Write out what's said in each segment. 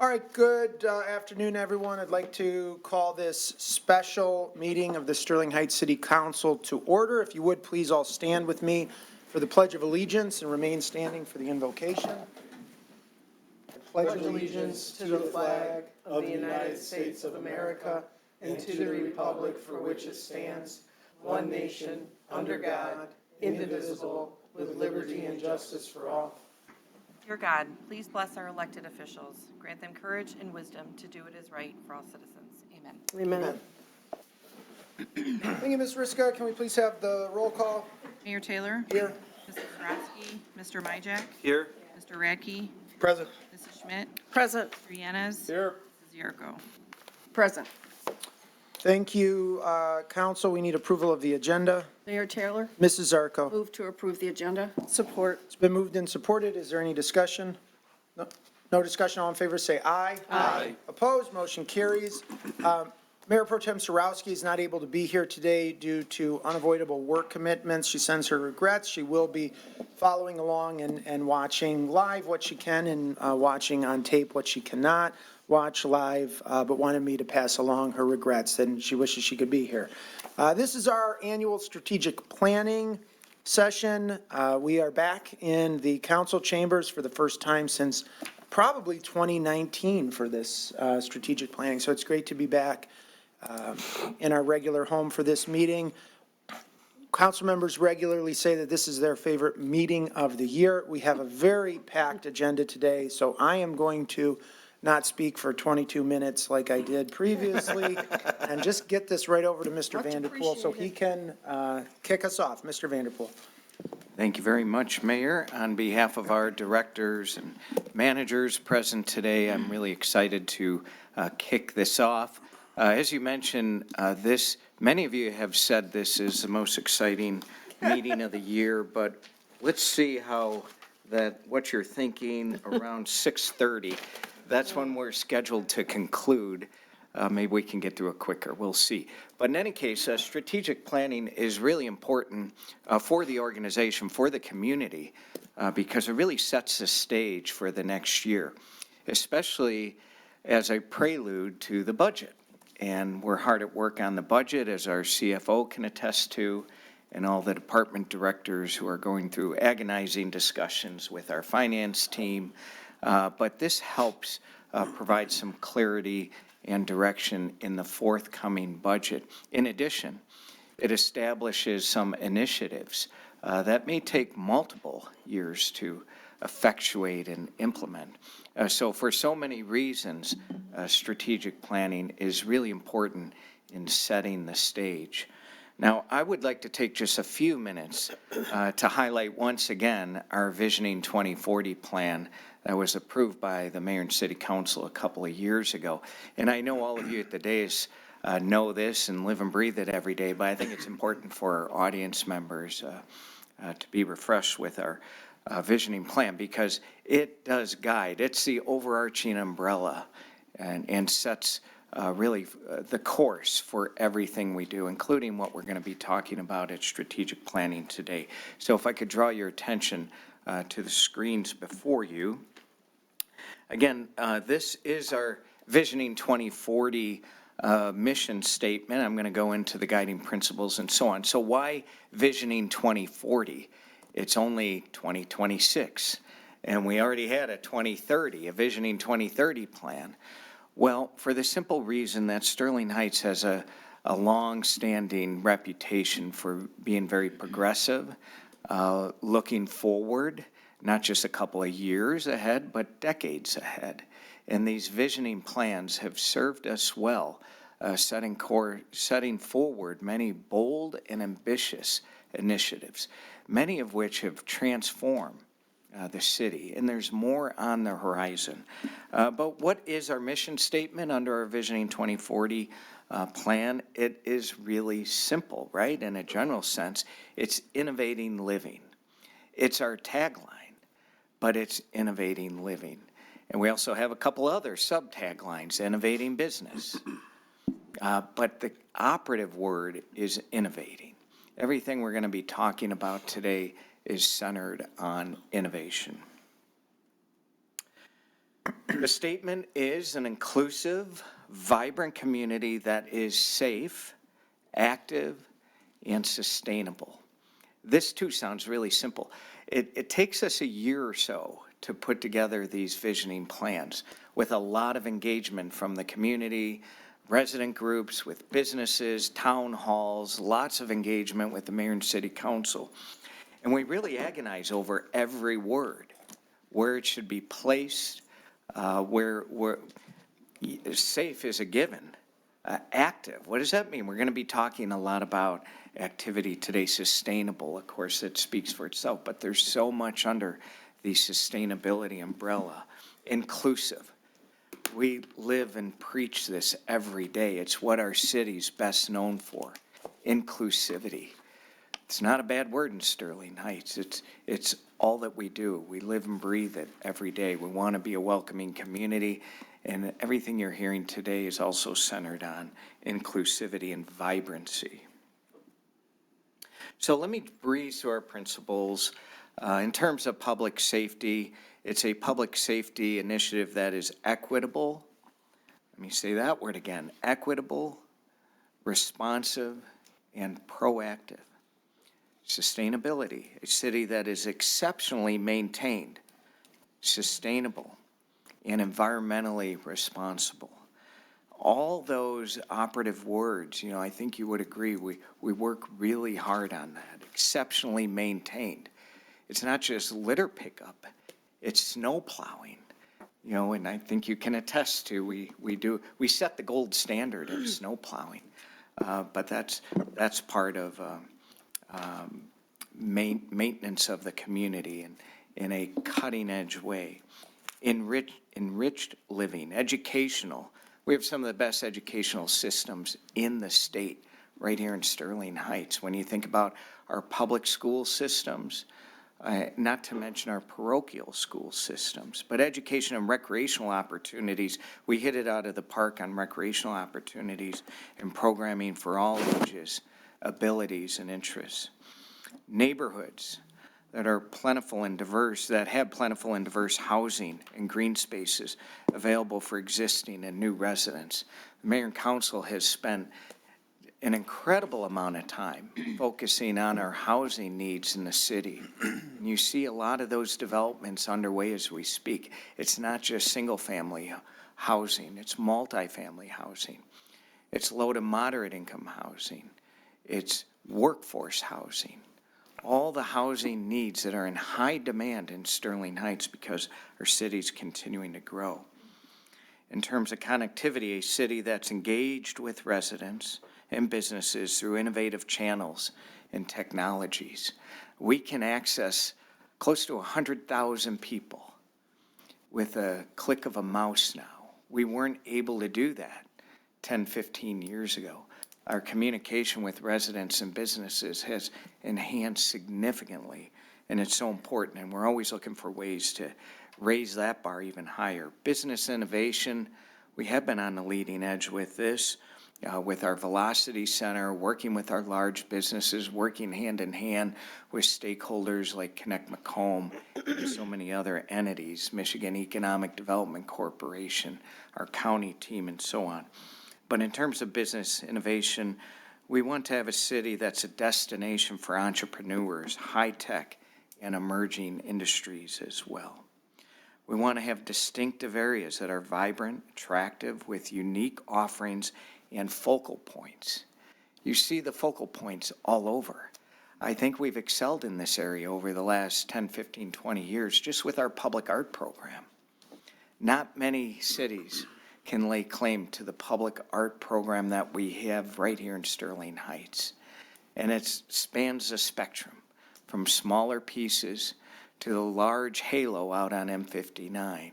All right, good afternoon, everyone. I'd like to call this special meeting of the Sterling Heights City Council to order. If you would, please all stand with me for the Pledge of Allegiance and remain standing for the invocation. I pledge allegiance to the flag of the United States of America and to the republic for which it stands, one nation, under God, indivisible, with liberty and justice for all. Dear God, please bless our elected officials. Grant them courage and wisdom to do what is right for all citizens. Amen. Amen. Thank you, Ms. Riska. Can we please have the roll call? Mayor Taylor? Here. Mrs. Zarowski? Mr. Myjack? Here. Mr. Radke? Present. Mrs. Schmidt? Present. Mr. Yanez? Here. Mrs. Yarko? Present. Thank you, Council. We need approval of the agenda. Mayor Taylor, Mrs. Zarko. move to approve the agenda. Support. It's been moved and supported. Is there any discussion? No discussion. All in favor say aye. Aye. Opposed? Motion carries. Mayor Pro Tem Zarowski is not able to be here today due to unavoidable work commitments. She sends her regrets. She will be following along and watching live what she can and watching on tape what she cannot watch live, but wanted me to pass along her regrets, and she wishes she could be here. This is our annual strategic planning session. We are back in the council chambers for the first time since probably 2019 for this strategic planning, so it's great to be back in our regular home for this meeting. Council members regularly say that this is their favorite meeting of the year. We have a very packed agenda today, so I am going to not speak for 22 minutes like I did previously, and just get this right over to Mr. Vanderpool so he can kick us off. Mr. Vanderpool. Thank you very much, Mayor. On behalf of our directors and managers present today, I'm really excited to kick this off. As you mentioned, many of you have said this is the most exciting meeting of the year, but let's see what you're thinking around 6:30. That's when we're scheduled to conclude. Maybe we can get through it quicker. We'll see. But in any case, strategic planning is really important for the organization, for the community, because it really sets the stage for the next year, especially as a prelude to the budget. And we're hard at work on the budget, as our CFO can attest to, and all the department directors who are going through agonizing discussions with our finance team. But this helps provide some clarity and direction in the forthcoming budget. In addition, it establishes some initiatives that may take multiple years to effectuate and implement. So for so many reasons, strategic planning is really important in setting the stage. Now, I would like to take just a few minutes to highlight once again our Visioning 2040 plan that was approved by the Mayor and City Council a couple of years ago. And I know all of you at the dais know this and live and breathe it every day, but I think it's important for our audience members to be refreshed with our visioning plan, because it does guide. It's the overarching umbrella and sets really the course for everything we do, including what we're going to be talking about at strategic planning today. So if I could draw your attention to the screens before you. Again, this is our Visioning 2040 mission statement. I'm going to go into the guiding principles and so on. So why Visioning 2040? It's only 2026, and we already had a 2030, a Visioning 2030 plan. Well, for the simple reason that Sterling Heights has a long-standing reputation for being very progressive, looking forward, not just a couple of years ahead, but decades ahead. And these visioning plans have served us well, setting forward many bold and ambitious initiatives, many of which have transformed the city, and there's more on the horizon. But what is our mission statement under our Visioning 2040 plan? It is really simple, right? In a general sense, it's innovating living. It's our tagline, but it's innovating living. And we also have a couple other sub-taglines, innovating business. But the operative word is innovating. Everything we're going to be talking about today is centered on innovation. The statement is an inclusive, vibrant community that is safe, active, and sustainable. This too sounds really simple. It takes us a year or so to put together these visioning plans with a lot of engagement from the community, resident groups, with businesses, town halls, lots of engagement with the mayor and city council. And we really agonize over every word, where it should be placed, where safe is a given. Active, what does that mean? We're going to be talking a lot about activity today. Sustainable, of course, it speaks for itself, but there's so much under the sustainability umbrella. Inclusive. We live and preach this every day. It's what our city's best known for. Inclusivity. It's not a bad word in Sterling Heights. It's all that we do. We live and breathe it every day. We want to be a welcoming community, and everything you're hearing today is also centered on inclusivity and vibrancy. So let me breeze through our principles. In terms of public safety, it's a public safety initiative that is equitable. Let me say that word again. Equitable, responsive, and proactive. Sustainability, a city that is exceptionally maintained, sustainable, and environmentally responsible. All those operative words, I think you would agree, we work really hard on that. Exceptionally maintained. It's not just litter pickup, it's snow plowing. And I think you can attest to, we set the gold standard of snow plowing. But that's part of maintenance of the community in a cutting edge way. Enriched living, educational. We have some of the best educational systems in the state right here in Sterling Heights. When you think about our public school systems, not to mention our parochial school systems, but education and recreational opportunities, we hit it out of the park on recreational opportunities and programming for all ages, abilities, and interests. Neighborhoods that are plentiful and diverse, that have plentiful and diverse housing and green spaces available for existing and new residents. The mayor and council has spent an incredible amount of time focusing on our housing needs in the city. And you see a lot of those developments underway as we speak. It's not just single-family housing, it's multifamily housing. It's low to moderate income housing. It's workforce housing. All the housing needs that are in high demand in Sterling Heights because our city's continuing to grow. In terms of connectivity, a city that's engaged with residents and businesses through innovative channels and technologies. We can access close to 100,000 people with a click of a mouse now. We weren't able to do that 10, 15 years ago. Our communication with residents and businesses has enhanced significantly, and it's so important, and we're always looking for ways to raise that bar even higher. Business innovation, we have been on the leading edge with this, with our Velocity Center, working with our large businesses, working hand in hand with stakeholders like Connect Macomb and so many other entities, Michigan Economic Development Corporation, our county team, and so on. But in terms of business innovation, we want to have a city that's a destination for entrepreneurs, high-tech, and emerging industries as well. We want to have distinctive areas that are vibrant, attractive, with unique offerings and focal points. You see the focal points all over. I think we've excelled in this area over the last 10, 15, 20 years just with our public art program. Not many cities can lay claim to the public art program that we have right here in Sterling Heights. And it spans the spectrum from smaller pieces to the large halo out on M59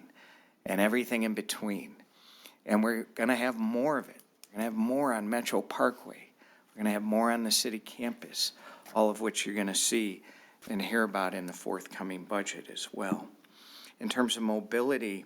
and everything in between. And we're going to have more of it. We're going to have more on Metro Parkway. We're going to have more on the city campus, all of which you're going to see and hear about in the forthcoming budget as well. In terms of mobility,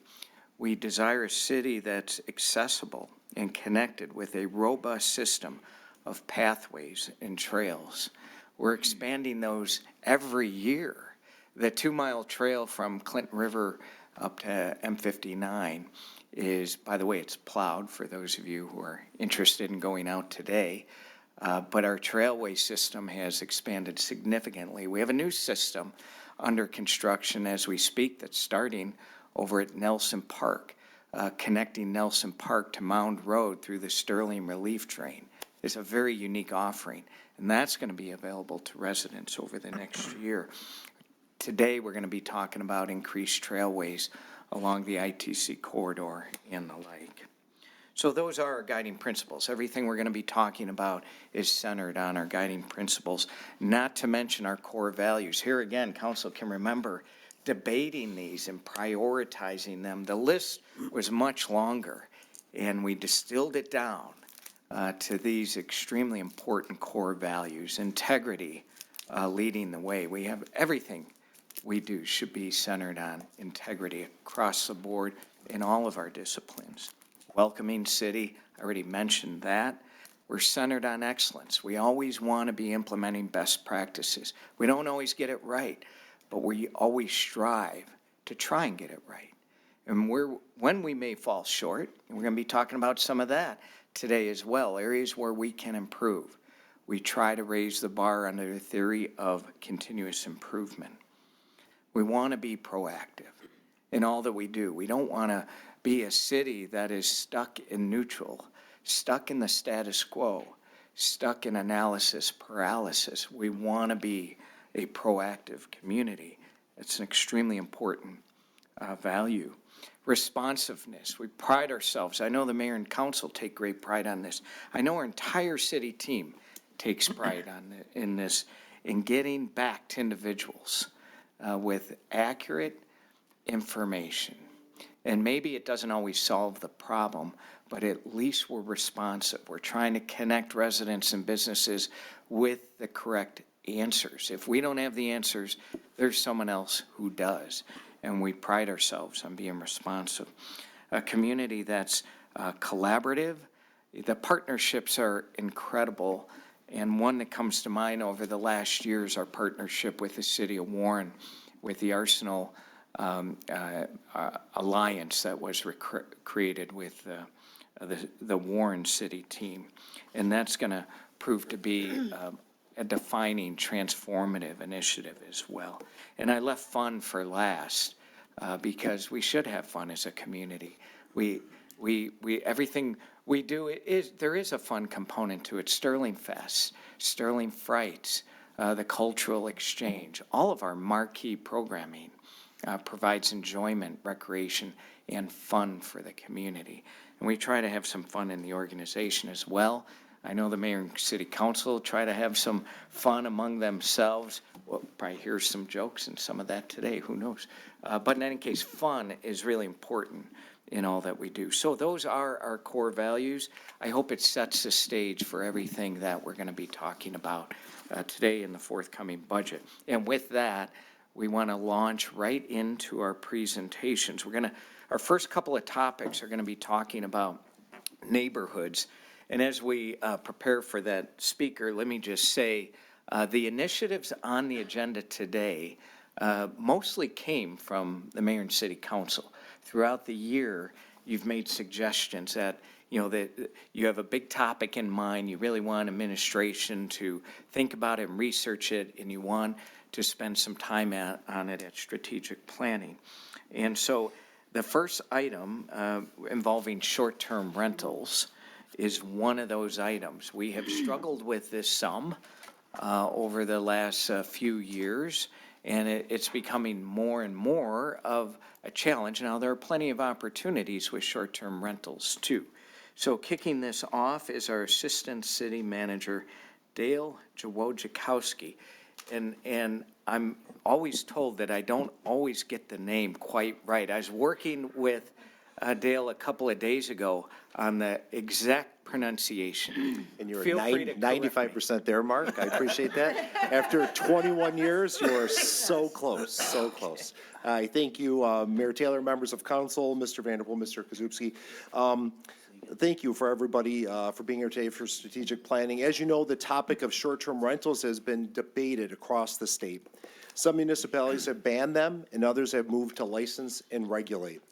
we desire a city that's accessible and connected with a robust system of pathways and trails. We're expanding those every year The 2-mile trail from Clinton River up to M59 is, by the way, it's plowed for those of you who are interested in going out today. But our trailway system has expanded significantly. We have a new system under construction as we speak that's starting over at Nelson Park, connecting Nelson Park to Mound Road through the Sterling Relief Train. It's a very unique offering, and that's going to be available to residents over the next year. Today, we're going to be talking about increased trailways along the ITC corridor and the like. So those are our guiding principles. Everything we're going to be talking about is centered on our guiding principles, not to mention our core values. Here again, council can remember debating these and prioritizing them. The list was much longer, and we distilled it down to these extremely important core values. Integrity leading the way. We have everything we do should be centered on integrity across the board in all of our disciplines. Welcoming city, I already mentioned that. We're centered on excellence. We always want to be implementing best practices. We don't always get it right, but we always strive to try and get it right. And when we may fall short, and we're going to be talking about some of that today as well, areas where we can improve. We try to raise the bar under the theory of continuous improvement. We want to be proactive in all that we do. We don't want to be a city that is stuck in neutral, stuck in the status quo, stuck in analysis paralysis. We want to be a proactive community. It's an extremely important value. Responsiveness. We pride ourselves. I know the mayor and council take great pride on this. I know our entire city team takes pride in this, in getting back to individuals with accurate information. And maybe it doesn't always solve the problem, but at least we're responsive. We're trying to connect residents and businesses with the correct answers. If we don't have the answers, there's someone else who does. And we pride ourselves on being responsive. A community that's collaborative. The partnerships are incredible. And one that comes to mind over the last year is our partnership with the city of Warren, with the Arsenal alliance that was created with the Warren City team. And that's going to prove to be a defining, transformative initiative as well. And I left fun for last because we should have fun as a community. Everything we do there is a fun component to it. Sterling Fest, Sterling Frights, the cultural exchange, all of our marquee programming provides enjoyment, recreation, and fun for the community. And we try to have some fun in the organization as well. I know the mayor and city council try to have some fun among themselves. We'll probably hear some jokes and some of that today, who knows. But in any case, fun is really important in all that we do. So those are our core values. I hope it sets the stage for everything that we're going to be talking about today in the forthcoming budget. And with that, we want to launch right into our presentations. Our first couple of topics are going to be talking about neighborhoods. And as we prepare for that speaker, let me just say the initiatives on the agenda today mostly came from the mayor and city council. Throughout the year, you've made suggestions that that you have a big topic in mind, you really want administration to think about it and research it, and you want to spend some time on it at strategic planning. And so the first item involving short-term rentals is one of those items. We have struggled with this some over the last few years, and it's becoming more and more of a challenge. Now, there are plenty of opportunities with short-term rentals, too. So kicking this off is our Assistant City Manager, Dale Jawodzikowski. And I'm always told that I don't always get the name quite right. I was working with Dale a couple of days ago on the exact pronunciation. And you're Feel free to 95% there, Mark. I appreciate that. After 21 years, you are so close, so close. I thank you, Mayor Taylor, members of council, Mr. Vanderpool, Mr. Kazupski. Thank you for everybody for being here today for strategic planning. As you know, the topic of short-term rentals has been debated across the state. Some municipalities have banned them, and others have moved to license and regulate.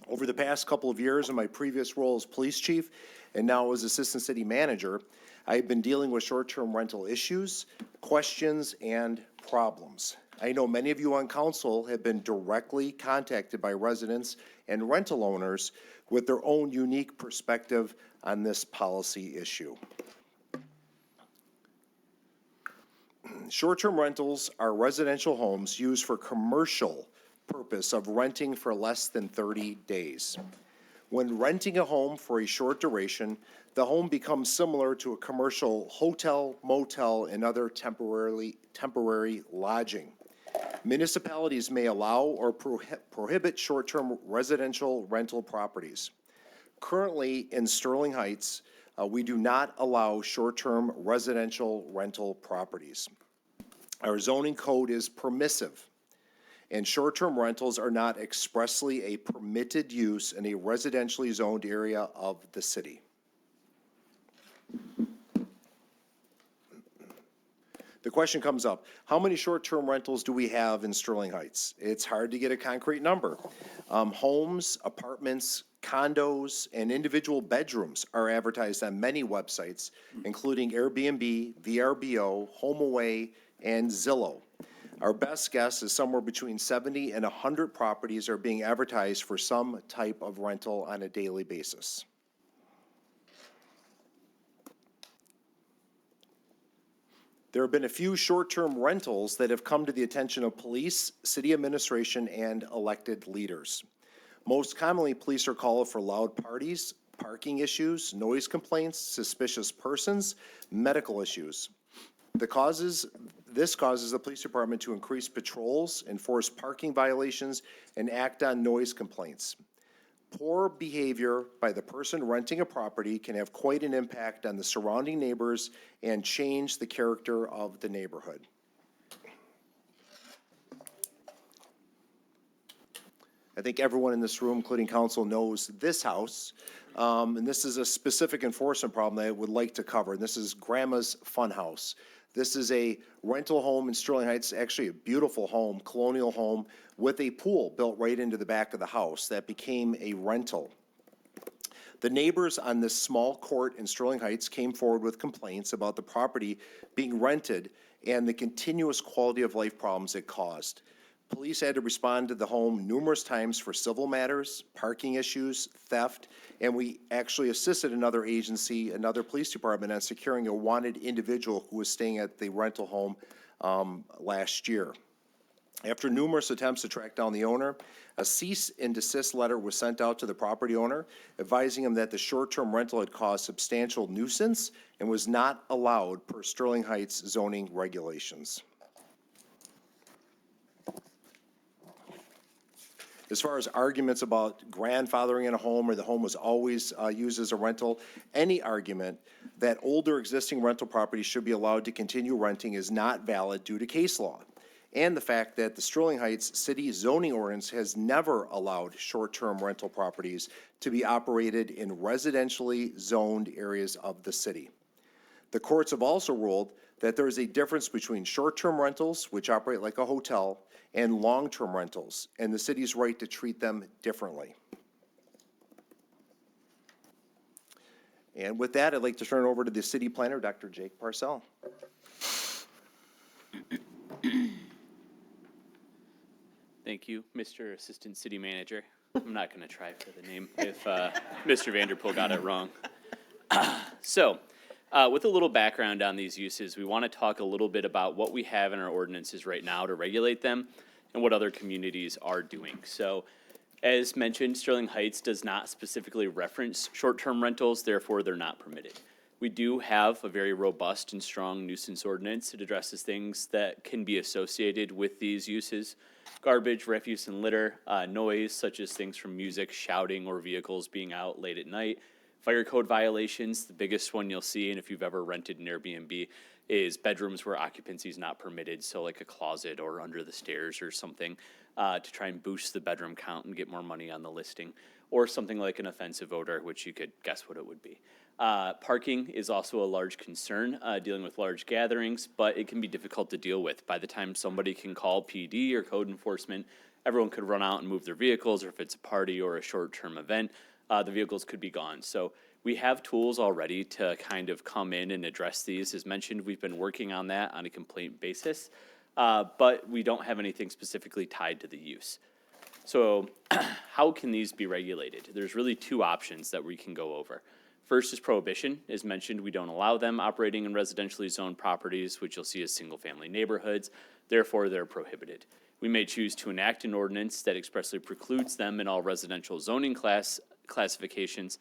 Over the past couple of years, in my previous role as police chief and now as assistant city manager, I've been dealing with short-term rental issues, questions, and problems. I know many of you on council have been directly contacted by residents and rental owners with their own unique perspective on this policy issue. Short-term rentals are residential homes used for commercial purpose of renting for less than 30 days. When renting a home for a short duration, the home becomes similar to a commercial hotel, motel, and other temporary lodging. Municipalities may allow or prohibit short-term residential rental properties. Currently, in Sterling Heights, we do not allow short-term residential rental properties. Our zoning code is permissive, and short-term rentals are not expressly a permitted use in a residentially zoned area of the city. The question comes up, how many short-term rentals do we have in Sterling Heights? It's hard to get a concrete number. Homes, apartments, condos, and individual bedrooms are advertised on many websites, including Airbnb, VRBO, HomeAway, and Zillow. Our best guess is somewhere between 70 and 100 properties are being advertised for some type of rental on a daily basis. There have been a few short-term rentals that have come to the attention of police, city administration, and elected leaders. Most commonly, police are called for loud parties, parking issues, noise complaints, suspicious persons, medical issues. This causes the police department to increase patrols, enforce parking violations, and act on noise complaints. Poor behavior by the person renting a property can have quite an impact on the surrounding neighbors and change the character of the neighborhood. I think everyone in this room, including council, knows this house, and this is a specific enforcement problem that I would like to cover. This is Grandma's Fun House. This is a rental home in Sterling Heights, actually a beautiful home, colonial home, with a pool built right into the back of the house that became a rental. The neighbors on this small court in Sterling Heights came forward with complaints about the property being rented and the continuous quality of life problems it caused. Police had to respond to the home numerous times for civil matters, parking issues, theft, and we actually assisted another agency, another police department, on securing a wanted individual who was staying at the rental home last year. After numerous attempts to track down the owner, a cease and desist letter was sent out to the property owner, advising him that the short-term rental had caused substantial nuisance and was not allowed per Sterling Heights zoning regulations. As far as arguments about grandfathering in a home or the home was always used as a rental, any argument that older existing rental properties should be allowed to continue renting is not valid due to case law. And the fact that the Sterling Heights City zoning ordinance has never allowed short-term rental properties to be operated in residentially zoned areas of the city. The courts have also ruled that there is a difference between short-term rentals, which operate like a hotel, and long-term rentals, and the city's right to treat them differently. And with that, I'd like to turn it over to the city planner, Dr. Jake Parcell. Thank you, Mr. Assistant City Manager. I'm not going to try for the name if Mr. Vanderpool got it wrong. With a little background on these uses, we want to talk a little bit about what we have in our ordinances right now to regulate them and what other communities are doing. So, as mentioned, Sterling Heights does not specifically reference short-term rentals, therefore they're not permitted. We do have a very robust and strong nuisance ordinance that addresses things that can be associated with these uses. Garbage, refuse, and litter, noise, such as things from music, shouting, or vehicles being out late at night. Fire code violations, the biggest one you'll see, and if you've ever rented an Airbnb, is bedrooms where occupancy is not permitted, so like a closet or under the stairs or something. to try and boost the bedroom count and get more money on the listing, or something like an offensive odor, which you could guess what it would be. Parking is also a large concern, dealing with large gatherings, but it can be difficult to deal with. By the time somebody can call PD or code enforcement, everyone could run out and move their vehicles, or if it's a party or a short-term event, the vehicles could be gone. So we have tools already to kind of come in and address these. As mentioned, we've been working on that on a complaint basis, but we don't have anything specifically tied to the use. So how can these be regulated? There's really two options that we can go over. First is prohibition. As mentioned, we don't allow them operating in residentially zoned properties, which you'll see as single-family neighborhoods. Therefore, they're prohibited. We may choose to enact an ordinance that expressly precludes them in all residential zoning classifications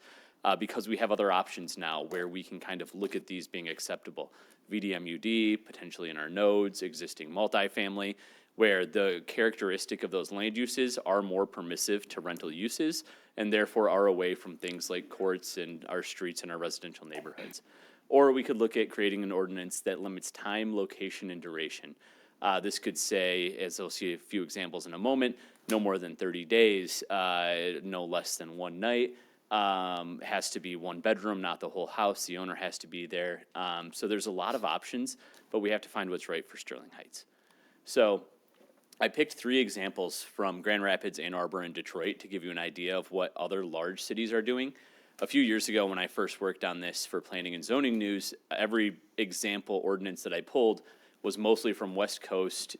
because we have other options now where we can kind of look at these being acceptable. VDMUD, potentially in our nodes, existing multifamily, where the characteristic of those land uses are more permissive to rental uses and therefore are away from things like courts and our streets and our residential neighborhoods. Or we could look at creating an ordinance that limits time, location, and duration. This could say, as I'll see a few examples in a moment, no more than 30 days, no less than one night, has to be one bedroom, not the whole house. The owner has to be there. So there's a lot of options, but we have to find what's right for Sterling Heights. So I picked 3 examples from Grand Rapids, Ann Arbor, and Detroit to give you an idea of what other large cities are doing. A few years ago when I first worked on this for Planning and Zoning News, every example ordinance that I pulled was mostly from West Coast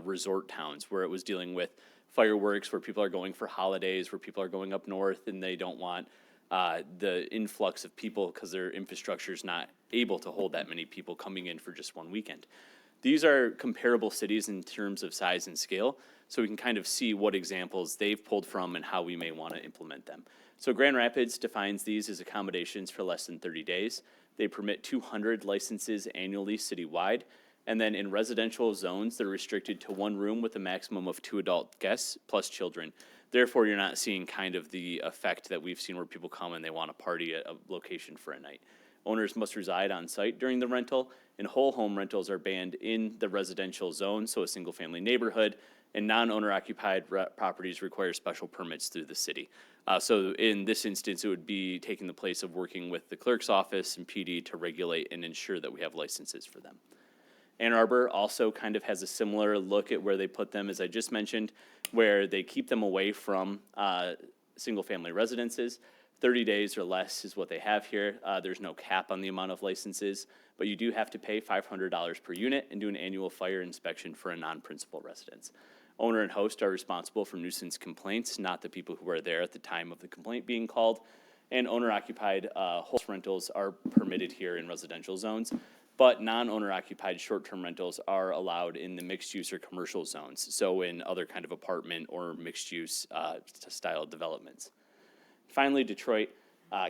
resort towns where it was dealing with fireworks, where people are going for holidays, where people are going up north and they don't want the influx of people because their infrastructure is not able to hold that many people coming in for just one weekend. These are comparable cities in terms of size and scale, so we can kind of see what examples they've pulled from and how we may want to implement them. So Grand Rapids defines these as accommodations for less than 30 days. They permit 200 licenses annually citywide, and then in residential zones, they're restricted to 1 room with a maximum of 2 adult guests plus children. Therefore, you're not seeing kind of the effect that we've seen where people come and they want to party at a location for a night. Owners must reside on site during the rental, and whole home rentals are banned in the residential zone, so a single-family neighborhood, and non-owner occupied properties require special permits through the city. So in this instance, it would be taking the place of working with the clerk's office and PD to regulate and ensure that we have licenses for them. Ann Arbor also kind of has a similar look at where they put them, as I just mentioned, where they keep them away from single-family residences. 30 days or less is what they have here. There's no cap on the amount of licenses, but you do have to pay $500 per unit and do an annual fire inspection for a non-principal residence. Owner and host are responsible for nuisance complaints, not the people who are there at the time of the complaint being called. And owner-occupied host rentals are permitted here in residential zones, but non-owner occupied short-term rentals are allowed in the mixed-use or commercial zones, so in other kind of apartment or mixed-use style developments. Finally, Detroit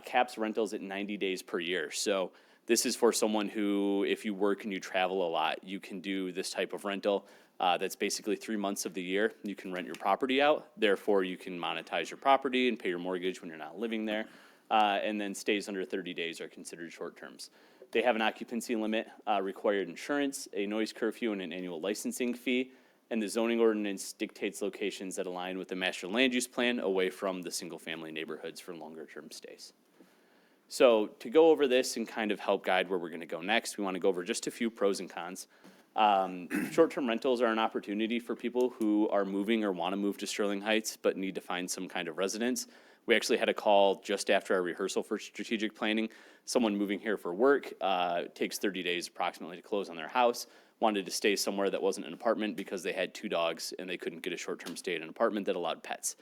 caps rentals at 90 days per year. So this is for someone who, if you work and you travel a lot, you can do this type of rental. That's basically 3 months of the year. You can rent your property out. Therefore, you can monetize your property and pay your mortgage when you're not living there. And then stays under 30 days are considered short terms. They have an occupancy limit, required insurance, a noise curfew, and an annual licensing fee. And the zoning ordinance dictates locations that align with the master land use plan away from the single-family neighborhoods for longer-term stays. So to go over this and kind of help guide where we're going to go next, we want to go over just a few pros and cons. Short-term rentals are an opportunity for people who are moving or want to move to Sterling Heights but need to find some kind of residence. We actually had a call just after our rehearsal for strategic planning. Someone moving here for work, takes 30 days approximately to close on their house, wanted to stay somewhere that wasn't an apartment because they had 2 dogs and they couldn't get a short-term stay at an apartment that allowed pets.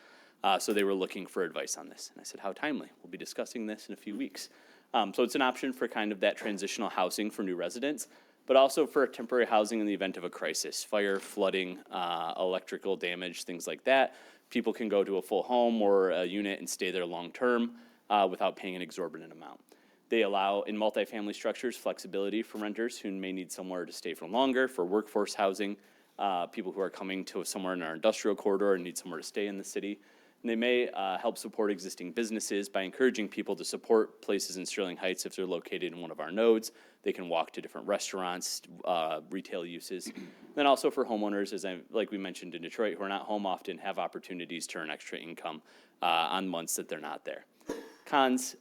So they were looking for advice on this. And I said, how timely? We'll be discussing this in a few weeks. So it's an option for kind of that transitional housing for new residents, but also for temporary housing in the event of a crisis, fire, flooding, electrical damage, things like that. People can go to a full home or a unit and stay there long-term without paying an exorbitant amount. They allow, in multifamily structures, flexibility for renters who may need somewhere to stay for longer, for workforce housing, people who are coming to somewhere in our industrial corridor and need somewhere to stay in the city. And they may help support existing businesses by encouraging people to support places in Sterling Heights if they're located in one of our nodes. They can walk to different restaurants, retail uses. Then also for homeowners, like we mentioned in Detroit, who are not home often, have opportunities to earn extra income on months that they're not there. Cons,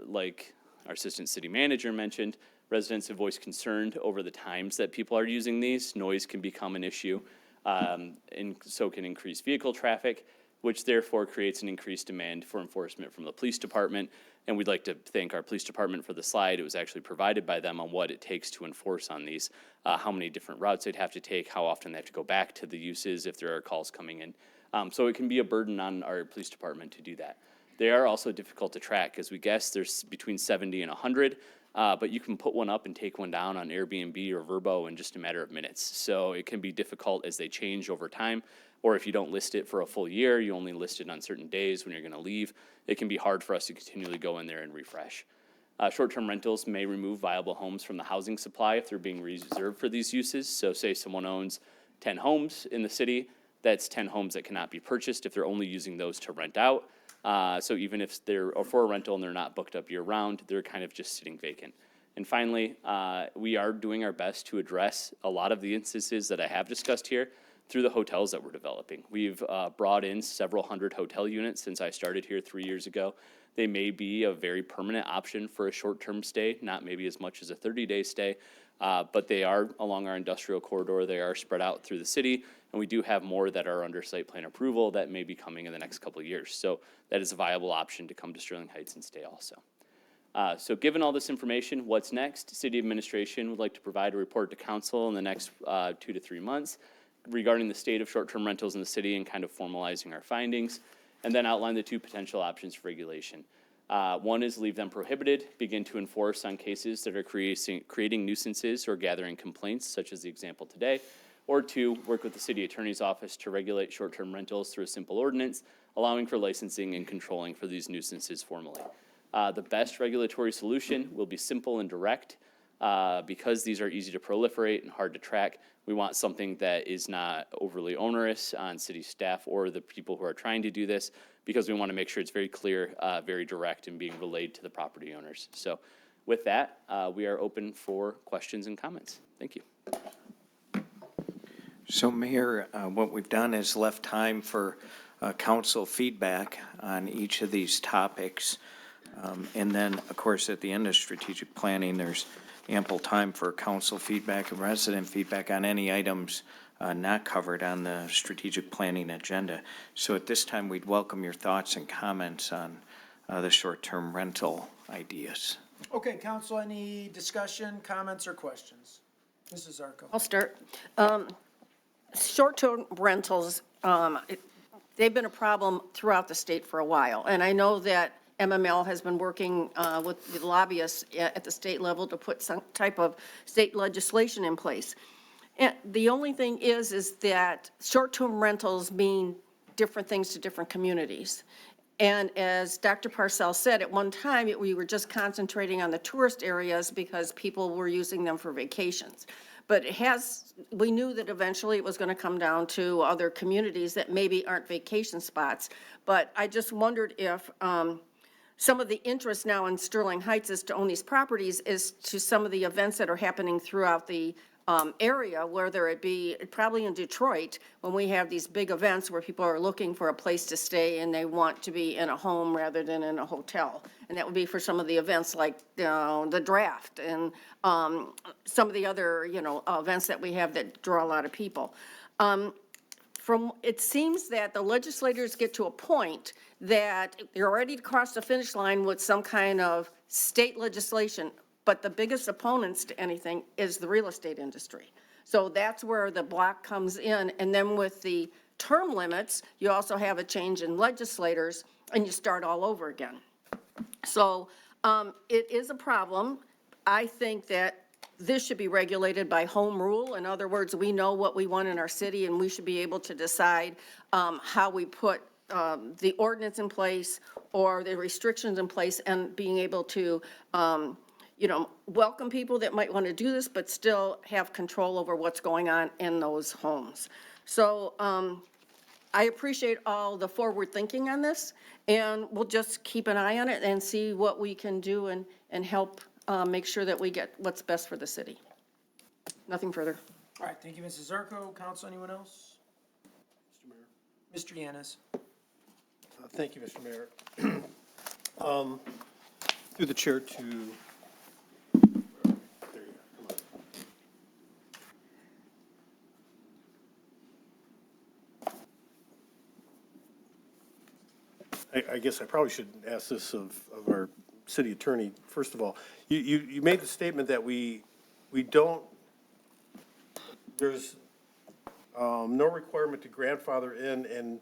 like our assistant city manager mentioned, residents have voiced concern over the times that people are using these. Noise can become an issue, and so can increase vehicle traffic, which therefore creates an increased demand for enforcement from the police department. And we'd like to thank our police department for the slide. It was actually provided by them on what it takes to enforce on these, how many different routes they'd have to take, how often they have to go back to the uses if there are calls coming in. So it can be a burden on our police department to do that. They are also difficult to track. As we guess, there's between 70 and 100, but you can put one up and take one down on Airbnb or Vrbo in just a matter of minutes. So it can be difficult as they change over time, or if you don't list it for a full year, you only list it on certain days when you're gonna leave, it can be hard for us to continually go in there and refresh. Short-term rentals may remove viable homes from the housing supply if they're being reserved for these uses. So say someone owns 10 homes in the city, that's 10 homes that cannot be purchased if they're only using those to rent out. So even if they're for a rental and they're not booked up year round, they're kind of just sitting vacant. And finally, we are doing our best to address a lot of the instances that I have discussed here through the hotels that we're developing. We've brought in several hundred hotel units since I started here 3 years ago. They may be a very permanent option for a short-term stay, not maybe as much as a 30-day stay, but they are along our industrial corridor. They are spread out through the city, and we do have more that are under site plan approval that may be coming in the next couple of years. So that is a viable option to come to Sterling Heights and stay also. So given all this information, what's next? City administration would like to provide a report to council in the next 2 to 3 months regarding the state of short-term rentals in the city and kind of formalizing our findings, and then outline the 2 potential options for regulation. One is leave them prohibited, begin to enforce on cases that are creating nuisances or gathering complaints, such as the example today. Or 2, work with the city attorney's office to regulate short-term rentals through a simple ordinance, allowing for licensing and controlling for these nuisances formally. The best regulatory solution will be simple and direct. Because these are easy to proliferate and hard to track, we want something that is not overly onerous on city staff or the people who are trying to do this, because we want to make sure it's very clear, very direct, and being relayed to the property owners. So with that, we are open for questions and comments. Thank you. So Mayor, what we've done is left time for council feedback on each of these topics. And then, of course, at the end of strategic planning, there's ample time for council feedback and resident feedback on any items not covered on the strategic planning agenda. So at this time, we'd welcome your thoughts and comments on the short-term rental ideas. Okay, council, any discussion, comments, or questions? Mrs. Zarko. I'll start. Short-term rentals, they've been a problem throughout the state for a while. And I know that MML has been working with the lobbyists at the state level to put some type of state legislation in place. And the only thing is that short-term rentals mean different things to different communities. And as Dr. Parcell said, at one time, we were just concentrating on the tourist areas because people were using them for vacations. But we knew that eventually it was going to come down to other communities that maybe aren't vacation spots. But I just wondered if some of the interest now in Sterling Heights is to own these properties is to some of the events that are happening throughout the area, whether it be probably in Detroit, when we have these big events where people are looking for a place to stay and they want to be in a home rather than in a hotel. And that would be for some of the events like the draft and some of the other, events that we have that draw a lot of people. It seems that the legislators get to a point that they're ready to cross the finish line with some kind of state legislation, but the biggest opponents to anything is the real estate industry. So that's where the block comes in. And then with the term limits, you also have a change in legislators and you start all over again. So it is a problem. I think that this should be regulated by home rule. In other words, we know what we want in our city and we should be able to decide how we put the ordinance in place or the restrictions in place, and being able to welcome people that might want to do this, but still have control over what's going on in those homes. So I appreciate all the forward thinking on this, and we'll just keep an eye on it and see what we can do and help make sure that we get what's best for the city. Nothing further. All right, thank you, Mrs. Zarco. Council, anyone else? Mr. Yanis. Thank you, Mr. Mayor. Through the chair to, there you go, come on. I guess I probably should ask this of our city attorney. First of all, you made the statement that we don't, there's no requirement to grandfather in, and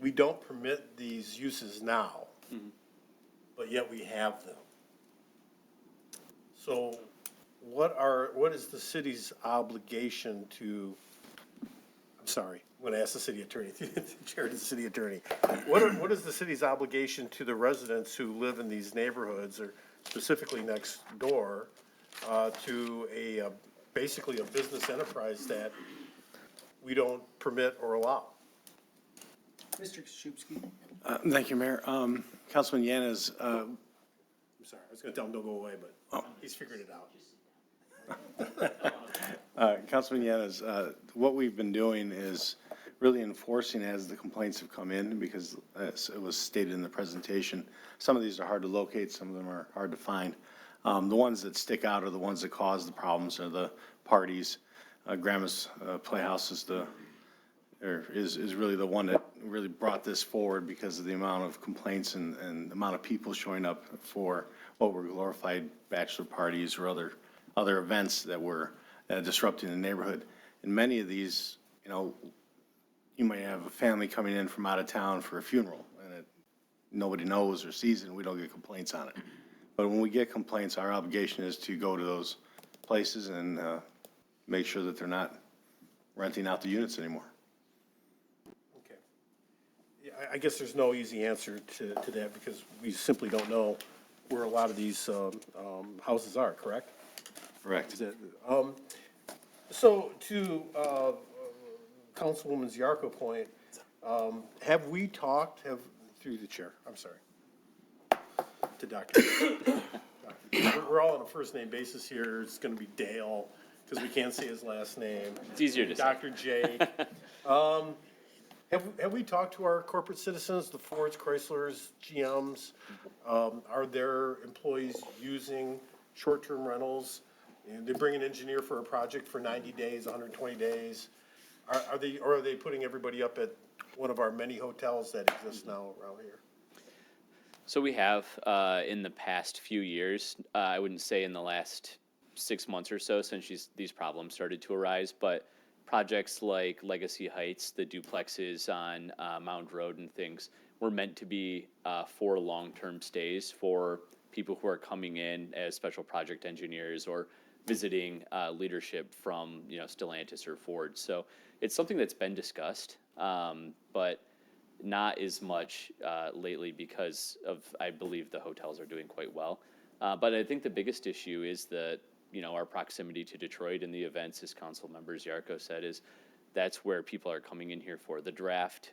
we don't permit these uses now, but yet we have them. So what is the city's obligation to, I'm sorry, I'm gonna ask the city attorney, the chair of the city attorney. What is the city's obligation to the residents who live in these neighborhoods, or specifically next door, to basically a business enterprise that we don't permit or allow? Mr. Kaszubski. Thank you, Mayor. Councilman Yanas, I'm sorry, I was gonna tell him don't go away, but he's figured it out. Councilman Yanas, what we've been doing is really enforcing as the complaints have come in, because as it was stated in the presentation, some of these are hard to locate, some of them are hard to find. The ones that stick out are the ones that cause the problems, are the parties. Grandma's Playhouse is really the one that really brought this forward, because of the amount of complaints and the amount of people showing up for what were glorified bachelor parties or other events that were disrupting the neighborhood. And many of these, you might have a family coming in from out of town for a funeral, and nobody knows or sees it, and we don't get complaints on it. But when we get complaints, our obligation is to go to those places and make sure that they're not renting out the units anymore. Okay. Yeah, I guess there's no easy answer to that, because we simply don't know where a lot of these houses are, correct? Correct. Is that, so to Councilwoman Ziarko point, have we talked, through the chair, I'm sorry, to Dr. We're all on a first name basis here. It's going to be Dale, because we can't say his last name. It's easier to say. Dr. J. Have we talked to our corporate citizens, the Fords, Chryslers, GMs? Are their employees using short-term rentals? And they bring an engineer for a project for 90 days, 120 days. Are they putting everybody up at one of our many hotels that exist now around here? So we have, in the past few years, I wouldn't say in the last 6 months or so since these problems started to arise, but projects like Legacy Heights, the duplexes on Mound Road and things, were meant to be for long-term stays for people who are coming in as special project engineers or visiting leadership from, Stellantis or Ford. So it's something that's been discussed, but not as much lately because of, I believe, the hotels are doing quite well. But I think the biggest issue is that, our proximity to Detroit and the events, as Council Member Ziarko said, is that's where people are coming in here for. The draft,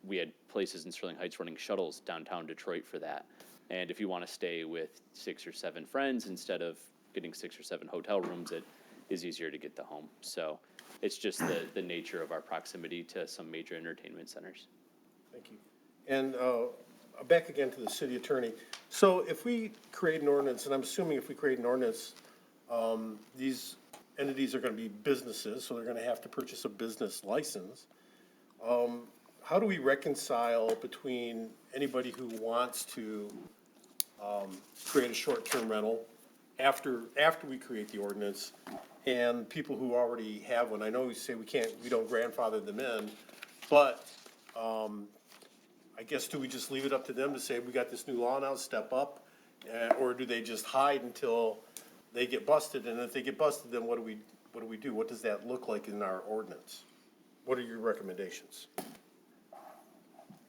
we had places in Sterling Heights running shuttles downtown Detroit for that. And if you want to stay with 6 or 7 friends instead of getting 6 or 7 hotel rooms, it is easier to get the home. So it's just the nature of our proximity to some major entertainment centers. Thank you. And back again to the city attorney. So if we create an ordinance, and I'm assuming if we create an ordinance, these entities are going to be businesses, so they're going to have to purchase a business license. How do we reconcile between anybody who wants to create a short-term rental after we create the ordinance, and people who already have one? I know we say we don't grandfather them in, but I guess, do we just leave it up to them to say, we got this new law now, step up? Or do they just hide until they get busted? And if they get busted, then what do we do? What does that look like in our ordinance? What are your recommendations?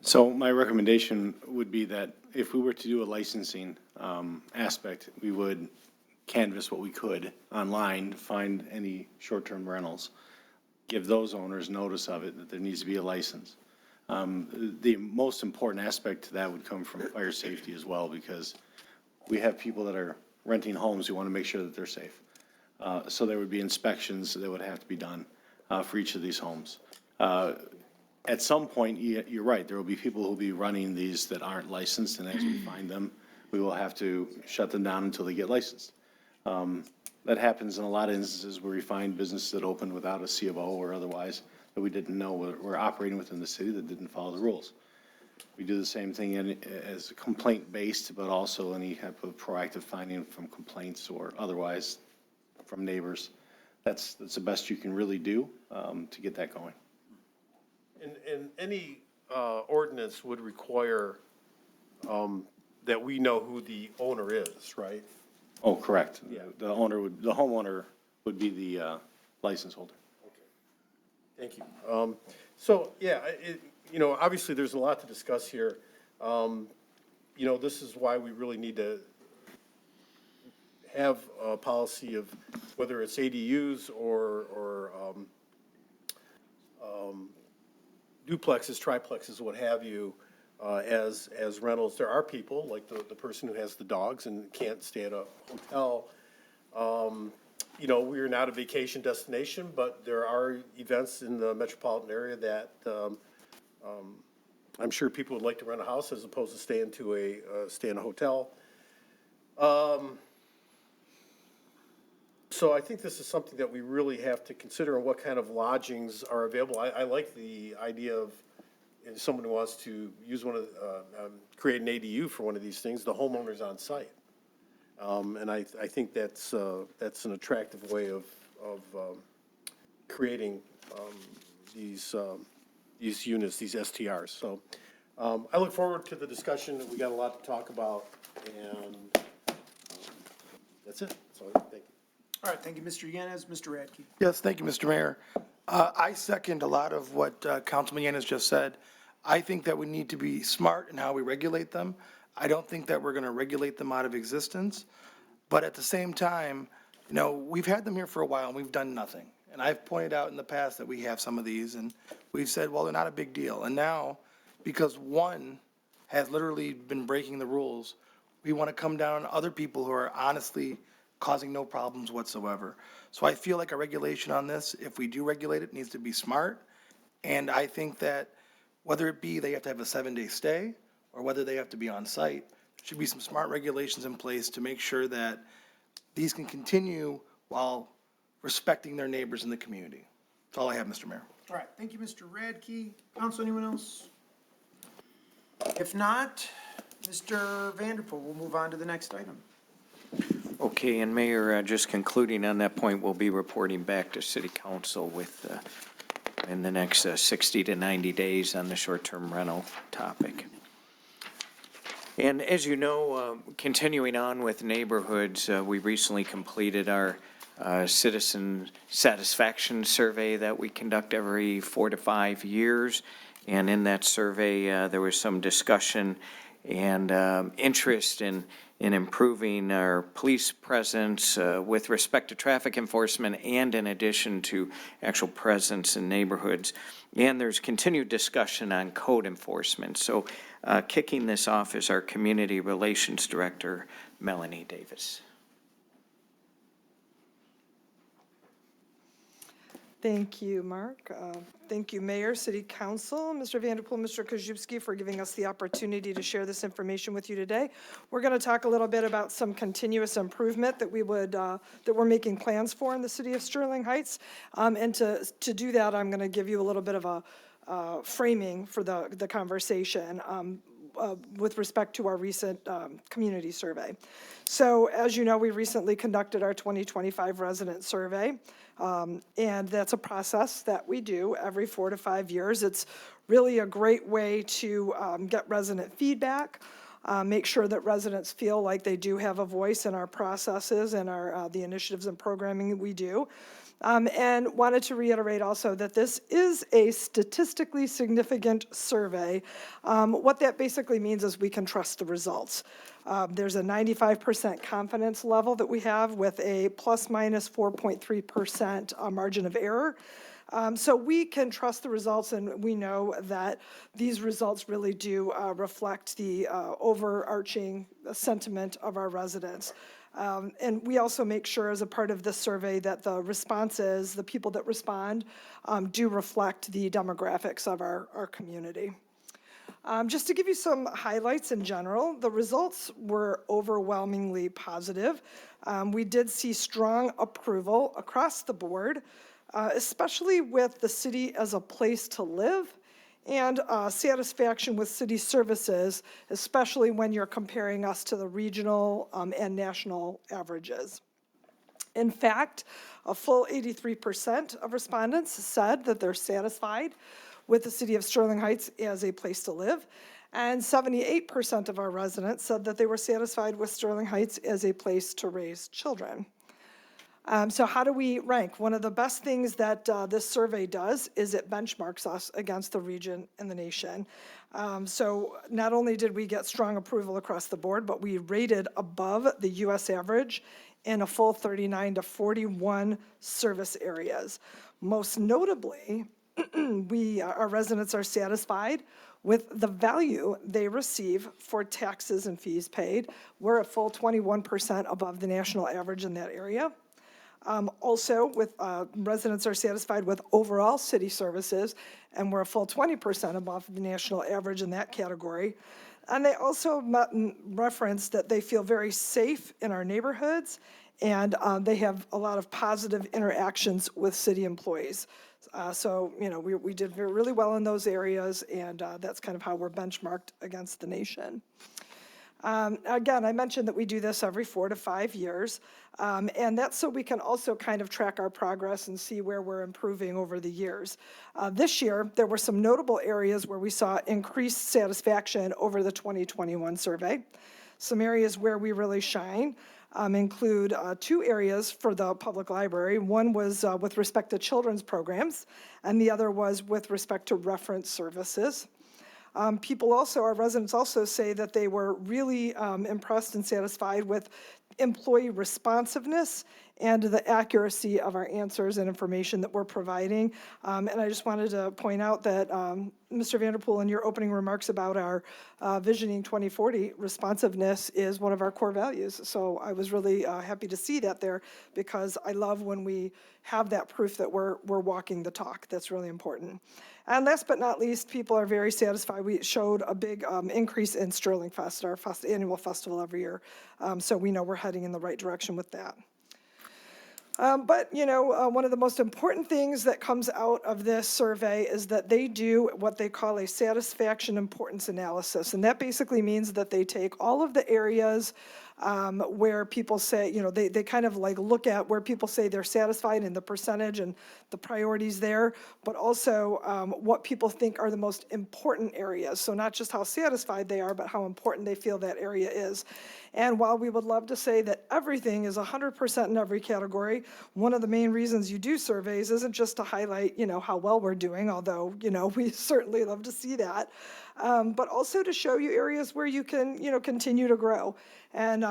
So my recommendation would be that if we were to do a licensing aspect, we would canvass what we could online, find any short-term rentals. give those owners notice of it, that there needs to be a license. The most important aspect to that would come from fire safety as well, because we have people that are renting homes who want to make sure that they're safe. So there would be inspections that would have to be done for each of these homes. At some point, you're right, there will be people who will be running these that aren't licensed, and as we find them, we will have to shut them down until they get licensed. That happens in a lot of instances where we find businesses that open without a C of O or otherwise that we didn't know were operating within the city that didn't follow the rules. We do the same thing as complaint-based, but also any type of proactive finding from complaints or otherwise from neighbors. That's the best you can really do to get that going. And any ordinance would require that we know who the owner is, right? Oh, correct. Yeah. The homeowner would be the license holder. Thank you. So, yeah, obviously, there's a lot to discuss here. This is why we really need to have a policy of whether it's ADUs or duplexes, triplexes, what have you, as rentals. There are people, like the person who has the dogs and can't stay at a hotel. We are not a vacation destination, but there are events in the metropolitan area that I'm sure people would like to rent a house as opposed to stay in a hotel. So I think this is something that we really have to consider, and what kind of lodgings are available. I like the idea of if someone who wants to use create an ADU for one of these things, the homeowner's on site. And I think that's an attractive way of creating these units, these STRs. So I look forward to the discussion. We got a lot to talk about, and that's it. So thank you. All right, thank you, Mr. Yanez. Mr. Radke. Yes, thank you, Mr. Mayor. I second a lot of what Councilman Yanez just said. I think that we need to be smart in how we regulate them. I don't think that we're going to regulate them out of existence. But at the same time, we've had them here for a while and we've done nothing. And I've pointed out in the past that we have some of these and we've said, well, they're not a big deal. And now, because one has literally been breaking the rules, we want to come down on other people who are honestly causing no problems whatsoever. So I feel like a regulation on this, if we do regulate it, needs to be smart. And I think that whether it be they have to have a 7-day stay or whether they have to be on site, there should be some smart regulations in place to make sure that these can continue while respecting their neighbors in the community. That's all I have, Mr. Mayor. All right, thank you, Mr. Radke. Council, anyone else? If not, Mr. Vanderpool, we'll move on to the next item. Okay, and Mayor, just concluding on that point, we'll be reporting back to City Council with, in the next 60 to 90 days on the short-term rental topic. And as you know, continuing on with neighborhoods, we recently completed our citizen satisfaction survey that we conduct every 4 to 5 years. And in that survey, there was some discussion and interest in improving our police presence with respect to traffic enforcement and in addition to actual presence in neighborhoods. And there's continued discussion on code enforcement. So kicking this off is our Community Relations Director, Melanie Davis. Thank you, Mark. Thank you, Mayor, City Council, Mr. Vanderpool, Mr. Kozubski, for giving us the opportunity to share this information with you today. We're going to talk a little bit about some continuous improvement that we're making plans for in the city of Sterling Heights. And to do that, I'm going to give you a little bit of a framing for the conversation with respect to our recent community survey. So as you know, we recently conducted our 2025 resident survey. And that's a process that we do every 4 to 5 years. It's really a great way to get resident feedback, make sure that residents feel like they do have a voice in our processes and the initiatives and programming that we do. And wanted to reiterate also that this is a statistically significant survey. What that basically means is we can trust the results. There's a 95% confidence level that we have with a plus minus 4.3% margin of error. So we can trust the results, and we know that these results really do reflect the overarching sentiment of our residents. And we also make sure as a part of this survey that the responses, the people that respond, do reflect the demographics of our community. Just to give you some highlights in general, the results were overwhelmingly positive. We did see strong approval across the board, especially with the city as a place to live, and satisfaction with city services, especially when you're comparing us to the regional and national averages. In fact, a full 83% of respondents said that they're satisfied with the city of Sterling Heights as a place to live, and 78% of our residents said that they were satisfied with Sterling Heights as a place to raise children. So how do we rank? One of the best things that this survey does is it benchmarks us against the region and the nation. So not only did we get strong approval across the board, but we rated above the U.S. average in a full 39 to 41 service areas. Most notably, our residents are satisfied with the value they receive for taxes and fees paid. We're a full 21% above the national average in that area. Also, residents are satisfied with overall city services, and we're a full 20% above the national average in that category. And they also referenced that they feel very safe in our neighborhoods, and they have a lot of positive interactions with city employees. So, we did really well in those areas, and that's kind of how we're benchmarked against the nation. Again, I mentioned that we do this every 4 to 5 years, and that's so we can also kind of track our progress and see where we're improving over the years. This year, there were some notable areas where we saw increased satisfaction over the 2021 survey. Some areas where we really shine include 2 areas for the public library. One was with respect to children's programs, and the other was with respect to reference services. Our residents also say that they were really impressed and satisfied with employee responsiveness and the accuracy of our answers and information that we're providing. And I just wanted to point out that, Mr. Vanderpool, in your opening remarks about our Visioning 2040, responsiveness is one of our core values. So I was really happy to see that there, because I love when we have that proof that we're walking the talk. That's really important. And last but not least, people are very satisfied. We showed a big increase in Sterling Fest, our annual festival every year. So we know we're heading in the right direction with that. But one of the most important things that comes out of this survey is that they do what they call a satisfaction importance analysis. And that basically means that they take all of the areas where people say, they kind of like look at where people say they're satisfied and the percentage and the priorities there, but also what people think are the most important areas. So not just how satisfied they are, but how important they feel that area is. And while we would love to say that everything is 100% in every category, one of the main reasons you do surveys isn't just to highlight, how well we're doing, although, we certainly love to see that, but also to show you areas where you can, continue to grow. And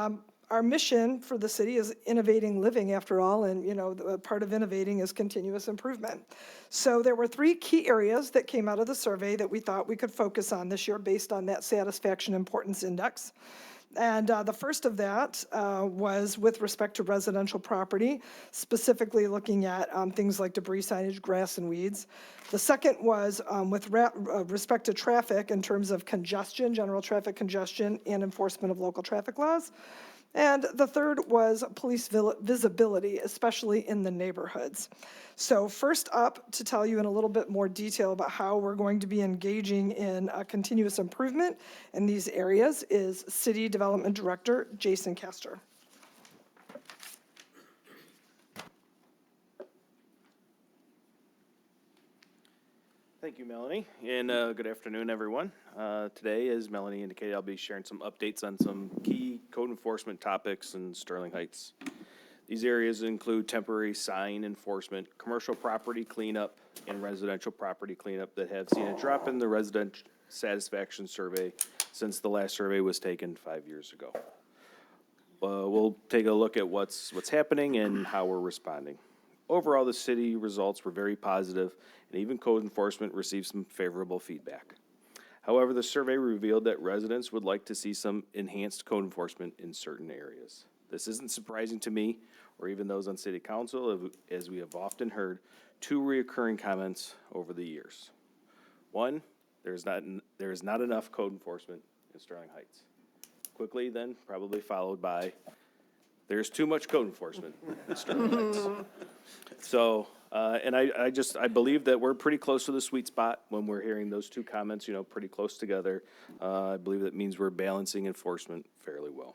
our mission for the city is innovating living, after all, and, part of innovating is continuous improvement. So there were 3 key areas that came out of the survey that we thought we could focus on this year based on that satisfaction importance index. And the first of that was with respect to residential property, specifically looking at things like debris signage, grass, and weeds. The second was with respect to traffic in terms of congestion, general traffic congestion, and enforcement of local traffic laws. And the third was police visibility, especially in the neighborhoods. So first up, to tell you in a little bit more detail about how we're going to be engaging in continuous improvement in these areas is City Development Director Jason Castor. Thank you, Melanie, and good afternoon, everyone. Today, as Melanie indicated, I'll be sharing some updates on some key code enforcement topics in Sterling Heights. These areas include temporary sign enforcement, commercial property cleanup, and residential property cleanup that have seen a drop in the resident satisfaction survey since the last survey was taken 5 years ago. We'll take a look at what's happening and how we're responding. Overall, the city results were very positive, and even code enforcement received some favorable feedback. However, the survey revealed that residents would like to see some enhanced code enforcement in certain areas. This isn't surprising to me or even those on city council, as we have often heard two recurring comments over the years. One, there is not enough code enforcement in Sterling Heights. Quickly then, probably followed by, there's too much code enforcement in Sterling Heights. So, and I believe that we're pretty close to the sweet spot when we're hearing those two comments, pretty close together. I believe that means we're balancing enforcement fairly well.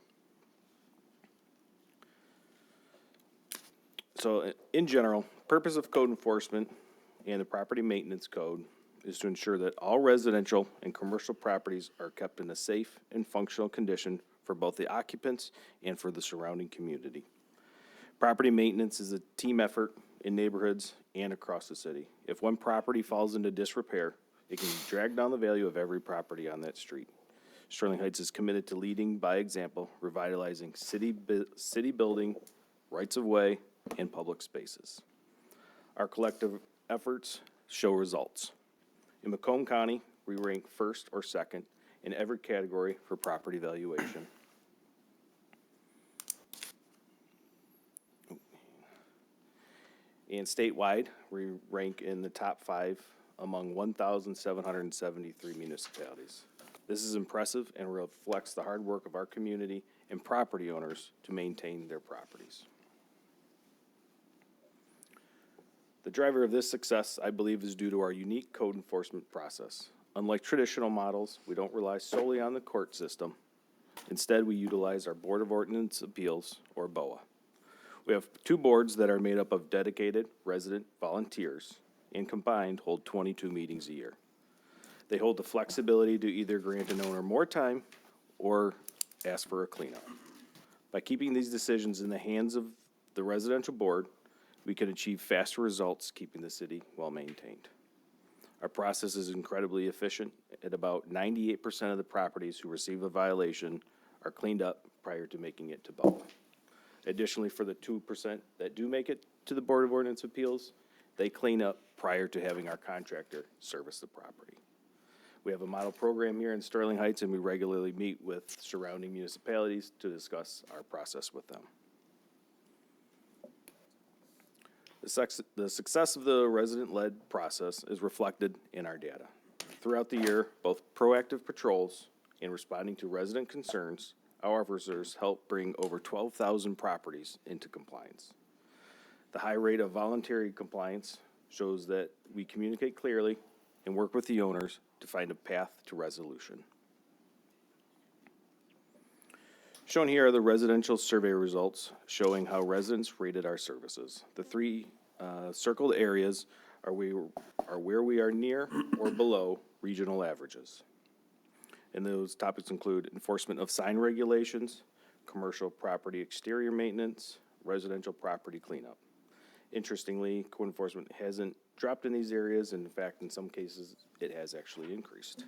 So in general, purpose of code enforcement and the property maintenance code is to ensure that all residential and commercial properties are kept in a safe and functional condition for both the occupants and for the surrounding community. Property maintenance is a team effort in neighborhoods and across the city. If one property falls into disrepair, it can drag down the value of every property on that street. Sterling Heights is committed to leading by example, revitalizing city building, rights of way, and public spaces. Our collective efforts show results. In Macomb County, we rank first or second in every category for property valuation. And statewide, we rank in the top 5 among 1,773 municipalities. This is impressive and reflects the hard work of our community and property owners to maintain their properties. The driver of this success, I believe, is due to our unique code enforcement process. Unlike traditional models, we don't rely solely on the court system. Instead, we utilize our Board of Ordinance Appeals, or BOA. We have 2 boards that are made up of dedicated resident volunteers and combined hold 22 meetings a year. They hold the flexibility to either grant an owner more time or ask for a cleanup. By keeping these decisions in the hands of the residential board, we can achieve faster results, keeping the city well maintained. Our process is incredibly efficient. At about 98% of the properties who receive a violation are cleaned up prior to making it to BOA. Additionally, for the 2% that do make it to the Board of Ordinance Appeals, they clean up prior to having our contractor service the property. We have a model program here in Sterling Heights, and we regularly meet with surrounding municipalities to discuss our process with them. The success of the resident-led process is reflected in our data. Throughout the year, both proactive patrols and responding to resident concerns, our officers help bring over 12,000 properties into compliance. The high rate of voluntary compliance shows that we communicate clearly and work with the owners to find a path to resolution. Shown here are the residential survey results showing how residents rated our services. The 3 circled areas are where we are near or below regional averages. And those topics include enforcement of sign regulations, commercial property exterior maintenance, residential property cleanup. Interestingly, code enforcement hasn't dropped in these areas, and in fact, in some cases, it has actually increased.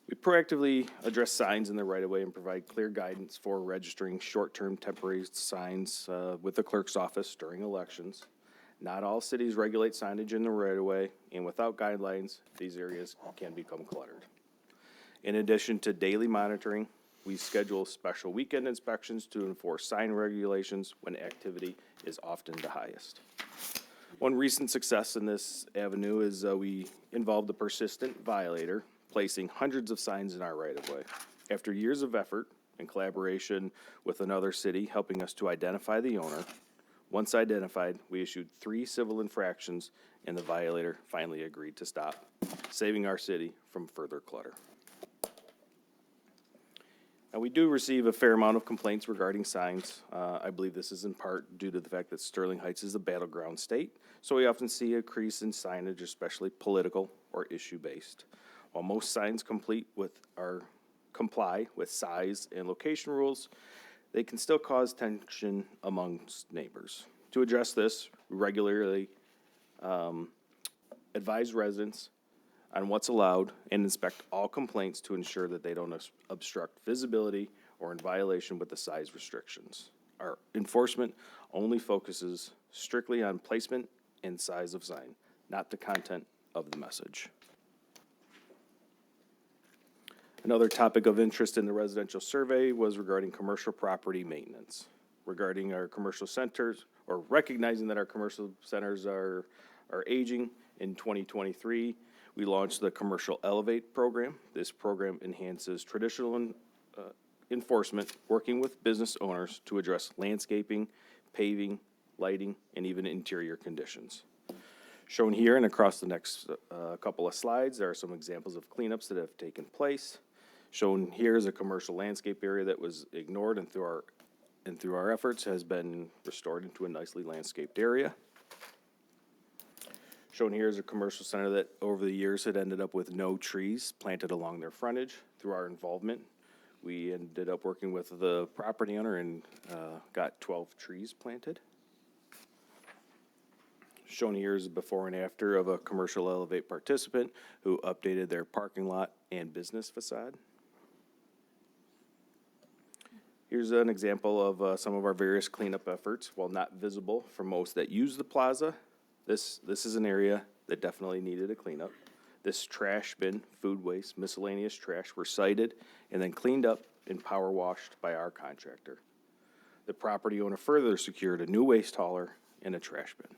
We proactively address signs in the right-of-way and provide clear guidance for registering short-term temporary signs with the clerk's office during elections. Not all cities regulate signage in the right-of-way, and without guidelines, these areas can become cluttered. In addition to daily monitoring, we schedule special weekend inspections to enforce sign regulations when activity is often the highest. One recent success in this avenue is we involved a persistent violator, placing hundreds of signs in our right-of-way. After years of effort and collaboration with another city helping us to identify the owner, once identified, we issued 3 civil infractions, and the violator finally agreed to stop, saving our city from further clutter. Now, we do receive a fair amount of complaints regarding signs. I believe this is in part due to the fact that Sterling Heights is a battleground state, so we often see a increase in signage, especially political or issue-based. While most signs comply with size and location rules, they can still cause tension amongst neighbors. To address this, we regularly advise residents on what's allowed and inspect all complaints to ensure that they don't obstruct visibility or in violation with the size restrictions. Our enforcement only focuses strictly on placement and size of sign, not the content of the message. Another topic of interest in the residential survey was regarding commercial property maintenance. Regarding our commercial centers, or recognizing that our commercial centers are aging, in 2023, we launched the Commercial Elevate program. This program enhances traditional enforcement, working with business owners to address landscaping, paving, lighting, and even interior conditions. Shown here and across the next couple of slides, there are some examples of cleanups that have taken place. Shown here is a commercial landscape area that was ignored, and through our efforts has been restored into a nicely landscaped area. Shown here is a commercial center that over the years had ended up with no trees planted along their frontage. Through our involvement, we ended up working with the property owner and got 12 trees planted. Shown here is a before and after of a Commercial Elevate participant who updated their parking lot and business facade. Here's an example of some of our various cleanup efforts. While not visible for most that use the plaza, this is an area that definitely needed a cleanup. This trash bin, food waste, miscellaneous trash were cited and then cleaned up and power washed by our contractor. The property owner further secured a new waste hauler and a trash bin.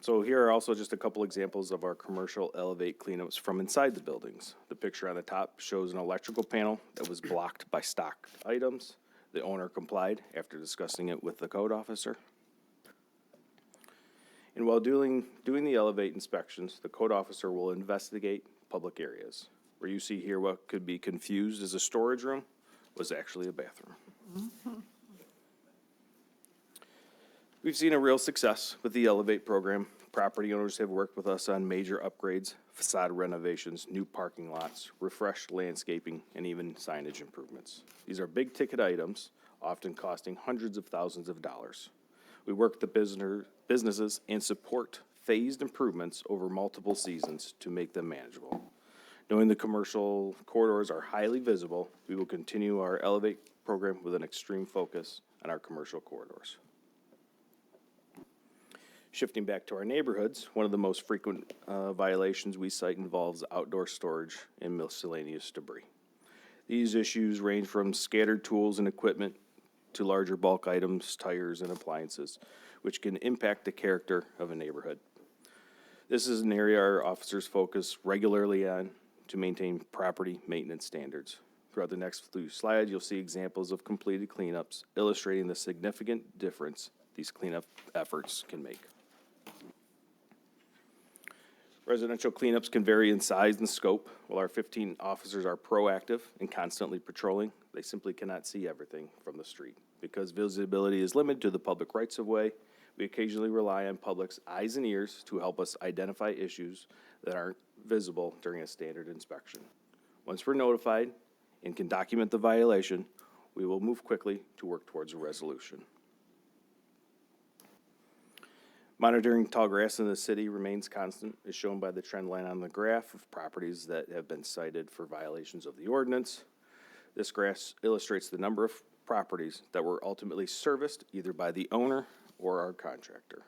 So here are also just a couple examples of our Commercial Elevate cleanups from inside the buildings. The picture on the top shows an electrical panel that was blocked by stocked items. The owner complied after discussing it with the code officer. And while doing the Elevate inspections, the code officer will investigate public areas. Where you see here what could be confused as a storage room was actually a bathroom. We've seen a real success with the Elevate program. Property owners have worked with us on major upgrades, facade renovations, new parking lots, refreshed landscaping, and even signage improvements. These are big-ticket items, often costing hundreds of thousands of dollars. We work with the businesses and support phased improvements over multiple seasons to make them manageable. Knowing the commercial corridors are highly visible, we will continue our Elevate program with an extreme focus on our commercial corridors. Shifting back to our neighborhoods, one of the most frequent violations we cite involves outdoor storage and miscellaneous debris. These issues range from scattered tools and equipment to larger bulk items, tires, and appliances, which can impact the character of a neighborhood. This is an area our officers focus regularly on to maintain property maintenance standards. Throughout the next few slides, you'll see examples of completed cleanups illustrating the significant difference these cleanup efforts can make. Residential cleanups can vary in size and scope. While our 15 officers are proactive and constantly patrolling, they simply cannot see everything from the street. Because visibility is limited to the public rights-of-way, we occasionally rely on public's eyes and ears to help us identify issues that aren't visible during a standard inspection. Once we're notified and can document the violation, we will move quickly to work towards a resolution. Monitoring tall grass in the city remains constant, as shown by the trend line on the graph of properties that have been cited for violations of the ordinance. This graph illustrates the number of properties that were ultimately serviced either by the owner or our contractor.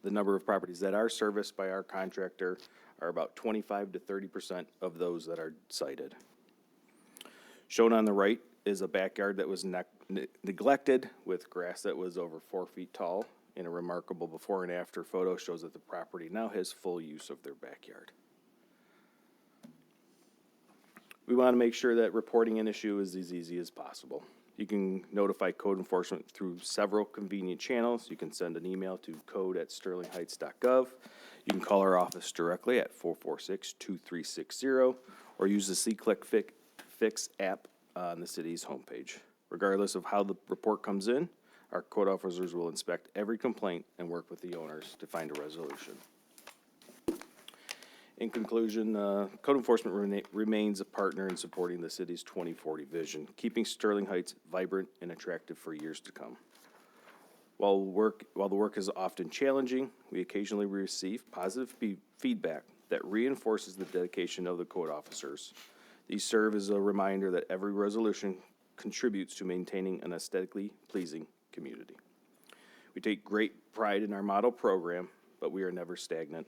The number of properties that are serviced by our contractor are about 25 to 30% of those that are cited. Shown on the right is a backyard that was neglected with grass that was over 4 feet tall. And a remarkable before and after photo shows that the property now has full use of their backyard. We want to make sure that reporting an issue is as easy as possible. You can notify code enforcement through several convenient channels. You can send an email to code@sterlingheights.gov. You can call our office directly at 446-2360 or use the C-Click Fix app on the city's homepage. Regardless of how the report comes in, our code officers will inspect every complaint and work with the owners to find a resolution. In conclusion, code enforcement remains a partner in supporting the city's 2040 vision, keeping Sterling Heights vibrant and attractive for years to come. While the work is often challenging, we occasionally receive positive feedback that reinforces the dedication of the code officers. These serve as a reminder that every resolution contributes to maintaining an aesthetically pleasing community. We take great pride in our model program, but we are never stagnant.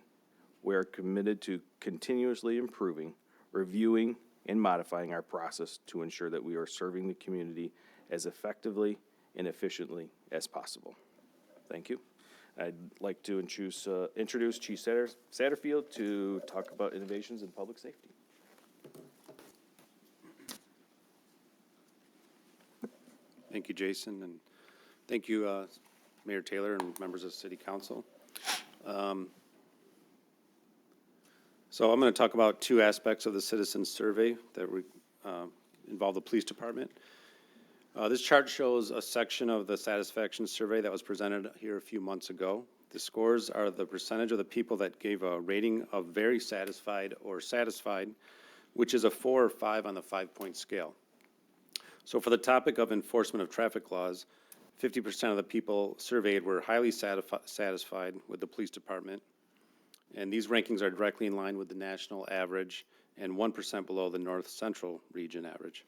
We are committed to continuously improving, reviewing, and modifying our process to ensure that we are serving the community as effectively and efficiently as possible. Thank you. I'd like to introduce Chief Satterfield to talk about innovations in public safety. Thank you, Jason, and thank you, Mayor Taylor and members of City Council. So I'm going to talk about two aspects of the citizen survey that involve the police department. This chart shows a section of the satisfaction survey that was presented here a few months ago. The scores are the percentage of the people that gave a rating of very satisfied or satisfied, which is a 4 or 5 on the 5-point scale. So for the topic of enforcement of traffic laws, 50% of the people surveyed were highly satisfied with the police department. And these rankings are directly in line with the national average and 1% below the North Central region average.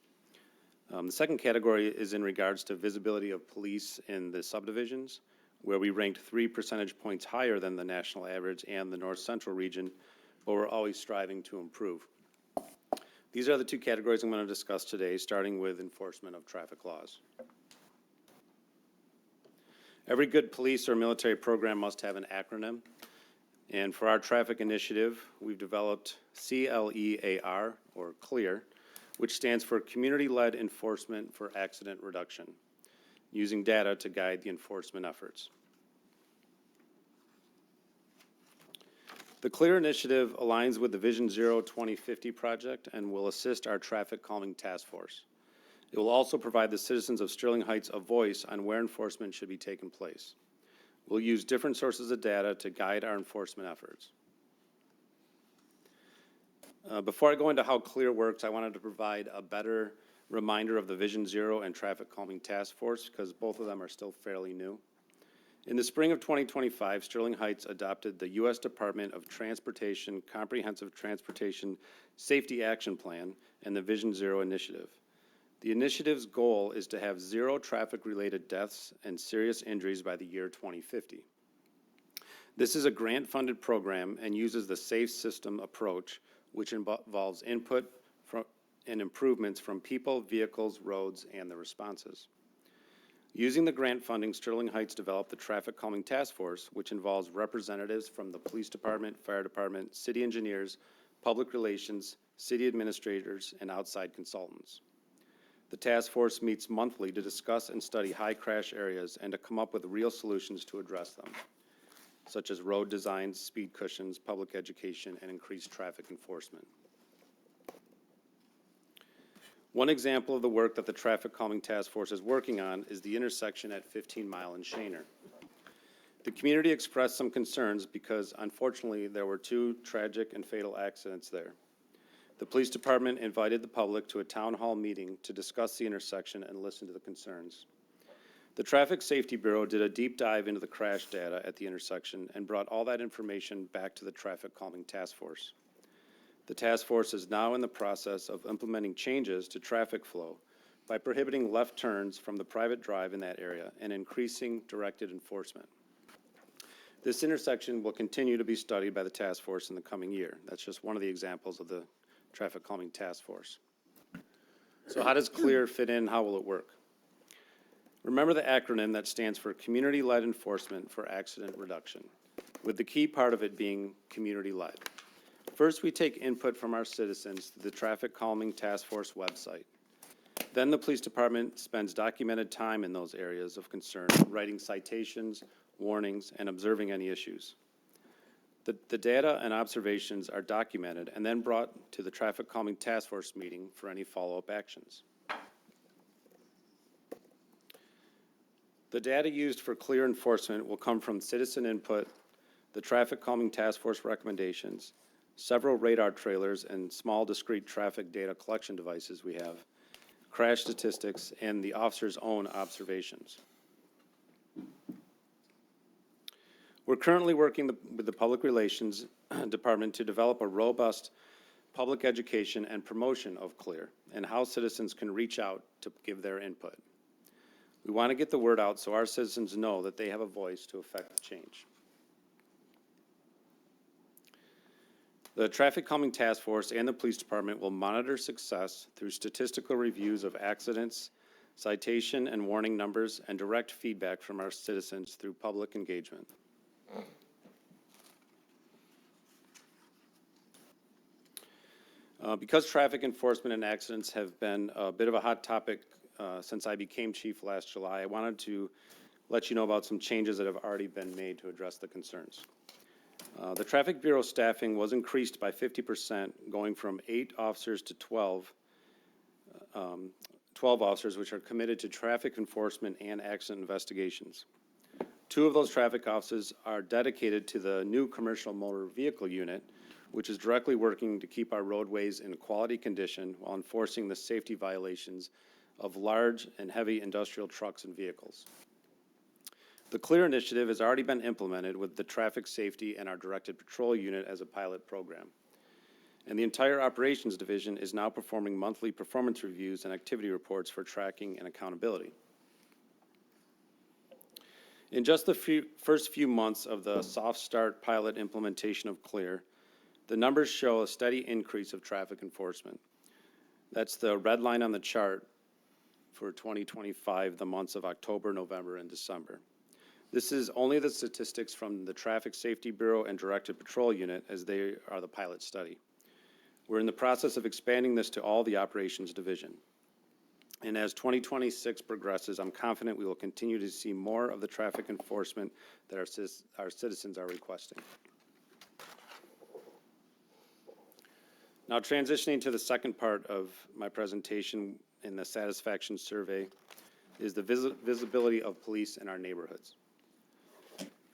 The second category is in regards to visibility of police in the subdivisions, where we ranked 3 percentage points higher than the national average and the North Central region, but we're always striving to improve. These are the two categories I'm going to discuss today, starting with enforcement of traffic laws. Every good police or military program must have an acronym. And for our traffic initiative, we've developed CLEAR, or CLEAR, which stands for Community-Led Enforcement for Accident Reduction, using data to guide the enforcement efforts. The CLEAR initiative aligns with the Vision Zero 2050 project and will assist our traffic calming task force. It will also provide the citizens of Sterling Heights a voice on where enforcement should be taking place. We'll use different sources of data to guide our enforcement efforts. Before I go into how CLEAR works, I wanted to provide a better reminder of the Vision Zero and Traffic Calming Task Force, because both of them are still fairly new. In the spring of 2025, Sterling Heights adopted the U.S. Department of Transportation Comprehensive Transportation Safety Action Plan and the Vision Zero Initiative. The initiative's goal is to have 0 traffic-related deaths and serious injuries by the year 2050. This is a grant-funded program and uses the Safe System approach, which involves input and improvements from people, vehicles, roads, and the responses. Using the grant funding, Sterling Heights developed the Traffic Calming Task Force, which involves representatives from the police department, fire department, city engineers, public relations, city administrators, and outside consultants. The task force meets monthly to discuss and study high crash areas and to come up with real solutions to address them, such as road designs, speed cushions, public education, and increased traffic enforcement. One example of the work that the Traffic Calming Task Force is working on is the intersection at 15 Mile and Shaner. The community expressed some concerns because, unfortunately, there were 2 tragic and fatal accidents there. The police department invited the public to a town hall meeting to discuss the intersection and listen to the concerns. The Traffic Safety Bureau did a deep dive into the crash data at the intersection and brought all that information back to the Traffic Calming Task Force. The task force is now in the process of implementing changes to traffic flow by prohibiting left turns from the private drive in that area and increasing directed enforcement. This intersection will continue to be studied by the task force in the coming year. That's just one of the examples of the Traffic Calming Task Force. So how does CLEAR fit in? How will it work? Remember the acronym that stands for Community-Led Enforcement for Accident Reduction, with the key part of it being community-led. First, we take input from our citizens through the Traffic Calming Task Force website. Then the police department spends documented time in those areas of concern, writing citations, warnings, and observing any issues. The data and observations are documented and then brought to the Traffic Calming Task Force meeting for any follow-up actions. The data used for CLEAR enforcement will come from citizen input, the Traffic Calming Task Force recommendations, several radar trailers and small discrete traffic data collection devices we have, crash statistics, and the officer's own observations. We're currently working with the Public Relations Department to develop a robust public education and promotion of CLEAR, and how citizens can reach out to give their input. We want to get the word out so our citizens know that they have a voice to affect change. The Traffic Calming Task Force and the Police Department will monitor success through statistical reviews of accidents, citation and warning numbers, and direct feedback from our citizens through public engagement. Because traffic enforcement and accidents have been a bit of a hot topic since I became chief last July, I wanted to let you know about some changes that have already been made to address the concerns. The Traffic Bureau staffing was increased by 50%, going from 8 officers to 12 officers, which are committed to traffic enforcement and accident investigations. 2 of those traffic officers are dedicated to the new commercial motor vehicle unit, which is directly working to keep our roadways in quality condition while enforcing the safety violations of large and heavy industrial trucks and vehicles. The CLEAR initiative has already been implemented with the traffic safety and our directed patrol unit as a pilot program. And the entire operations division is now performing monthly performance reviews and activity reports for tracking and accountability. In just the first few months of the soft start pilot implementation of CLEAR, the numbers show a steady increase of traffic enforcement. That's the red line on the chart for 2025, the months of October, November, and December. This is only the statistics from the Traffic Safety Bureau and Directed Patrol Unit, as they are the pilot study. We're in the process of expanding this to all the operations division. And as 2026 progresses, I'm confident we will continue to see more of the traffic enforcement that our citizens are requesting. Now, transitioning to the second part of my presentation in the satisfaction survey is the visibility of police in our neighborhoods.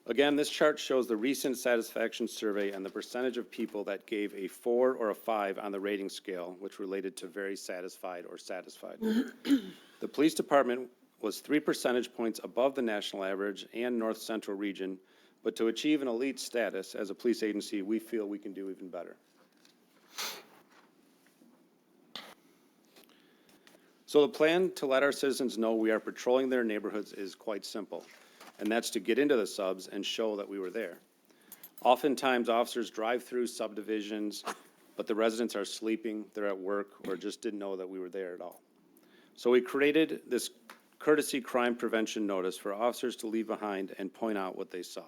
Again, this chart shows the recent satisfaction survey and the percentage of people that gave a 4 or a 5 on the rating scale, which related to very satisfied or satisfied. The police department was 3 percentage points above the national average and North Central region, but to achieve an elite status as a police agency, we feel we can do even better. So the plan to let our citizens know we are patrolling their neighborhoods is quite simple, and that's to get into the subs and show that we were there. Oftentimes, officers drive through subdivisions, but the residents are sleeping, they're at work, or just didn't know that we were there at all. So we created this courtesy crime prevention notice for officers to leave behind and point out what they saw.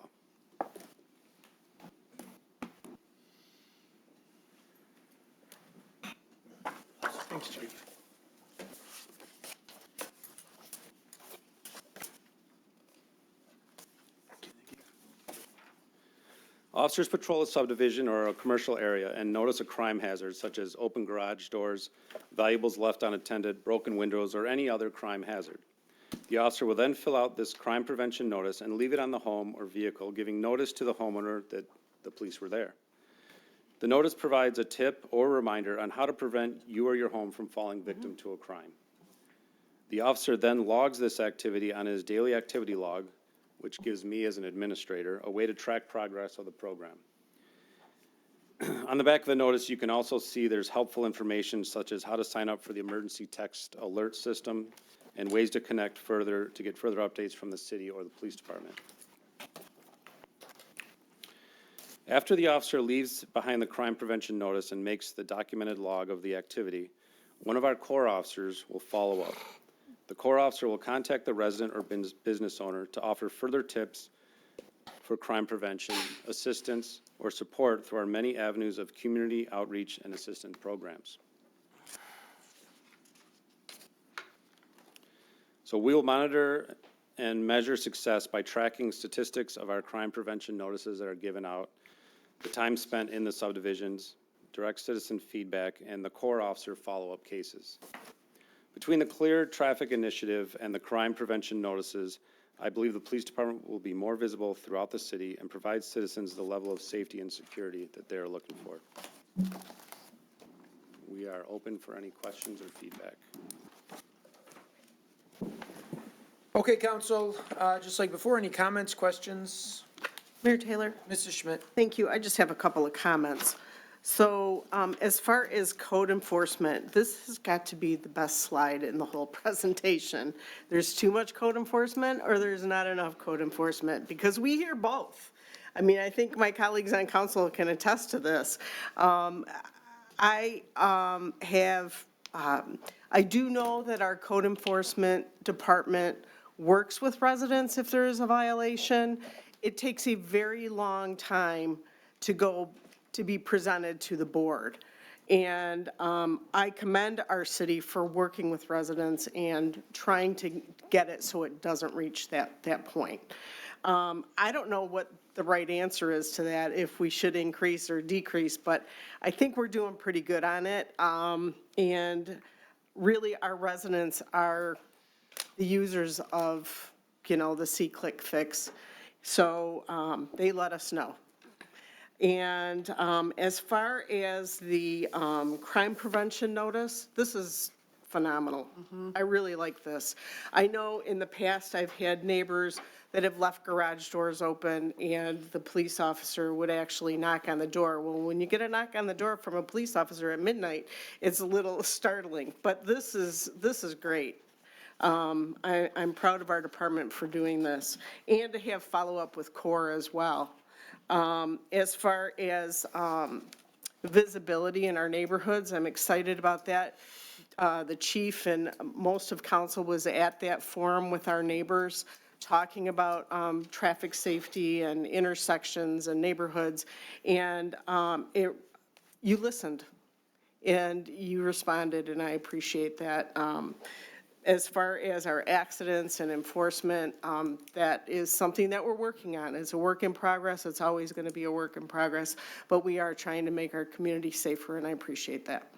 Thanks, Chief. Officers patrol a subdivision or a commercial area and notice a crime hazard such as open garage doors, valuables left unattended, broken windows, or any other crime hazard. The officer will then fill out this crime prevention notice and leave it on the home or vehicle, giving notice to the homeowner that the police were there. The notice provides a tip or reminder on how to prevent you or your home from falling victim to a crime. The officer then logs this activity on his daily activity log, which gives me as an administrator a way to track progress of the program. On the back of the notice, you can also see there's helpful information such as how to sign up for the emergency text alert system and ways to connect further to get further updates from the city or the police department. After the officer leaves behind the crime prevention notice and makes the documented log of the activity, one of our core officers will follow up. The core officer will contact the resident or business owner to offer further tips for crime prevention, assistance, or support through our many avenues of community outreach and assistance programs. So we will monitor and measure success by tracking statistics of our crime prevention notices that are given out, the time spent in the subdivisions, direct citizen feedback, and the core officer follow-up cases. Between the CLEAR traffic initiative and the crime prevention notices, I believe the police department will be more visible throughout the city and provide citizens the level of safety and security that they are looking for. We are open for any questions or feedback. Okay, council, just like before, any comments, questions? Mayor Taylor, Mrs. Schmidt? thank you. I just have a couple of comments. So as far as code enforcement, this has got to be the best slide in the whole presentation. There's too much code enforcement or there's not enough code enforcement, because we hear both. I mean, I think my colleagues on council can attest to this. I do know that our code enforcement department works with residents if there is a violation. It takes a very long time to be presented to the board. And I commend our city for working with residents and trying to get it so it doesn't reach that point. I don't know what the right answer is to that, if we should increase or decrease, but I think we're doing pretty good on it. And really, our residents are the users of, the C-click fix. So they let us know. And as far as the crime prevention notice, this is phenomenal. I really like this. I know in the past I've had neighbors that have left garage doors open and the police officer would actually knock on the door. Well, when you get a knock on the door from a police officer at midnight, it's a little startling, but this is great. I'm proud of our department for doing this, and to have follow-up with CORE as well. As far as visibility in our neighborhoods, I'm excited about that. The chief and most of council was at that forum with our neighbors, talking about traffic safety and intersections and neighborhoods, and you listened and you responded, and I appreciate that. As far as our accidents and enforcement, that is something that we're working on. It's a work in progress. It's always going to be a work in progress, but we are trying to make our community safer, and I appreciate that.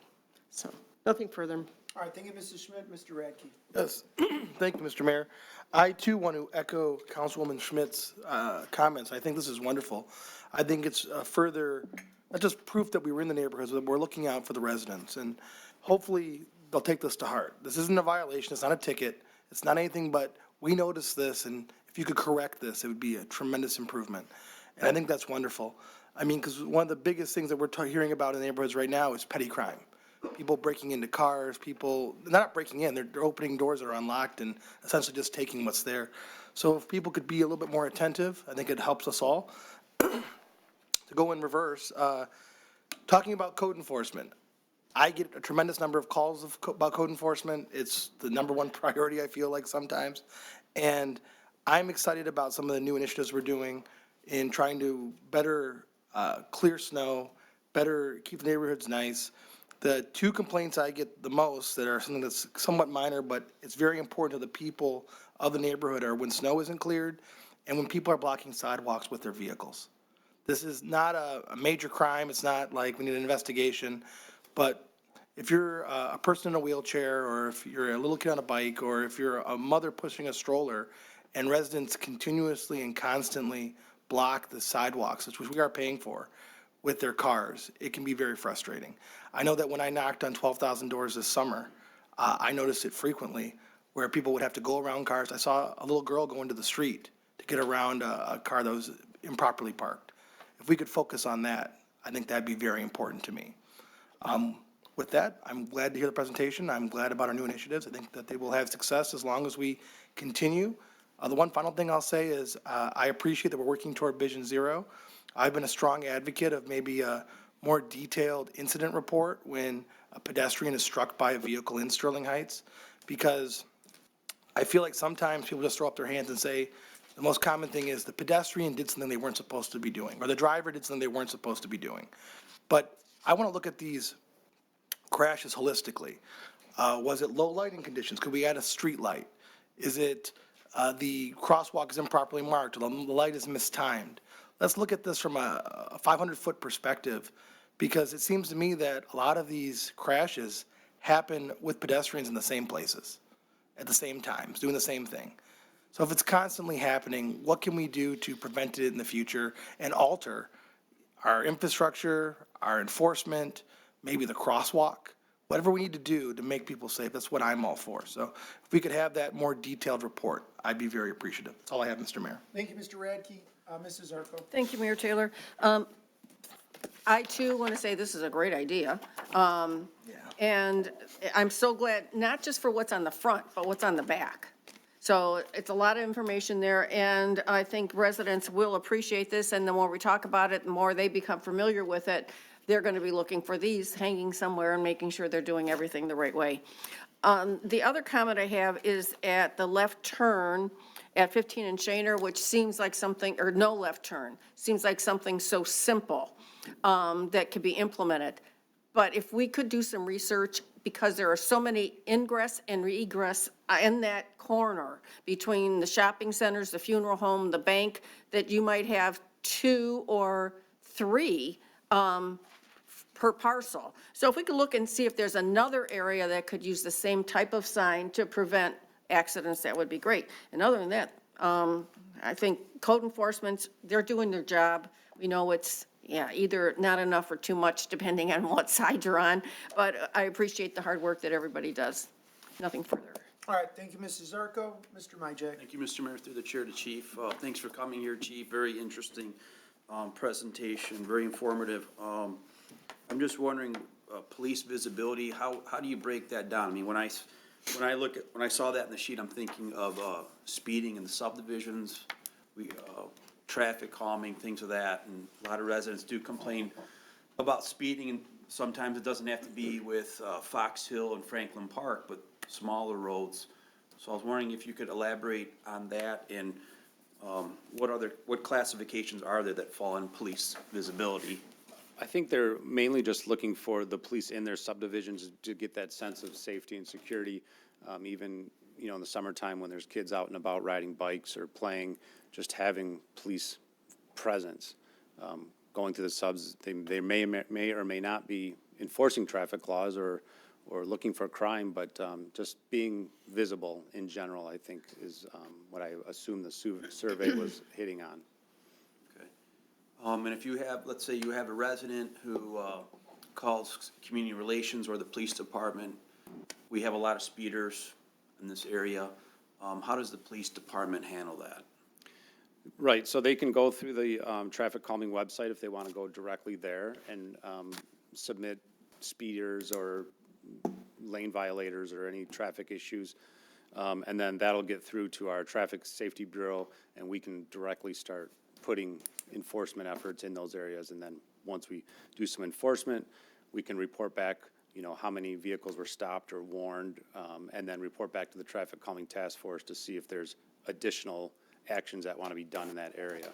So, nothing further. All right, thank you, Mrs. Schmidt. Mr. Radke. Yes, thank you, Mr. Mayor. I too want to echo Councilwoman Schmidt's comments. I think this is wonderful. I think it's further, not just proof that we were in the neighborhoods, but we're looking out for the residents, and hopefully they'll take this to heart. This isn't a violation, it's not a ticket, it's not anything but we noticed this, and if you could correct this, it would be a tremendous improvement. And I think that's wonderful. I mean, because one of the biggest things that we're hearing about in the neighborhoods right now is petty crime. People breaking into cars, people, not breaking in, they're opening doors that are unlocked and essentially just taking what's there. So if people could be a little bit more attentive, I think it helps us all. To go in reverse, talking about code enforcement, I get a tremendous number of calls about code enforcement. It's the number one priority, I feel like sometimes. And I'm excited about some of the new initiatives we're doing in trying to better clear snow, better keep the neighborhoods nice. The two complaints I get the most that are something that's somewhat minor, but it's very important to the people of the neighborhood, are when snow isn't cleared and when people are blocking sidewalks with their vehicles. This is not a major crime. It's not like we need an investigation. But if you're a person in a wheelchair, or if you're a little kid on a bike, or if you're a mother pushing a stroller, and residents continuously and constantly block the sidewalks, which we are paying for, with their cars, it can be very frustrating. I know that when I knocked on 12,000 doors this summer, I noticed it frequently, where people would have to go around cars. I saw a little girl go into the street to get around a car that was improperly parked. If we could focus on that, I think that'd be very important to me. With that, I'm glad to hear the presentation. I'm glad about our new initiatives. I think that they will have success as long as we continue. The one final thing I'll say is I appreciate that we're working toward Vision Zero. I've been a strong advocate of maybe a more detailed incident report when a pedestrian is struck by a vehicle in Sterling Heights, because I feel like sometimes people just throw up their hands and say, the most common thing is the pedestrian did something they weren't supposed to be doing, or the driver did something they weren't supposed to be doing. But I want to look at these crashes holistically. Was it low lighting conditions? Could we add a street light? Is it the crosswalk is improperly marked, or the light is mistimed? Let's look at this from a 500-foot perspective, because it seems to me that a lot of these crashes happen with pedestrians in the same places at the same time, doing the same thing. So if it's constantly happening, what can we do to prevent it in the future and alter our infrastructure, our enforcement, maybe the crosswalk, whatever we need to do to make people safe? That's what I'm all for. So if we could have that more detailed report, I'd be very appreciative. That's all I have, Mr. Mayor. Thank you, Mr. Radke. Mrs. Arco. Thank you, Mayor Taylor. I too want to say this is a great idea. And I'm so glad, not just for what's on the front, but what's on the back. So it's a lot of information there, and I think residents will appreciate this, and the more we talk about it, the more they become familiar with it, they're going to be looking for these hanging somewhere and making sure they're doing everything the right way. The other comment I have is at the left turn at 15 and Shaner, which seems like something, or no left turn, seems like something so simple that could be implemented. But if we could do some research, because there are so many ingress and egress in that corner between the shopping centers, the funeral home, the bank, that you might have 2 or 3 per parcel. So if we could look and see if there's another area that could use the same type of sign to prevent accidents, that would be great. And other than that, I think code enforcement, they're doing their job. We know it's, either not enough or too much, depending on what side you're on. But I appreciate the hard work that everybody does. Nothing further. All right, thank you, Mrs. Zarko. Mr. Majek. Thank you, Mr. Mayor, through the chair to Chief. Thanks for coming here, Chief. Very interesting presentation, very informative. I'm just wondering, police visibility, how do you break that down? I mean, when I saw that in the sheet, I'm thinking of speeding in the subdivisions, traffic calming, things of that, and a lot of residents do complain about speeding, and sometimes it doesn't have to be with Fox Hill and Franklin Park, but smaller roads. So I was wondering if you could elaborate on that, and what classifications are there that fall in police visibility? I think they're mainly just looking for the police in their subdivisions to get that sense of safety and security, even, in the summertime when there's kids out and about riding bikes or playing, just having police presence. Going to the subs, they may or may not be enforcing traffic laws or looking for crime, but just being visible in general, I think, is what I assume the survey was hitting on. And if you have, let's say you have a resident who calls community relations or the police department, we have a lot of speeders in this area. How does the police department handle that? Right, so they can go through the traffic calming website if they want to go directly there and submit speeders or lane violators or any traffic issues. And then that'll get through to our Traffic Safety Bureau, and we can directly start putting enforcement efforts in those areas. And then once we do some enforcement, we can report back, how many vehicles were stopped or warned, and then report back to the Traffic Calming Task Force to see if there's additional actions that want to be done in that area.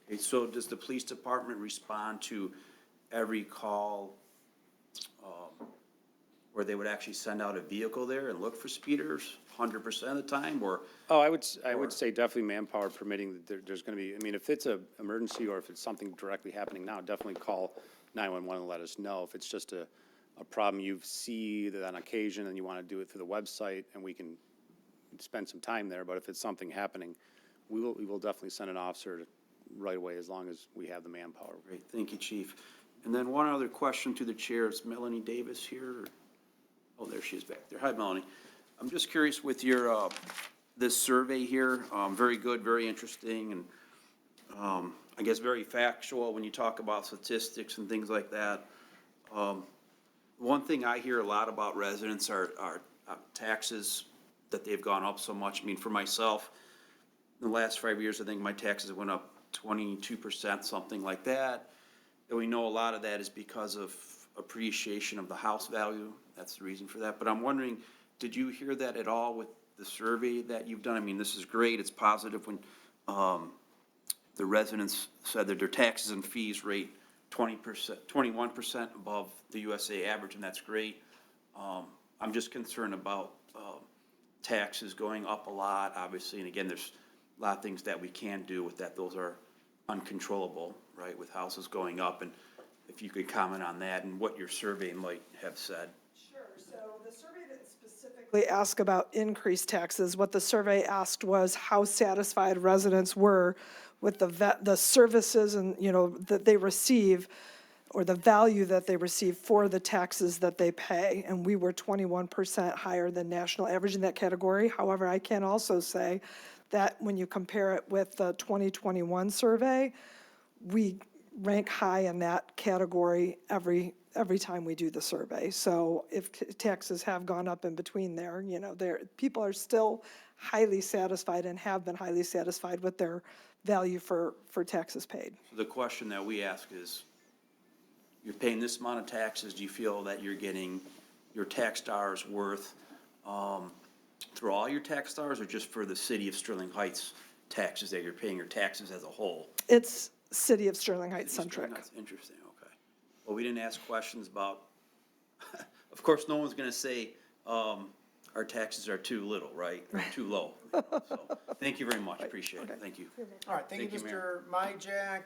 Okay, so does the police department respond to every call where they would actually send out a vehicle there and look for speeders 100% of the time, or? Oh, I would say definitely manpower permitting, that there's going to be, if it's an emergency or if it's something directly happening now, definitely call 911 and let us know. If it's just a problem you see that on occasion and you want to do it through the website, and we can spend some time there, but if it's something happening, we will definitely send an officer right away as long as we have the manpower. Great, thank you, Chief. And then one other question to the chair. Is Melanie Davis here? Oh, there she is back there. Hi, Melanie. I'm just curious with your, this survey here, very good, very interesting, and I guess very factual when you talk about statistics and things like that. One thing I hear a lot about residents are taxes, that they've gone up so much. For myself, in the last 5 years, I think my taxes went up 22%, something like that. And we know a lot of that is because of appreciation of the house value. That's the reason for that. But I'm wondering, did you hear that at all with the survey that you've done? This is great. It's positive when the residents said that their taxes and fees rate 20%, 21% above the USA average, and that's great. I'm just concerned about taxes going up a lot, obviously. And again, there's a lot of things that we can do with that. Those are uncontrollable, right, with houses going up. And if you could comment on that and what your survey might have said. Sure. So the survey didn't specifically ask about increased taxes. What the survey asked was how satisfied residents were with the services and, that they receive, or the value that they receive for the taxes that they pay. And we were 21% higher than national average in that category. However, I can also say that when you compare it with the 2021 survey, we rank high in that category every time we do the survey. So if taxes have gone up in between there, people are still highly satisfied and have been highly satisfied with their value for taxes paid. The question that we ask is, you're paying this amount of taxes, do you feel that you're getting your tax dollars worth through all your tax dollars, or just for the city of Sterling Heights taxes that you're paying, your taxes as a whole? It's City of Sterling Heights centric. That's interesting, okay. Well, we didn't ask questions about, of course, no one's gonna say, our taxes are too little, right? Or too low. So, thank you very much, appreciate it, thank you. All right, thank you, Mayor. Mr. Myjack.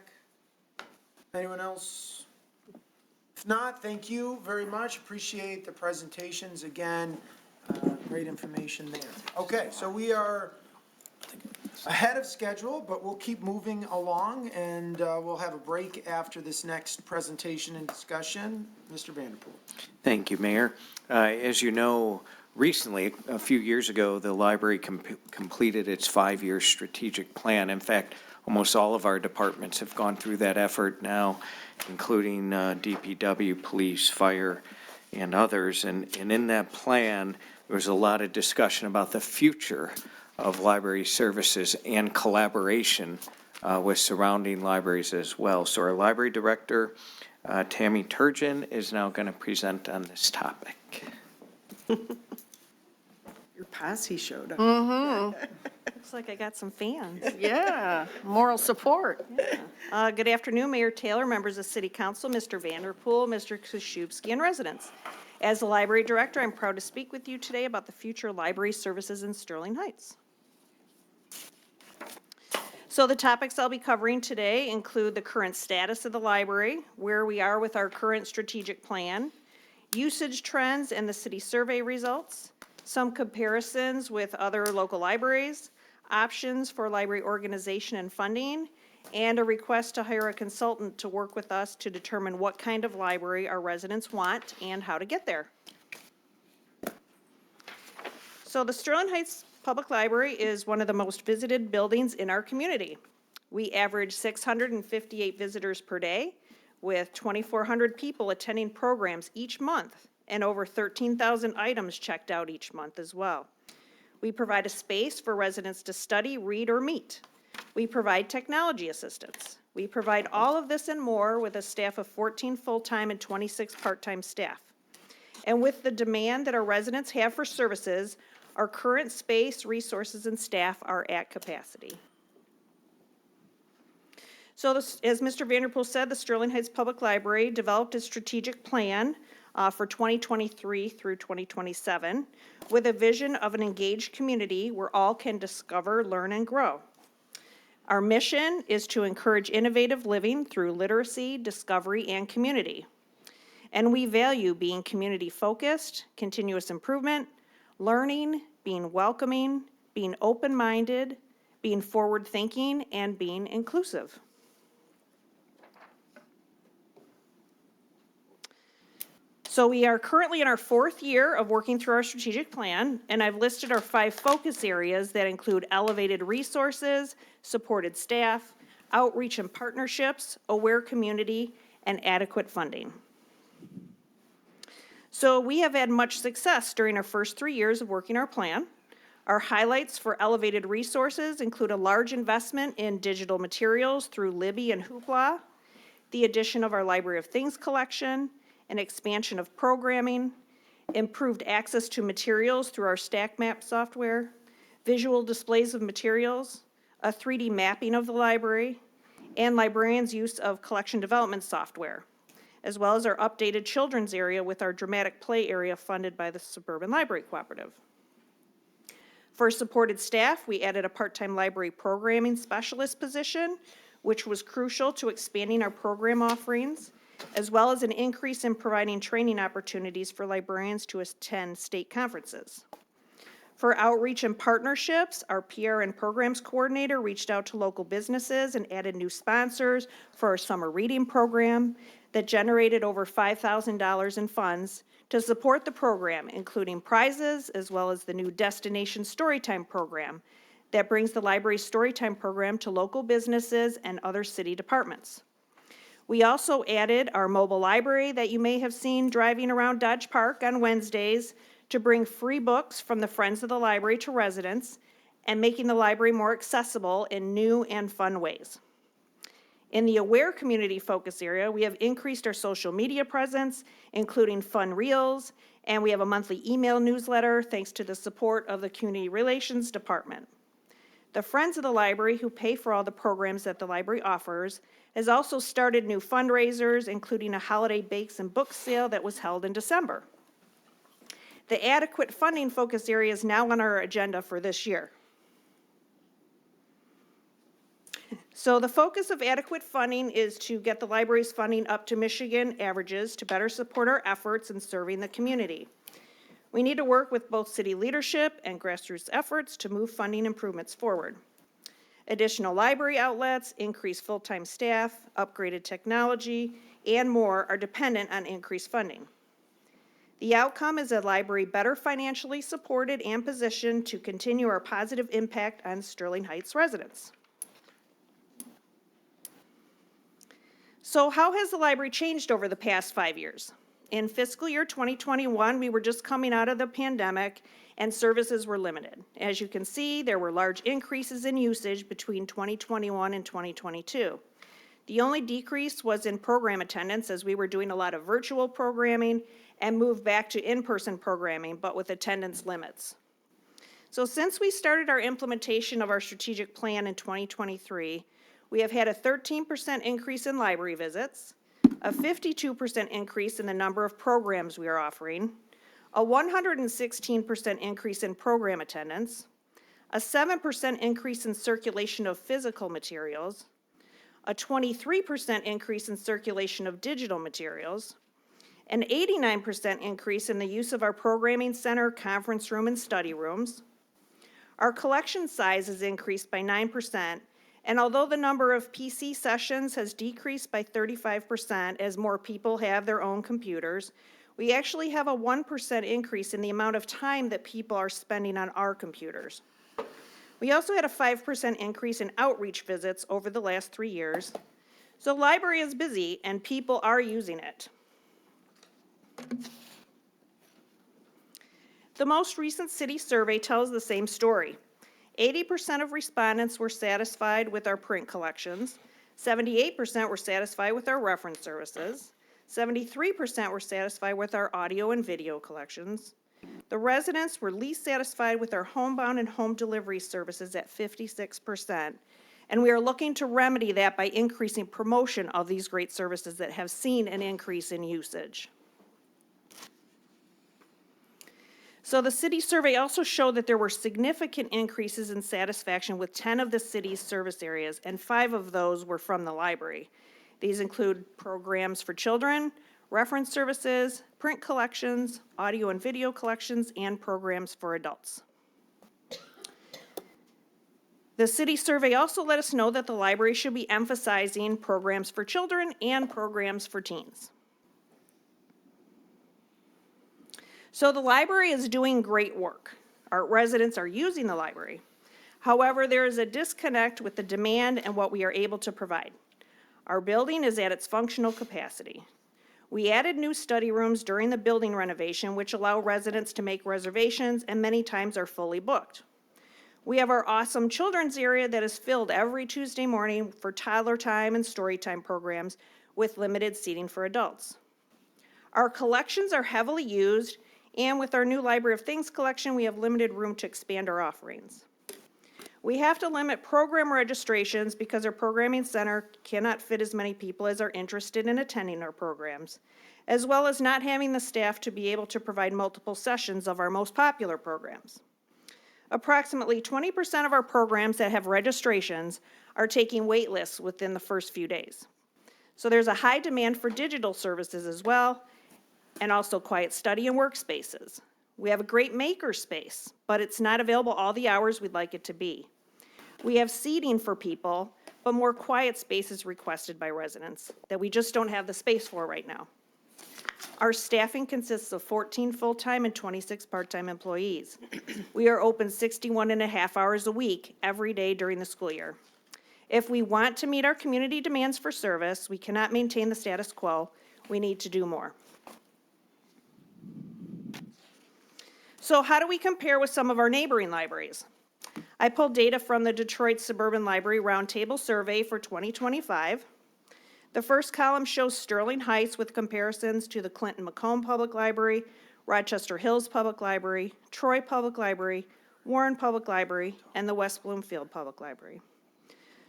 Anyone else? If not, thank you very much. Appreciate the presentations again. Great information there. Okay, so we are ahead of schedule, but we'll keep moving along, and we'll have a break after this next presentation and discussion. Mr. Vanderpool. Thank you, Mayor. As you know, recently, a few years ago, the library completed its 5-year strategic plan. In fact, almost all of our departments have gone through that effort now, including DPW, police, fire, and others. And in that plan, there was a lot of discussion about the future of library services and collaboration with surrounding libraries as well. So our library director, Tammy Turgeon, is now going to present on this topic. Your posse showed up. Looks like I got some fans. Yeah, moral support. Good afternoon, Mayor Taylor, members of City Council, Mr. Vanderpool, Mr. Koszewski, and residents. As the library director, I'm proud to speak with you today about the future library services in Sterling Heights. So the topics I'll be covering today include the current status of the library, where we are with our current strategic plan, usage trends and the city survey results, some comparisons with other local libraries, options for library organization and funding, and a request to hire a consultant to work with us to determine what kind of library our residents want and how to get there. So the Sterling Heights Public Library is one of the most visited buildings in our community. We average 658 visitors per day, with 2,400 people attending programs each month, and over 13,000 items checked out each month as well. We provide a space for residents to study, read, or meet. We provide technology assistance. We provide all of this and more with a staff of 14 full-time and 26 part-time staff. And with the demand that our residents have for services, our current space, resources, and staff are at capacity. So this, as Mr. Vanderpool said, the Sterling Heights Public Library developed a strategic plan for 2023 through 2027 with a vision of an engaged community where all can discover, learn, and grow. Our mission is to encourage innovative living through literacy, discovery, and community. And we value being community-focused, continuous improvement, learning, being welcoming, being open-minded, being forward-thinking, and being inclusive. So we are currently in our 4th year of working through our strategic plan, and I've listed our 5 focus areas that include elevated resources, supported staff, outreach and partnerships, aware community, and adequate funding. So we have had much success during our first 3 years of working our plan. Our highlights for elevated resources include a large investment in digital materials through Libby and Hoopla, the addition of our Library of Things collection, an expansion of programming, improved access to materials through our Stack Map software, visual displays of materials, a 3D mapping of the library, and librarians' use of collection development software, as well as our updated children's area with our dramatic play area funded by the Suburban Library Cooperative. For supported staff, we added a part-time library programming specialist position, which was crucial to expanding our program offerings, as well as an increase in providing training opportunities for librarians to attend state conferences. For outreach and partnerships, our PR and programs coordinator reached out to local businesses and added new sponsors for our summer reading program that generated over $5,000 in funds to support the program, including prizes, as well as the new Destination Storytime program that brings the library's Storytime program to local businesses and other city departments. We also added our mobile library that you may have seen driving around Dodge Park on Wednesdays to bring free books from the Friends of the Library to residents and making the library more accessible in new and fun ways. In the Aware Community Focus area, we have increased our social media presence, including fun reels, and we have a monthly email newsletter thanks to the support of the Community Relations Department. The Friends of the Library, who pay for all the programs that the library offers, has also started new fundraisers, including a holiday bakes and books sale that was held in December. The adequate funding focus area is now on our agenda for this year. So the focus of adequate funding is to get the library's funding up to Michigan averages to better support our efforts in serving the community. We need to work with both city leadership and grassroots efforts to move funding improvements forward. Additional library outlets, increased full-time staff, upgraded technology, and more are dependent on increased funding. The outcome is a library better financially supported and positioned to continue our positive impact on Sterling Heights residents. So how has the library changed over the past 5 years? In fiscal year 2021, we were just coming out of the pandemic and services were limited. As you can see, there were large increases in usage between 2021 and 2022. The only decrease was in program attendance as we were doing a lot of virtual programming and moved back to in-person programming, but with attendance limits. So since we started our implementation of our strategic plan in 2023, we have had a 13% increase in library visits, a 52% increase in the number of programs we are offering, a 116% increase in program attendance, a 7% increase in circulation of physical materials, a 23% increase in circulation of digital materials, an 89% increase in the use of our programming center, conference room, and study rooms. Our collection size has increased by 9%, and although the number of PC sessions has decreased by 35% as more people have their own computers, we actually have a 1% increase in the amount of time that people are spending on our computers. We also had a 5% increase in outreach visits over the last 3 years. So the library is busy and people are using it. The most recent city survey tells the same story. 80% of respondents were satisfied with our print collections, 78% were satisfied with our reference services, 73% were satisfied with our audio and video collections. The residents were least satisfied with our homebound and home delivery services at 56%, and we are looking to remedy that by increasing promotion of these great services that have seen an increase in usage. So the city survey also showed that there were significant increases in satisfaction with 10 of the city's service areas, and 5 of those were from the library. These include programs for children, reference services, print collections, audio and video collections, and programs for adults. The city survey also let us know that the library should be emphasizing programs for children and programs for teens. So the library is doing great work. Our residents are using the library. However, there is a disconnect with the demand and what we are able to provide. Our building is at its functional capacity. We added new study rooms during the building renovation, which allow residents to make reservations and many times are fully booked. We have our awesome children's area that is filled every Tuesday morning for toddler time and story time programs with limited seating for adults. Our collections are heavily used, and with our new Library of Things collection, we have limited room to expand our offerings. We have to limit program registrations because our programming center cannot fit as many people as are interested in attending our programs, as well as not having the staff to be able to provide multiple sessions of our most popular programs. Approximately 20% of our programs that have registrations are taking wait lists within the first few days. So there's a high demand for digital services as well, and also quiet study and workspaces. We have a great maker space, but it's not available all the hours we'd like it to be. We have seating for people, but more quiet spaces requested by residents that we just don't have the space for right now. Our staffing consists of 14 full-time and 26 part-time employees. We are open 61.5 hours a week, every day during the school year. If we want to meet our community demands for service, we cannot maintain the status quo. We need to do more. So how do we compare with some of our neighboring libraries? I pulled data from the Detroit Suburban Library Roundtable Survey for 2025. The first column shows Sterling Heights with comparisons to the Clinton-Macomb Public Library, Rochester Hills Public Library, Troy Public Library, Warren Public Library, and the West Bloomfield Public Library.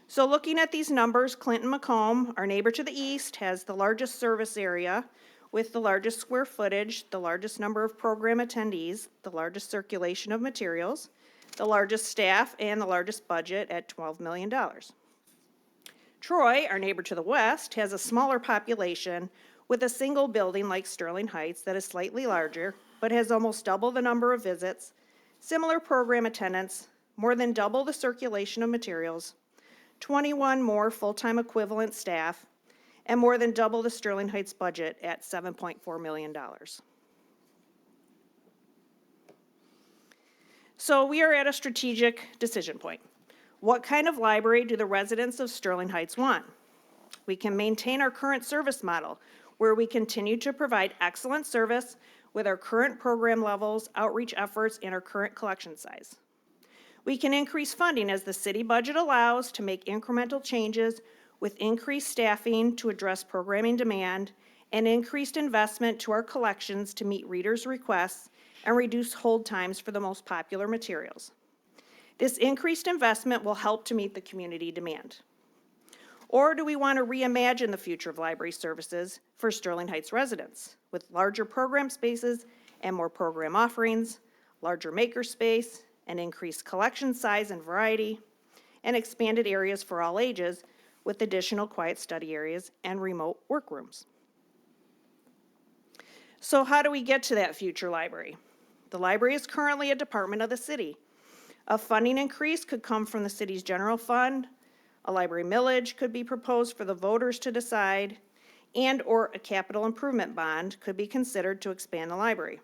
So looking at these numbers, Clinton-Macomb, our neighbor to the east, has the largest service area with the largest square footage, the largest number of program attendees, the largest circulation of materials, the largest staff, and the largest budget at $12 million. Troy, our neighbor to the west, has a smaller population with a single building like Sterling Heights that is slightly larger, but has almost double the number of visits, similar program attendance, more than double the circulation of materials, 21 more full-time equivalent staff, and more than double the Sterling Heights budget at $7.4 million. So we are at a strategic decision point. What kind of library do the residents of Sterling Heights want? We can maintain our current service model, where we continue to provide excellent service with our current program levels, outreach efforts, and our current collection size. We can increase funding as the city budget allows to make incremental changes with increased staffing to address programming demand and increased investment to our collections to meet readers' requests and reduce hold times for the most popular materials. This increased investment will help to meet the community demand. Or do we want to reimagine the future of library services for Sterling Heights residents with larger program spaces and more program offerings, larger makerspace, an increased collection size and variety, and expanded areas for all ages with additional quiet study areas and remote workrooms? So how do we get to that future library? The library is currently a department of the city. A funding increase could come from the city's general fund, a library millage could be proposed for the voters to decide, and/or a capital improvement bond could be considered to expand the library.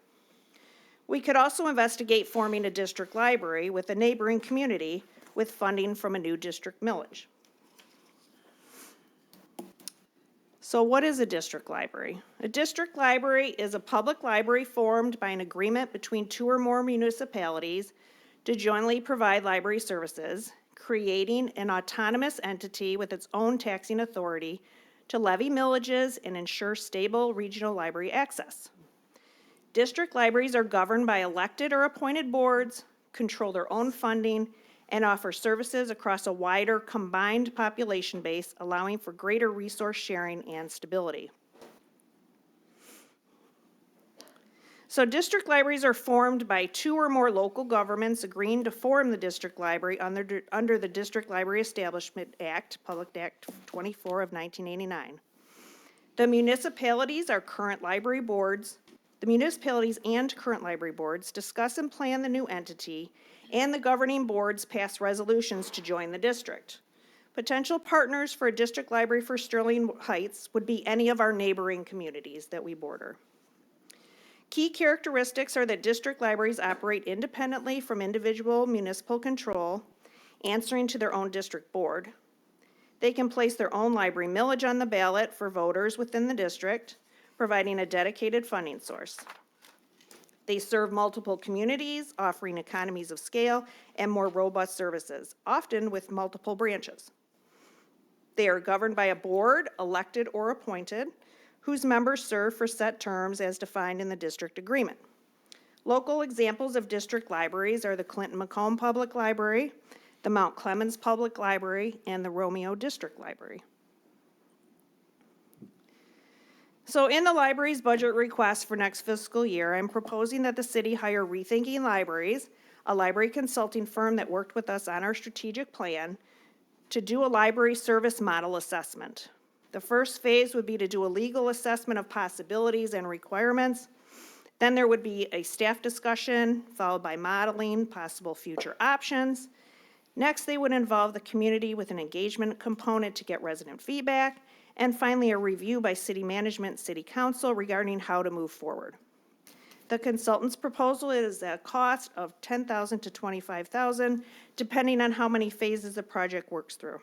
We could also investigate forming a district library with a neighboring community with funding from a new district millage. So what is a district library? A district library is a public library formed by an agreement between two or more municipalities to jointly provide library services, creating an autonomous entity with its own taxing authority to levy millages and ensure stable regional library access. District libraries are governed by elected or appointed boards, control their own funding, and offer services across a wider combined population base, allowing for greater resource sharing and stability. So district libraries are formed by two or more local governments agreeing to form the district library under the District Library Establishment Act, Public Act 24 of 1989. The municipalities and current library boards discuss and plan the new entity, and the governing boards pass resolutions to join the district. Potential partners for a district library for Sterling Heights would be any of our neighboring communities that we border. Key characteristics are that district libraries operate independently from individual municipal control, answering to their own district board. They can place their own library millage on the ballot for voters within the district, providing a dedicated funding source. They serve multiple communities, offering economies of scale and more robust services, often with multiple branches. They are governed by a board, elected or appointed, whose members serve for set terms as defined in the district agreement. Local examples of district libraries are the Clinton-Macomb Public Library, the Mount Clemens Public Library, and the Romeo District Library. So in the library's budget request for next fiscal year, I'm proposing that the city hire Rethinking Libraries, a library consulting firm that worked with us on our strategic plan, to do a library service model assessment. The first phase would be to do a legal assessment of possibilities and requirements. Then there would be a staff discussion, followed by modeling possible future options. Next, they would involve the community with an engagement component to get resident feedback. And finally, a review by city management, city council regarding how to move forward. The consultant's proposal is a cost of $10,000 to $25,000, depending on how many phases the project works through.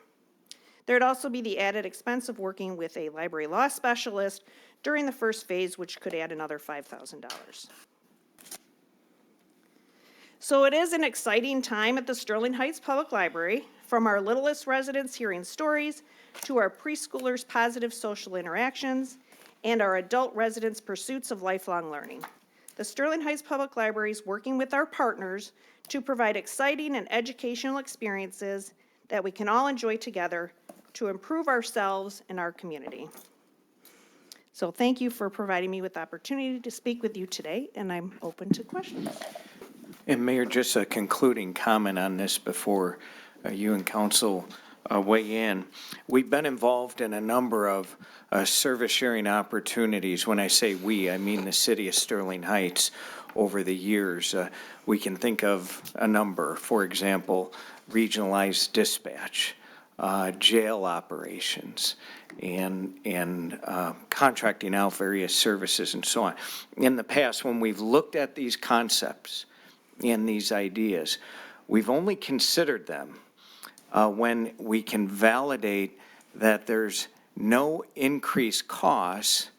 There'd also be the added expense of working with a library law specialist during the first phase, which could add another $5,000. So it is an exciting time at the Sterling Heights Public Library, from our littlest residents hearing stories to our preschoolers' positive social interactions and our adult residents' pursuits of lifelong learning. The Sterling Heights Public Library is working with our partners to provide exciting and educational experiences that we can all enjoy together to improve ourselves and our community. So thank you for providing me with the opportunity to speak with you today, and I'm open to questions. And Mayor, just a concluding comment on this before you and council weigh in. We've been involved in a number of service sharing opportunities. When I say we, I mean the city of Sterling Heights over the years. We can think of a number, for example, regionalized dispatch, jail operations, and contracting out various services and so on. In the past, when we've looked at these concepts and these ideas, we've only considered them when we can validate that there's no increased costs,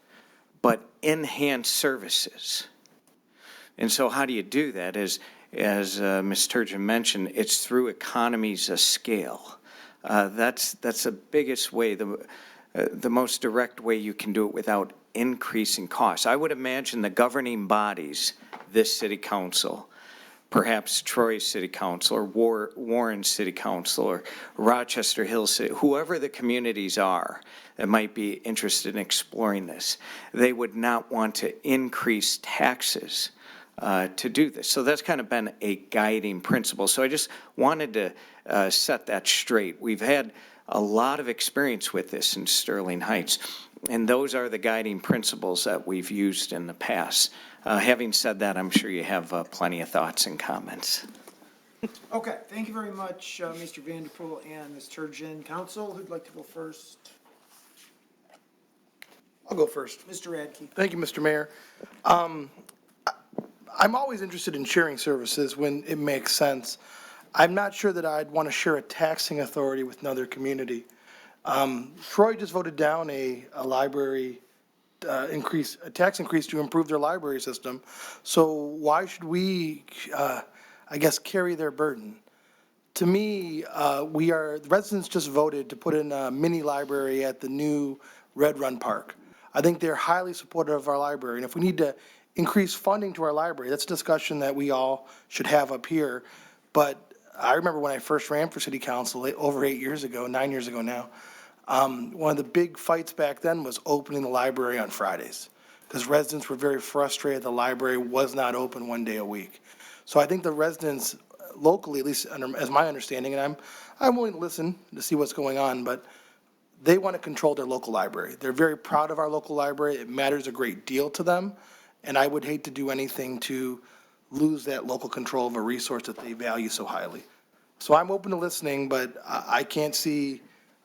but enhanced services. And so how do you do that? As Ms. Turgeon mentioned, it's through economies of scale. That's the biggest way, the most direct way you can do it without increasing costs. I would imagine the governing bodies, this city council, perhaps Troy City Council or Warren City Council or Rochester Hills City, whoever the communities are that might be interested in exploring this, they would not want to increase taxes to do this. So that's kind of been a guiding principle. So I just wanted to set that straight. We've had a lot of experience with this in Sterling Heights, and those are the guiding principles that we've used in the past. Having said that, I'm sure you have plenty of thoughts and comments. Okay, thank you very much, Mr. Vanderpool and Ms. Turgeon. Council, who'd like to go first? I'll go first. Mr. Radke. Thank you, Mr. Mayor. I'm always interested in sharing services when it makes sense. I'm not sure that I'd want to share a taxing authority with another community. Troy just voted down a library a tax increase to improve their library system. So why should we, I guess, carry their burden? To me, the residents just voted to put in a mini library at the new Red Run Park. I think they're highly supportive of our library, and if we need to increase funding to our library, that's a discussion that we all should have up here. But I remember when I first ran for city council over 9 years ago now, one of the big fights back then was opening the library on Fridays, because residents were very frustrated the library was not open one day a week. So I think the residents locally, at least as my understanding, and I'm willing to listen to see what's going on, but they want to control their local library. They're very proud of our local library. It matters a great deal to them, and I would hate to do anything to lose that local control of a resource that they value so highly. So I'm open to listening, but I can't see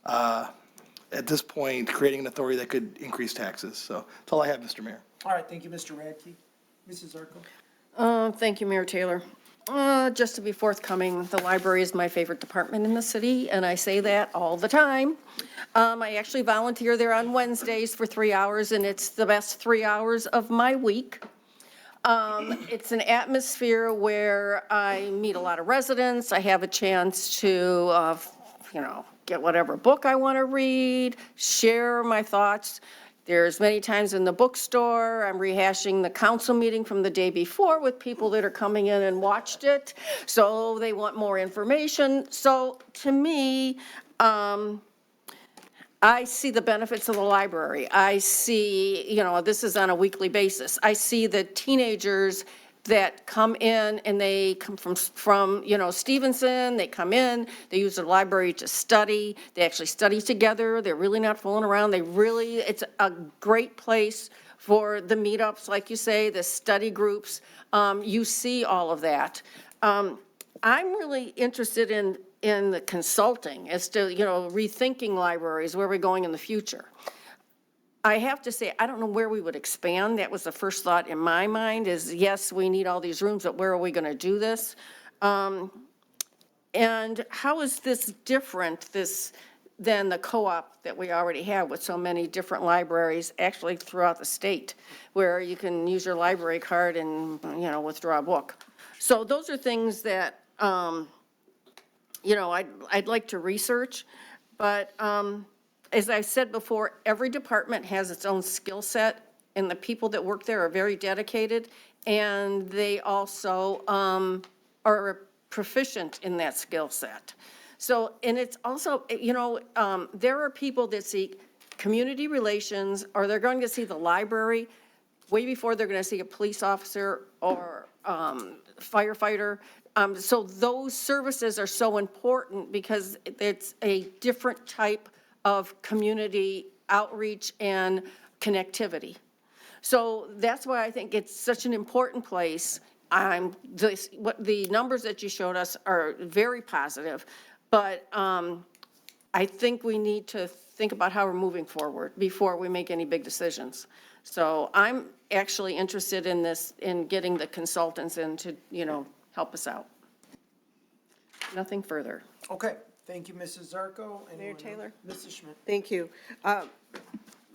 at this point creating an authority that could increase taxes. So that's all I have, Mr. Mayor. All right, thank you, Mr. Radke. Mrs. Zarko. Thank you, Mayor Taylor. Just to be forthcoming, the library is my favorite department in the city, and I say that all the time. I actually volunteer there on Wednesdays for 3 hours, and it's the best 3 hours of my week. It's an atmosphere where I meet a lot of residents. I have a chance to, get whatever book I want to read, share my thoughts. There's many times in the bookstore, I'm rehashing the council meeting from the day before with people that are coming in and watched it, so they want more information. So to me, I see the benefits of the library. I see, this is on a weekly basis. I see the teenagers that come in and they come from Stevenson, they come in, they use the library to study. They actually study together. They're really not fooling around. It's a great place for the meetups, like you say, the study groups. You see all of that. I'm really interested in the consulting as to, rethinking libraries, where we're going in the future. I have to say, I don't know where we would expand. That was the first thought in my mind is, yes, we need all these rooms, but where are we going to do this? And how is this different, this than the co-op that we already have with so many different libraries, actually throughout the state, where you can use your library card and, withdraw a book. So those are things that, I'd like to research, but as I said before, every department has its own skill set, and the people that work there are very dedicated, and they also are proficient in that skill set. So, and it's also, there are people that seek community relations, or they're going to see the library way before they're going to see a police officer or firefighter. So those services are so important because it's a different type of community outreach and connectivity. So that's why I think it's such an important place. What the numbers that you showed us are very positive, but I think we need to think about how we're moving forward before we make any big decisions. So I'm actually interested in this, in getting the consultants in to, help us out. Nothing further. Okay, thank you, Mrs. Zarco. Mayor Taylor? Mrs. Schmidt. Thank you.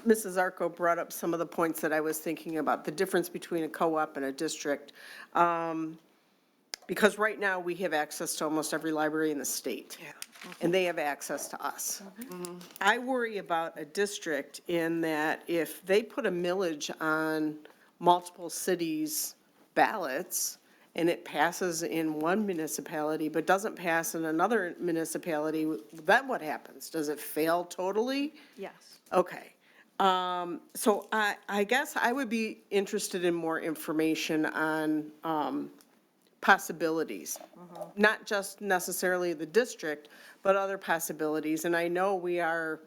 Mrs. Zarco brought up some of the points that I was thinking about, the difference between a co-op and a district. Because right now, we have access to almost every library in the state. And they have access to us. I worry about a district in that if they put a millage on multiple cities' ballots, and it passes in one municipality but doesn't pass in another municipality, then what happens? Does it fail totally? Yes. Okay. So I guess I would be interested in more information on possibilities. Not just necessarily the district, but other possibilities. And I know we are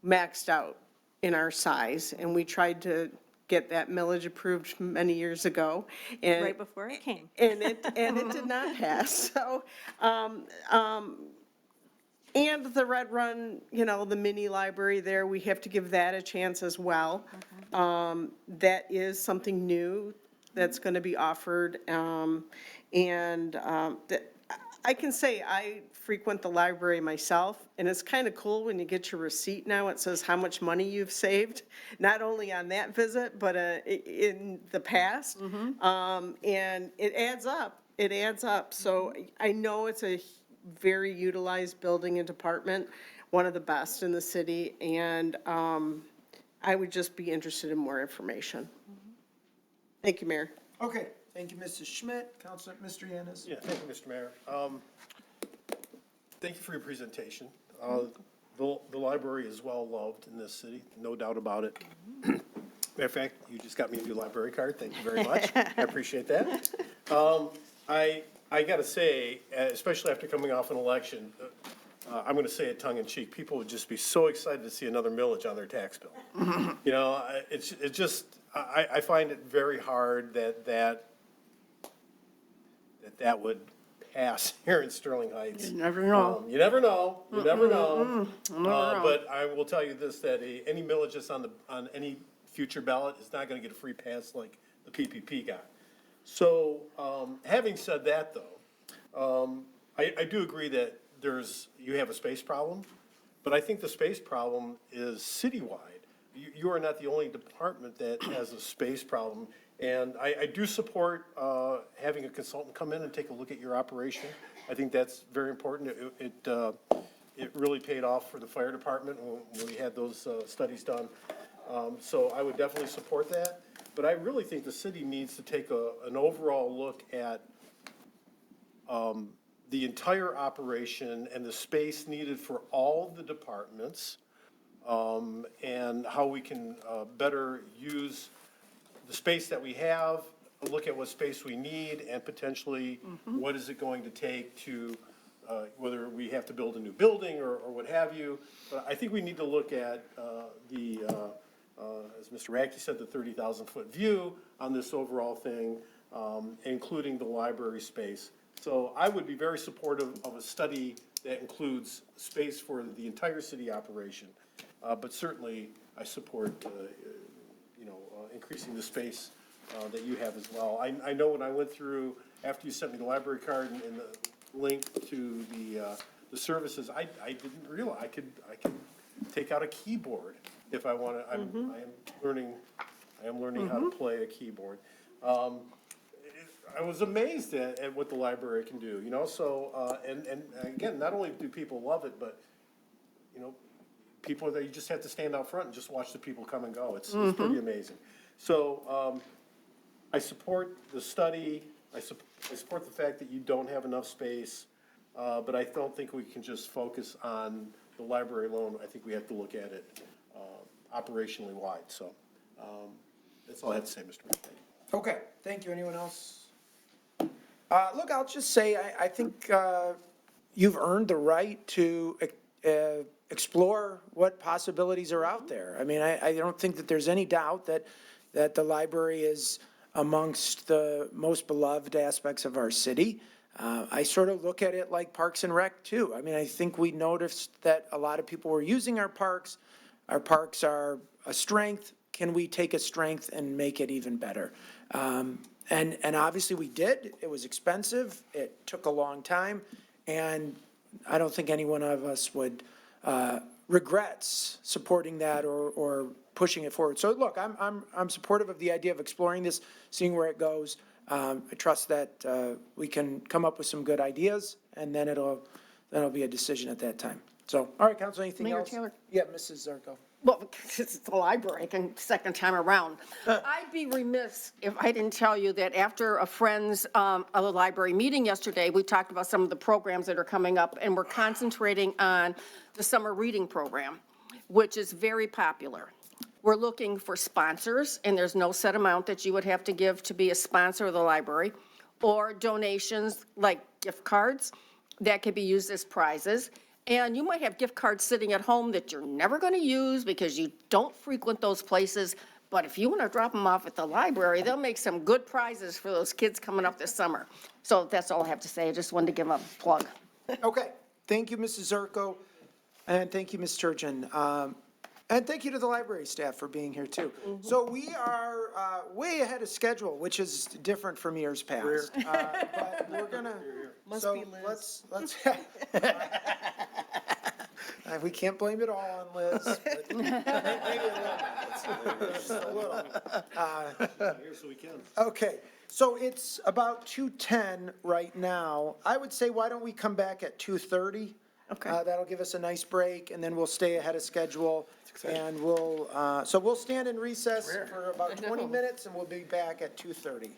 maxed out in our size, and we tried to get that millage approved many years ago. And Right before it came. And it did not pass. So, and the Red Run, the mini library there, we have to give that a chance as well. That is something new that's going to be offered. I can say I frequent the library myself, and it's kind of cool when you get your receipt now. It says how much money you've saved, not only on that visit, but in the past. And it adds up. It adds up. So I know it's a very utilized building and department, one of the best in the city, and I would just be interested in more information. Thank you, Mayor. Okay, thank you, Mrs. Schmidt. Counselor, Mr. Yanez. Yeah, thank you, Mr. Mayor. Thank you for your presentation. The library is well-loved in this city, no doubt about it. Matter of fact, you just got me a new library card. Thank you very much. I appreciate that. I got to say, especially after coming off an election, I'm going to say it tongue-in-cheek, people would just be so excited to see another millage on their tax bill. I find it very hard that would pass here in Sterling Heights. You never know. You never know. You never know. But I will tell you this, that any millage that's on any future ballot is not going to get a free pass like the PPP got. So, having said that, though, I do agree that you have a space problem, but I think the space problem is citywide. You are not the only department that has a space problem, and I do support having a consultant come in and take a look at your operation. I think that's very important. It really paid off for the fire department when we had those studies done. So I would definitely support that. But I really think the city needs to take an overall look at the entire operation and the space needed for all the departments, and how we can better use the space that we have, look at what space we need, and potentially what is it going to take to, whether we have to build a new building or what have you. But I think we need to look at as Mr. Radke said, the 30,000-foot view on this overall thing, including the library space. So I would be very supportive of a study that includes space for the entire city operation. But certainly, I support, increasing the space that you have as well. I know when I went through, after you sent me the library card and the link to the services, I didn't realize, I could take out a keyboard if I want to, I am learning how to play a keyboard. I was amazed at what the library can do, you know, so, and again, not only do people love it, but, you know, people that you just have to stand out front and just watch the people come and go. It's pretty amazing. So, I support the study. I support the fact that you don't have enough space, but I don't think we can just focus on the library alone. I think we have to look at it, operationally wide, so, that's all I have to say, Mr. Mayor. Okay, thank you. Anyone else? Look, I'll just say, I think you've earned the right to explore what possibilities are out there. I mean, I don't think that there's any doubt that the library is amongst the most beloved aspects of our city. I sort of look at it like Parks and Rec too. I mean, I think we noticed that a lot of people were using our parks. Our parks are a strength. Can we take a strength and make it even better? And obviously we did. It was expensive. It took a long time. And I don't think any one of us would regrets supporting that or pushing it forward. So look, I'm supportive of the idea of exploring this, seeing where it goes. I trust that we can come up with some good ideas, and then it'll be a decision at that time. So, all right, Council, anything Mayor else? Taylor? Yeah, Mrs. Zarko. Well, it's the library, second time around. I'd be remiss if I didn't tell you that after a friend's, a library meeting yesterday, we talked about some of the programs that are coming up, and we're concentrating on the summer reading program, which is very popular. We're looking for sponsors, and there's no set amount that you would have to give to be a sponsor of the library, or donations like gift cards that could be used as prizes. And you might have gift cards sitting at home that you're never going to use because you don't frequent those places. But if you want to drop them off at the library, they'll make some good prizes for those kids coming up this summer. So that's all I have to say. I just wanted to give a plug. Okay, thank you, Mrs. Zarko, and thank you, Ms. Turgeon. And thank you to the library staff for being here, too. So we are way ahead of schedule, which is different from years past. But we're gonna, so let's, we can't blame it all on Liz. But maybe a little. Just a little. Here so we can. Okay, so it's about 2:10 right now. I would say, why don't we come back at 2:30? Okay. That'll give us a nice break, and then we'll stay ahead of schedule. And so we'll stand in recess for about 20 minutes, and we'll be back at 2:30.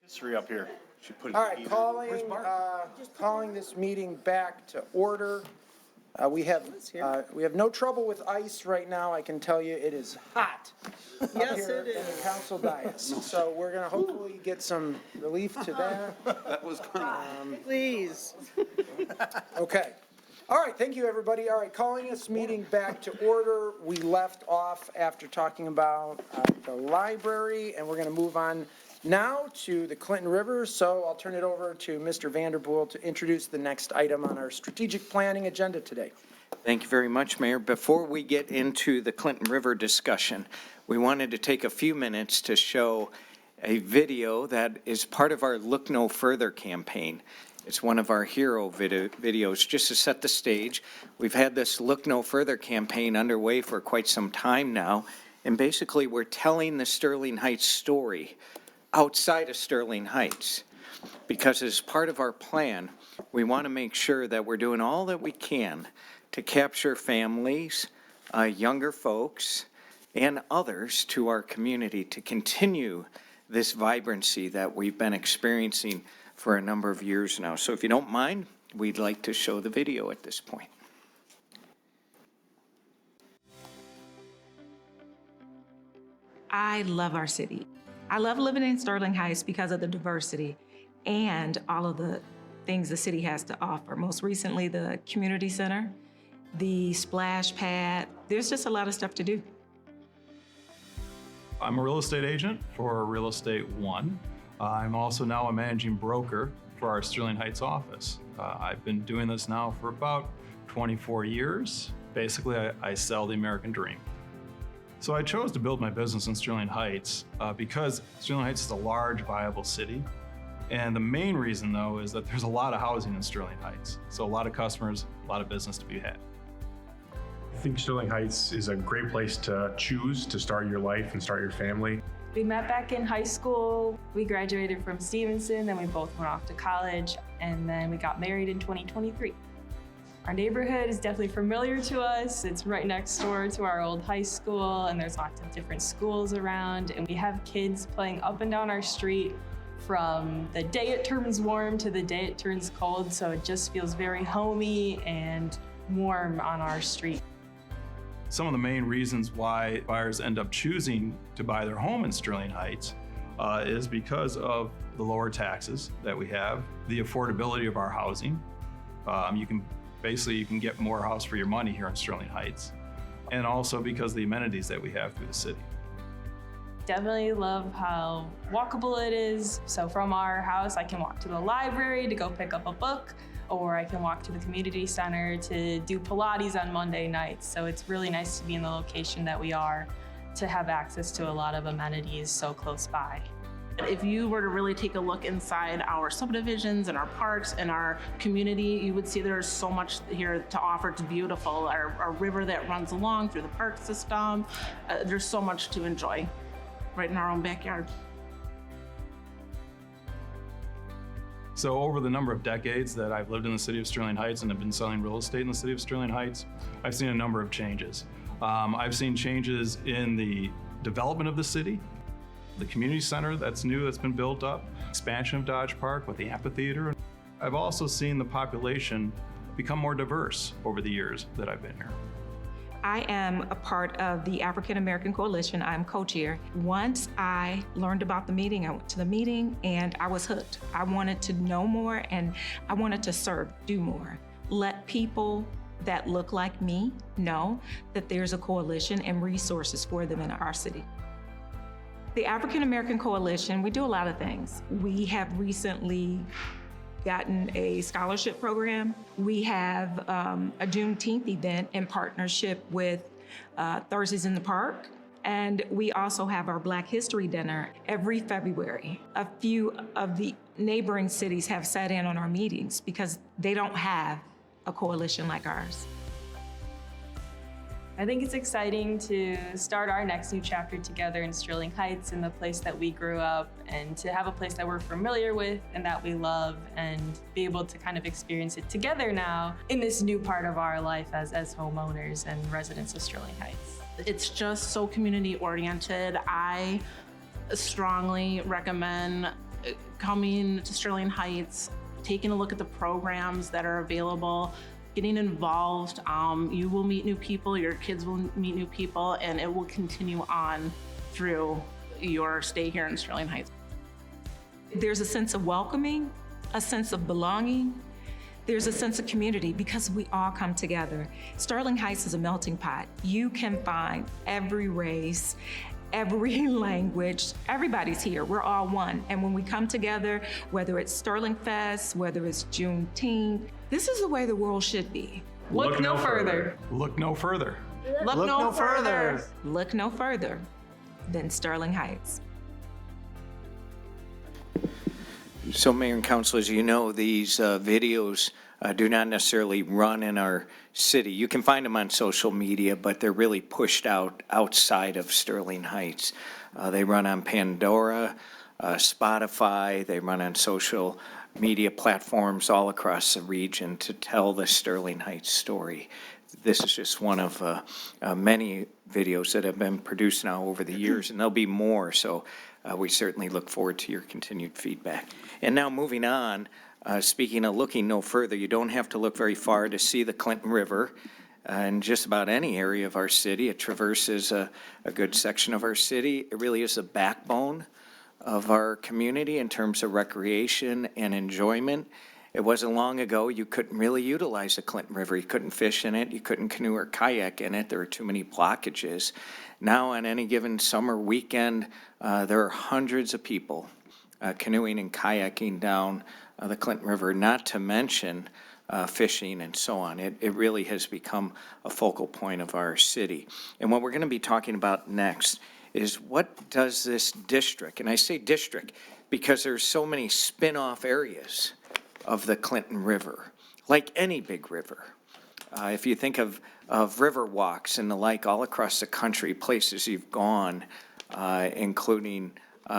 History up here. Should put it All right, either. calling this meeting back to order. We have no trouble with ice right now. I can tell you it is hot up here in the council dais. So we're going to hopefully get some relief to that. That was kind Please. Okay. All right, thank you, everybody. All right, calling this meeting back to order. We left off after talking about the library, and we're going to move on now to the Clinton River. So I'll turn it over to Mr. Vanderpool to introduce the next item on our strategic planning agenda today. Thank you very much, Mayor. Before we get into the Clinton River discussion, we wanted to take a few minutes to show a video that is part of our Look No Further campaign. It's one of our hero videos just to set the stage. We've had this Look No Further campaign underway for quite some time now, and basically we're telling the Sterling Heights story outside of Sterling Heights, because as part of our plan, we want to make sure that we're doing all that we can to capture families, younger folks, and others to our community to continue this vibrancy that we've been experiencing for a number of years now. So if you don't mind, we'd like to show the video at this point. I love our city. I love living in Sterling Heights because of the diversity and all of the things the city has to offer. Most recently, the community center, the splash pad. There's just a lot of stuff to do. I'm a real estate agent for Real Estate One. I'm also now a managing broker for our Sterling Heights office. I've been doing this now for about 24 years. Basically, I sell the American dream. So I chose to build my business in Sterling Heights because Sterling Heights is a large, viable city. And the main reason, though, is that there's a lot of housing in Sterling Heights. So a lot of customers, a lot of business to be had. I think Sterling Heights is a great place to choose to start your life and start your family. We met back in high school. We graduated from Stevenson, then we both went off to college, and then we got married in 2023. Our neighborhood is definitely familiar to us. It's right next door to our old high school, and there's lots of different schools around, and we have kids playing up and down our street from the day it turns warm to the day it turns cold, so it just feels very homey and warm on our street. Some of the main reasons why buyers end up choosing to buy their home in Sterling Heights is because of the lower taxes that we have, the affordability of our housing. You can get more house for your money here in Sterling Heights, and also because of the amenities that we have through the city. Definitely love how walkable it is. So from our house, I can walk to the library to go pick up a book, or I can walk to the community center to do Pilates on Monday nights. So it's really nice to be in the location that we are, to have access to a lot of amenities so close by. If you were to really take a look inside our subdivisions and our parks and our community, you would see there's so much here to offer. It's beautiful. Our river that runs along through the park system. There's so much to enjoy right in our own backyard. So over the number of decades that I've lived in the city of Sterling Heights and have been selling real estate in the city of Sterling Heights, I've seen a number of changes. I've seen changes in the development of the city, the community center that's new, that's been built up, expansion of Dodge Park with the amphitheater. I've also seen the population become more diverse over the years that I've been here. I am a part of the African American Coalition. I'm co-chair. Once I learned about the meeting, I went to the meeting and I was hooked. I wanted to know more and I wanted to serve, do more. Let people that look like me know that there's a coalition and resources for them in our city. The African American Coalition, we do a lot of things. We have recently gotten a scholarship program. We have a Juneteenth event in partnership with Thursdays in the Park. And we also have our Black History Dinner every February. A few of the neighboring cities have sat in on our meetings because they don't have a coalition like ours. I think it's exciting to start our next new chapter together in Sterling Heights, in the place that we grew up, and to have a place that we're familiar with and that we love, and be able to kind of experience it together now in this new part of our life as homeowners and residents of Sterling Heights. It's just so community oriented. I strongly recommend coming to Sterling Heights, taking a look at the programs that are available, getting involved. You will meet new people, your kids will meet new people, and it will continue on through your stay here in Sterling Heights. There's a sense of welcoming, a sense of belonging. There's a sense of community because we all come together. Sterling Heights is a melting pot. You can find every race, every language, everybody's here. We're all one. And when we come together, whether it's Sterling Fest, whether it's Juneteenth, this is the way the world should be. Look no further. Look no further. Look no further. Look no further than Sterling Heights. So Mayor and Council, as you know, these videos do not necessarily run in our city. You can find them on social media, but they're really pushed out outside of Sterling Heights. They run on Pandora, Spotify, they run on social media platforms all across the region to tell the Sterling Heights story. This is just one of many videos that have been produced now over the years, and there'll be more, so we certainly look forward to your continued feedback. And now moving on, speaking of looking no further, you don't have to look very far to see the Clinton River in just about any area of our city. It traverses a good section of our city. It really is the backbone of our community in terms of recreation and enjoyment. It wasn't long ago you couldn't really utilize the Clinton River. You couldn't fish in it. You couldn't canoe or kayak in it. There were too many blockages. Now on any given summer weekend, there are hundreds of people canoeing and kayaking down the Clinton River, not to mention fishing and so on. It really has become a focal point of our city. And what we're going to be talking about next is what does this district, and I say district because there's so many spin-off areas of the Clinton River, like any big river. If you think of river walks and the like all across the country, places you've gone, including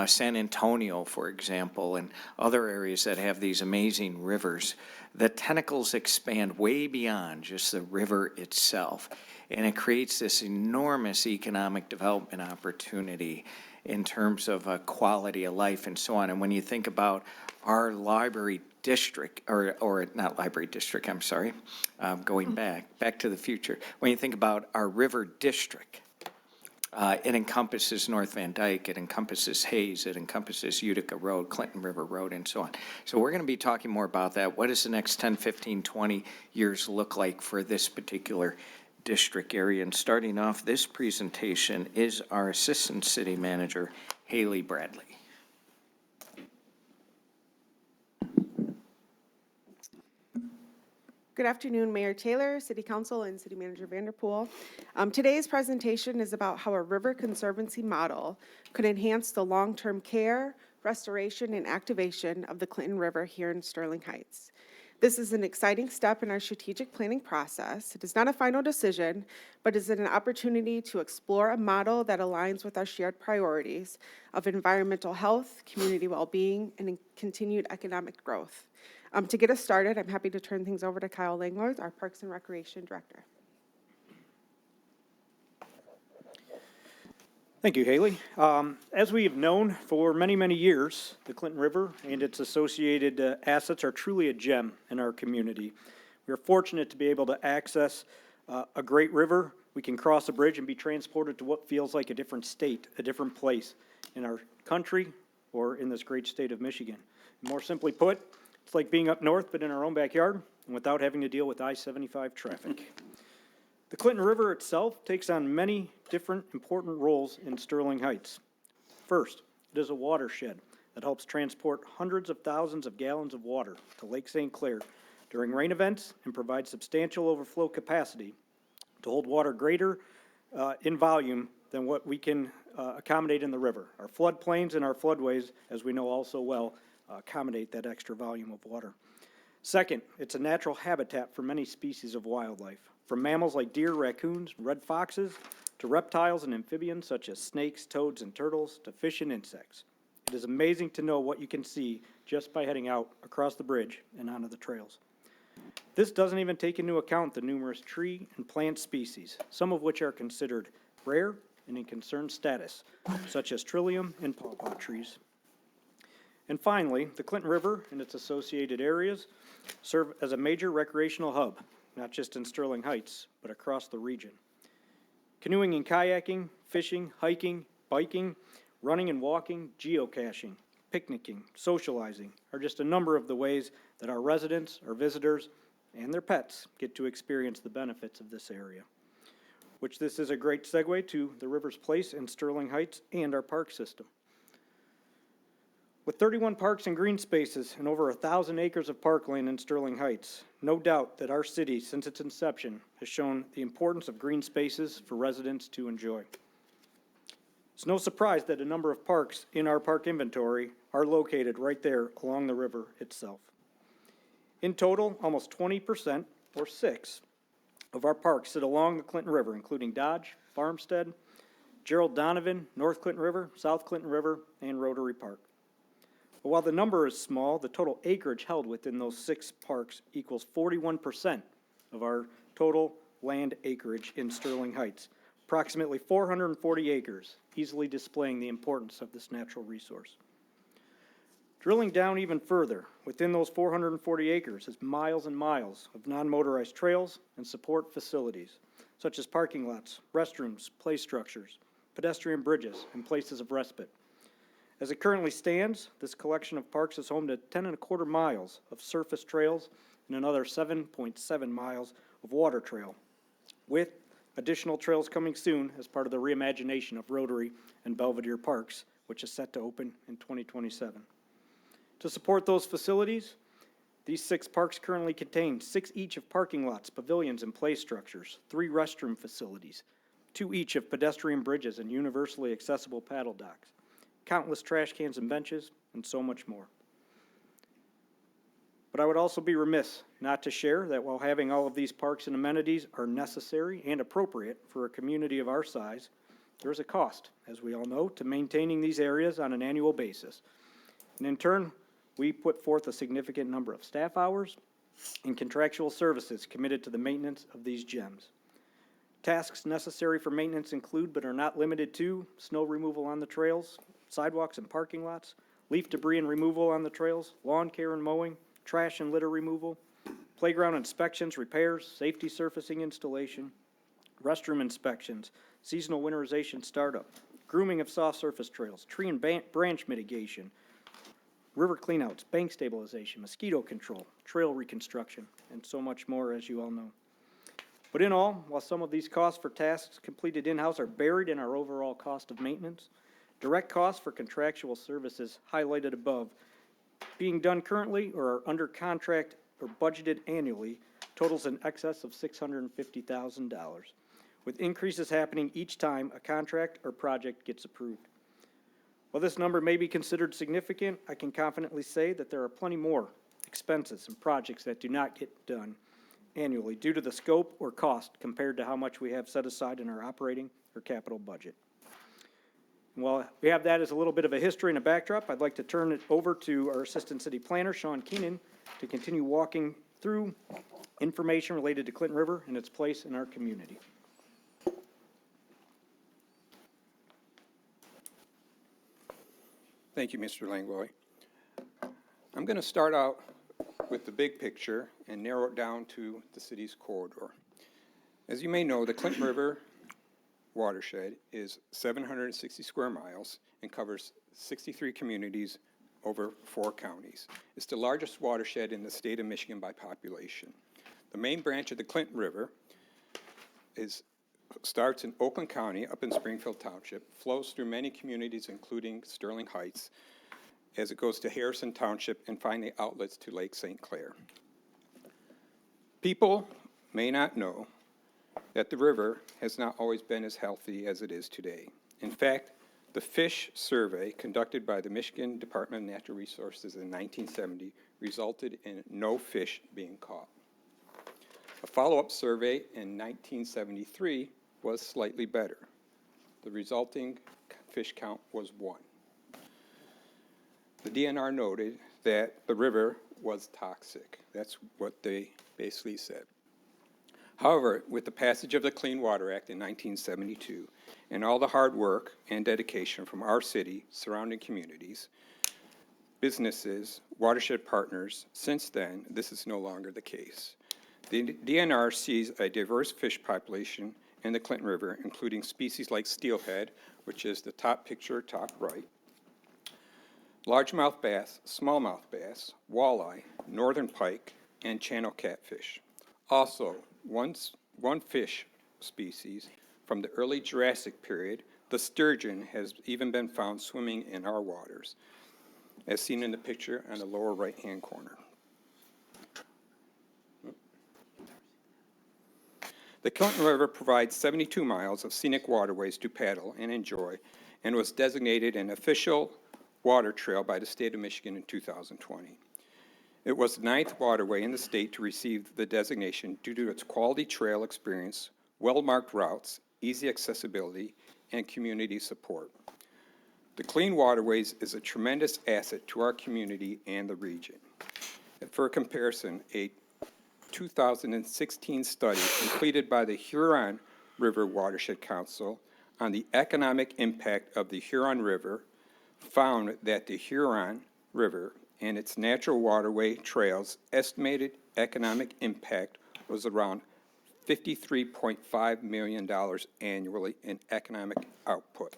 San Antonio, for example, and other areas that have these amazing rivers, the tentacles expand way beyond just the river itself. And it creates this enormous economic development opportunity in terms of quality of life and so on. And when you think about our library district, or not library district, I'm sorry, going back to the future. When you think about our river district, it encompasses North Van Dyke, it encompasses Hayes, it encompasses Utica Road, Clinton River Road, and so on. So we're going to be talking more about that. What does the next 10, 15, 20 years look like for this particular district area? And starting off this presentation is our Assistant City Manager, Haley Bradley. Good afternoon, Mayor Taylor, City Council, and City Manager Vanderpool. Today's presentation is about how a river conservancy model could enhance the long-term care, restoration, and activation of the Clinton River here in Sterling Heights. This is an exciting step in our strategic planning process. It is not a final decision, but is an opportunity to explore a model that aligns with our shared priorities of environmental health, community well-being, and continued economic growth. To get us started, I'm happy to turn things over to Kyle Langlord, our Parks and Recreation Director. Thank you, Haley. As we have known for many, many years, the Clinton River and its associated assets are truly a gem in our community. We are fortunate to be able to access a great river. We can cross a bridge and be transported to what feels like a different state, a different place in our country or in this great state of Michigan. More simply put, it's like being up north but in our own backyard and without having to deal with I-75 traffic. The Clinton River itself takes on many different important roles in Sterling Heights. First, it is a watershed that helps transport hundreds of thousands of gallons of water to Lake St. Clair during rain events and provides substantial overflow capacity to hold water greater in volume than what we can accommodate in the river. Our floodplains and our floodways, as we know all so well, accommodate that extra volume of water. Second, it's a natural habitat for many species of wildlife, from mammals like deer, raccoons, red foxes, to reptiles and amphibians such as snakes, toads, and turtles, to fish and insects. It is amazing to know what you can see just by heading out across the bridge and onto the trails. This doesn't even take into account the numerous tree and plant species, some of which are considered rare and in concerned status, such as trillium and pawpaw trees. And finally, the Clinton River and its associated areas serve as a major recreational hub, not just in Sterling Heights, but across the region. Canoeing and kayaking, fishing, hiking, biking, running and walking, geocaching, picnicking, socializing are just a number of the ways that our residents, our visitors, and their pets get to experience the benefits of this area. Which this is a great segue to the river's place in Sterling Heights and our park system. With 31 parks and green spaces and over 1,000 acres of parkland in Sterling Heights, no doubt that our city, since its inception, has shown the importance of green spaces for residents to enjoy. It's no surprise that a number of parks in our park inventory are located right there along the river itself. In total, almost 20%, or 6, of our parks sit along the Clinton River, including Dodge, Farmstead, Gerald Donovan, North Clinton River, South Clinton River, and Rotary Park. But while the number is small, the total acreage held within those 6 parks equals 41% of our total land acreage in Sterling Heights, approximately 440 acres, easily displaying the importance of this natural resource. Drilling down even further, within those 440 acres is miles and miles of non-motorized trails and support facilities, such as parking lots, restrooms, play structures, pedestrian bridges, and places of respite. As it currently stands, this collection of parks is home to 10.25 miles of surface trails and another 7.7 miles of water trail, with additional trails coming soon as part of the reimagination of Rotary and Belvedere Parks, which is set to open in 2027. To support those facilities, these 6 parks currently contain 6 each of parking lots, pavilions, and play structures, 3 restroom facilities, 2 each of pedestrian bridges and universally accessible paddle docks, countless trash cans and benches, and so much more. But I would also be remiss not to share that while having all of these parks and amenities are necessary and appropriate for a community of our size, there is a cost, as we all know, to maintaining these areas on an annual basis. And in turn, we put forth a significant number of staff hours and contractual services committed to the maintenance of these gems. Tasks necessary for maintenance include, but are not limited to, snow removal on the trails, sidewalks and parking lots, leaf debris and removal on the trails, lawn care and mowing, trash and litter removal, playground inspections, repairs, safety surfacing installation, restroom inspections, seasonal winterization startup, grooming of soft surface trails, tree and branch mitigation, river cleanouts, bank stabilization, mosquito control, trail reconstruction, and so much more, as you all know. But in all, while some of these costs for tasks completed in-house are buried in our overall cost of maintenance, direct costs for contractual services highlighted above, being done currently or are under contract or budgeted annually, totals in excess of $650,000, with increases happening each time a contract or project gets approved. While this number may be considered significant, I can confidently say that there are plenty more expenses and projects that do not get done annually due to the scope or cost compared to how much we have set aside in our operating or capital budget. And while we have that as a little bit of a history and a backdrop, I'd like to turn it over to our Assistant City Planner, Sean Keenan, to continue walking through information related to Clinton River and its place in our community. Thank you, Mr. Langlois. I'm going to start out with the big picture and narrow it down to the city's corridor. As you may know, the Clinton River watershed is 760 square miles and covers 63 communities over 4 counties. It's the largest watershed in the state of Michigan by population. The main branch of the Clinton River starts in Oakland County up in Springfield Township, flows through many communities including Sterling Heights, as it goes to Harrison Township and finally outlets to Lake St. Clair. People may not know that the river has not always been as healthy as it is today. In fact, the fish survey conducted by the Michigan Department of Natural Resources in 1970 resulted in no fish being caught. A follow-up survey in 1973 was slightly better. The resulting fish count was 1. The DNR noted that the river was toxic. That's what they basically said. However, with the passage of the Clean Water Act in 1972 and all the hard work and dedication from our city, surrounding communities, businesses, watershed partners. Since then, this is no longer the case. The DNR sees a diverse fish population in the Clinton River, including species like steelhead, which is the top picture, top right, largemouth bass, smallmouth bass, walleye, northern pike, and channel catfish. Also, one fish species from the early Jurassic period, the sturgeon, has even been found swimming in our waters, as seen in the picture on the lower right-hand corner. The Clinton River provides 72 miles of scenic waterways to paddle and enjoy, and was designated an official water trail by the state of Michigan in 2020. It was the 9th waterway in the state to receive the designation due to its quality trail experience, well-marked routes, easy accessibility, and community support. The Clean Waterways is a tremendous asset to our community and the region. And for comparison, a 2016 study completed by the Huron River Watershed Council on the economic impact of the Huron River found that the Huron River and its natural waterway trails estimated economic impact was around $53.5 million annually in economic output,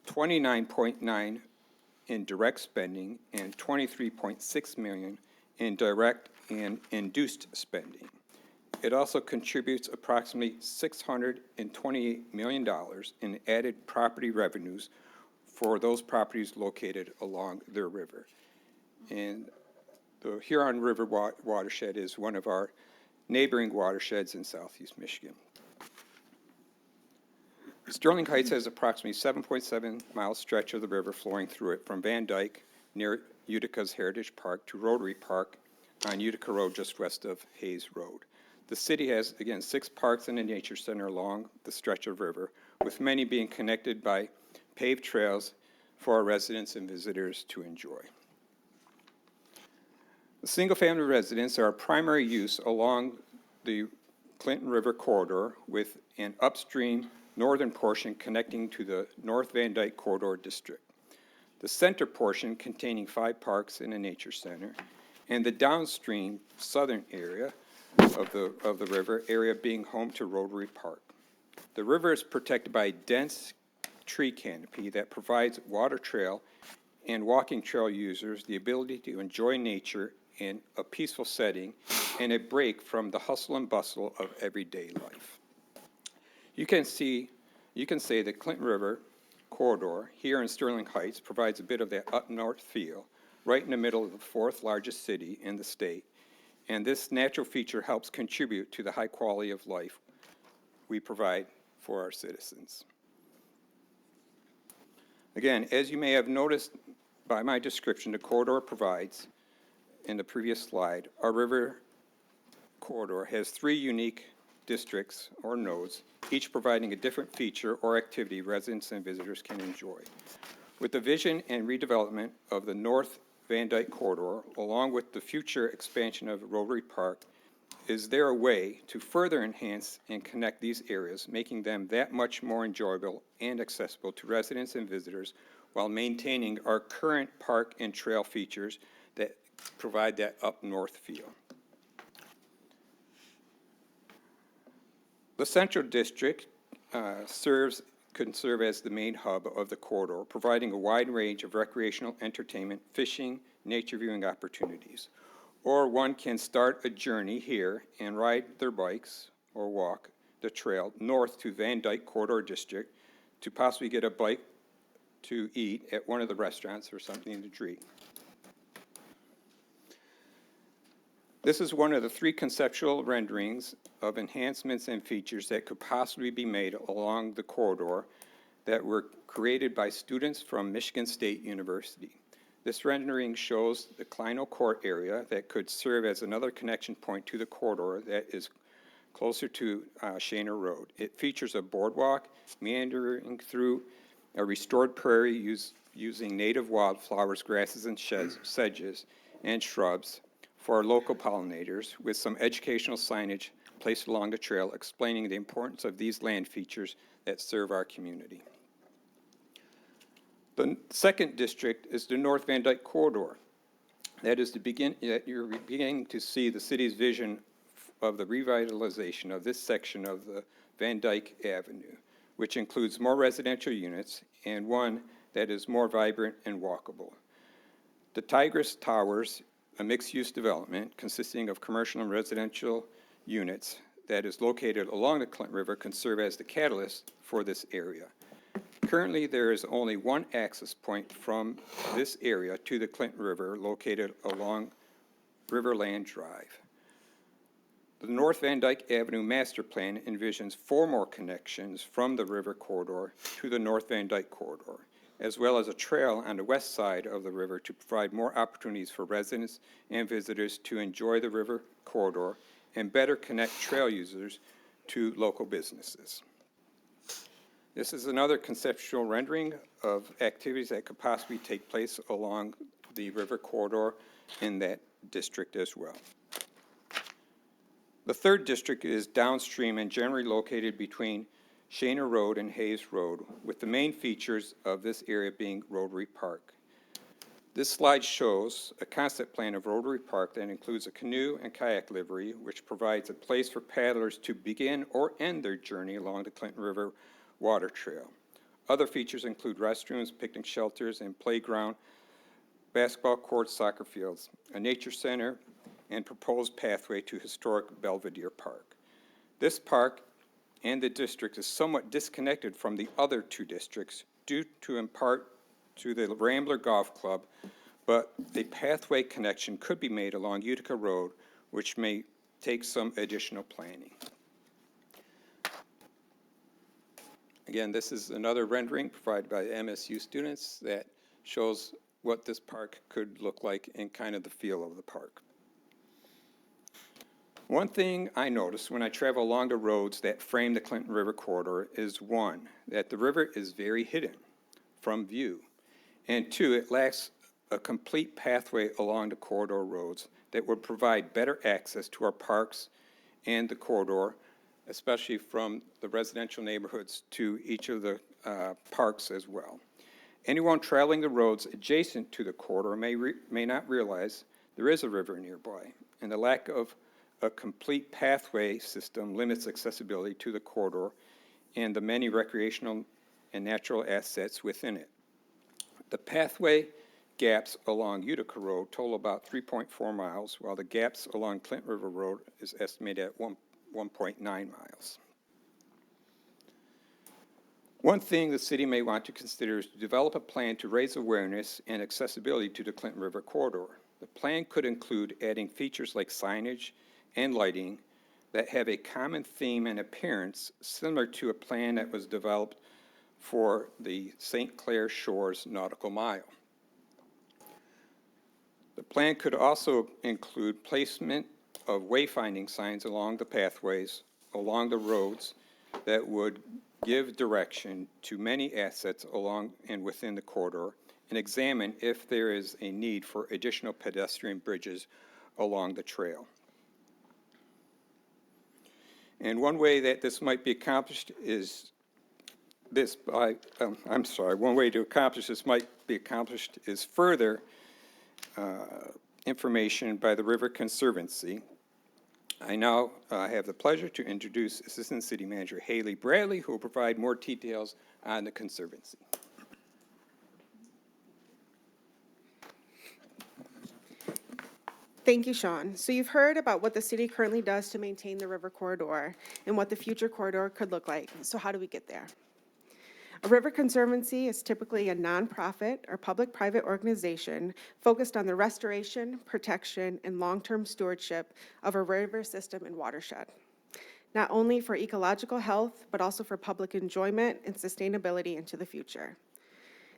29.9 in direct spending, and 23.6 million in direct and induced spending. It also contributes approximately $628 million in added property revenues for those properties located along their river. And the Huron River watershed is one of our neighboring watersheds in southeast Michigan. Sterling Heights has approximately 7.7 mile stretch of the river flowing through it from Van Dyke near Utica's Heritage Park to Rotary Park on Utica Road just west of Hayes Road. The city has, again, 6 parks and a nature center along the stretch of river, with many being connected by paved trails for our residents and visitors to enjoy. The single-family residents are a primary use along the Clinton River corridor, with an upstream northern portion connecting to the North Van Dyke Corridor District. The center portion containing 5 parks and a nature center, and the downstream southern area of the river area being home to Rotary Park. The river is protected by a dense tree canopy that provides water trail and walking trail users the ability to enjoy nature in a peaceful setting and a break from the hustle and bustle of everyday life. You can say the Clinton River corridor here in Sterling Heights provides a bit of that up north feel, right in the middle of the 4th largest city in the state, and this natural feature helps contribute to the high quality of life we provide for our citizens. Again, as you may have noticed by my description, the corridor provides, in the previous slide, our river corridor has 3 unique districts or nodes, each providing a different feature or activity residents and visitors can enjoy. With the vision and redevelopment of the North Van Dyke corridor, along with the future expansion of Rotary Park, is there a way to further enhance and connect these areas, making them that much more enjoyable and accessible to residents and visitors while maintaining our current park and trail features that provide that up north feel? The Central District could serve as the main hub of the corridor, providing a wide range of recreational entertainment, fishing, nature viewing opportunities. Or one can start a journey here and ride their bikes or walk the trail north to Van Dyke Corridor District to possibly get a bite to eat at one of the restaurants or something to drink. This is one of the 3 conceptual renderings of enhancements and features that could possibly be made along the corridor that were created by students from Michigan State University. This rendering shows the Kleino Court area that could serve as another connection point to the corridor that is closer to Shaner Road. It features a boardwalk meandering through a restored prairie using native wildflowers, grasses, and sedges, and shrubs for local pollinators, with some educational signage placed along the trail explaining the importance of these land features that serve our community. The second district is the North Van Dyke corridor. That is that you're beginning to see the city's vision of the revitalization of this section of the Van Dyke Avenue, which includes more residential units and one that is more vibrant and walkable. The Tigris Towers, a mixed-use development consisting of commercial and residential units that is located along the Clinton River, can serve as the catalyst for this area. Currently, there is only one access point from this area to the Clinton River, located along Riverland Drive. The North Van Dyke Avenue Master Plan envisions 4 more connections from the river corridor to the North Van Dyke corridor, as well as a trail on the west side of the river to provide more opportunities for residents and visitors to enjoy the river corridor and better connect trail users to local businesses. This is another conceptual rendering of activities that could possibly take place along the river corridor in that district as well. The third district is downstream and generally located between Shaner Road and Hayes Road, with the main features of this area being Rotary Park. This slide shows a concept plan of Rotary Park that includes a canoe and kayak livery, which provides a place for paddlers to begin or end their journey along the Clinton River Water Trail. Other features include restrooms, picnic shelters, and playground, basketball courts, soccer fields, a nature center, and proposed pathway to historic Belvedere Park. This park and the district is somewhat disconnected from the other 2 districts due to, in part, to the Rambler Golf Club, but a pathway connection could be made along Utica Road, which may take some additional planning. Again, this is another rendering provided by MSU students that shows what this park could look like and kind of the feel of the park. One thing I notice when I travel along the roads that frame the Clinton River corridor is, 1, that the river is very hidden from view, and 2, it lacks a complete pathway along the corridor roads that would provide better access to our parks and the corridor, especially from the residential neighborhoods to each of the parks as well. Anyone traveling the roads adjacent to the corridor may not realize there is a river nearby, and the lack of a complete pathway system limits accessibility to the corridor and the many recreational and natural assets within it. The pathway gaps along Utica Road total about 3.4 miles, while the gaps along Clinton River Road is estimated at 1.9 miles. One thing the city may want to consider is to develop a plan to raise awareness and accessibility to the Clinton River corridor. The plan could include adding features like signage and lighting that have a common theme and appearance similar to a plan that was developed for the St. Clair Shores Nautical Mile. The plan could also include placement of wayfinding signs along the pathways, along the roads, that would give direction to many assets along and within the corridor, and examine if there is a need for additional pedestrian bridges along the trail. And one way that this might be accomplished is one way to accomplish this might be accomplished is further information by the River Conservancy. I now have the pleasure to introduce Assistant City Manager Haley Bradley, who will provide more details on the Conservancy. Thank you, Sean. So you've heard about what the city currently does to maintain the river corridor and what the future corridor could look like. So how do we get there? A river conservancy is typically a nonprofit or public-private organization focused on the restoration, protection, and long-term stewardship of a river system and watershed, not only for ecological health, but also for public enjoyment and sustainability into the future.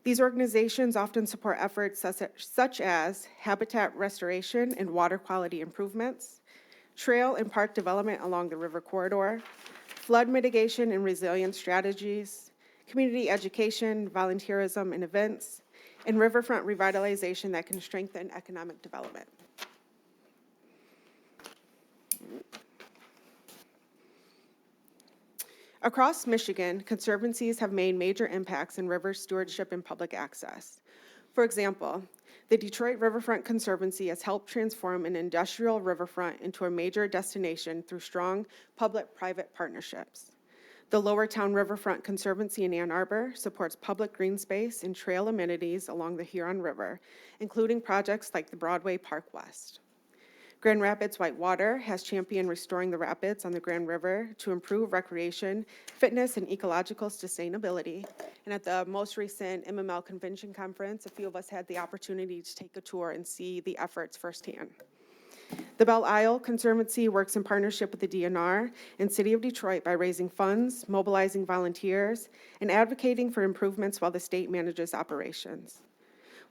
These organizations often support efforts such as habitat restoration and water quality improvements, trail and park development along the river corridor, flood mitigation and resilience strategies, community education, volunteerism and events, and riverfront revitalization that can strengthen economic development. Across Michigan, conservancies have made major impacts in river stewardship and public access. For example, the Detroit Riverfront Conservancy has helped transform an industrial riverfront into a major destination through strong public-private partnerships. The Lowertown Riverfront Conservancy in Ann Arbor supports public green space and trail amenities along the Huron River, including projects like the Broadway Park West. Grand Rapids Whitewater has championed restoring the rapids on the Grand River to improve recreation, fitness, and ecological sustainability. And at the most recent MML Convention Conference, a few of us had the opportunity to take a tour and see the efforts firsthand. The Belle Isle Conservancy works in partnership with the DNR and City of Detroit by raising funds, mobilizing volunteers, and advocating for improvements while the state manages operations.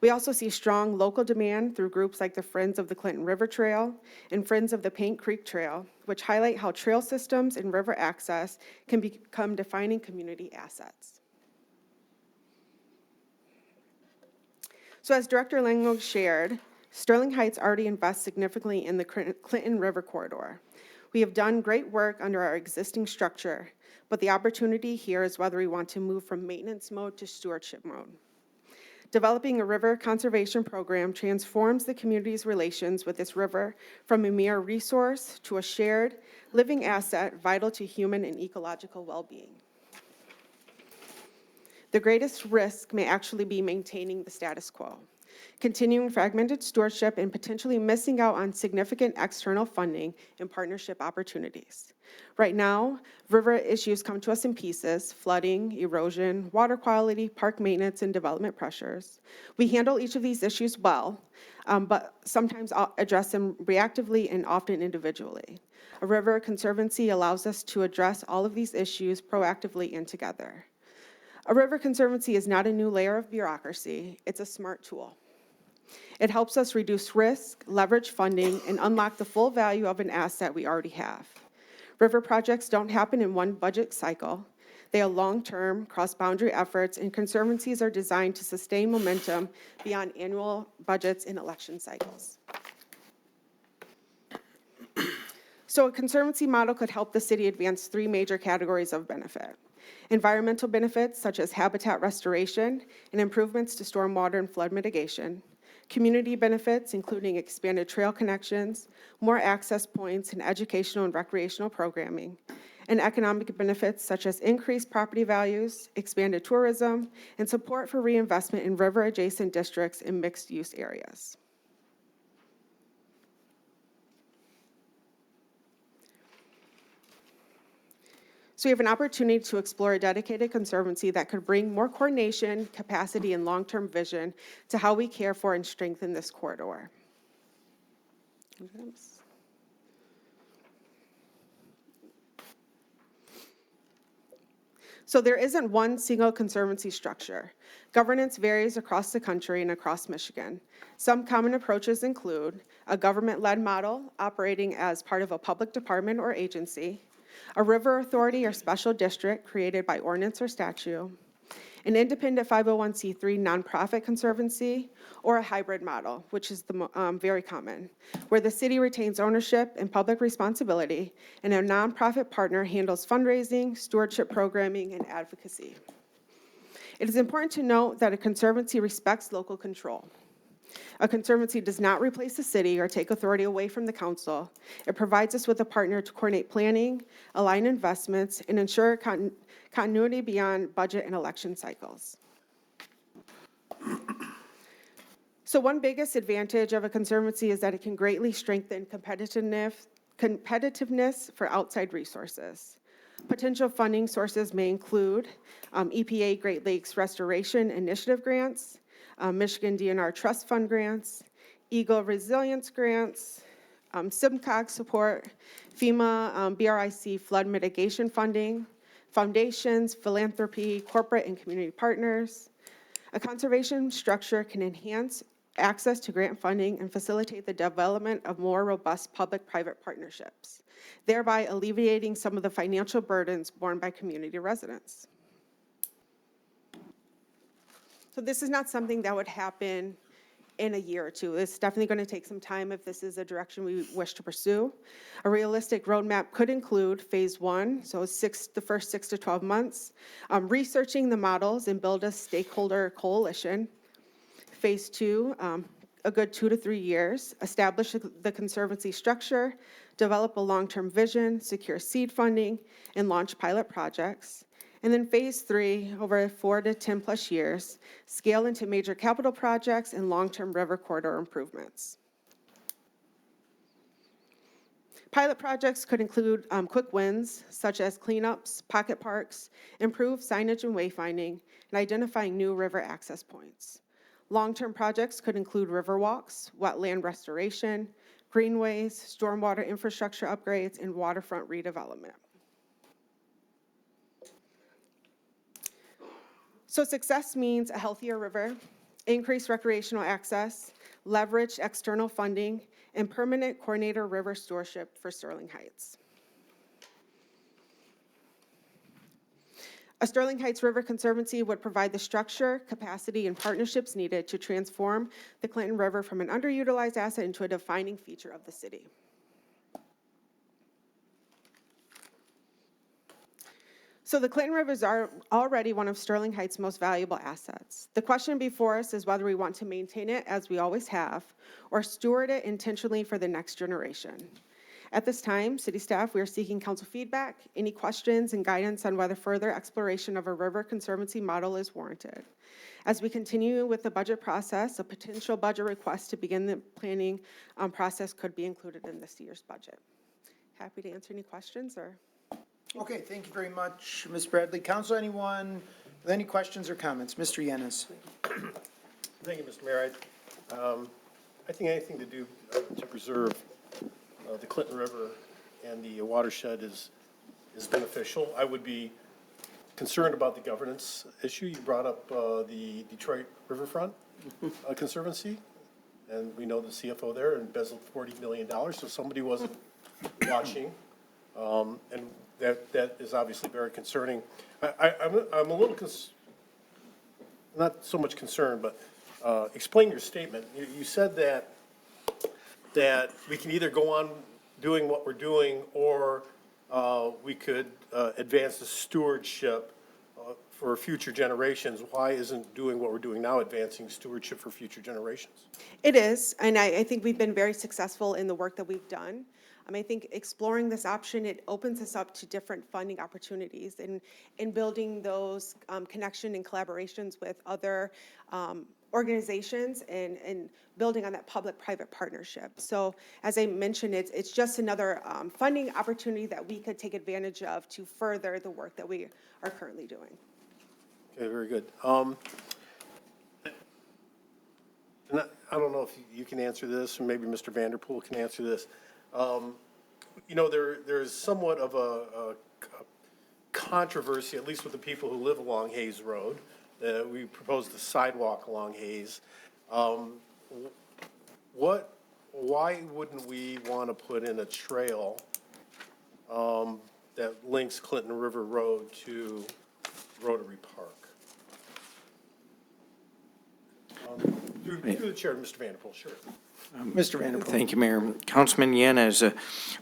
We also see strong local demand through groups like the Friends of the Clinton River Trail and Friends of the Paint Creek Trail, which highlight how trail systems and river access can become defining community assets. So as Director Langlo shared, Sterling Heights already invests significantly in the Clinton River corridor. We have done great work under our existing structure, but the opportunity here is whether we want to move from maintenance mode to stewardship mode. Developing a river conservation program transforms the community's relations with this river from a mere resource to a shared, living asset vital to human and ecological well-being. The greatest risk may actually be maintaining the status quo, continuing fragmented stewardship and potentially missing out on significant external funding and partnership opportunities. Right now, river issues come to us in pieces: flooding, erosion, water quality, park maintenance, and development pressures. We handle each of these issues well, but sometimes address them reactively and often individually. A river conservancy allows us to address all of these issues proactively and together. A river conservancy is not a new layer of bureaucracy, it's a smart tool. It helps us reduce risk, leverage funding, and unlock the full value of an asset we already have. River projects don't happen in one budget cycle. They are long-term, cross-boundary efforts, and conservancies are designed to sustain momentum beyond annual budgets and election cycles. So a conservancy model could help the city advance three major categories of benefit: environmental benefits such as habitat restoration and improvements to stormwater and flood mitigation; community benefits, including expanded trail connections, more access points, and educational and recreational programming; and economic benefits such as increased property values, expanded tourism, and support for reinvestment in river-adjacent districts and mixed-use areas. So we have an opportunity to explore a dedicated conservancy that could bring more coordination, capacity, and long-term vision to how we care for and strengthen this corridor. So there isn't one single conservancy structure. Governance varies across the country and across Michigan. Some common approaches include a government-led model operating as part of a public department or agency, a river authority or special district created by ordinance or statute, an independent 501c3 nonprofit conservancy, or a hybrid model, which is very common, where the city retains ownership and public responsibility, and a nonprofit partner handles fundraising, stewardship programming, and advocacy. It is important to note that a conservancy respects local control. A conservancy does not replace the city or take authority away from the council. It provides us with a partner to coordinate planning, align investments, and ensure continuity beyond budget and election cycles. So one biggest advantage of a conservancy is that it can greatly strengthen competitiveness for outside resources. Potential funding sources may include EPA Great Lakes Restoration Initiative grants, Michigan DNR Trust Fund grants, Eagle Resilience grants, SIMCOG support, FEMA BRIC flood mitigation funding, foundations, philanthropy, corporate and community partners. A conservation structure can enhance access to grant funding and facilitate the development of more robust public-private partnerships, thereby alleviating some of the financial burdens borne by community residents. So this is not something that would happen in a year or two. It's definitely going to take some time if this is a direction we wish to pursue. A realistic roadmap could include phase 1, so the first 6 to 12 months, researching the models and build a stakeholder coalition. Phase 2, a good 2 to 3 years, establish the conservancy structure, develop a long-term vision, secure seed funding, and launch pilot projects. And then phase 3, over 4 to 10 plus years, scale into major capital projects and long-term river corridor improvements. Pilot projects could include quick wins, such as cleanups, pocket parks, improved signage and wayfinding, and identifying new river access points. Long-term projects could include river walks, wetland restoration, greenways, stormwater infrastructure upgrades, and waterfront redevelopment. So success means a healthier river, increased recreational access, leveraged external funding, and permanent coordinator river stewardship for Sterling Heights. A Sterling Heights River Conservancy would provide the structure, capacity, and partnerships needed to transform the Clinton River from an underutilized asset into a defining feature of the city. So the Clinton Rivers are already one of Sterling Heights' most valuable assets. The question before us is whether we want to maintain it as we always have, or steward it intentionally for the next generation. At this time, city staff, we are seeking council feedback, any questions and guidance on whether further exploration of a river conservancy model is warranted. As we continue with the budget process, a potential budget request to begin the planning process could be included in this year's budget. Happy to answer any questions or. Okay, thank you very much, Ms. Bradley. Council, anyone with any questions or comments? Mr. Yanez. Thank you, Mr. Mayor. I think anything to do to preserve the Clinton River and the watershed is beneficial. I would be concerned about the governance issue. You brought up the Detroit Riverfront Conservancy, and we know the CFO there embezzled $40 million, so somebody wasn't watching. And that is obviously very concerning. I'm a little not so much concerned, but explain your statement. You said that we can either go on doing what we're doing, or we could advance the stewardship for future generations. Why isn't doing what we're doing now advancing stewardship for future generations? It is, and I think we've been very successful in the work that we've done. I think exploring this option, it opens us up to different funding opportunities and building those connection and collaborations with other organizations and building on that public-private partnership. So as I mentioned, it's just another funding opportunity that we could take advantage of to further the work that we are currently doing. Okay, very good. And I don't know if you can answer this, or maybe Mr. Vanderpool can answer this. You know, there's somewhat of a controversy, at least with the people who live along Hayes Road. We proposed a sidewalk along Hayes. Why wouldn't we want to put in a trail that links Clinton River Road to Rotary Park? Through the chair, Mr. Vanderpool, sure. Mr. Vanderpool. Thank you, Mayor. Councilman Yanez,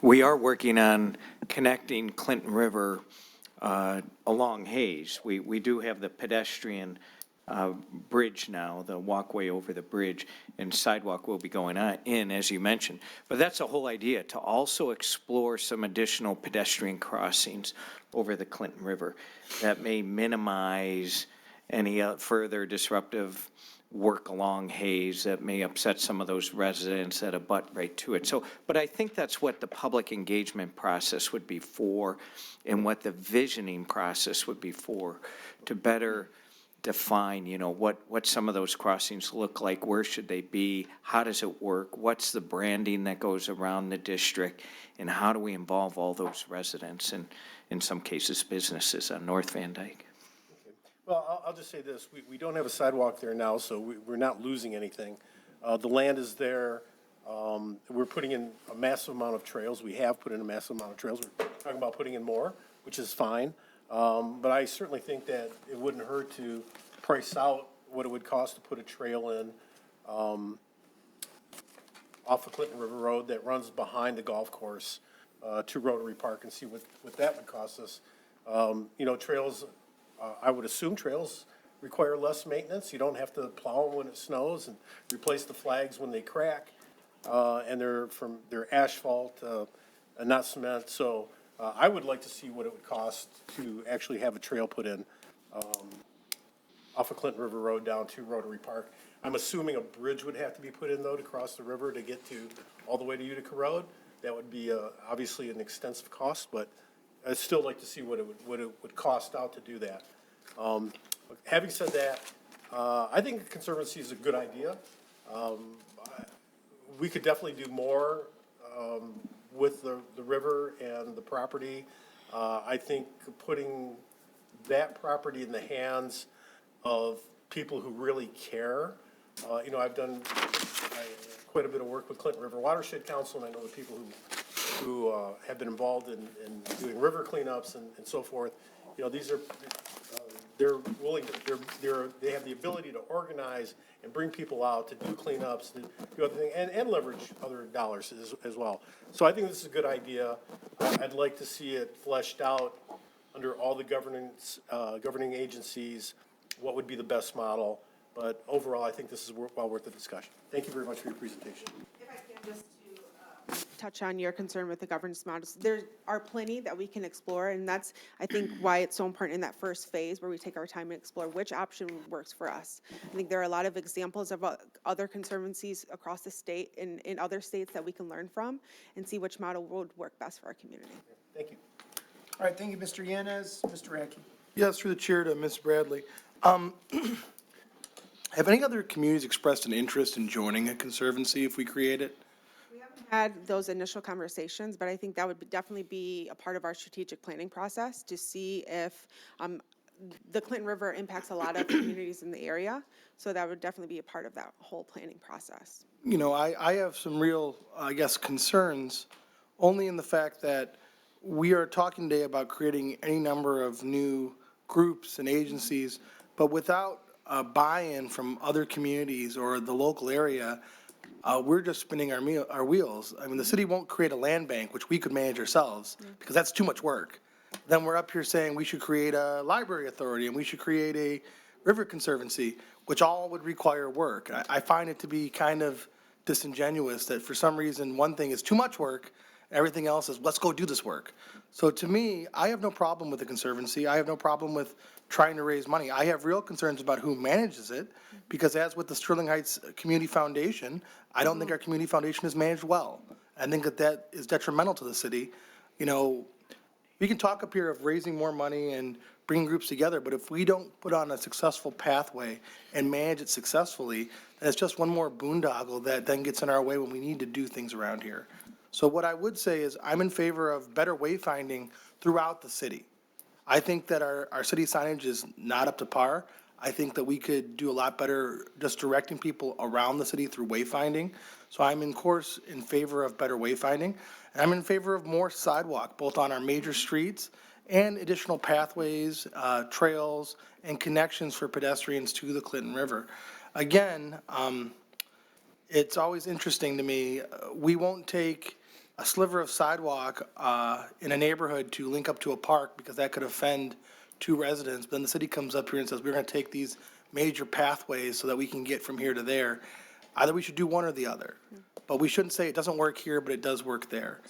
we are working on connecting Clinton River along Hayes. We do have the pedestrian bridge now, the walkway over the bridge, and sidewalk will be going in, as you mentioned. But that's the whole idea, to also explore some additional pedestrian crossings over the Clinton River that may minimize any further disruptive work along Hayes that may upset some of those residents that abut right to it. So, but I think that's what the public engagement process would be for, and what the visioning process would be for, to better define, you know, what some of those crossings look like, where should they be, how does it work, what's the branding that goes around the district, and how do we involve all those residents and, in some cases, businesses on North Van Dyke. Well, I'll just say this. We don't have a sidewalk there now, so we're not losing anything. The land is there. We're putting in a massive amount of trails. We have put in a massive amount of trails. We're talking about putting in more, which is fine. But I certainly think that it wouldn't hurt to price out what it would cost to put a trail in off of Clinton River Road that runs behind the golf course to Rotary Park and see what that would cost us. You know, trails, I would assume trails require less maintenance. You don't have to plow them when it snows and replace the flags when they crack. And they're asphalt and not cement. So I would like to see what it would cost to actually have a trail put in off of Clinton River Road down to Rotary Park. I'm assuming a bridge would have to be put in, though, to cross the river to get to, all the way to Utica Road. That would be obviously an extensive cost, but I'd still like to see what it would cost out to do that. Having said that, I think Conservancy is a good idea. We could definitely do more with the river and the property. I think putting that property in the hands of people who really care. You know, I've done quite a bit of work with Clinton River Watershed Council, and I know the people who have been involved in doing river cleanups and so forth. You know, these are, they're willing, they have the ability to organize and bring people out to do cleanups, to do other things, and leverage other dollars as well. So I think this is a good idea. I'd like to see it fleshed out under all the governing agencies, what would be the best model. But overall, I think this is well worth the discussion. Thank you very much for your presentation. If I can just to touch on your concern with the governance models, there are plenty that we can explore, and that's, I think, why it's so important in that first phase where we take our time and explore which option works for us. I think there are a lot of examples of other conservancies across the state, in other states that we can learn from and see which model would work best for our community. Thank you. All right, thank you, Mr. Yanez. Mr. Radke. Yes, through the chair to Ms. Bradley. Have any other communities expressed an interest in joining a conservancy if we create it? We haven't had those initial conversations, but I think that would definitely be a part of our strategic planning process to see if the Clinton River impacts a lot of communities in the area. So that would definitely be a part of that whole planning process. You know, I have some real, I guess, concerns only in the fact that we are talking today about creating any number of new groups and agencies, but without buy-in from other communities or the local area, we're just spinning our wheels. I mean, the city won't create a land bank, which we could manage ourselves, because that's too much work. Then we're up here saying we should create a library authority and we should create a river conservancy, which all would require work. I find it to be kind of disingenuous that for some reason one thing is too much work, everything else is let's go do this work. So to me, I have no problem with the conservancy. I have no problem with trying to raise money. I have real concerns about who manages it, because as with the Sterling Heights Community Foundation, I don't think our community foundation is managed well. I think that is detrimental to the city. You know, we can talk up here of raising more money and bringing groups together, but if we don't put on a successful pathway and manage it successfully, then it's just one more boondoggle that then gets in our way when we need to do things around here. So what I would say is I'm in favor of better wayfinding throughout the city. I think that our city signage is not up to par. I think that we could do a lot better just directing people around the city through wayfinding. So I'm in favor of better wayfinding. And I'm in favor of more sidewalk, both on our major streets and additional pathways, trails, and connections for pedestrians to the Clinton River. Again, it's always interesting to me, we won't take a sliver of sidewalk in a neighborhood to link up to a park because that could offend two residents. But then the city comes up here and says, we're going to take these major pathways so that we can get from here to there. Either we should do one or the other. But we shouldn't say it doesn't work here, but it does work there.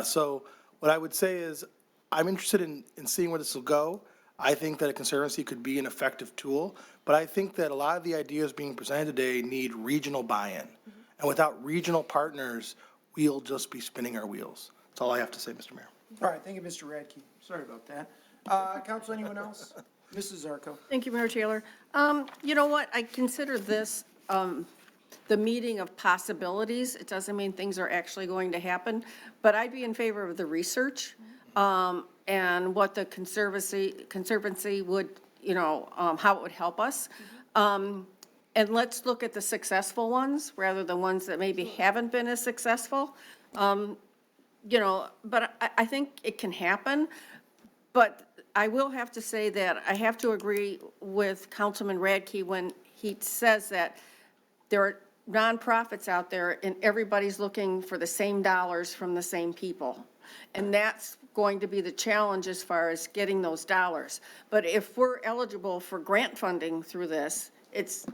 So what I would say is I'm interested in seeing where this will go. I think that a conservancy could be an effective tool, but I think that a lot of the ideas being presented today need regional buy-in. And without regional partners, we'll just be spinning our wheels. That's all I have to say, Mr. Mayor. All right, thank you, Mr. Radke. Sorry about that. Council, anyone else? Mrs. Zarko. Thank you, Mayor Taylor. You know what, I consider this the meeting of possibilities. It doesn't mean things are actually going to happen, but I'd be in favor of the research and what the conservancy would, you know, how it would help us. And let's look at the successful ones rather than ones that maybe haven't been as successful. You know, but I think it can happen. But I will have to say that I have to agree with Councilman Radke when he says that there are nonprofits out there and everybody's looking for the same dollars from the same people. And that's going to be the challenge as far as getting those dollars. But if we're eligible for grant funding through this, it's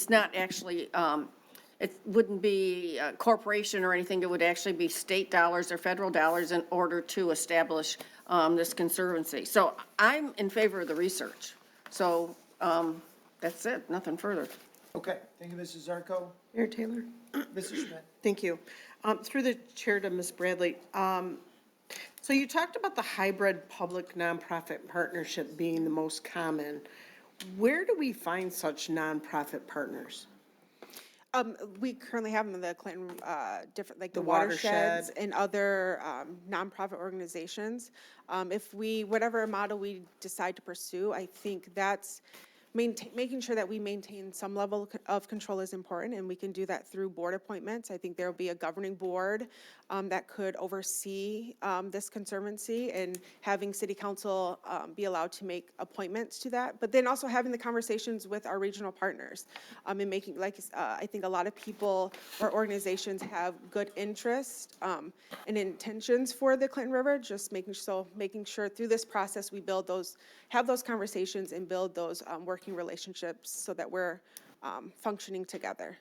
not actually, it wouldn't be a corporation or anything. It would actually be state dollars or federal dollars in order to establish this conservancy. So I'm in favor of the research. So that's it, nothing further. Okay, thank you, Mrs. Zarko. Mayor Taylor? Mrs. Schmidt. Thank you. Through the chair to Ms. Bradley. So you talked about the hybrid public nonprofit partnership being the most common. Where do we find such nonprofit partners? We currently have them in the Clinton, different, like the The watersheds watershed. and other nonprofit organizations. Whatever model we decide to pursue, I think that's making sure that we maintain some level of control is important, and we can do that through board appointments. I think there will be a governing board that could oversee this conservancy, and having city council be allowed to make appointments to that, but then also having the conversations with our regional partners and making, I think a lot of people or organizations have good interest and intentions for the Clinton River, just making sure through this process we build those, have those conversations and build those working relationships so that we're functioning together.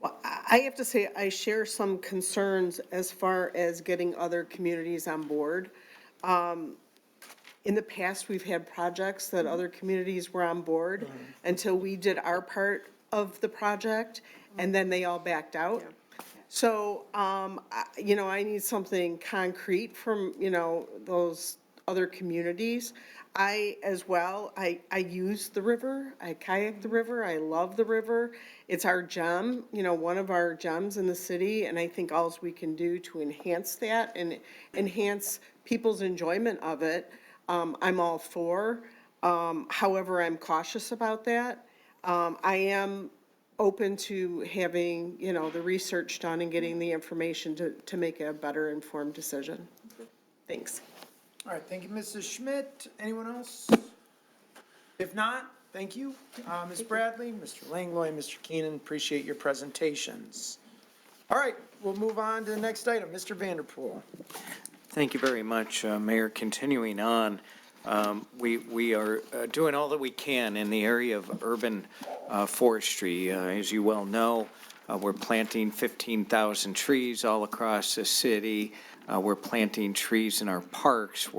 Well, I have to say, I share some concerns as far as getting other communities on board. In the past, we've had projects that other communities were on board until we did our part of the project, and then they all backed out. So, I need something concrete from, those other communities. I use the river, I kayak the river, I love the river. It's our gem, one of our gems in the city, and I think all we can do to enhance that and enhance people's enjoyment of it, I'm all for. However, I'm cautious about that. I am open to having, the research done and getting the information to make a better informed decision. Thanks. All right, thank you, Mrs. Schmidt. Anyone else? If not, thank you. Ms. Bradley, Mr. Langlois, Mr. Keenan, appreciate your presentations. All right, we'll move on to the next item. Mr. Vanderpool. Thank you very much, Mayor. Continuing on, we are doing all that we can in the area of urban forestry. As you well know, we're planting 15,000 trees all across the city. We're planting trees in our parks.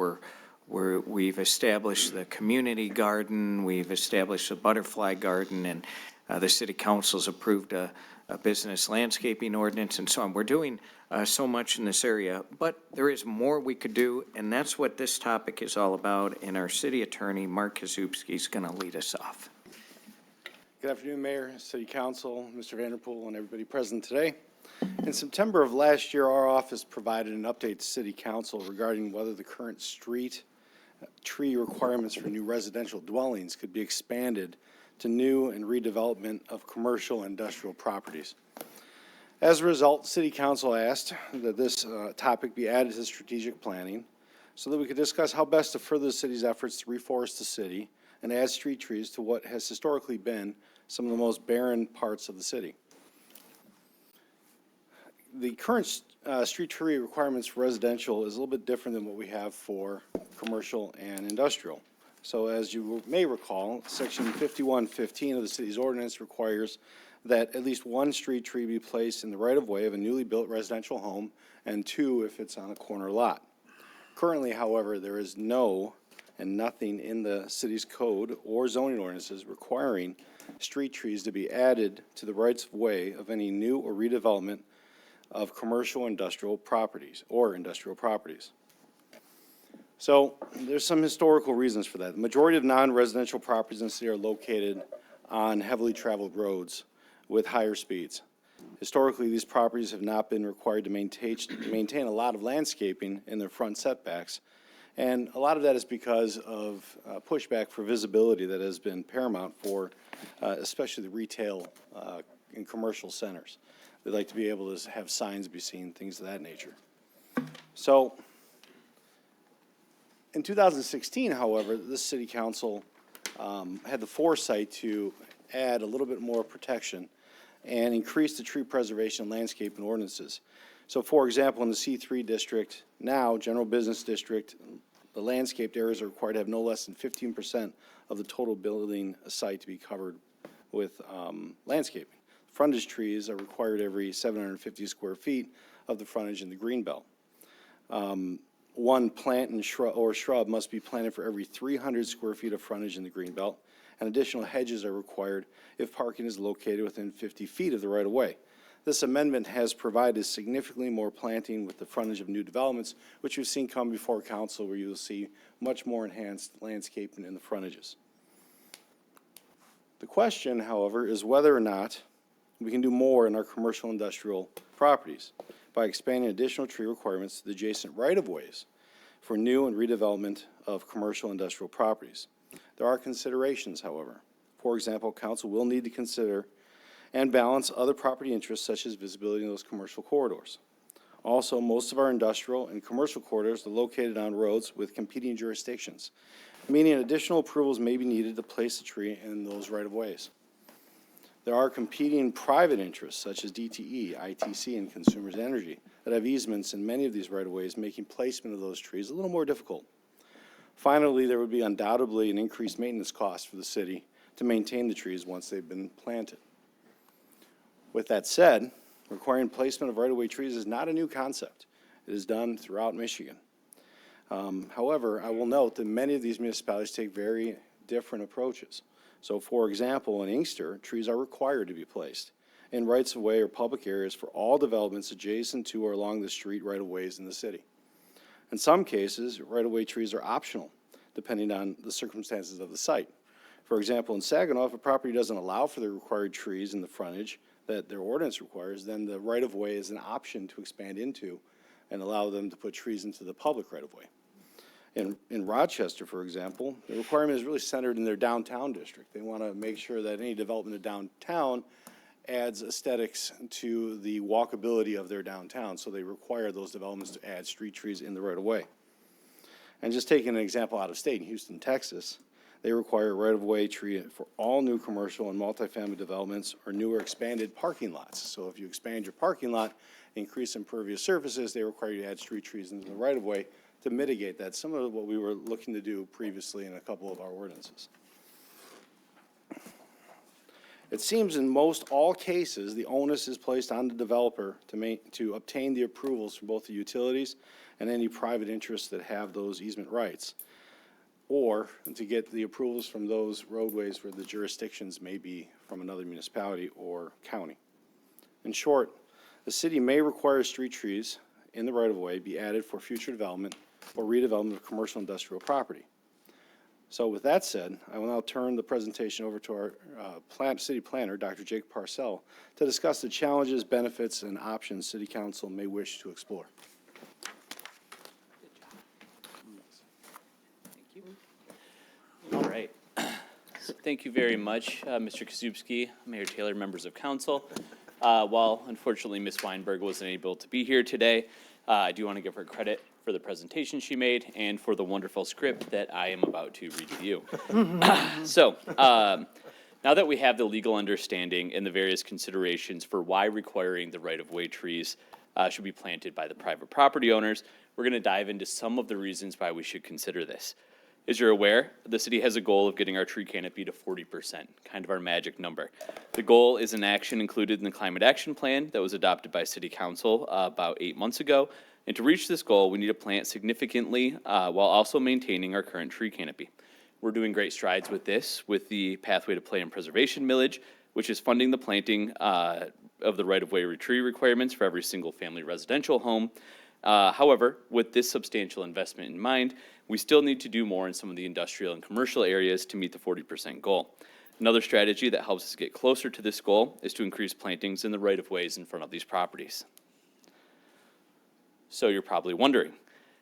We've established the community garden. We've established a butterfly garden, and the city council's approved a business landscaping ordinance and so on. We're doing so much in this area, but there is more we could do, and that's what this topic is all about. And our city attorney, Mark Kazubski, is going to lead us off. Good afternoon, Mayor, City Council, Mr. Vanderpool, and everybody present today. In September of last year, our office provided an update to City Council regarding whether the current street tree requirements for new residential dwellings could be expanded to new and redevelopment of commercial and industrial properties. As a result, City Council asked that this topic be added to strategic planning so that we could discuss how best to further the city's efforts to reforest the city and add street trees to what has historically been some of the most barren parts of the city. The current street tree requirements for residential is a little bit different than what we have for commercial and industrial. So as you may recall, section 5115 of the city's ordinance requires that at least one street tree be placed in the right-of-way of a newly built residential home, and two if it's on a corner lot. Currently, however, there is nothing in the city's code or zoning ordinances requiring street trees to be added to the rights-of-way of any new or redevelopment of commercial industrial properties. So there's some historical reasons for that. The majority of non-residential properties in the city are located on heavily traveled roads with higher speeds. Historically, these properties have not been required to maintain a lot of landscaping in their front setbacks, and a lot of that is because of pushback for visibility that has been paramount for especially the retail and commercial centers. They'd like to be able to have signs be seen, things of that nature. So in 2016, however, this city council had the foresight to add a little bit more protection and increase the tree preservation and landscaping ordinances. So for example, in the C3 district, now, general business district, the landscaped areas are required to have no less than 15% of the total building site to be covered with landscaping. Frontage trees are required every 750 square feet of the frontage in the green belt. One plant and shrub must be planted for every 300 square feet of frontage in the green belt, and additional hedges are required if parking is located within 50 feet of the right-of-way. This amendment has provided significantly more planting with the frontage of new developments, which you've seen come before council, where you will see much more enhanced landscaping in the frontages. The question, however, is whether or not we can do more in our commercial industrial properties by expanding additional tree requirements to the adjacent right-of-ways for new and redevelopment of commercial industrial properties. There are considerations, however. For example, council will need to consider and balance other property interests such as visibility in those commercial corridors. Also, most of our industrial and commercial corridors are located on roads with competing jurisdictions, meaning additional approvals may be needed to place a tree in those right-of-ways. There are competing private interests such as DTE, ITC, and Consumers Energy that have easements in many of these right-of-ways, making placement of those trees a little more difficult. Finally, there would be undoubtedly an increased maintenance cost for the city to maintain the trees once they've been planted. With that said, requiring placement of right-of-way trees is not a new concept. It is done throughout Michigan. However, I will note that many of these municipalities take very different approaches. So, for example, in Inkster, trees are required to be placed in rights-of-way or public areas for all developments adjacent to or along the street right-of-ways in the city. In some cases, right-of-way trees are optional, depending on the circumstances of the site. For example, in Saginaw, if a property doesn't allow for the required trees in the frontage that their ordinance requires, then the right-of-way is an option to expand into and allow them to put trees into the public right-of-way. In Rochester, for example, the requirement is really centered in their downtown district. They want to make sure that any development of downtown adds aesthetics to the walkability of their downtown, so they require those developments to add street trees in the right-of-way. And just taking an example out of state, in Houston, Texas, they require a right-of-way tree for all new commercial and multifamily developments or newer expanded parking lots. So if you expand your parking lot, increase impervious surfaces, they require you to add street trees into the right-of-way to mitigate that, similar to what we were looking to do previously in a couple of our ordinances. It seems in most all cases, the onus is placed on the developer to obtain the approvals from both the utilities and any private interests that have those easement rights, or to get the approvals from those roadways where the jurisdictions may be from another municipality or county. In short, the city may require street trees in the right-of-way be added for future development or redevelopment of commercial industrial property. So with that said, I will now turn the presentation over to our city planner, Dr. Jake Parcell, to discuss the challenges, benefits, and options City Council may wish to explore. All right. Thank you very much, Mr. Kazubski, Mayor Taylor, members of council. While unfortunately Ms. Weinberg wasn't able to be here today, I do want to give her credit for the presentation she made and for the wonderful script that I am about to read to you. So, now that we have the legal understanding and the various considerations for why requiring the right-of-way trees should be planted by the private property owners, we're going to dive into some of the reasons why we should consider this. As you're aware, the city has a goal of getting our tree canopy to 40%, kind of our magic number. The goal is an action included in the Climate Action Plan that was adopted by City Council about 8 months ago. And to reach this goal, we need to plant significantly while also maintaining our current tree canopy. We're doing great strides with this, with the Pathway to Plan and Preservation millage, which is funding the planting of the right-of-way tree requirements for every single-family residential home. However, with this substantial investment in mind, we still need to do more in some of the industrial and commercial areas to meet the 40% goal. Another strategy that helps us get closer to this goal is to increase plantings in the right-of-ways in front of these properties. So you're probably wondering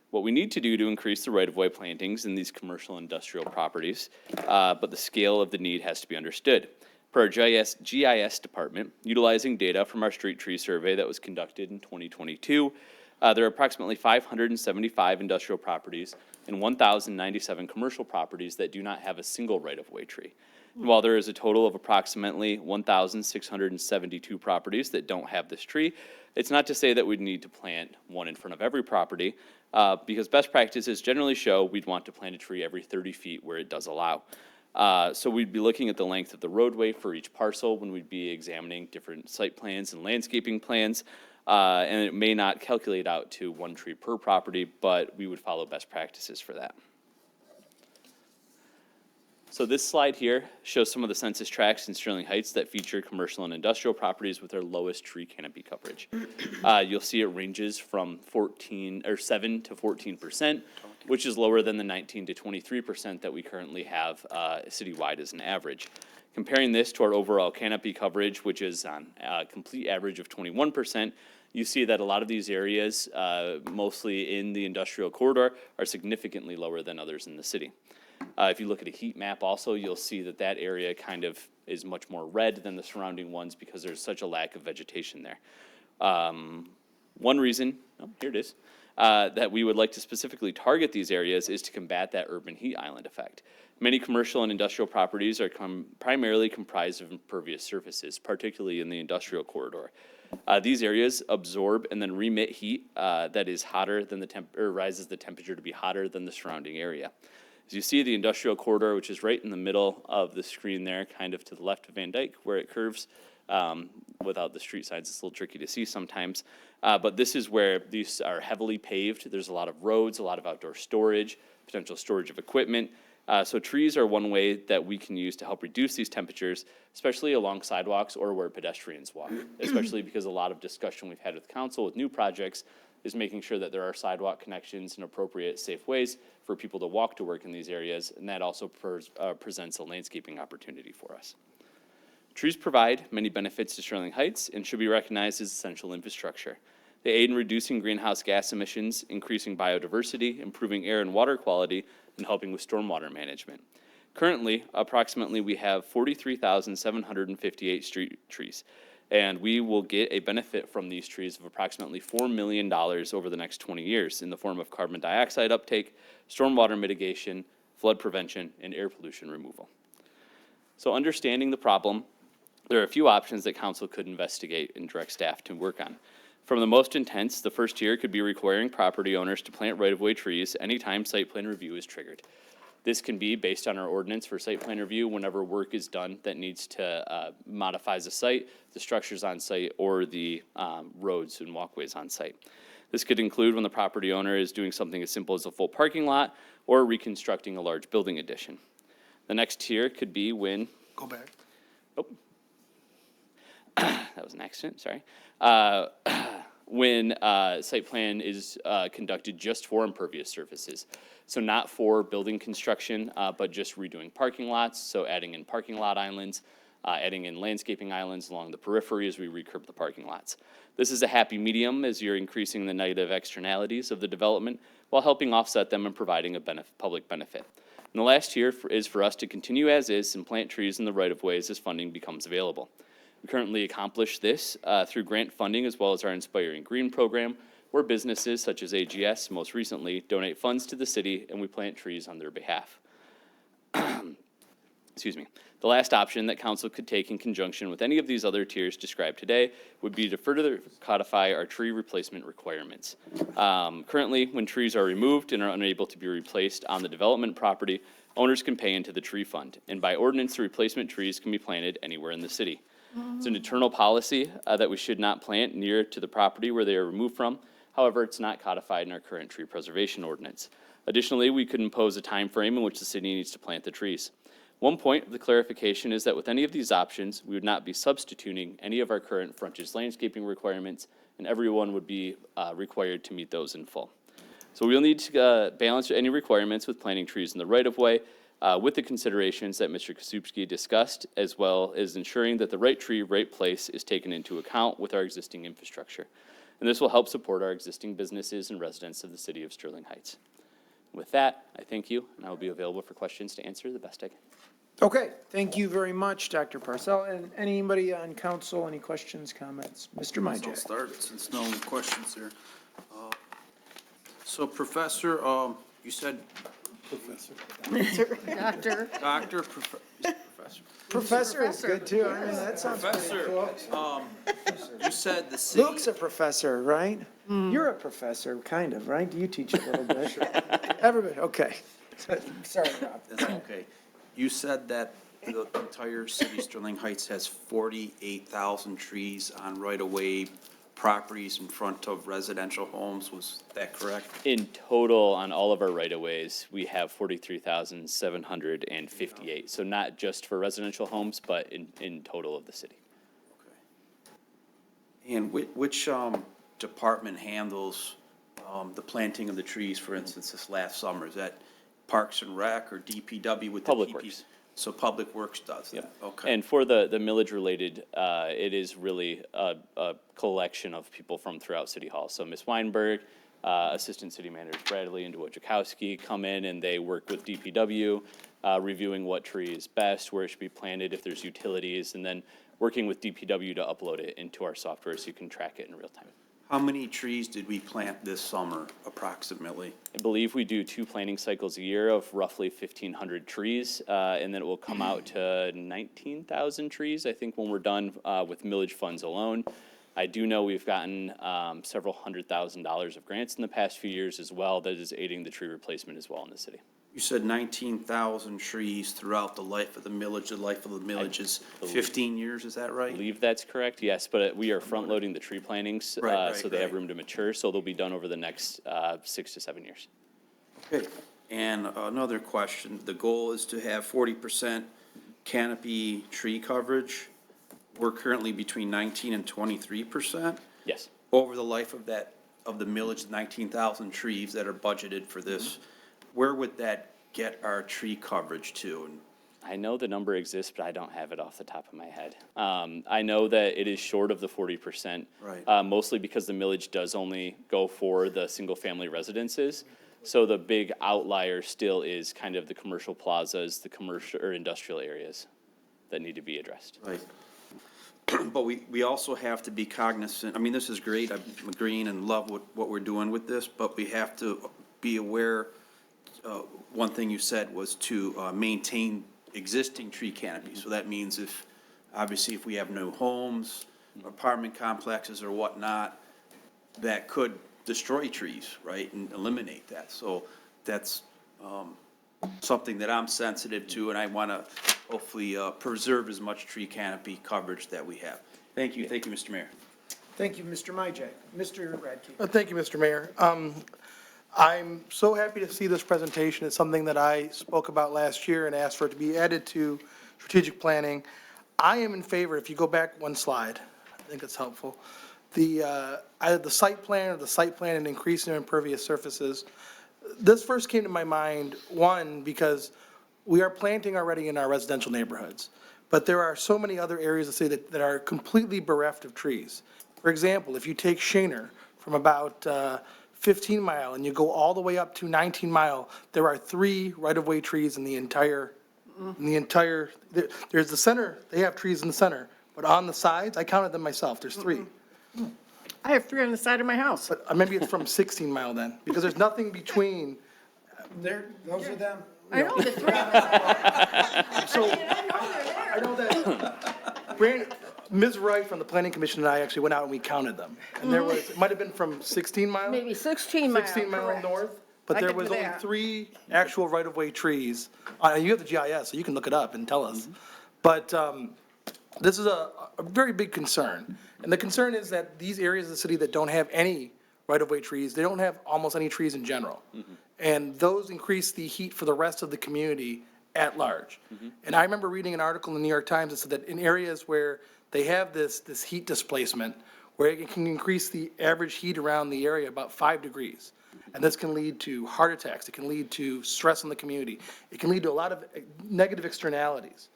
what we need to do to increase the right-of-way plantings in these commercial industrial properties, but the scale of the need has to be understood. Per our GIS department, utilizing data from our street tree survey that was conducted in 2022, there are approximately 575 industrial properties and 1,097 commercial properties that do not have a single right-of-way tree. While there is a total of approximately 1,672 properties that don't have this tree, it's not to say that we'd need to plant one in front of every property, because best practices generally show we'd want to plant a tree every 30 feet where it does allow. So we'd be looking at the length of the roadway for each parcel when we'd be examining different site plans and landscaping plans. And it may not calculate out to one tree per property, but we would follow best practices for that. So this slide here shows some of the census tracts in Sterling Heights that feature commercial and industrial properties with their lowest tree canopy coverage. You'll see it ranges from 7 to 14%, which is lower than the 19 to 23% that we currently have citywide as an average. Comparing this to our overall canopy coverage, which is on a complete average of 21%, you see that a lot of these areas, mostly in the industrial corridor, are significantly lower than others in the city. If you look at a heat map also, you'll see that that area kind of is much more red than the surrounding ones because there's such a lack of vegetation there. One reason, here it is, that we would like to specifically target these areas is to combat that urban heat island effect. Many commercial and industrial properties are primarily comprised of impervious surfaces, particularly in the industrial corridor. These areas absorb and then remit heat that is hotter than rises the temperature to be hotter than the surrounding area. As you see, the industrial corridor, which is right in the middle of the screen there, kind of to the left of Van Dyke, where it curves, without the street signs, it's a little tricky to see sometimes. But this is where these are heavily paved. There's a lot of roads, a lot of outdoor storage, potential storage of equipment. So trees are one way that we can use to help reduce these temperatures, especially along sidewalks or where pedestrians walk, especially because a lot of discussion we've had with council with new projects is making sure that there are sidewalk connections and appropriate safe ways for people to walk to work in these areas, and that also presents a landscaping opportunity for us. Trees provide many benefits to Sterling Heights and should be recognized as essential infrastructure. They aid in reducing greenhouse gas emissions, increasing biodiversity, improving air and water quality, and helping with stormwater management. Currently, approximately we have 43,758 street trees, and we will get a benefit from these trees of approximately $4 million over the next 20 years in the form of carbon dioxide uptake, stormwater mitigation, flood prevention, and air pollution removal. So understanding the problem, there are a few options that council could investigate and direct staff to work on. From the most intense, the first tier could be requiring property owners to plant right-of-way trees anytime site plan review is triggered. This can be based on our ordinance for site plan review whenever work is done that needs to modify the site, the structures on site, or the roads and walkways on site. This could include when the property owner is doing something as simple as a full parking lot or reconstructing a large building addition. The next tier could be when... Go back. Oh. That was an accident, sorry. When site plan is conducted just for impervious surfaces. So not for building construction, but just redoing parking lots, so adding in parking lot islands, adding in landscaping islands along the periphery as we recurb the parking lots. This is a happy medium as you're increasing the negative externalities of the development while helping offset them and providing a public benefit. And the last tier is for us to continue as is and plant trees in the right-of-ways as funding becomes available. We currently accomplish this through grant funding as well as our Inspiring Green program, where businesses such as AGS most recently donate funds to the city and we plant trees on their behalf. Excuse me. The last option that council could take in conjunction with any of these other tiers described today would be to further codify our tree replacement requirements. Currently, when trees are removed and are unable to be replaced on the development property, owners can pay into the tree fund. And by ordinance, the replacement trees can be planted anywhere in the city. It's an internal policy that we should not plant near to the property where they are removed from. However, it's not codified in our current tree preservation ordinance. Additionally, we could impose a time frame in which the city needs to plant the trees. One point of the clarification is that with any of these options, we would not be substituting any of our current frontage landscaping requirements, and everyone would be required to meet those in full. So we'll need to balance any requirements with planting trees in the right-of-way, with the considerations that Mr. Kasubski discussed, as well as ensuring that the right tree, right place is taken into account with our existing infrastructure. And this will help support our existing businesses and residents of the city of Sterling Heights. With that, I thank you, and I will be available for questions to answer the best I can. Okay, thank you very much, Dr. Parcell. And anybody on council, any questions, comments? Mr. Majek. I'll start since no questions here. So Professor, you said... Doctor. Professor. Professor is good too. I mean, that sounds pretty Professor, cool. you said the city. Luke's a professor, right? You're a professor, kind of, right? Do you teach a little bit? Everybody, okay. Sorry, Rob. That's okay. You said that the entire city of Sterling Heights has 48,000 trees on right-of-way properties in front of residential homes. Was that correct? In total, on all of our right-of-ways, we have 43,758. So not just for residential homes, but in total of the city. And which department handles the planting of the trees, for instance, this last summer? Is that Parks and Rec or DPW with the Public PP? Works. So Public Works does that? Okay. And for the millage-related, it is really a collection of people from throughout City Hall. So Ms. Weinberg, Assistant City Managers Bradley and Wojciechowski come in and they work with DPW, reviewing what tree is best, where it should be planted, if there's utilities, and then working with DPW to upload it into our software so you can track it in real time. How many trees did we plant this summer approximately? I believe we do 2 planting cycles a year of roughly 1,500 trees, and then it will come out to 19,000 trees, I think, when we're done with millage funds alone. I do know we've gotten several $100,000 of grants in the past few years as well that is aiding the tree replacement as well in the city. You said 19,000 trees throughout the life of the millage. The life of the millage is 15 years, is that I right? believe that's correct, yes, but we are front-loading the tree plantings, Right, so they have right. room to mature, so they'll be done over the next 6 to 7 years. Okay. And another question, the goal is to have 40% canopy tree coverage. We're currently between 19 and 23%. Yes. Over the life of the millage, 19,000 trees that are budgeted for this, where would that get our tree coverage to? And I know the number exists, but I don't have it off the top of my head. I know that it is short of the 40%. Right. Mostly because the millage does only go for the single-family residences. So the big outlier still is kind of the commercial plazas, the commercial or industrial areas that need to be addressed. Right. But we also have to be cognizant, I mean, this is great, I'm agreeing and love what we're doing with this, but we have to be aware, one thing you said was to maintain existing tree canopy. So that means obviously if we have new homes, apartment complexes or whatnot, that could destroy trees, right, and eliminate that. So that's something that I'm sensitive to, and I want to hopefully preserve as much tree canopy coverage that we have. Thank you, Mr. Mayor. Thank you, Mr. Majek. Mr. Radke. Thank you, Mr. Mayor. I'm so happy to see this presentation. It's something that I spoke about last year and asked for it to be added to strategic planning. I am in favor, if you go back one slide, I think it's helpful, either the site plan and increasing impervious surfaces. This first came to my mind, one, because we are planting already in our residential neighborhoods, but there are so many other areas of the city that are completely bereft of trees. For example, if you take Shaner from about 15 Mile and you go all the way up to 19 Mile, there are 3 right-of-way trees in the entire, there's the center, they have trees in the center, but on the sides, I counted them myself, there's 3. I have 3 on the side of my house. But maybe it's from 16 Mile then, because there's nothing between. Those are them. I know the 3 on the side. So, I know that Ms. Wright from the Planning Commission and I actually went out and we counted them. And there was, it might have been from 16 Mile? Maybe 16 Mile, 16 Mile correct. north, I but there could was do only that. 3 actual right-of-way trees. You have the GIS, so you can look it up and tell us. But this is a very big concern. And the concern is that these areas of the city that don't have any right-of-way trees, they don't have almost any trees in general. And those increase the heat for the rest of the community at large. And I remember reading an article in the New York Times that said that in areas where they have this heat displacement, where it can increase the average heat around the area about 5 degrees. And this can lead to heart attacks, it can lead to stress in the community, it can lead to a lot of negative externalities.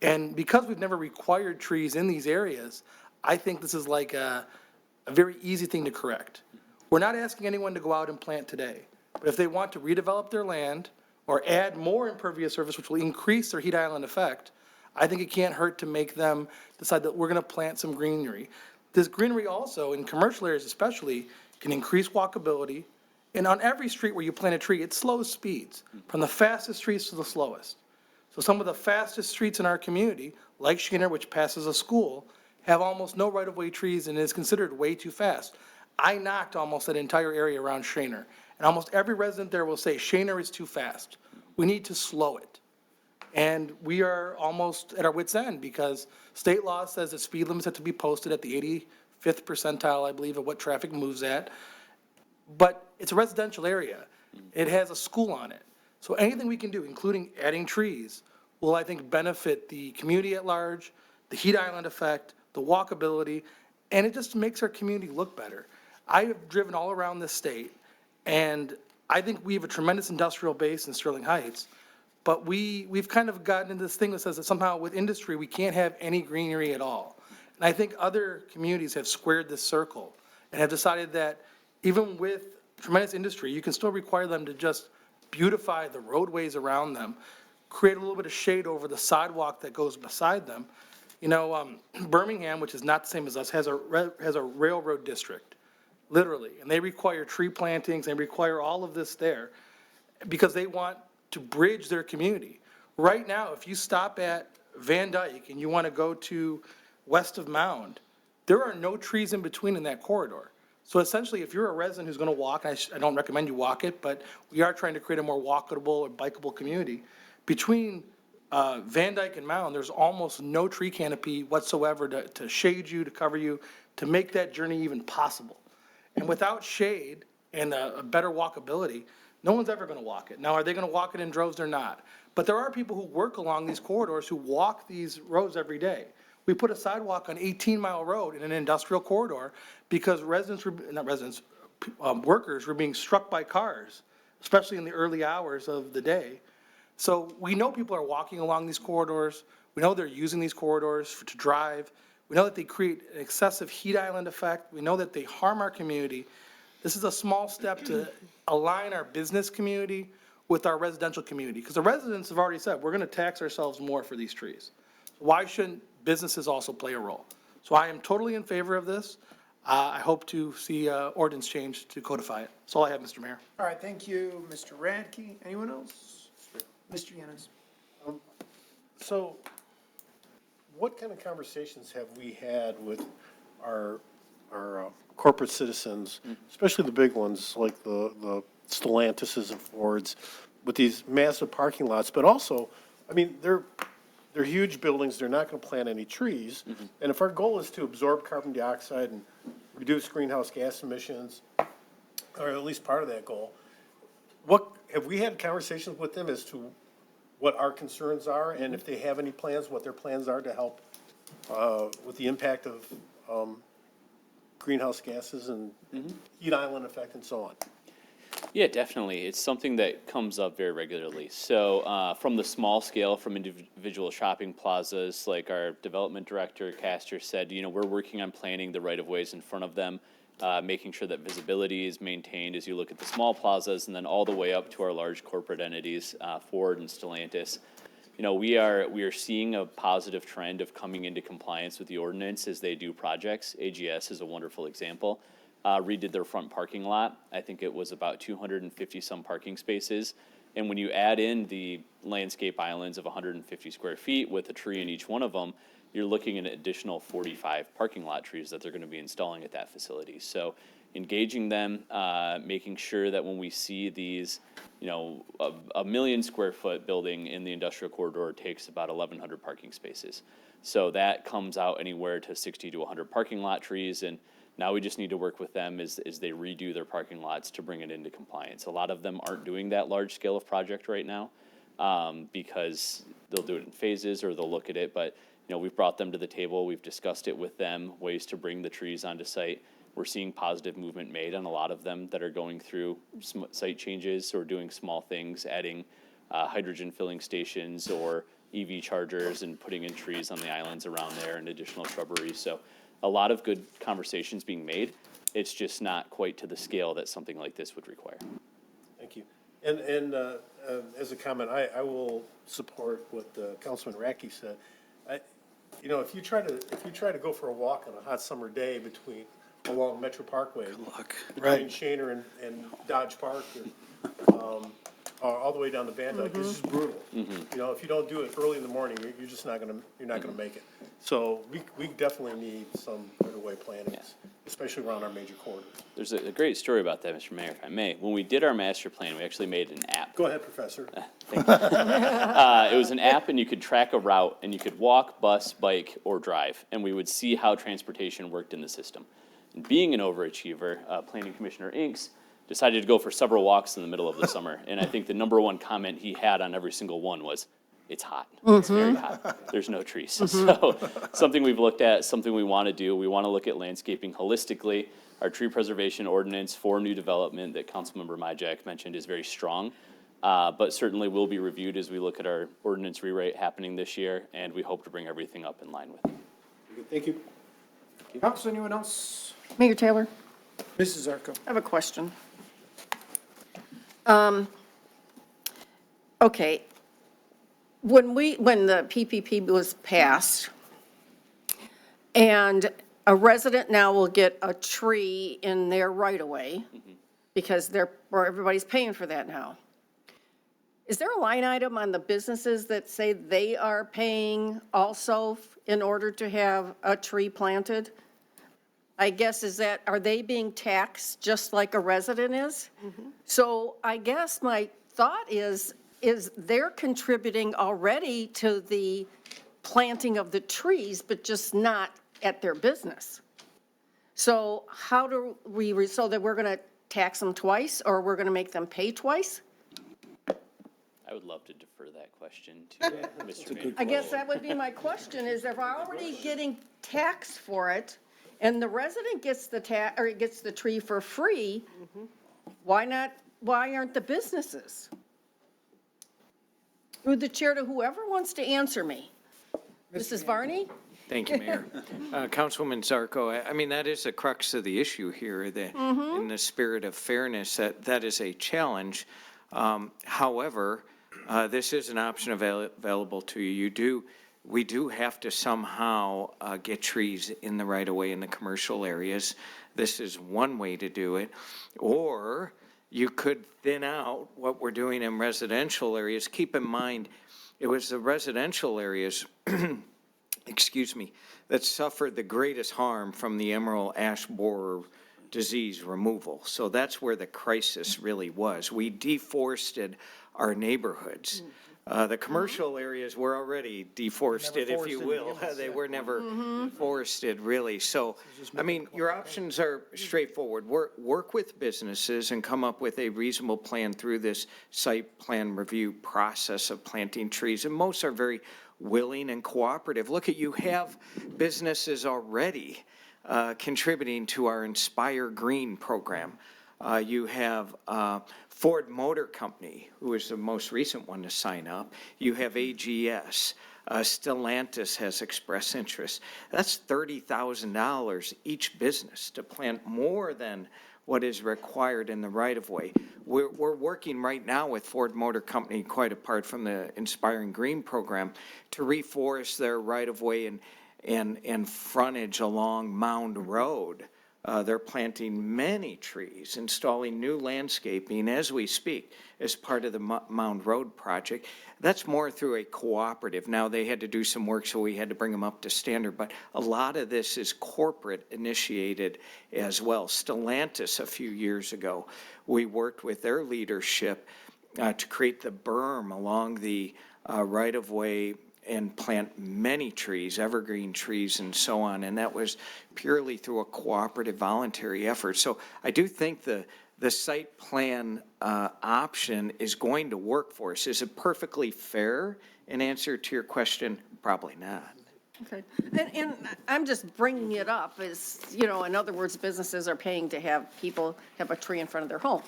And because we've never required trees in these areas, I think this is like a very easy thing to correct. We're not asking anyone to go out and plant today, but if they want to redevelop their land or add more impervious surface, which will increase their heat island effect, I think it can't hurt to make them decide that we're going to plant some greenery. This greenery also, in commercial areas especially, can increase walkability. And on every street where you plant a tree, it slows speeds, from the fastest streets to the slowest. So some of the fastest streets in our community, like Skinner, which passes a school, have almost no right-of-way trees and is considered way too fast. I knocked almost that entire area around Shaner, and almost every resident there will say, Shaner is too fast. We need to slow it. And we are almost at our wit's end because state law says that speed limits have to be posted at the 85th percentile, I believe, of what traffic moves at. But it's a residential area. It has a school on it. So anything we can do, including adding trees, will, I think, benefit the community at large, the heat island effect, the walkability, and it just makes our community look better. I have driven all around this state, and I think we have a tremendous industrial base in Sterling Heights, but we've kind of gotten into this thing that says that somehow with industry, we can't have any greenery at all. And I think other communities have squared this circle and have decided that even with tremendous industry, you can still require them to just beautify the roadways around them, create a little bit of shade over the sidewalk that goes beside them. You know, Birmingham, which is not the same as us, has a railroad district, literally, and they require tree plantings, they require all of this there because they want to bridge their community. Right now, if you stop at Van Dyke and you want to go to west of Mound, there are no trees in between in that corridor. So essentially, if you're a resident who's going to walk, and I don't recommend you walk it, but we are trying to create a more walkable or bikeable community, between Van Dyke and Mound, there's almost no tree canopy whatsoever to shade you, to cover you, to make that journey even possible. And without shade and a better walkability, no one's ever going to walk it. Now, are they going to walk it in droves? They're not. But there are people who work along these corridors who walk these roads every day. We put a sidewalk on 18-mile road in an industrial corridor because workers were being struck by cars, especially in the early hours of the day. So we know people are walking along these corridors. We know they're using these corridors to drive. We know that they create an excessive heat island effect. We know that they harm our community. This is a small step to align our business community with our residential community, because the residents have already said, we're going to tax ourselves more for these trees. Why shouldn't businesses also play a role? So I am totally in favor of this. I hope to see ordinance change to codify it. That's all I have, Mr. Mayor. All right, thank you, Mr. Radke. Anyone else? Mr. Yanis. So what kind of conversations have we had with our corporate citizens, especially the big ones like the Stellantises and Fords, with these massive parking lots, but also, I mean, they're huge buildings, they're not going to plant any trees, and if our goal is to absorb carbon dioxide and reduce greenhouse gas emissions, or at least part of that goal, what, have we had conversations with them as to what our concerns are, and if they have any plans, what their plans are to help with the impact of greenhouse gases and heat island effect and so on? Yeah, definitely. It's something that comes up very regularly. So from the small scale, from individual shopping plazas, like our development director, Castor, said, you know, we're working on planning the right-of-ways in front of them, making sure that visibility is maintained as you look at the small plazas, and then all the way up to our large corporate entities, Ford and Stellantis. You know, we are seeing a positive trend of coming into compliance with the ordinance as they do projects. AGS is a wonderful example. Redid their front parking lot. I think it was about 250 some parking spaces. And when you add in the landscape islands of 150 square feet with a tree in each one of them, you're looking at an additional 45 parking lot trees that they're going to be installing at that facility. So engaging them, making sure that when we see these, you know, a 1 million square foot building in the industrial corridor takes about 1,100 parking spaces. So that comes out anywhere to 60 to 100 parking lot trees. And now we just need to work with them as they redo their parking lots to bring it into compliance. A lot of them aren't doing that large scale of project right now because they'll do it in phases or they'll look at it. But, you know, we've brought them to the table. We've discussed it with them, ways to bring the trees onto site. We're seeing positive movement made on a lot of them that are going through site changes or doing small things, adding hydrogen filling stations or EV chargers and putting in trees on the islands around there and additional shrubbery. So a lot of good conversations being made. It's just not quite to the scale that something like this would require. Thank you. And as a comment, I will support what Councilman Radke said. You know, if you try to go for a walk on a hot summer day along Metro Parkway, between Shaner and Dodge Park, all the way down to Van Dyke, it's just brutal. You know, if you don't do it early in the morning, you're just not gonna, make it. So we definitely need some right-of-way plannings, especially around our major corridors. There's a great story about that, Mr. Mayor, if I may. When we did our master plan, we actually made an app. Go ahead, Professor. Thank you. It was an app, and you could track a route, and you could walk, bus, bike, or drive, and we would see how transportation worked in the system. And being an overachiever, Planning Commissioner Inks decided to go for several walks in the middle of the summer, and I think the number one comment he had on every single one was, "It's hot. It's very hot. There's no trees." So something we've looked at, something we want to do. We want to look at landscaping holistically. Our tree preservation ordinance for new development that Councilmember Majak mentioned is very strong, but certainly will be reviewed as we look at our ordinance rewrite happening this year, and we hope to bring everything up in line with it. Thank you. Council, anyone else? Mayor Taylor, Mrs. Zarko. I have a question. Okay, when the PPP was passed, and a resident now will get a tree in their right-of-way, because everybody's paying for that now. Is there a line item on the businesses that say they are paying also in order to have a tree planted? I guess are they being taxed just like a resident is? So I guess my thought is they're contributing already to the planting of the trees, but just not at their business. So how do we, so that we're going to tax them twice, or we're going to make them pay twice? I would love to defer that question to Mr. Mayor. I guess that would be my question, is if I'm already getting taxed for it, and the resident gets gets the tree for free, why aren't the businesses? Through the chair to whoever wants to answer me. Mrs. Varney? Thank you, Mayor. Councilwoman Zarko, I mean, that is the crux of the issue here, in the spirit of fairness, that is a challenge. However, this is an option available to you. We do have to somehow get trees in the right-of-way in the commercial areas. This is one way to do it. Or you could thin out what we're doing in residential areas. Keep in mind, it was the residential areas, excuse me, that suffered the greatest harm from the emerald ash borer disease removal. So that's where the crisis really was. We deforested our neighborhoods. The commercial areas were already deforested, if you will. They were never forested, really. So, I mean, your options are straightforward. Work with businesses and come up with a reasonable plan through this site plan review process of planting trees. And most are very willing and cooperative. Look at, you have businesses already contributing to our Inspire Green program. You have Ford Motor Company, who is the most recent one to sign up. You have AGS. Stellantis has expressed interest. That's $30,000 each business to plant more than what is required in the right-of-way. We're working right now with Ford Motor Company, quite apart from the Inspiring Green program, to reforest their right-of-way and frontage along Mound Road. They're planting many trees, installing new landscaping as we speak as part of the Mound Road project. That's more through a cooperative. Now, they had to do some work, so we had to bring them up to standard, but a lot of this is corporate initiated as well. Stellantis, a few years ago, we worked with their leadership to create the berm along the right-of-way and plant many trees, evergreen trees and so on, and that was purely through a cooperative voluntary effort. So I do think the site plan option is going to work for us. Is it perfectly fair? In answer to your question, probably not. Okay, and I'm just bringing it up as, in other words, businesses are paying to have people have a tree in front of their home.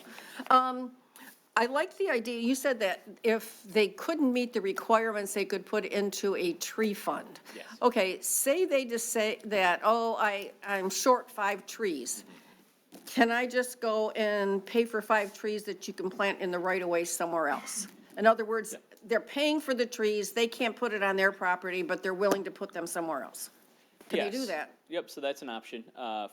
I like the idea, you said that if they couldn't meet the requirements, they could put into a tree fund. Yes. Okay, say they just say that, I'm short 5 trees. Can I just go and pay for 5 trees that you can plant in the right-of-way somewhere else? In other words, they're paying for the trees, they can't put it on their property, but they're willing to put them somewhere else. Can you do that? Yep, so that's an option.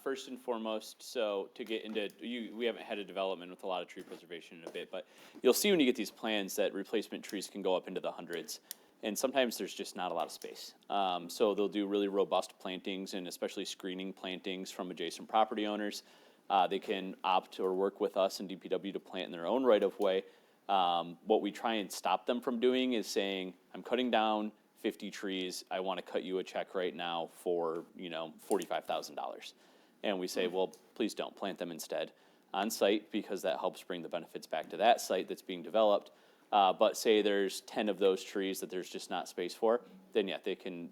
First and foremost, so to get into, we haven't had a development with a lot of tree preservation in a bit, but you'll see when you get these plans that replacement trees can go up into the hundreds. And sometimes there's just not a lot of space. So they'll do really robust plantings and especially screening plantings from adjacent property owners. They can opt or work with us and DPW to plant in their own right of way. What we try and stop them from doing is saying, I'm cutting down 50 trees. I want to cut you a check right now for, $45,000. And we say, well, please don't plant them instead on site because that helps bring the benefits back to that site that's being developed. But say there's 10 of those trees that there's just not space for, then yeah, they can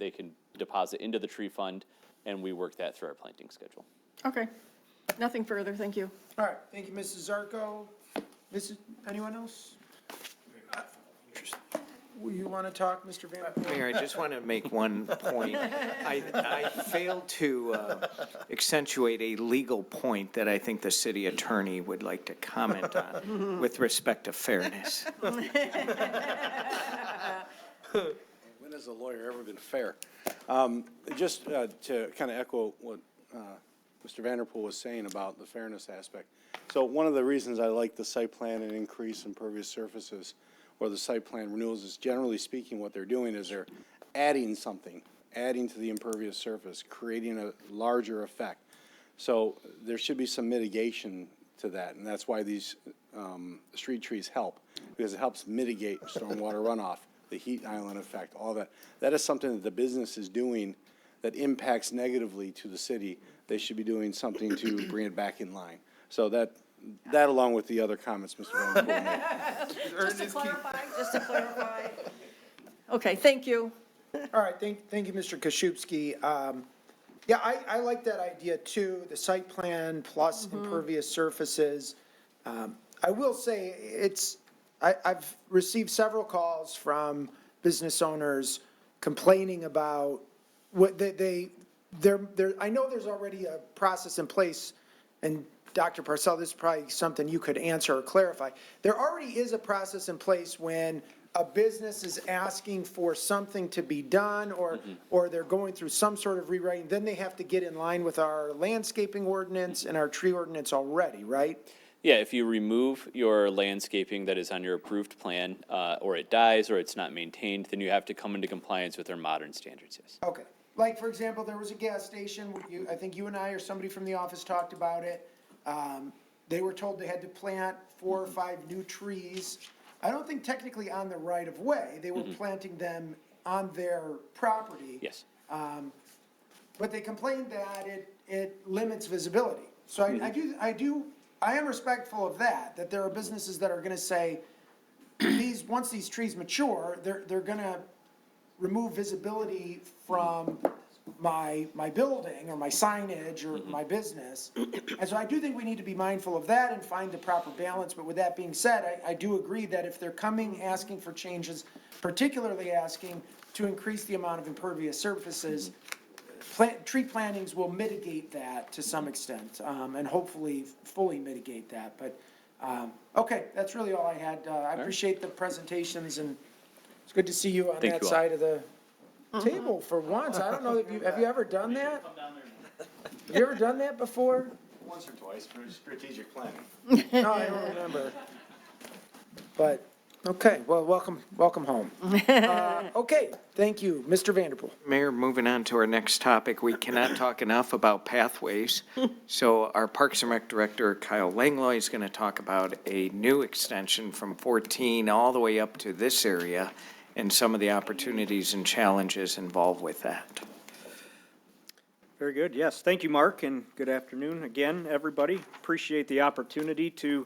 deposit into the tree fund and we work that through our planting schedule. Okay. Nothing further, thank you. All right, thank you, Mrs. Zarko. Anyone else? You want to talk, Mr. Van? Mayor, I just want to make one point. I failed to accentuate a legal point that I think the city attorney would like to comment on with respect to fairness. When has a lawyer ever been fair? Just to kind of echo what Mr. Vanderpool was saying about the fairness aspect. So one of the reasons I like the site plan and increase impervious surfaces or the site plan renewals is, generally speaking, what they're doing is they're adding something, adding to the impervious surface, creating a larger effect. So there should be some mitigation to that, and that's why these street trees help, because it helps mitigate stormwater runoff, the heat island effect, all that. That is something that the business is doing that impacts negatively to the city. They should be doing something to bring it back in line. So that along with the other comments Mr. Vanderpool made. Just to clarify. Okay, thank you. All right, thank you, Mr. Koszybski. Yeah, I like that idea too, the site plan plus impervious surfaces. I will say I've received several calls from business owners complaining about what I know there's already a process in place, and Dr. Parcell, this is probably something you could answer or clarify. There already is a process in place when a business is asking for something to be done or they're going through some sort of rewriting, then they have to get in line with our landscaping ordinance and our tree ordinance already, right? Yeah, if you remove your landscaping that is on your approved plan, or it dies or it's not maintained, then you have to come into compliance with our modern standards, yes. Okay. Like, for example, there was a gas station, I think you and I or somebody from the office talked about it. They were told they had to plant 4 or 5 new trees. I don't think technically on the right of way, they were planting them on their property. Yes. But they complained that it limits visibility. So I am respectful of that there are businesses that are gonna say, once these trees mature, they're gonna remove visibility from my building or my signage or my business. And so I do think we need to be mindful of that and find the proper balance. But with that being said, I do agree that if they're coming asking for changes, particularly asking to increase the amount of impervious surfaces, tree plantings will mitigate that to some extent, and hopefully fully mitigate that. But, okay, that's really all I had. I appreciate the presentations, and it's good to see you on that side of the table for once. I don't know if have you ever done that? Have you ever done that before? Once or twice for strategic planning. No, I don't remember. But, okay, well, welcome home. Okay, thank you. Mr. Vanderpool. Mayor, moving on to our next topic, we cannot talk enough about pathways. So our Parks and Rec Director, Kyle Langlois, is going to talk about a new extension from 14 all the way up to this area and some of the opportunities and challenges involved with that. Very good. Yes, thank you, Mark, and good afternoon again, everybody. Appreciate the opportunity to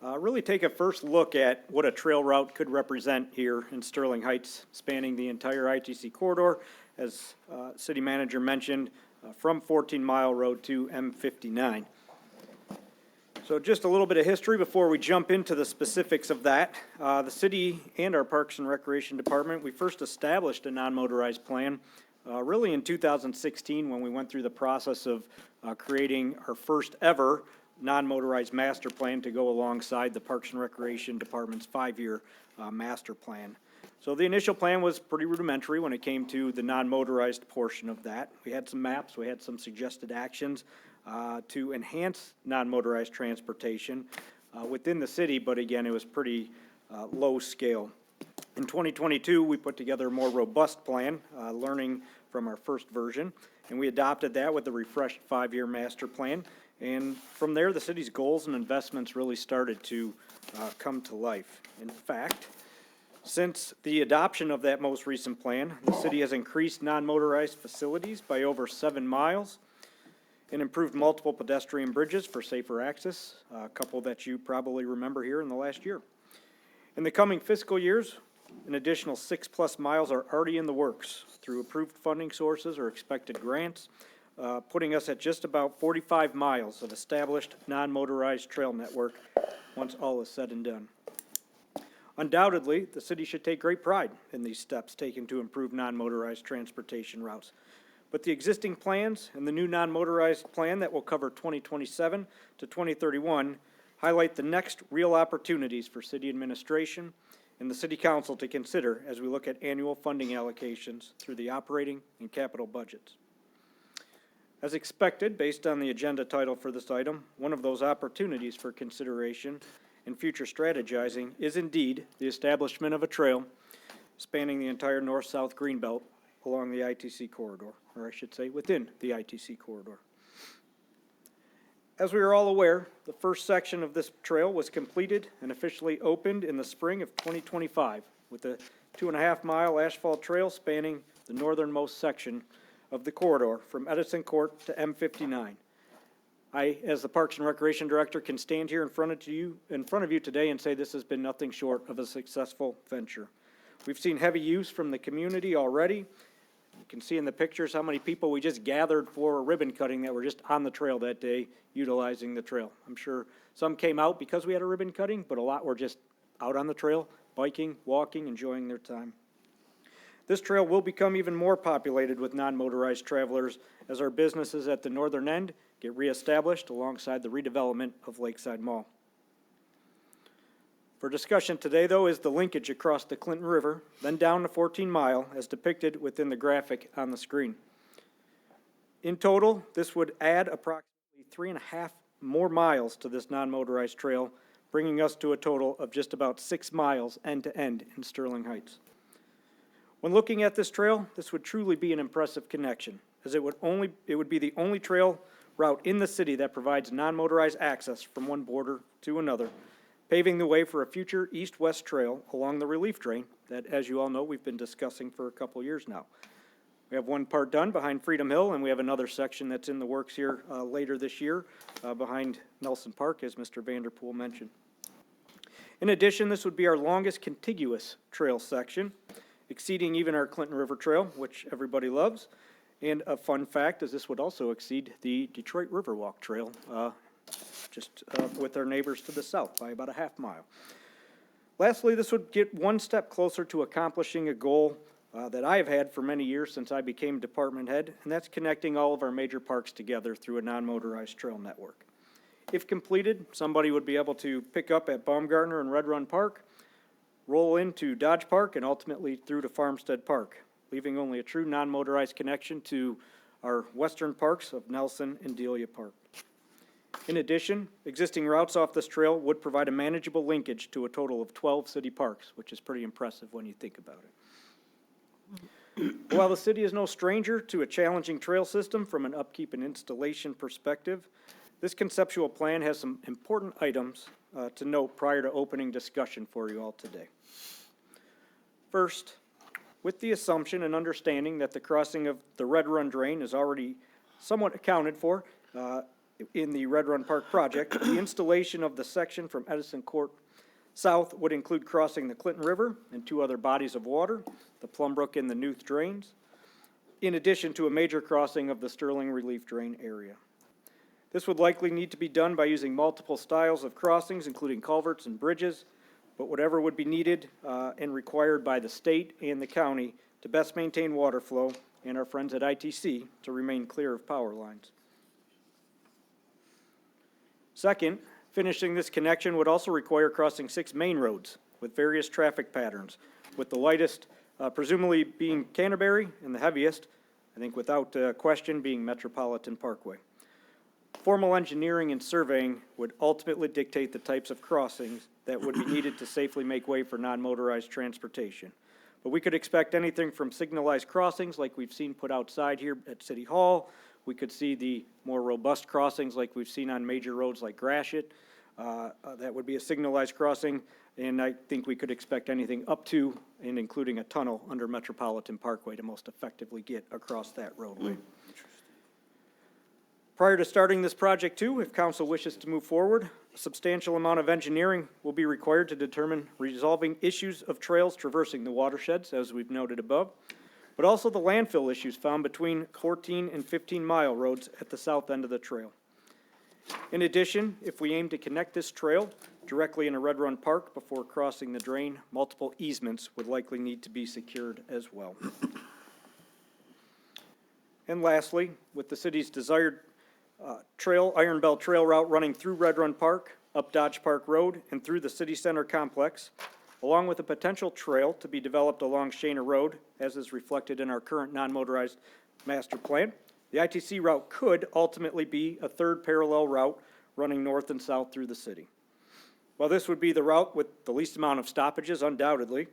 really take a first look at what a trail route could represent here in Sterling Heights, spanning the entire ITC corridor, as City Manager mentioned, from 14 Mile Road to M59. So just a little bit of history before we jump into the specifics of that. The city and our Parks and Recreation Department, we first established a non-motorized plan really in 2016 when we went through the process of creating our first ever non-motorized master plan to go alongside the Parks and Recreation Department's 5-year master plan. So the initial plan was pretty rudimentary when it came to the non-motorized portion of that. We had some maps, we had some suggested actions to enhance non-motorized transportation within the city, but again, it was pretty low scale. In 2022, we put together a more robust plan, learning from our first version, and we adopted that with the refreshed 5-year master plan. And from there, the city's goals and investments really started to come to life. In fact, since the adoption of that most recent plan, the city has increased non-motorized facilities by over 7 miles and improved multiple pedestrian bridges for safer access, a couple that you probably remember here in the last year. In the coming fiscal years, an additional 6+ miles are already in the works through approved funding sources or expected grants, putting us at just about 45 miles of established non-motorized trail network once all is said and done. Undoubtedly, the city should take great pride in these steps taken to improve non-motorized transportation routes. But the existing plans and the new non-motorized plan that will cover 2027 to 2031 highlight the next real opportunities for city administration and the city council to consider as we look at annual funding allocations through the operating and capital budgets. As expected, based on the agenda title for this item, one of those opportunities for consideration and future strategizing is indeed the establishment of a trail spanning the entire north-south greenbelt along the ITC corridor, or I should say within the ITC corridor. As we are all aware, the first section of this trail was completed and officially opened in the spring of 2025 with a 2.5-mile asphalt trail spanning the northernmost section of the corridor from Edison Court to M59. I, as the Parks and Recreation Director, can stand here in front of you today and say this has been nothing short of a successful venture. We've seen heavy use from the community already. You can see in the pictures how many people we just gathered for a ribbon cutting that were just on the trail that day, utilizing the trail. I'm sure some came out because we had a ribbon cutting, but a lot were just out on the trail, biking, walking, enjoying their time. This trail will become even more populated with non-motorized travelers as our businesses at the northern end get reestablished alongside the redevelopment of Lakeside Mall. For discussion today, though, is the linkage across the Clinton River, then down to 14 Mile, as depicted within the graphic on the screen. In total, this would add approximately 3.5 more miles to this non-motorized trail, bringing us to a total of just about 6 miles end-to-end in Sterling Heights. When looking at this trail, this would truly be an impressive connection, as it would be the only trail route in the city that provides non-motorized access from one border to another, paving the way for a future east-west trail along the relief drain that, as you all know, we've been discussing for a couple years now. We have one part done behind Freedom Hill, and we have another section that's in the works here later this year behind Nelson Park, as Mr. Vanderpool mentioned. In addition, this would be our longest contiguous trail section, exceeding even our Clinton River Trail, which everybody loves. And a fun fact is this would also exceed the Detroit Riverwalk Trail, just with our neighbors to the south by about a half mile. Lastly, this would get one step closer to accomplishing a goal that I have had for many years since I became department head, and that's connecting all of our major parks together through a non-motorized trail network. If completed, somebody would be able to pick up at Baumgartner and Red Run Park, roll into Dodge Park, and ultimately through to Farmstead Park, leaving only a true non-motorized connection to our western parks of Nelson and Delia Park. In addition, existing routes off this trail would provide a manageable linkage to a total of 12 city parks, which is pretty impressive when you think about it. While the city is no stranger to a challenging trail system from an upkeep and installation perspective, this conceptual plan has some important items to note prior to opening discussion for you all today. First, with the assumption and understanding that the crossing of the Red Run Drain is already somewhat accounted for in the Red Run Park project, the installation of the section from Edison Court south would include crossing the Clinton River and 2 other bodies of water, the Plum Brook and the Newth Drains, in addition to a major crossing of the Sterling Relief Drain area. This would likely need to be done by using multiple styles of crossings, including culverts and bridges, but whatever would be needed and required by the state and the county to best maintain water flow and our friends at ITC to remain clear of power lines. Second, finishing this connection would also require crossing 6 main roads with various traffic patterns, with the lightest presumably being Canterbury and the heaviest, I think without question, being Metropolitan Parkway. Formal engineering and surveying would ultimately dictate the types of crossings that would be needed to safely make way for non-motorized transportation. But we could expect anything from signalized crossings like we've seen put outside here at City Hall. We could see the more robust crossings like we've seen on major roads like Gratiot. That would be a signalized crossing, and I think we could expect anything up to and including a tunnel under Metropolitan Parkway to most effectively get across that roadway. Prior to starting this project too, if council wishes to move forward, a substantial amount of engineering will be required to determine resolving issues of trails traversing the watersheds, as we've noted above, but also the landfill issues found between 14 and 15-mile roads at the south end of the trail. In addition, if we aim to connect this trail directly into Red Run Park before crossing the drain, multiple easements would likely need to be secured as well. And lastly, with the city's desired Iron Belt Trail route running through Red Run Park, up Dodge Park Road, and through the city center complex, along with a potential trail to be developed along Shana Road, as is reflected in our current non-motorized master plan, the ITC route could ultimately be a third parallel route running north and south through the city. While this would be the route with the least amount of stoppages, undoubtedly,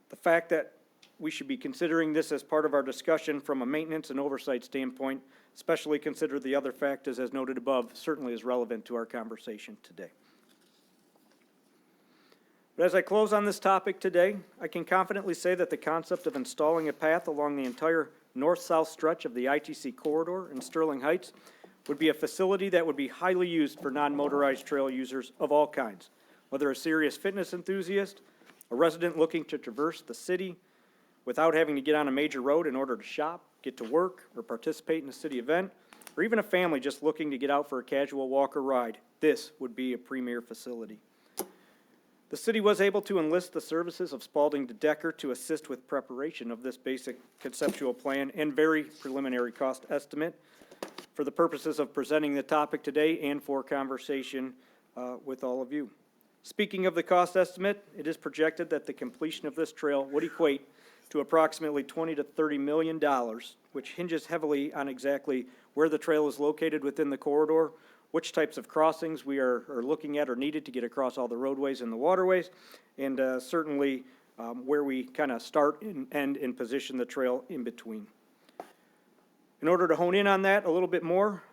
the fact that we should be considering this as part of our discussion from a maintenance and oversight standpoint, especially consider the other factors as noted above, certainly is relevant to our conversation today. But as I close on this topic today, I can confidently say that the concept of installing a path along the entire north-south stretch of the ITC corridor in Sterling Heights would be a facility that would be highly used for non-motorized trail users of all kinds, whether a serious fitness enthusiast, a resident looking to traverse the city without having to get on a major road in order to shop, get to work, or participate in a city event, or even a family just looking to get out for a casual walk or ride. This would be a premier facility. The city was able to enlist the services of Spalding de Decker to assist with preparation of this basic conceptual plan and very preliminary cost estimate for the purposes of presenting the topic today and for conversation with all of you. Speaking of the cost estimate, it is projected that the completion of this trail would equate to approximately $20 to $30 million, which hinges heavily on exactly where the trail is located within the corridor, which types of crossings we are looking at or needed to get across all the roadways and the waterways, and certainly where we kind of start and end and position the trail in between. In order to hone in on that a little bit more,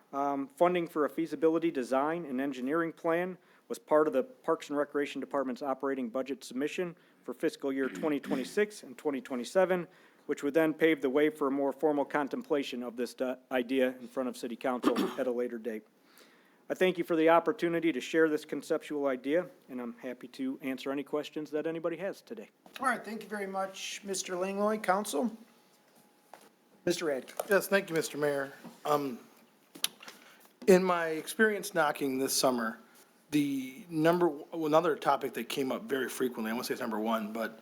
funding for a feasibility design and engineering plan was part of the Parks and Recreation Department's operating budget submission for fiscal year 2026 and 2027, which would then pave the way for a more formal contemplation of this idea in front of City Council at a later date. I thank you for the opportunity to share this conceptual idea, and I'm happy to answer any questions that anybody has today. All right, thank you very much, Mr. Langlois. Council? Mr. Radke. Yes, thank you, Mr. Mayor. In my experience knocking this summer, another topic that came up very frequently, I won't say it's number one, but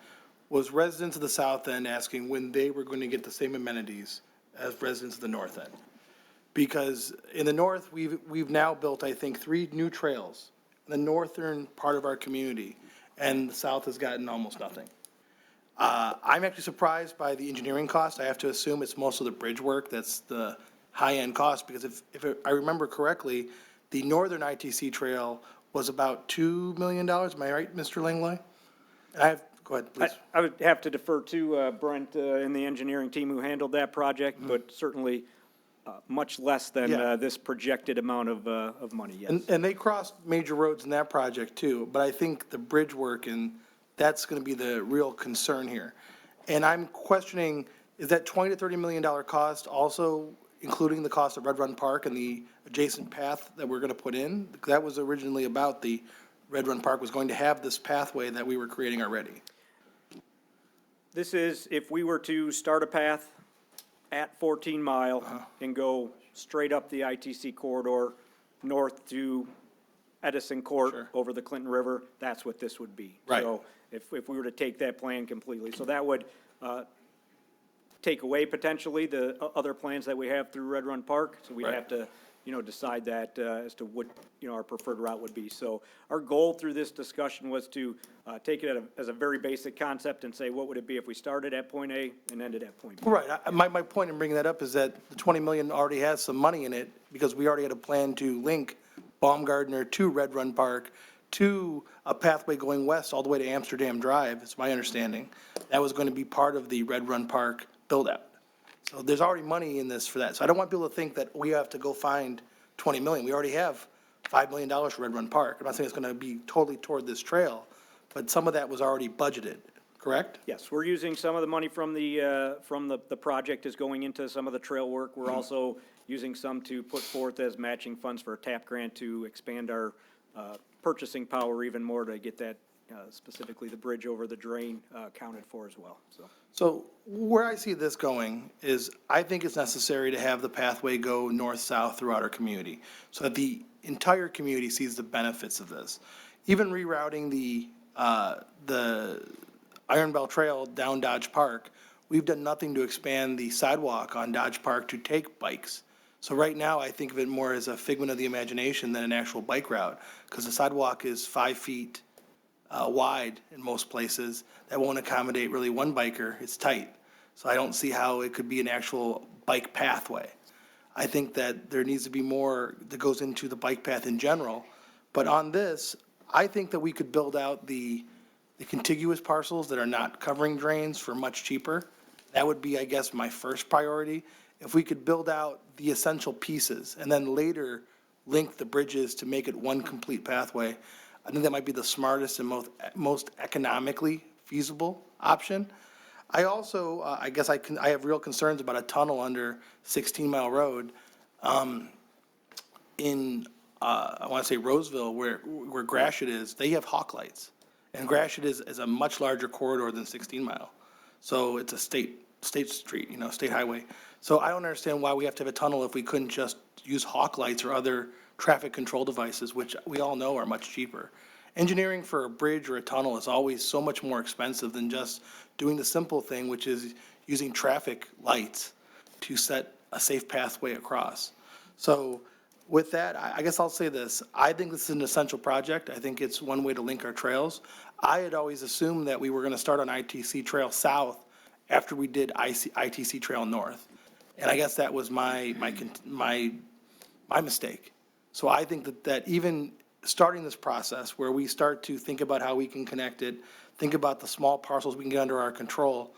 was residents of the south end asking when they were going to get the same amenities as residents of the north end. Because in the north, we've now built, I think, 3 new trails in the northern part of our community, and the south has gotten almost nothing. I'm actually surprised by the engineering cost. I have to assume it's most of the bridge work that's the high-end cost, because if I remember correctly, the northern ITC trail was about $2 million. Am I right, Mr. Langlois? Go ahead, please. I would have to defer to Brent and the engineering team who handled that project, but certainly much less than this projected amount of money, yes. And they crossed major roads in that project too, but I think the bridge work, and that's going to be the real concern here. And I'm questioning, is that $20 to $30 million cost also including the cost of Red Run Park and the adjacent path that we're going to put in? That was originally about the Red Run Park was going to have this pathway that we were creating already. This is if we were to start a path at 14 Mile and go straight up the ITC corridor north to Edison Court over the Clinton River, that's what this would be. Right. So if we were to take that plan completely. So that would take away potentially the other plans that we have through Red Run Park. So we'd have to decide that as to what, our preferred route would be. So our goal through this discussion was to take it as a very basic concept and say, what would it be if we started at point A and ended at point B? Right. My point in bringing that up is that the 20 million already has some money in it because we already had a plan to link Baumgardner to Red Run Park to a pathway going west all the way to Amsterdam Drive, it's my understanding. That was going to be part of the Red Run Park build-out. So there's already money in this for that. So I don't want people to think that we have to go find 20 million. We already have $5 million for Red Run Park. I'm not saying it's going to be totally toward this trail, but some of that was already budgeted, correct? Yes, we're using some of the money from the project is going into some of the trail work. We're also using some to put forth as matching funds for a TAP grant to expand our purchasing power even more to get that, specifically the bridge over the drain, accounted for as well, so. So where I see this going is I think it's necessary to have the pathway go north-south throughout our community so that the entire community sees the benefits of this. Even rerouting the Iron Bell Trail down Dodge Park, we've done nothing to expand the sidewalk on Dodge Park to take bikes. So right now, I think of it more as a figment of the imagination than an actual bike route, because the sidewalk is 5 feet wide in most places. That won't accommodate really one biker. It's tight. So I don't see how it could be an actual bike pathway. I think that there needs to be more that goes into the bike path in general. But on this, I think that we could build out the contiguous parcels that are not covering drains for much cheaper. That would be, I guess, my first priority. If we could build out the essential pieces and then later link the bridges to make it one complete pathway, I think that might be the smartest and most economically feasible option. I also, I guess I have real concerns about a tunnel under 16 Mile Road in, I want to say Roseville, where Gratiot is. They have hawk lights. And Gratiot is a much larger corridor than 16 Mile. So it's a state street, state highway. So I don't understand why we have to have a tunnel if we couldn't just use hawk lights or other traffic control devices, which we all know are much cheaper. Engineering for a bridge or a tunnel is always so much more expensive than just doing the simple thing, which is using traffic lights to set a safe pathway across. So with that, I guess I'll say this. I think this is an essential project. I think it's one way to link our trails. I had always assumed that we were going to start on ITC Trail South after we did ITC Trail North. And I guess that was my mistake. So I think that even starting this process where we start to think about how we can connect it, think about the small parcels we can get under our control,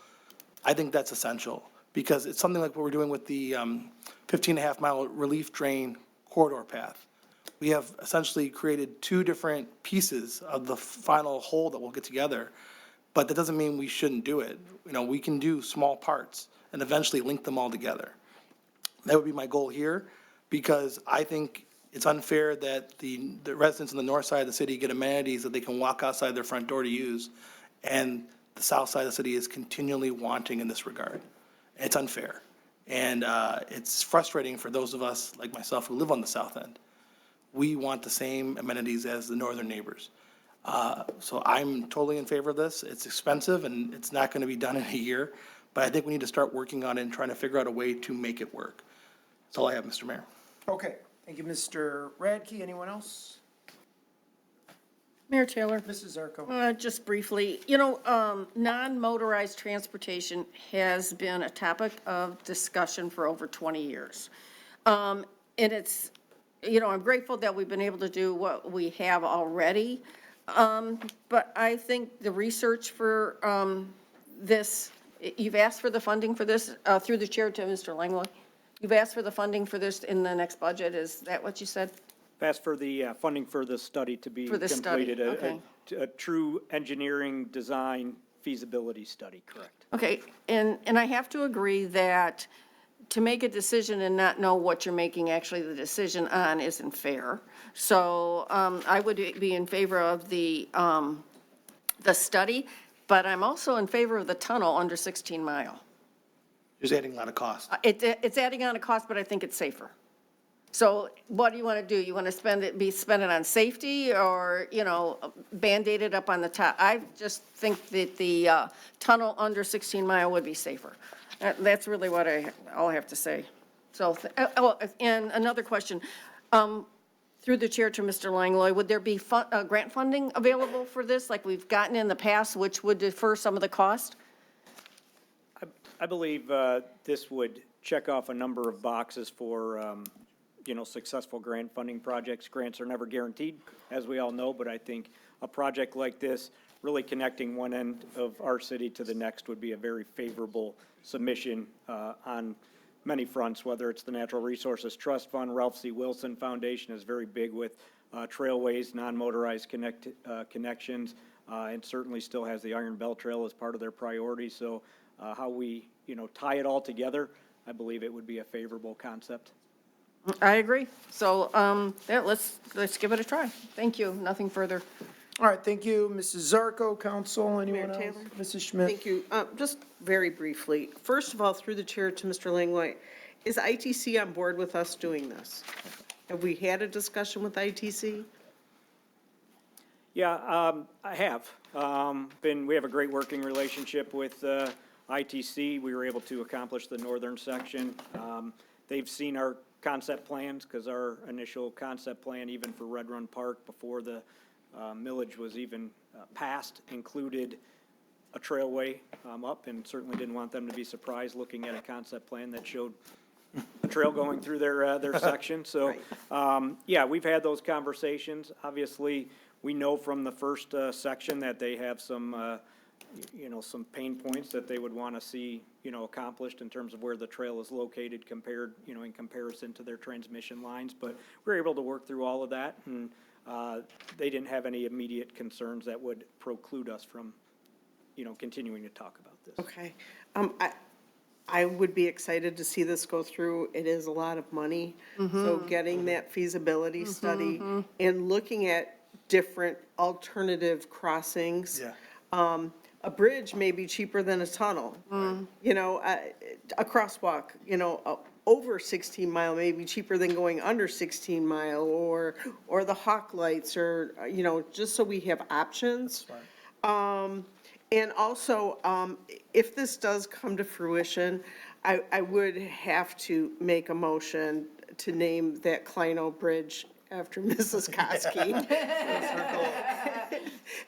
I think that's essential because it's something like what we're doing with the 15.5 mile relief drain corridor path. We have essentially created two different pieces of the final whole that we'll get together, but that doesn't mean we shouldn't do it. We can do small parts and eventually link them all together. That would be my goal here because I think it's unfair that the residents on the north side of the city get amenities that they can walk outside their front door to use, and the south side of the city is continually wanting in this regard. It's unfair. And it's frustrating for those of us like myself who live on the south end. We want the same amenities as the northern neighbors. So I'm totally in favor of this. It's expensive and it's not going to be done in a year, but I think we need to start working on it and trying to figure out a way to make it work. That's all I have, Mr. Mayor. Okay, thank you, Mr. Radke. Anyone else? Mayor Taylor. Mrs. Zarko. Just briefly, non-motorized transportation has been a topic of discussion for over 20 years. And it's, I'm grateful that we've been able to do what we have already. But I think the research for this, you've asked for the funding for this through the chair to Mr. Langley. You've asked for the funding for this in the next budget. Is that what you said? Asked for the funding for the study to be completed, okay. a true engineering design feasibility study, correct? Okay, and I have to agree that to make a decision and not know what you're making actually the decision on isn't fair. So I would be in favor of the study, but I'm also in favor of the tunnel under 16 Mile. Just adding a lot of cost. It's adding on a cost, but I think it's safer. So what do you want to do? You want to spend it on safety or, Band-Aid it up on the top? I just think that the tunnel under 16 Mile would be safer. That's really what I'll have to say. So, and another question, through the chair to Mr. Langlois, would there be grant funding available for this, like we've gotten in the past, which would defer some of the cost? I believe this would check off a number of boxes for, successful grant funding projects. Grants are never guaranteed, as we all know, but I think a project like this, really connecting one end of our city to the next, would be a very favorable submission on many fronts, whether it's the Natural Resources Trust Fund. Ralph C. Wilson Foundation is very big with trailways, non-motorized connections, and certainly still has the Iron Belt Trail as part of their priority. So how we, tie it all together, I believe it would be a favorable concept. I agree. So, yeah, let's give it a try. Thank you. Nothing further. All right, thank you, Mrs. Zarko. Council, anyone else? Mayor Taylor? Mrs. Schmidt? Thank you. Just very briefly, first of all, through the chair to Mr. Langlois, is ITC on board with us doing this? Have we had a discussion with ITC? Yeah, I have. We have a great working relationship with ITC. We were able to accomplish the northern section. They've seen our concept plans, because our initial concept plan, even for Red Run Park, before the millage was even passed, included a trailway up, and certainly didn't want them to be surprised looking at a concept plan that showed a trail going through their section. So, yeah, we've had those conversations. Obviously, we know from the first section that they have some, some pain points that they would want to see, accomplished in terms of where the trail is located compared, in comparison to their transmission lines. But we were able to work through all of that, and they didn't have any immediate concerns that would preclude us from, continuing to talk about this. Okay. I would be excited to see this go through. It is a lot of money. So getting that feasibility study and looking at different alternative crossings. Yeah. A bridge may be cheaper than a tunnel. A crosswalk, over 16 mile may be cheaper than going under 16 mile, or the hawk lights, or, just so we have options. And also, if this does come to fruition, I would have to make a motion to name that Kleino Bridge after Mrs. Koski.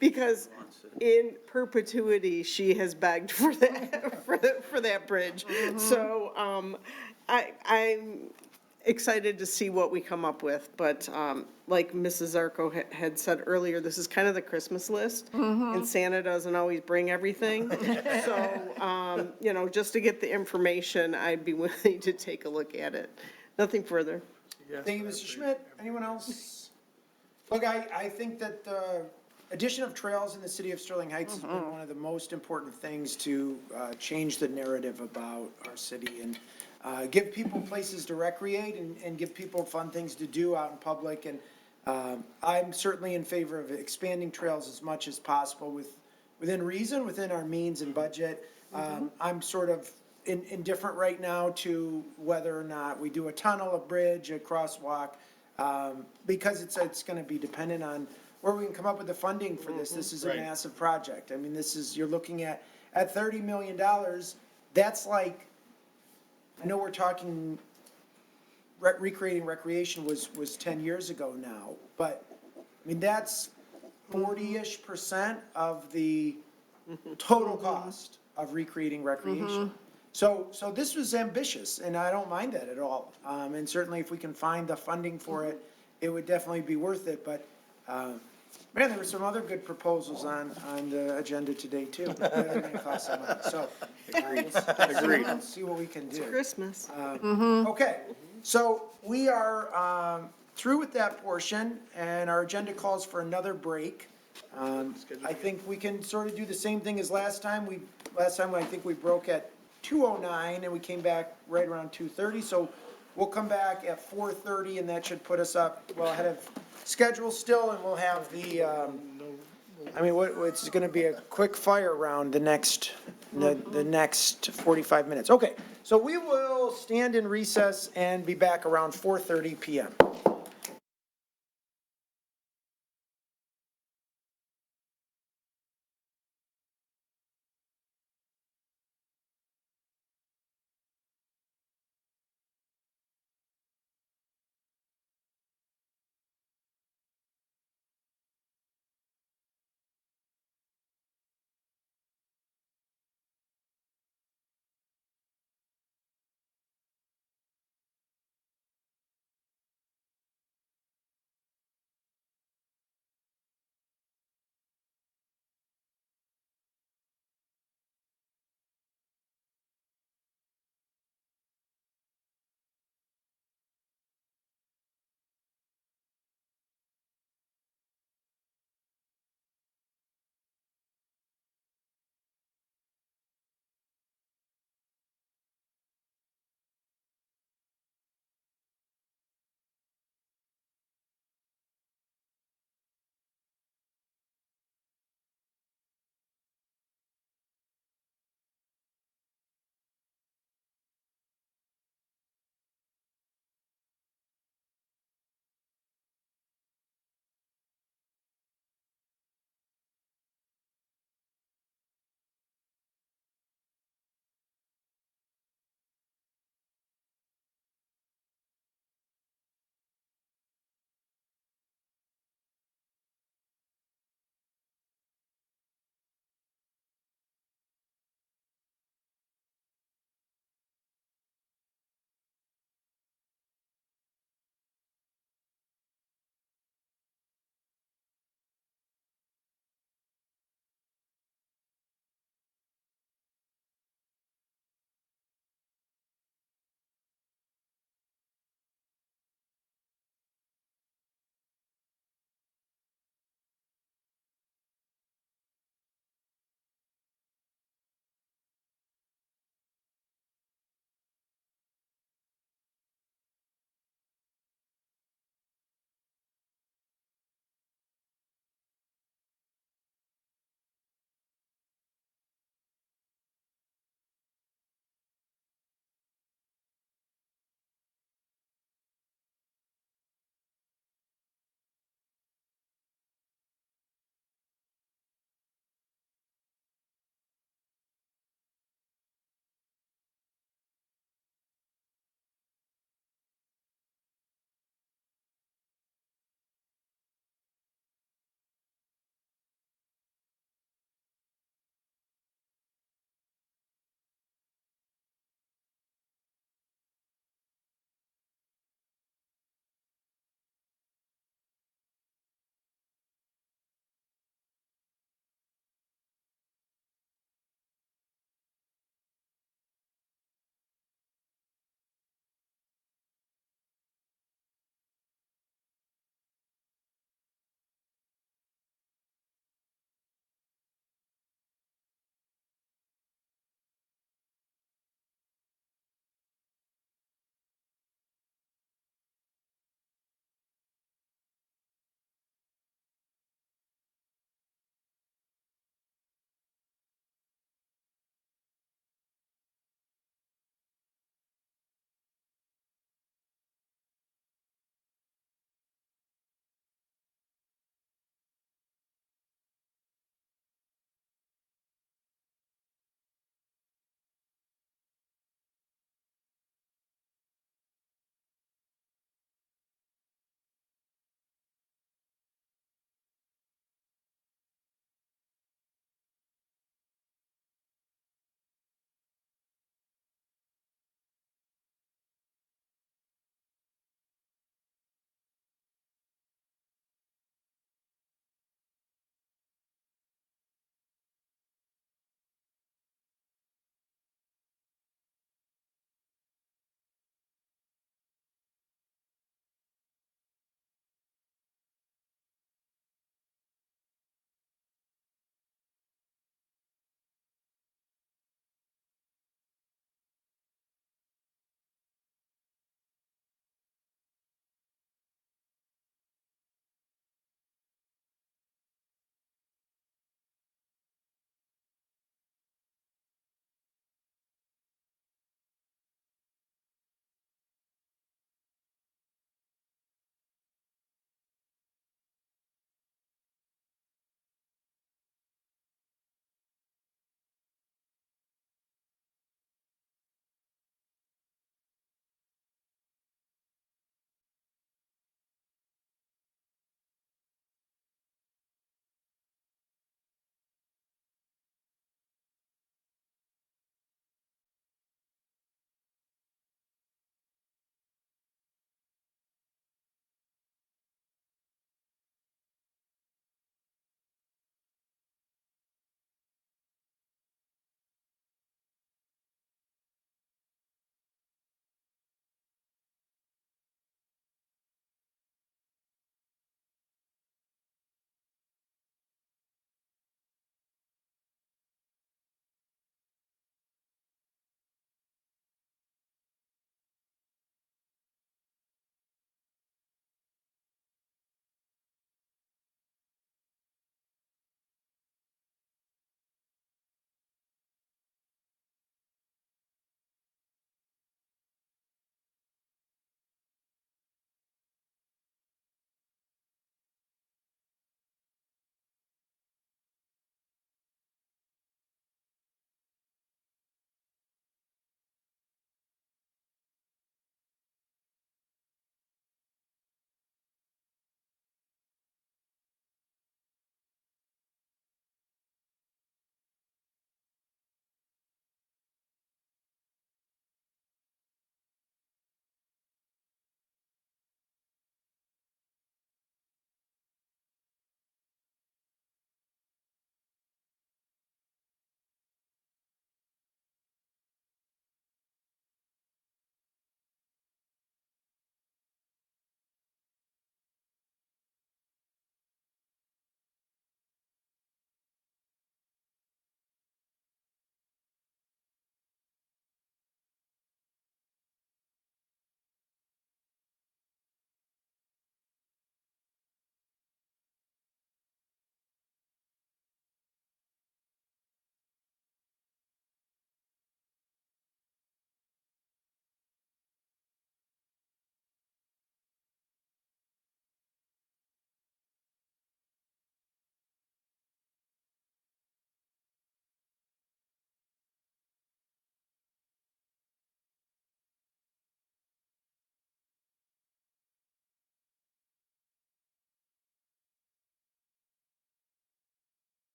Because in perpetuity, she has begged for that, for that bridge. So, I'm excited to see what we come up with, but, like Mrs. Zarko had said earlier, this is kind of the Christmas list, and Santa doesn't always bring everything. So, just to get the information, I'd be willing to take a look at it. Nothing further. Thank you, Mr. Schmidt. Anyone else? Look, I think that the addition of trails in the city of Sterling Heights has been one of the most important things to change the narrative about our city and give people places to recreate and give people fun things to do out in public. And I'm certainly in favor of expanding trails as much as possible within reason, within our means and budget. I'm sort of indifferent right now to whether or not we do a tunnel, a bridge, a crosswalk, because it's going to be dependent on where we can come up with the funding for this. This is a massive project. I mean, you're looking at $30 million. That's like, I know we're talking recreating recreation was 10 years ago now, but I mean, that's 40-ish% of the total cost of recreating recreation. So this was ambitious, and I don't mind that at all. And certainly if we can find the funding for it, it would definitely be worth it. But, man, there were some other good proposals on the agenda today, too. So, agreed. Let's see what we can do. It's Christmas. Okay, so we are through with that portion, and our agenda calls for another break. I think we can sort of do the same thing as last time. I think we broke at 2:09, and we came back right around 2:30. So we'll come back at 4:30, and that should put us up well ahead of schedule still, and we'll have the. It's going to be a quick fire round the next 45 minutes. Okay, so we will stand in recess and be back around 4:30 p.m.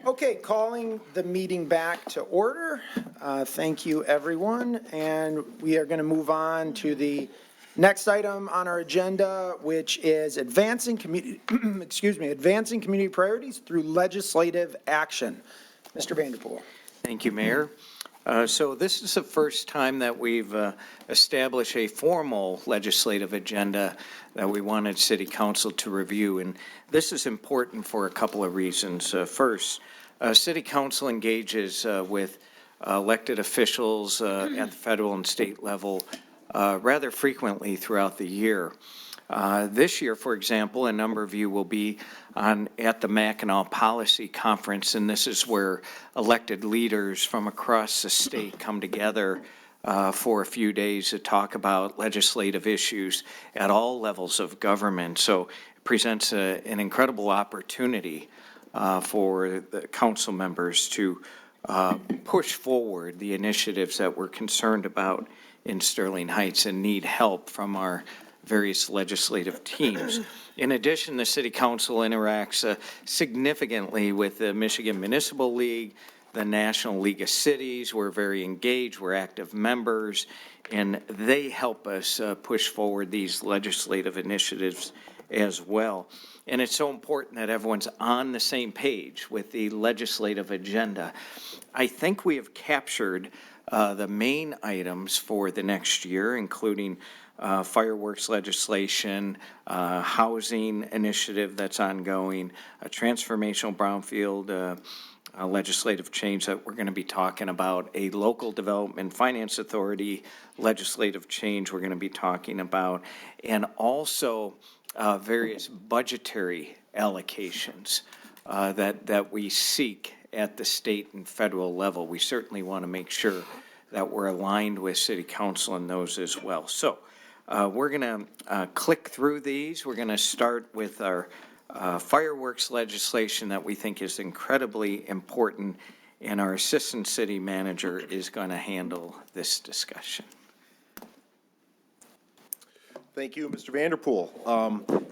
Okay, calling the meeting back to order. Thank you, everyone. And we are going to move on to the next item on our agenda, which is advancing community, advancing community priorities through legislative action. Mr. Vanderpool. Thank you, Mayor. So this is the first time that we've established a formal legislative agenda that we wanted City Council to review. And this is important for a couple of reasons. First, City Council engages with elected officials at the federal and state level rather frequently throughout the year. This year, for example, a number of you will be at the Mackinac Policy Conference, and this is where elected leaders from across the state come together for a few days to talk about legislative issues at all levels of government. So it presents an incredible opportunity for the council members to push forward the initiatives that we're concerned about in Sterling Heights and need help from our various legislative teams. In addition, the City Council interacts significantly with the Michigan Municipal League, the National League of Cities. We're very engaged, we're active members, and they help us push forward these legislative initiatives as well. And it's so important that everyone's on the same page with the legislative agenda. I think we have captured the main items for the next year, including fireworks legislation, housing initiative that's ongoing, a transformational brownfield legislative change that we're going to be talking about, a local development finance authority legislative change we're going to be talking about, and also various budgetary allocations that we seek at the state and federal level. We certainly want to make sure that we're aligned with City Council in those as well. So we're going to click through these. We're going to start with our fireworks legislation that we think is incredibly important, and our Assistant City Manager is going to handle this discussion. Thank you, Mr. Vanderpool.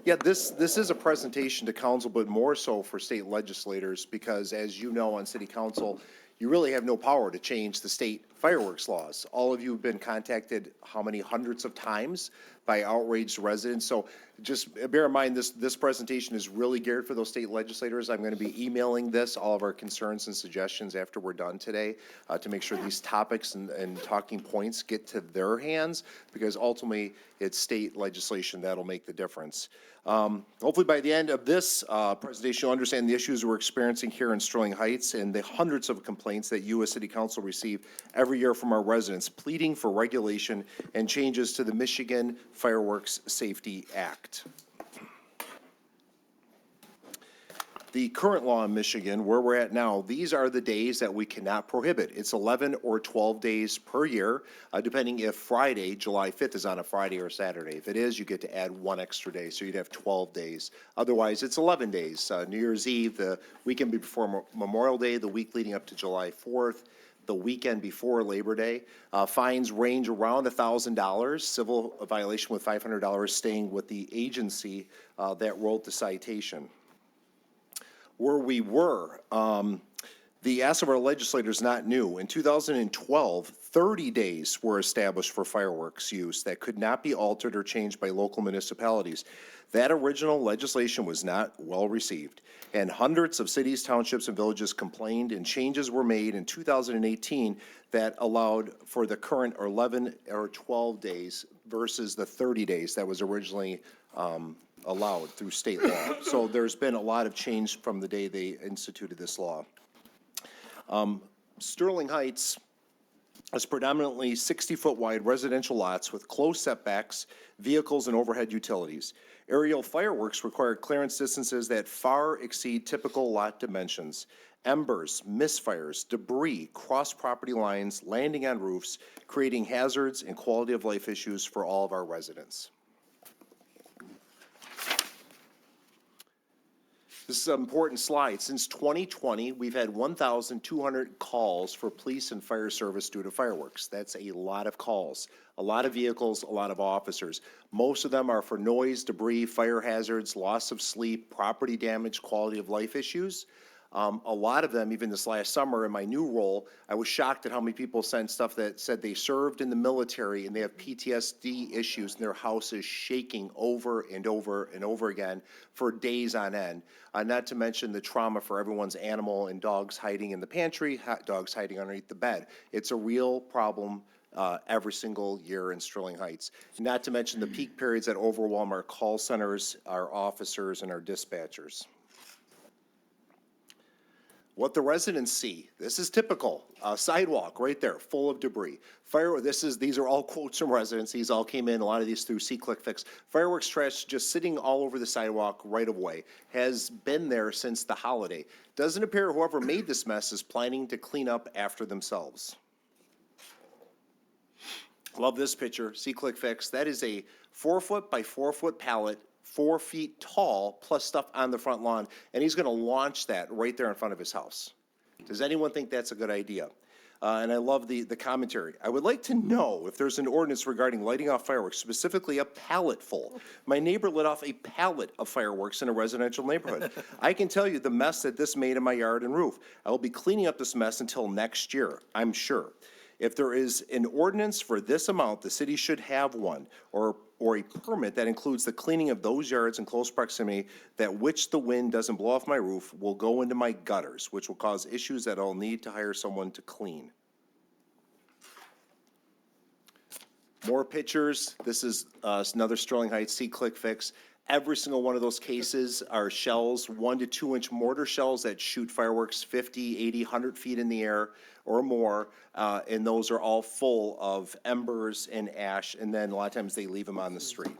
Yeah, this is a presentation to council, but more so for state legislators, because as you know, on City Council, you really have no power to change the state fireworks laws. All of you have been contacted how many hundreds of times by outraged residents. So just bear in mind, this presentation is really geared for those state legislators. I'm going to be emailing all of our concerns and suggestions after we're done today to make sure these topics and talking points get to their hands, because ultimately it's state legislation that'll make the difference. Hopefully by the end of this presentation, you'll understand the issues we're experiencing here in Sterling Heights and the hundreds of complaints that you as City Council receive every year from our residents pleading for regulation and changes to the Michigan Fireworks Safety Act. The current law in Michigan, where we're at now, these are the days that we cannot prohibit. It's 11 or 12 days per year, depending if Friday, July 5th, is on a Friday or Saturday. If it is, you get to add one extra day, so you'd have 12 days. Otherwise, it's 11 days. New Year's Eve, the weekend before Memorial Day, the week leading up to July 4th, the weekend before Labor Day. Fines range around $1,000, civil violation with $500, staying with the agency that wrote the citation. Where we were, the ask of our legislators is not new. In 2012, 30 days were established for fireworks use that could not be altered or changed by local municipalities. That original legislation was not well received, and hundreds of cities, townships, and villages complained, and changes were made in 2018 that allowed for the current 11 or 12 days versus the 30 days that was originally allowed through state law. So there's been a lot of change from the day they instituted this law. Sterling Heights is predominantly 60-foot wide residential lots with close setbacks, vehicles, and overhead utilities. Aerial fireworks require clearance distances that far exceed typical lot dimensions. Embers, misfires, debris cross property lines, landing on roofs, creating hazards and quality of life issues for all of our residents. This is an important slide. Since 2020, we've had 1,200 calls for police and fire service due to fireworks. That's a lot of calls, a lot of vehicles, a lot of officers. Most of them are for noise, debris, fire hazards, loss of sleep, property damage, quality of life issues. A lot of them, even this last summer in my new role, I was shocked at how many people sent stuff that said they served in the military and they have PTSD issues and their house is shaking over and over and over again for days on end. Not to mention the trauma for everyone's animal and dogs hiding in the pantry, dogs hiding underneath the bed. It's a real problem every single year in Sterling Heights. Not to mention the peak periods that overwhelm our call centers, our officers, and our dispatchers. What the residents see, this is typical, sidewalk right there, full of debris. These are all quotes from residents, these all came in, a lot of these through See-Click-Fix. Fireworks trash just sitting all over the sidewalk right of way, has been there since the holiday. Doesn't appear whoever made this mess is planning to clean up after themselves. Love this picture, See-Click-Fix, that is a 4-foot by 4-foot pallet, 4 feet tall, plus stuff on the front lawn, and he's gonna launch that right there in front of his house. Does anyone think that's a good idea? And I love the commentary. I would like to know if there's an ordinance regarding lighting off fireworks, specifically a pallet full. My neighbor lit off a pallet of fireworks in a residential neighborhood. I can tell you the mess that this made in my yard and roof. I will be cleaning up this mess until next year, I'm sure. If there is an ordinance for this amount, the city should have one, or a permit that includes the cleaning of those yards in close proximity that which the wind doesn't blow off my roof will go into my gutters, which will cause issues that I'll need to hire someone to clean. More pictures. This is another Sterling Heights See-Click-Fix. Every single one of those cases are shells, 1 to 2 inch mortar shells that shoot fireworks 50, 80, 100 feet in the air or more. And those are all full of embers and ash. And then a lot of times they leave them on the street.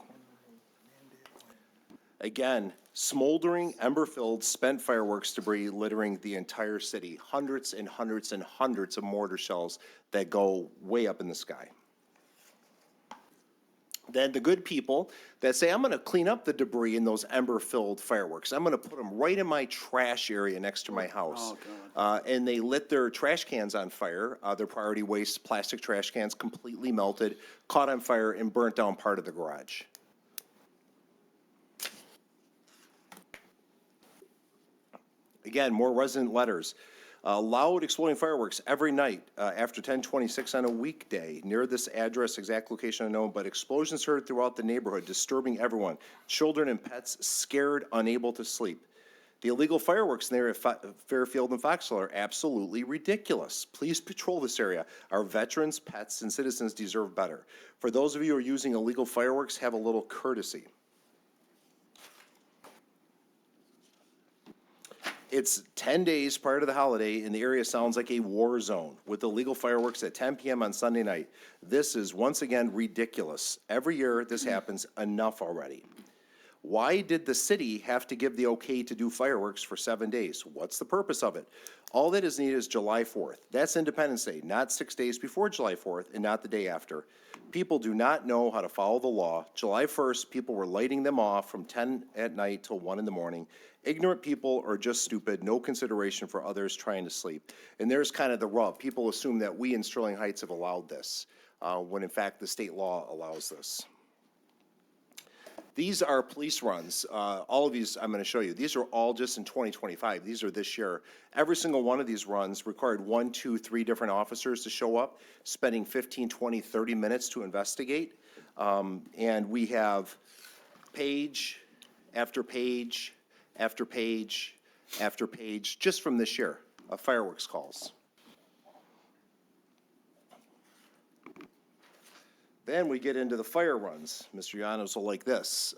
Again, smoldering, ember-filled, spent fireworks debris littering the entire city. Hundreds and hundreds and hundreds of mortar shells that go way up in the sky. Then the good people that say, I'm gonna clean up the debris in those ember-filled fireworks. I'm gonna put them right in my trash area next to my house. And they lit their trash cans on fire, their priority waste plastic trash cans completely melted, caught on fire and burnt down part of the garage. Again, more resident letters. Loud exploding fireworks every night after 10:26 on a weekday. Near this address, exact location unknown, but explosions heard throughout the neighborhood, disturbing everyone. Children and pets scared, unable to sleep. The illegal fireworks in the area of Fairfield and Foxville are absolutely ridiculous. Please patrol this area. Our veterans, pets, and citizens deserve better. For those of you who are using illegal fireworks, have a little courtesy. It's 10 days prior to the holiday, and the area sounds like a war zone with illegal fireworks at 10 p.m. on Sunday night. This is, once again, ridiculous. Every year this happens. Enough already. Why did the city have to give the okay to do fireworks for 7 days? What's the purpose of it? All that is needed is July 4th. That's Independence Day, not 6 days before July 4th and not the day after. People do not know how to follow the law. July 1st, people were lighting them off from 10 at night till 1 in the morning. Ignorant people are just stupid, no consideration for others trying to sleep. And there's kind of the rub. People assume that we in Sterling Heights have allowed this, when in fact the state law allows this. These are police runs. All of these I'm going to show you. These are all just in 2025. These are this year. Every single one of these runs required 1, 2, 3 different officers to show up, spending 15, 20, 30 minutes to investigate. And we have page after page after page after page just from this year of fireworks calls. Then we get into the fire runs. Mr. Llanos will like this.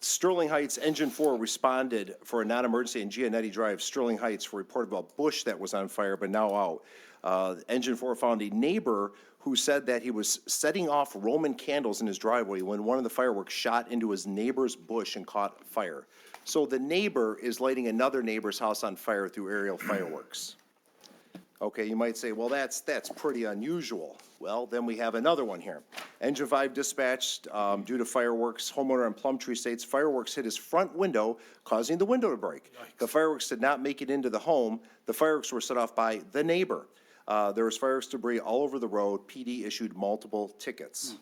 Sterling Heights Engine 4 responded for a non-emergency in Gianetti Drive, Sterling Heights, for a report about bush that was on fire but now out. Engine 4 found a neighbor who said that he was setting off Roman candles in his driveway when one of the fireworks shot into his neighbor's bush and caught fire. So the neighbor is lighting another neighbor's house on fire through aerial fireworks. Okay, you might say, well, that's pretty unusual. Well, then we have another one here. Engine 5 dispatched due to fireworks. Homeowner on Plumtree states fireworks hit his front window, causing the window to break. Yikes. The fireworks did not make it into the home. The fireworks were set off by the neighbor. There was fireworks debris all over the road. PD issued multiple tickets.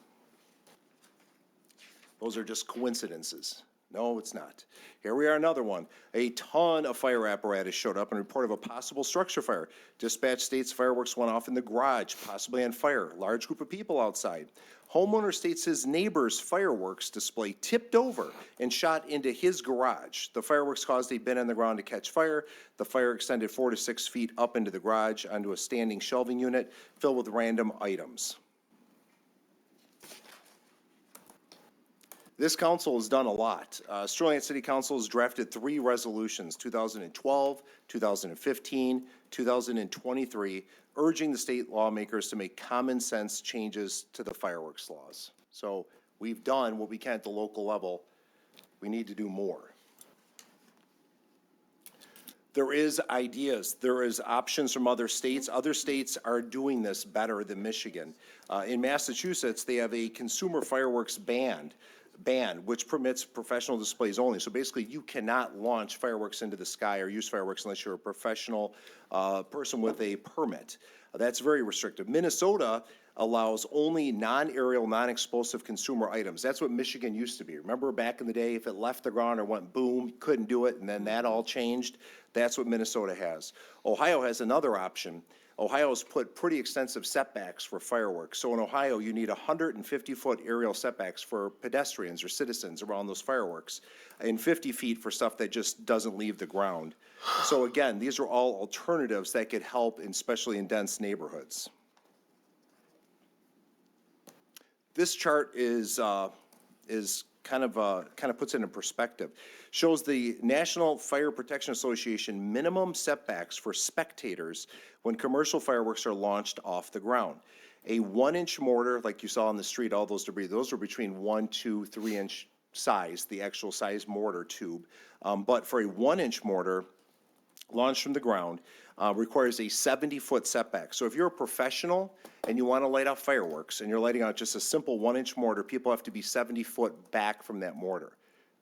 Those are just coincidences. No, it's not. Here we are, another one. A ton of fire apparatus showed up in report of a possible structure fire. Dispatch states fireworks went off in the garage, possibly on fire. Large group of people outside. Homeowner states his neighbor's fireworks display tipped over and shot into his garage. The fireworks caused a bin on the ground to catch fire. The fire extended 4 to 6 feet up into the garage onto a standing shelving unit filled with random items. This council has done a lot. Sterling Heights City Council has drafted 3 resolutions, 2012, 2015, 2023, urging the state lawmakers to make common sense changes to the fireworks laws. So we've done what we can at the local level. We need to do more. There is ideas, there is options from other states. Other states are doing this better than Michigan. In Massachusetts, they have a consumer fireworks ban, which permits professional displays only. So basically, you cannot launch fireworks into the sky or use fireworks unless you're a professional person with a permit. That's very restrictive. Minnesota allows only non-aerial, non-explosive consumer items. That's what Michigan used to be. Remember back in the day, if it left the ground or went boom, you couldn't do it, and then that all changed? That's what Minnesota has. Ohio has another option. Ohio's put pretty extensive setbacks for fireworks. So in Ohio, you need 150-foot aerial setbacks for pedestrians or citizens around those fireworks, and 50 feet for stuff that just doesn't leave the ground. So again, these are all alternatives that could help, especially in dense neighborhoods. This chart is kind of puts it in perspective. Shows the National Fire Protection Association minimum setbacks for spectators when commercial fireworks are launched off the ground. A 1-inch mortar, like you saw on the street, all those debris, those are between 1, 2, 3-inch size, the actual size mortar tube. But for a 1-inch mortar launched from the ground, requires a 70-foot setback. So if you're a professional and you want to light off fireworks and you're lighting out just a simple 1-inch mortar, people have to be 70 foot back from that mortar.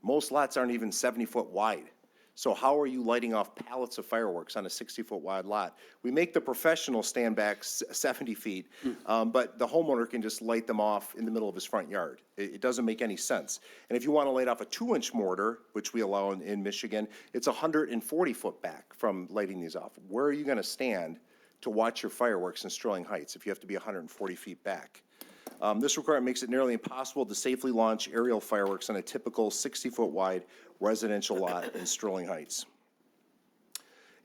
Most lots aren't even 70 foot wide. So how are you lighting off pallets of fireworks on a 60-foot wide lot? We make the professional stand back 70 feet, but the homeowner can just light them off in the middle of his front yard. It doesn't make any sense. And if you want to light off a 2-inch mortar, which we allow in Michigan, it's 140 foot back from lighting these off. Where are you going to stand to watch your fireworks in Sterling Heights if you have to be 140 feet back? This requirement makes it nearly impossible to safely launch aerial fireworks on a typical 60-foot wide residential lot in Sterling Heights.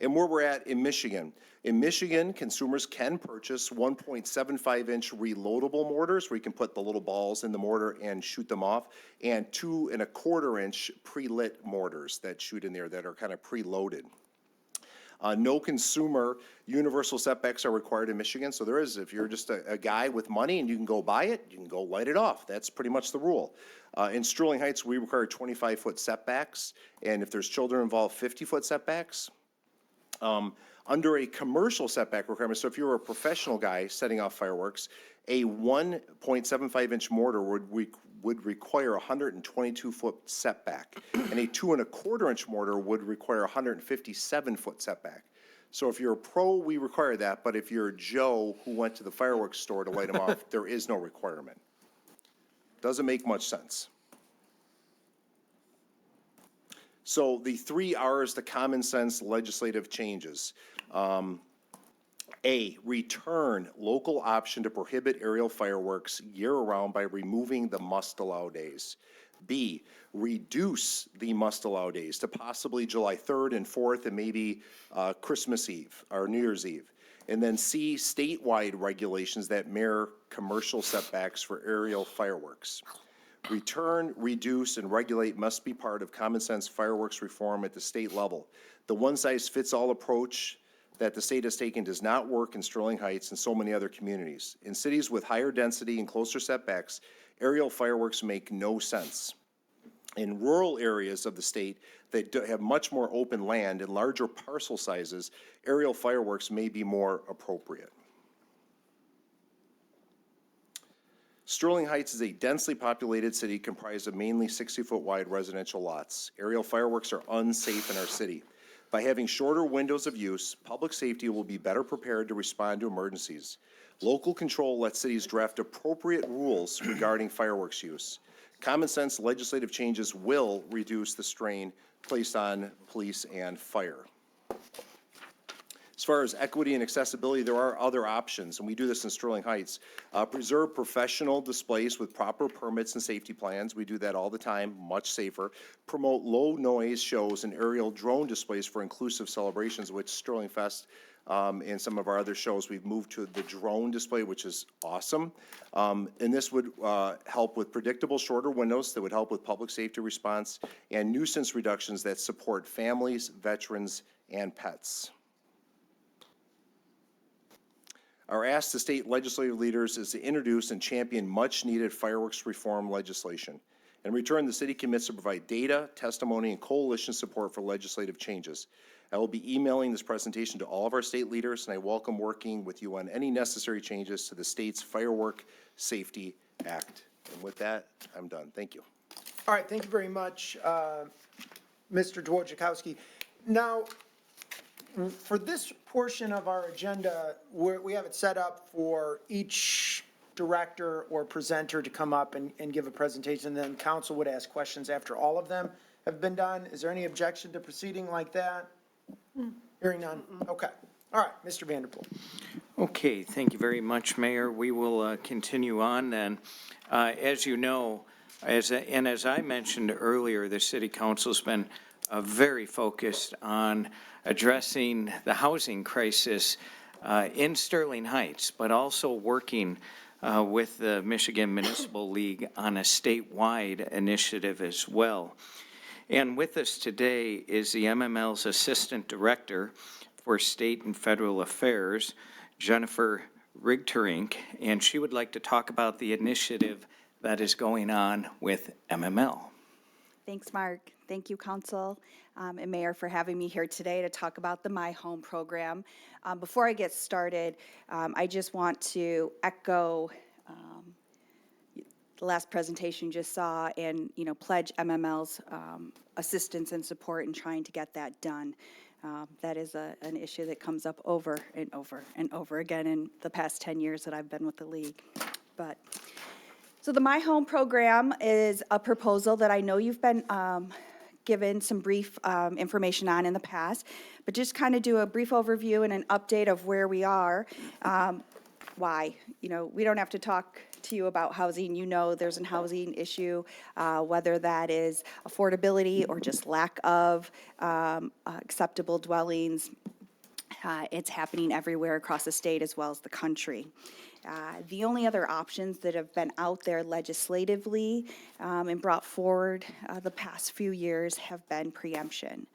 And where we're at in Michigan. In Michigan, consumers can purchase 1.75-inch reloadable mortars where you can put the little balls in the mortar and shoot them off, and 2.25-inch pre-lit mortars that shoot in there that are kind of preloaded. No consumer universal setbacks are required in Michigan. So there is, if you're just a guy with money and you can go buy it, you can go light it off. That's pretty much the rule. In Sterling Heights, we require 25-foot setbacks. And if there's children involved, 50-foot setbacks. Under a commercial setback requirement, so if you're a professional guy setting off fireworks, a 1.75-inch mortar would require a 122-foot setback, and a 2.25-inch mortar would require a 157-foot setback. So if you're a pro, we require that, but if you're Joe who went to the fireworks store to light them off, there is no requirement. Doesn't make much sense. So the 3 R's, the common sense legislative changes. A, return local option to prohibit aerial fireworks year-round by removing the must-allow days. B, reduce the must-allow days to possibly July 3rd and 4th and maybe Christmas Eve or New Year's Eve. And then C, statewide regulations that mirror commercial setbacks for aerial fireworks. Return, reduce, and regulate must be part of common sense fireworks reform at the state level. The one-size-fits-all approach that the state has taken does not work in Sterling Heights and so many other communities. In cities with higher density and closer setbacks, aerial fireworks make no sense. In rural areas of the state that have much more open land and larger parcel sizes, aerial fireworks may be more appropriate. Sterling Heights is a densely populated city comprised of mainly 60-foot wide residential lots. Aerial fireworks are unsafe in our city. By having shorter windows of use, public safety will be better prepared to respond to emergencies. Local control lets cities draft appropriate rules regarding fireworks use. Common sense legislative changes will reduce the strain placed on police and fire. As far as equity and accessibility, there are other options, and we do this in Sterling Heights. Preserve professional displays with proper permits and safety plans. We do that all the time, much safer. Promote low-noise shows and aerial drone displays for inclusive celebrations, which Sterling Fest and some of our other shows, we've moved to the drone display, which is awesome. And this would help with predictable shorter windows that would help with public safety response and nuisance reductions that support families, veterans, and pets. Our ask to state legislative leaders is to introduce and champion much-needed fireworks reform legislation. In return, the city commits to provide data, testimony, and coalition support for legislative changes. I will be emailing this presentation to all of our state leaders, and I welcome working with you on any necessary changes to the state's Firework Safety Act. And with that, I'm done. Thank you. All right, thank you very much, Mr. Dworzakowski. Now, for this portion of our agenda, we have it set up for each director or presenter to come up and give a presentation, and then council would ask questions after all of them have been done. Is there any objection to proceeding like that? Hearing none? Okay. All right, Mr. Vanderpool. Okay, thank you very much, Mayor. We will continue on then. As you know, as I mentioned earlier, the City Council's been very focused on addressing the housing crisis in Sterling Heights, but also working with the Michigan Municipal League on a statewide initiative as well. And with us today is the MML's Assistant Director for State and Federal Affairs, Jennifer Rigterink, and she would like to talk about the initiative that is going on with MML. Thanks, Mark. Thank you, Council and Mayor, for having me here today to talk about the My Home program. Before I get started, I just want to echo the last presentation you just saw and, pledge MML's assistance and support in trying to get that done. That is an issue that comes up over and over and over again in the past 10 years that I've been with the league. So the My Home program is a proposal that I know you've been given some brief information on in the past, but just kind of do a brief overview and an update of where we are. Why? We don't have to talk to you about housing. There's a housing issue, whether that is affordability or just lack of acceptable dwellings. It's happening everywhere across the state as well as the country. The only other options that have been out there legislatively and brought forward the past few years have been preemption.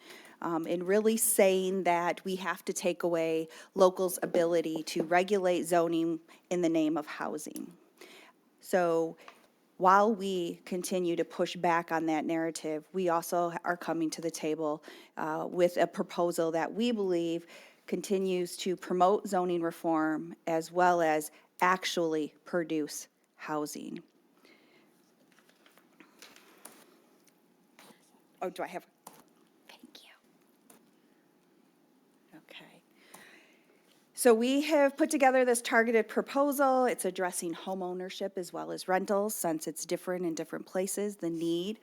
And really saying that we have to take away locals' ability to regulate zoning in the name of housing. So while we continue to push back on that narrative, we also are coming to the table with a proposal that we believe continues to promote zoning reform as well as actually produce housing. Oh, do I have? Thank you. Okay. So we have put together this targeted proposal. It's addressing home ownership as well as rentals, since it's different in different places, the need.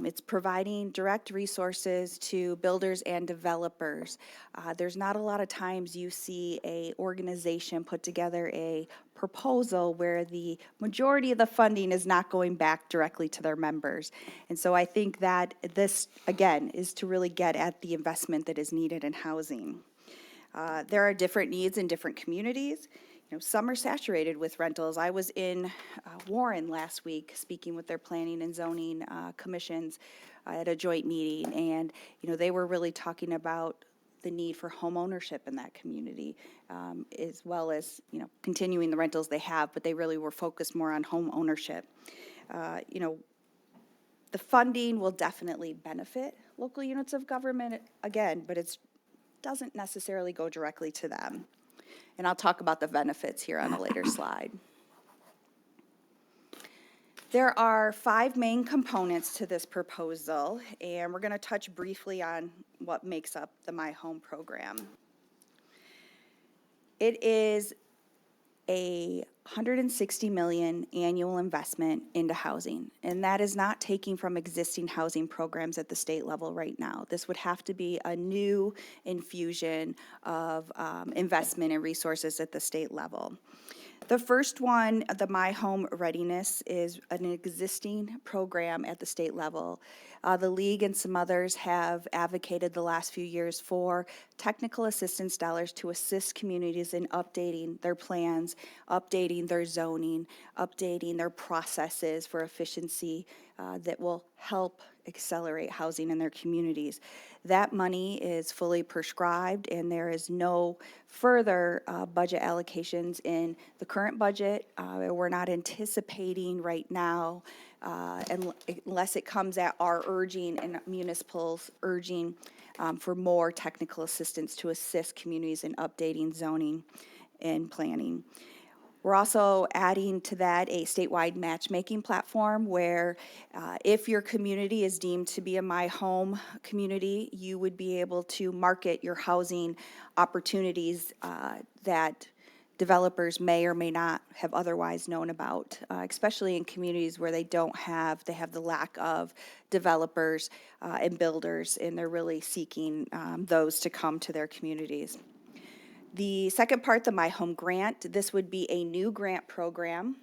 It's providing direct resources to builders and developers. There's not a lot of times you see a organization put together a proposal where the majority of the funding is not going back directly to their members. And so I think that this, again, is to really get at the investment that is needed in housing. There are different needs in different communities. Some are saturated with rentals. I was in Warren last week speaking with their planning and zoning commissions at a joint meeting, and they were really talking about the need for home ownership in that community, as well as continuing the rentals they have, but they really were focused more on home ownership. The funding will definitely benefit local units of government, again, but it doesn't necessarily go directly to them. And I'll talk about the benefits here on a later slide. There are 5 main components to this proposal, and we're going to touch briefly on what makes up the My Home program. It is a $160 million annual investment into housing, and that is not taking from existing housing programs at the state level right now. This would have to be a new infusion of investment and resources at the state level. The first one, the My Home Readiness, is an existing program at the state level. The league and some others have advocated the last few years for technical assistance dollars to assist communities in updating their plans, updating their zoning, updating their processes for efficiency that will help accelerate housing in their communities. That money is fully prescribed, and there is no further budget allocations in the current budget. We're not anticipating right now, unless it comes at our urging and municipals urging for more technical assistance to assist communities in updating zoning and planning. We're also adding to that a statewide matchmaking platform where if your community is deemed to be a My Home community, you would be able to market your housing opportunities that developers may or may not have otherwise known about, especially in communities where they have the lack of developers and builders, and they're really seeking those to come to their communities. The second part, the My Home Grant, this would be a new grant program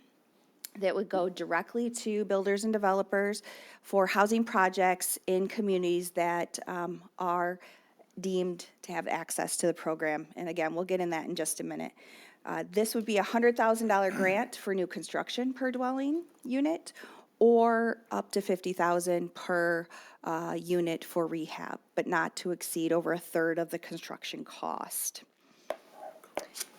that would go directly to builders and developers for housing projects in communities that are deemed to have access to the program. And again, we'll get in that in just a minute. This would be a $100,000 grant for new construction per dwelling unit, or up to $50,000 per unit for rehab, but not to exceed over a third of the construction cost.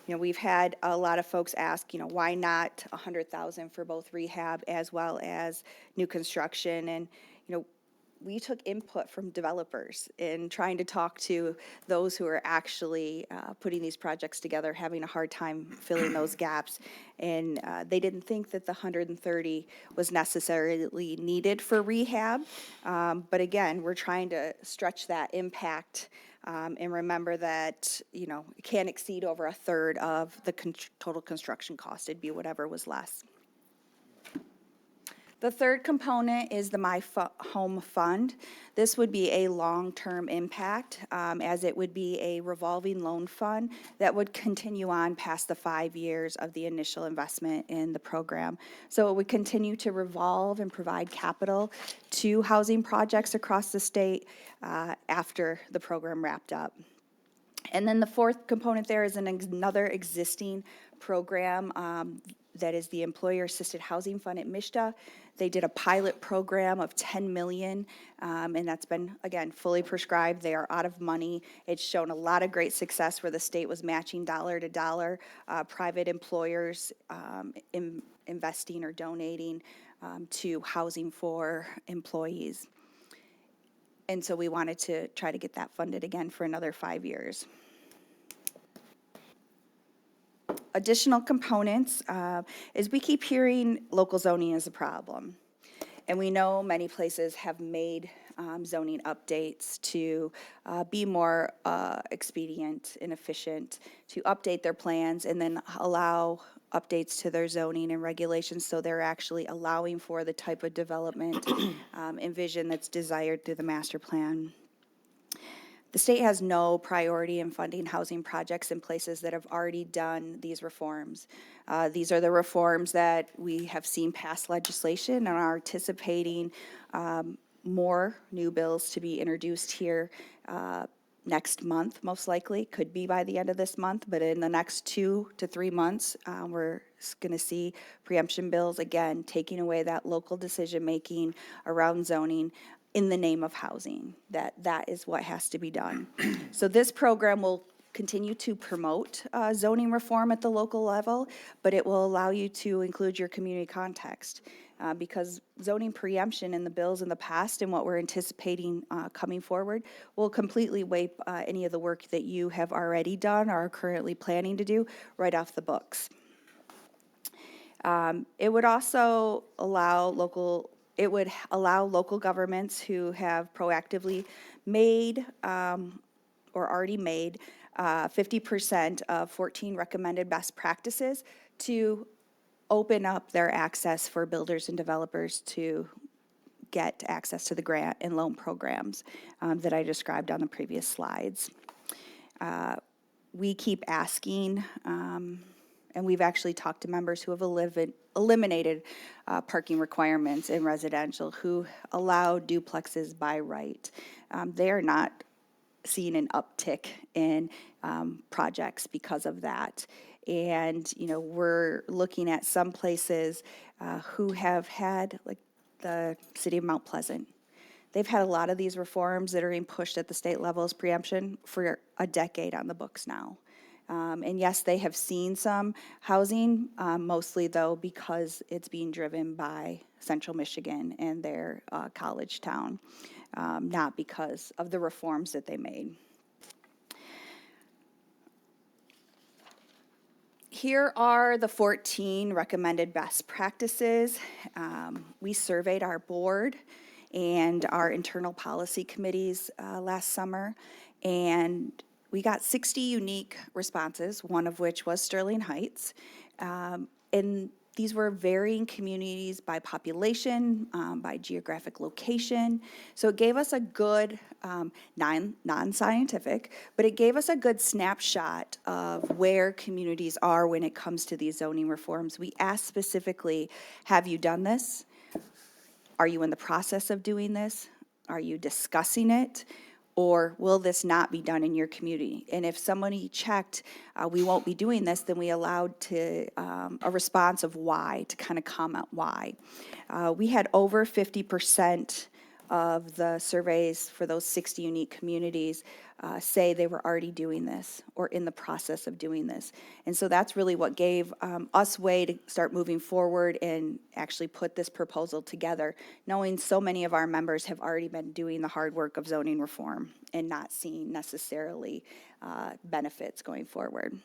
You know, we've had a lot of folks ask, you know, why not $100,000 for both rehab as well as new construction? And, you know, we took input from developers in trying to talk to those who are actually putting these projects together, having a hard time filling those gaps. And they didn't think that the 130 was necessarily needed for rehab. But again, we're trying to stretch that impact and remember that, you know, it can't exceed over a third of the total construction cost. It'd be whatever was less. The third component is the My Home Fund. This would be a long-term impact, as it would be a revolving loan fund that would continue on past the 5 years of the initial investment in the program. So it would continue to revolve and provide capital to housing projects across the state after the program wrapped up. And then the fourth component there is another existing program that is the Employer Assisted Housing Fund at MISHDA. They did a pilot program of $10 million, and that's been, again, fully prescribed. They are out of money. It's shown a lot of great success where the state was matching dollar to dollar, private employers investing or donating to housing for employees. And so we wanted to try to get that funded again for another 5 years. Additional components is we keep hearing local zoning is a problem. And we know many places have made zoning updates to be more expedient and efficient, to update their plans and then allow updates to their zoning and regulations so they're actually allowing for the type of development and vision that's desired through the master plan. The state has no priority in funding housing projects in places that have already done these reforms. These are the reforms that we have seen pass legislation and are anticipating more new bills to be introduced here next month, most likely. Could be by the end of this month, but in the next 2 to 3 months, we're going to see preemption bills, again, taking away that local decision-making around zoning in the name of housing. That is what has to be done. So this program will continue to promote zoning reform at the local level, but it will allow you to include your community context because zoning preemption in the bills in the past and what we're anticipating coming forward will completely wipe any of the work that you have already done or are currently planning to do right off the books. It would also allow local governments who have proactively made or already made 50% of 14 recommended best practices to open up their access for builders and developers to get access to the grant and loan programs that I described on the previous slides. We keep asking, and we've actually talked to members who have eliminated parking requirements in residential, who allow duplexes by right. They are not seeing an uptick in projects because of that. And, you know, we're looking at some places who have had, like the city of Mount Pleasant. They've had a lot of these reforms that are being pushed at the state level as preemption for a decade on the books now. And yes, they have seen some housing, mostly though because it's being driven by Central Michigan and their college town, not because of the reforms that they made. Here are the 14 recommended best practices. We surveyed our board and our internal policy committees last summer, and we got 60 unique responses, one of which was Sterling Heights. And these were varying communities by population, by geographic location. So it gave us a good, non-scientific, but it gave us a good snapshot of where communities are when it comes to these zoning reforms. We asked specifically, have you done this? Are you in the process of doing this? Are you discussing it? Or will this not be done in your community? And if somebody checked, we won't be doing this, then we allowed to a response of why, to kind of comment why. We had over 50% of the surveys for those 60 unique communities say they were already doing this or in the process of doing this. And so that's really what gave us way to start moving forward and actually put this proposal together, knowing so many of our members have already been doing the hard work of zoning reform and not seeing necessarily benefits going forward.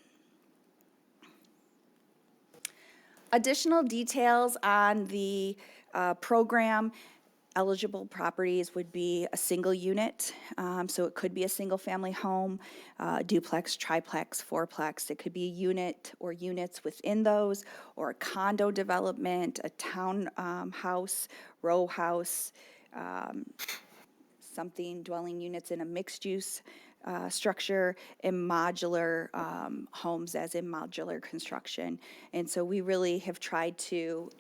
Additional details on the program. Eligible properties would be a single unit, so it could be a single family home, duplex, triplex, fourplex. It could be a unit or units within those, or a condo development, a town house, row house, something dwelling units in a mixed use structure, and modular homes as in modular construction. And so we really have tried to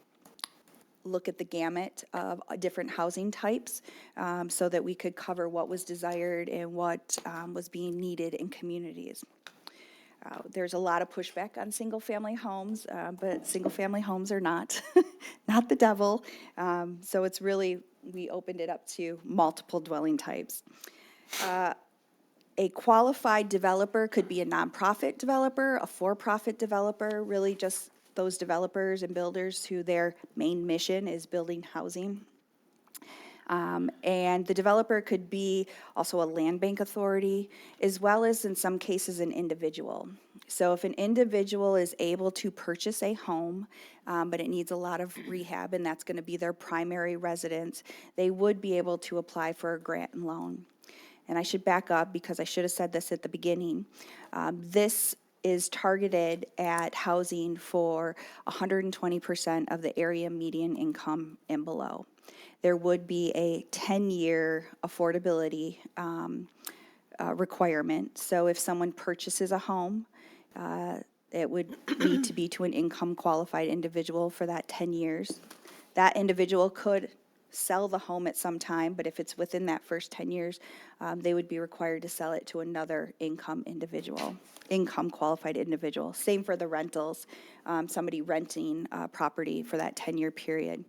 look at the gamut of different housing types so that we could cover what was desired and what was being needed in communities. There's a lot of pushback on single-family homes, but single-family homes are not, not the devil. So it's really, we opened it up to multiple dwelling types. A qualified developer could be a nonprofit developer, a for-profit developer, really just those developers and builders who their main mission is building housing. And the developer could be also a land bank authority, as well as in some cases an individual. So if an individual is able to purchase a home, but it needs a lot of rehab and that's going to be their primary residence, they would be able to apply for a grant and loan. And I should back up because I should have said this at the beginning. This is targeted at housing for 120% of the area median income and below. There would be a 10-year affordability requirement. So if someone purchases a home, it would need to be to an income qualified individual for that 10 years. That individual could sell the home at some time, but if it's within that first 10 years, they would be required to sell it to another income qualified individual. Same for the rentals, somebody renting property for that 10-year period.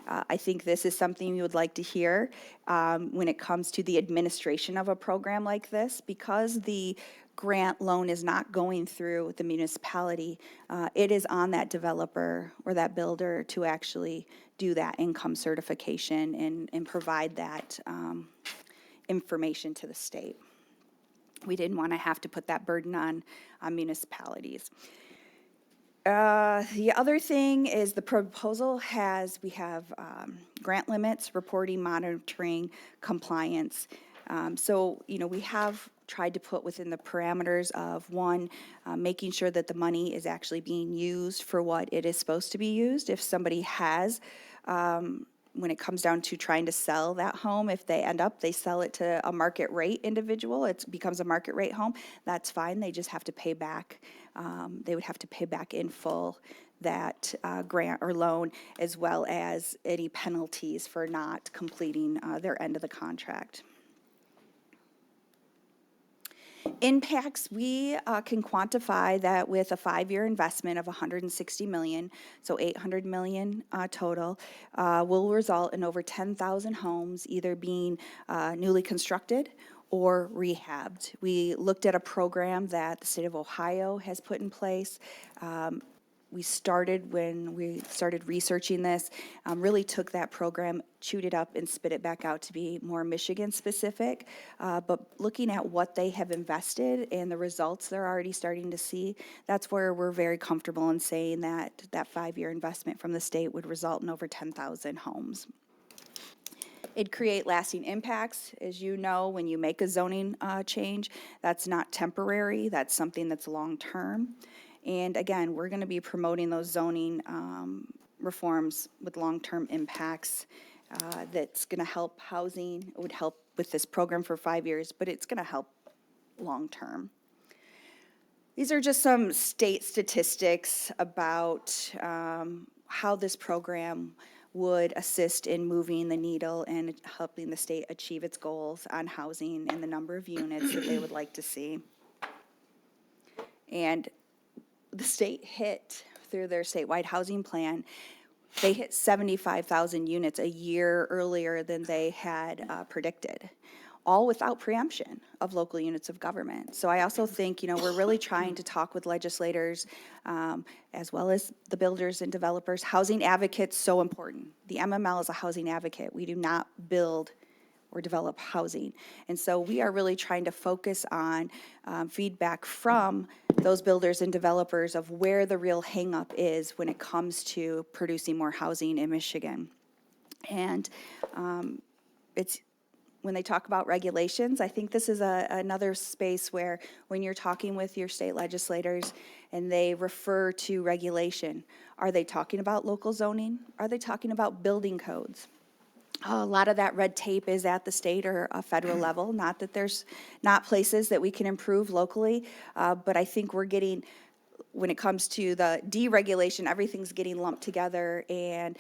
I think this is something you would like to hear when it comes to the administration of a program like this, because the grant loan is not going through the municipality. It is on that developer or that builder to actually do that income certification and provide that information to the state. We didn't want to have to put that burden on municipalities. The other thing is the proposal we have grant limits, reporting, monitoring, compliance. So, we have tried to put within the parameters of, one, making sure that the money is actually being used for what it is supposed to be used. If somebody has, when it comes down to trying to sell that home, if they sell it to a market rate individual, it becomes a market rate home, that's fine. They just have to pay back. They would have to pay back in full that grant or loan, as well as any penalties for not completing their end of the contract. Impacts, we can quantify that with a 5-year investment of $160 million, so $800 million total, will result in over 10,000 homes either being newly constructed or rehabbed. We looked at a program that the state of Ohio has put in place. When we started researching this, really took that program, chewed it up, and spit it back out to be more Michigan-specific. But looking at what they have invested and the results they're already starting to see, that's where we're very comfortable in saying that that 5-year investment from the state would result in over 10,000 homes. It'd create lasting impacts. As you know, when you make a zoning change, that's not temporary, that's something that's long-term. And again, we're going to be promoting those zoning reforms with long-term impacts that's going to help housing. It would help with this program for 5 years, but it's going to help long-term. These are just some state statistics about how this program would assist in moving the needle and helping the state achieve its goals on housing and the number of units that they would like to see. And the state hit, through their statewide housing plan, they hit 75,000 units a year earlier than they had predicted, all without preemption of local units of government. So I also think, we're really trying to talk with legislators as well as the builders and developers. Housing advocates, so important. The MML is a housing advocate. We do not build or develop housing. And so we are really trying to focus on feedback from those builders and developers of where the real hang-up is when it comes to producing more housing in Michigan. And it's when they talk about regulations, I think this is another space where when you're talking with your state legislators and they refer to regulation, are they talking about local zoning? Are they talking about building codes? A lot of that red tape is at the state or a federal level. Not that there's not places that we can improve locally, but I think we're getting, when it comes to the deregulation, everything's getting lumped together, and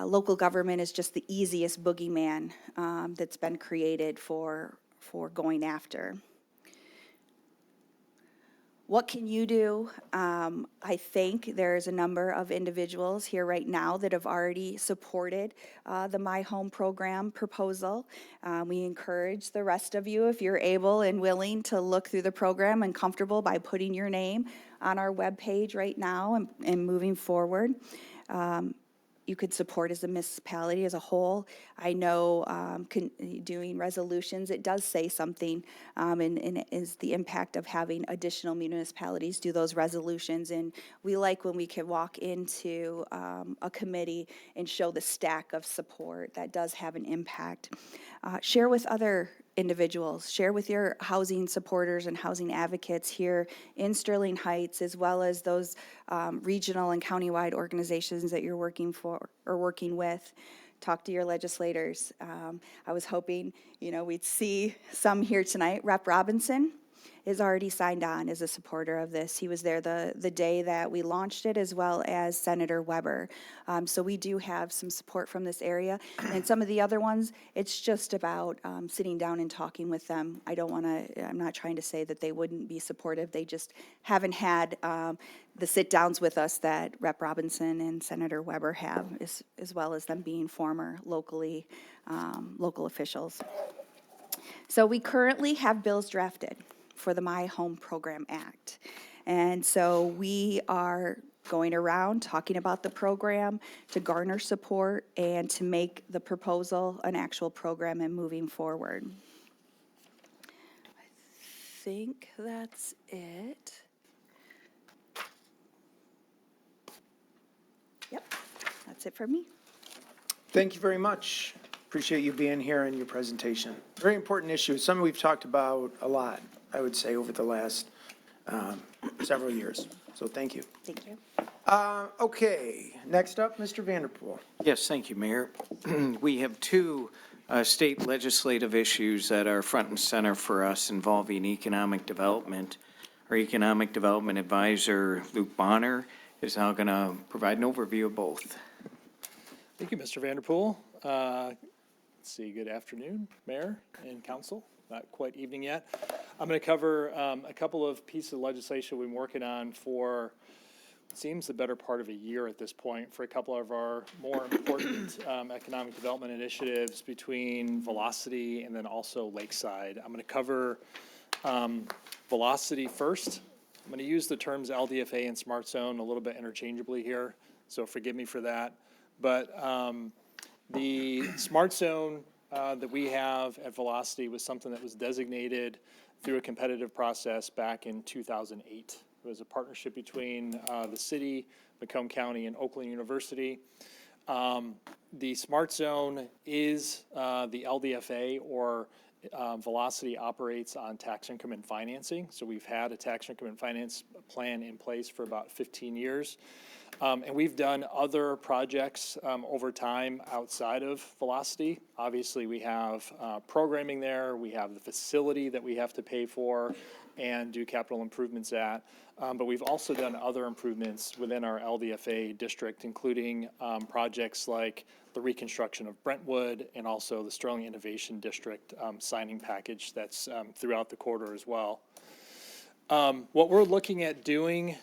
local government is just the easiest boogeyman that's been created for going after. What can you do? I think there's a number of individuals here right now that have already supported the My Home program proposal. We encourage the rest of you, if you're able and willing, to look through the program and comfortable by putting your name on our webpage right now and moving forward. You could support as a municipality as a whole. I know doing resolutions, it does say something, and it is the impact of having additional municipalities do those resolutions. And we like when we can walk into a committee and show the stack of support. That does have an impact. Share with other individuals, share with your housing supporters and housing advocates here in Sterling Heights, as well as those regional and countywide organizations that you're working for or working with. Talk to your legislators. I was hoping, we'd see some here tonight. Rep. Robinson is already signed on as a supporter of this. He was there the day that we launched it, as well as Senator Weber. So we do have some support from this area. And some of the other ones, it's just about sitting down and talking with them. I'm not trying to say that they wouldn't be supportive. They just haven't had the sit-downs with us that Rep. Robinson and Senator Weber have, as well as them being former local officials. So we currently have bills drafted for the My Home Program Act. And so we are going around talking about the program to garner support and to make the proposal an actual program and moving forward. I think that's it. Yep, that's it for me. Thank you very much. Appreciate you being here and your presentation. Very important issue, something we've talked about a lot, I would say, over the last several years. So thank you. Thank you. Okay, next up, Mr. Vanderpool. Yes, thank you, Mayor. We have two state legislative issues that are front and center for us involving economic development. Our Economic Development Advisor, Luke Bonner, is now going to provide an overview of both. Thank you, Mr. Vanderpool. Let's see, good afternoon, Mayor and Council. Not quite evening yet. I'm going to cover a couple of pieces of legislation we've been working on for, it seems, the better part of a year at this point, for a couple of our more important economic development initiatives between Velocity and then also Lakeside. I'm going to cover Velocity first. I'm going to use the terms LDFA and SmartZone a little bit interchangeably here, so forgive me for that. But the SmartZone that we have at Velocity was something that was designated through a competitive process back in 2008. It was a partnership between the city, Macomb County, and Oakland University. The SmartZone is the LDFA, or Velocity operates on tax increment financing. So we've had a tax increment finance plan in place for about 15 years. And we've done other projects over time outside of Velocity. Obviously, we have programming there. We have the facility that we have to pay for and do capital improvements at. But we've also done other improvements within our LDFA district, including projects like the reconstruction of Brentwood and also the Sterling Innovation District signing package that's throughout the corridor as well. What we're looking at doing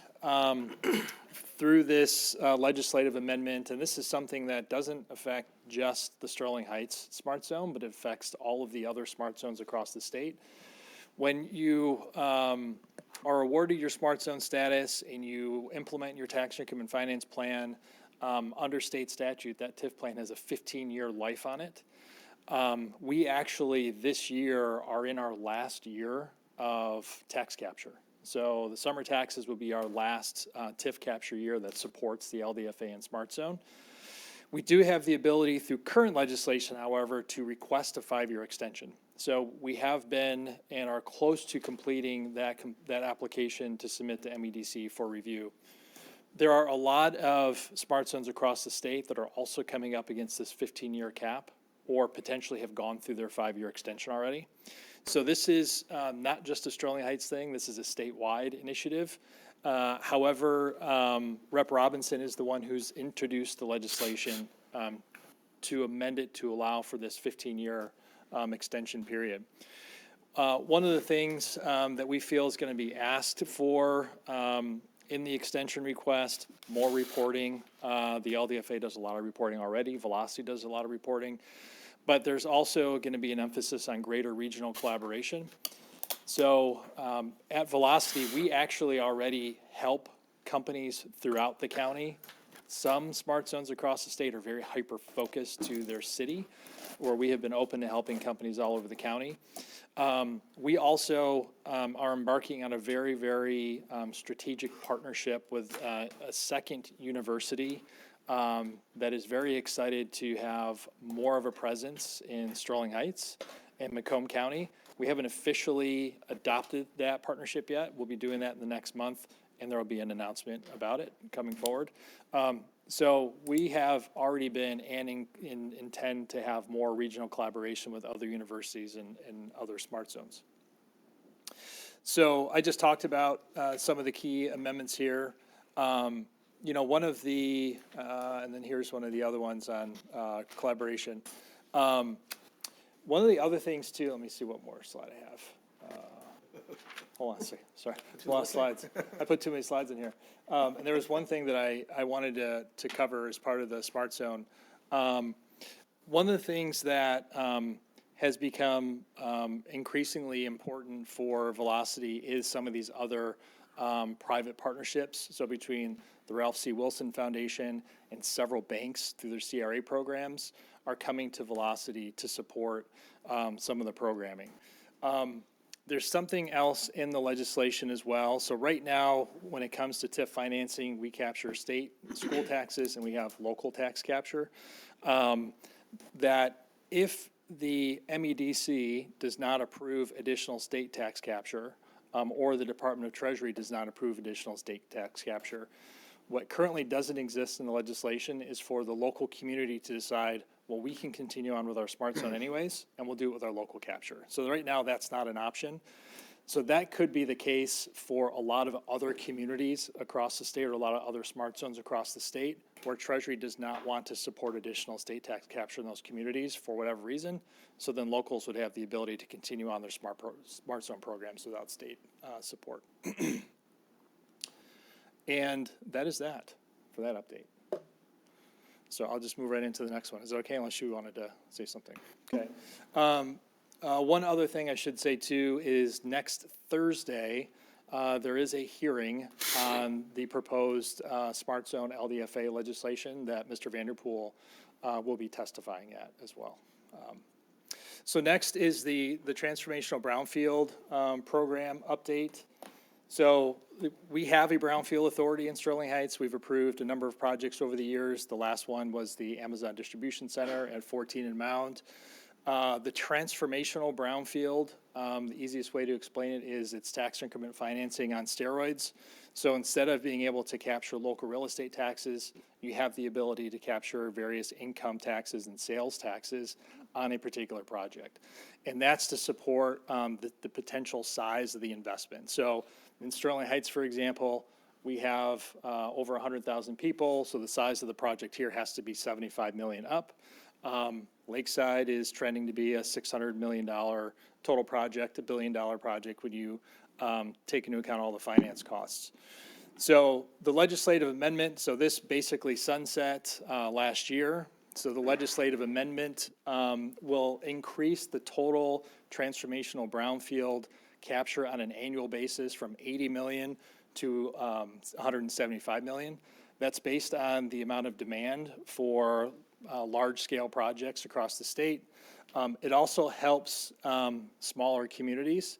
through this legislative amendment, and this is something that doesn't affect just the Sterling Heights Smart Zone, but it affects all of the other Smart Zones across the state. When you are awarded your Smart Zone status and you implement your tax increment finance plan, under state statute, that TIF plan has a 15-year life on it. We actually, this year, are in our last year of tax capture. So the summer taxes will be our last TIF capture year that supports the LDFA and Smart Zone. We do have the ability through current legislation, however, to request a 5-year extension. So we have been and are close to completing that application to submit to MEDC for review. There are a lot of Smart Zones across the state that are also coming up against this 15-year cap or potentially have gone through their 5-year extension already. So this is not just a Sterling Heights thing. This is a statewide initiative. However, Rep. Robinson is the one who's introduced the legislation to amend it to allow for this 15-year extension period. One of the things that we feel is going to be asked for in the extension request, more reporting. The LDFA does a lot of reporting already. Velocity does a lot of reporting. But there's also going to be an emphasis on greater regional collaboration. So at Velocity, we actually already help companies throughout the county. Some Smart Zones across the state are very hyper-focused to their city, where we have been open to helping companies all over the county. We also are embarking on a very, very strategic partnership with a second university that is very excited to have more of a presence in Sterling Heights and Macomb County. We haven't officially adopted that partnership yet. We'll be doing that in the next month, and there will be an announcement about it coming forward. So we have already been and intend to have more regional collaboration with other universities and other Smart Zones. So I just talked about some of the key amendments here. You know, one of the, and then here's one of the other ones on collaboration. One of the other things too, let me see what more slide I have. Hold on a second, sorry, a lot of slides. I put too many slides in here. And there was one thing that I wanted to cover as part of the Smart Zone. One of the things that has become increasingly important for Velocity is some of these other private partnerships. So between the Ralph C. Wilson Foundation and several banks through their CRA programs are coming to Velocity to support some of the programming. There's something else in the legislation as well. So right now, when it comes to TIF financing, we capture state school taxes and we have local tax capture. That if the MEDC does not approve additional state tax capture, or the Department of Treasury does not approve additional state tax capture, what currently doesn't exist in the legislation is for the local community to decide, well, we can continue on with our SmartZone anyways, and we'll do it with our local capture. So right now, that's not an option. So that could be the case for a lot of other communities across the state, or a lot of other smart zones across the state, where Treasury does not want to support additional state tax capture in those communities for whatever reason. So then locals would have the ability to continue on their smart zone programs without state support. And that is that for that update. So I'll just move right into the next one. Is it okay, unless you wanted to say something? Okay. One other thing I should say too is next Thursday, there is a hearing on the proposed SmartZone LDFA legislation that Mr. Vanderpool will be testifying at as well. So next is the Transformational Brownfield program update. So we have a Brownfield authority in Sterling Heights. We've approved a number of projects over the years. The last one was the Amazon Distribution Center at 14 and Mound. The Transformational Brownfield, the easiest way to explain it is it's tax increment financing on steroids. So instead of being able to capture local real estate taxes, you have the ability to capture various income taxes and sales taxes on a particular project. And that's to support the potential size of the investment. So in Sterling Heights, for example, we have over 100,000 people, so the size of the project here has to be 75 million up. Lakeside is trending to be a $600 million total project, $1 billion project when you take into account all the finance costs. So the legislative amendment, so this basically sunset last year. So the legislative amendment will increase the total transformational brownfield capture on an annual basis from 80 million to 175 million. That's based on the amount of demand for large-scale projects across the state. It also helps smaller communities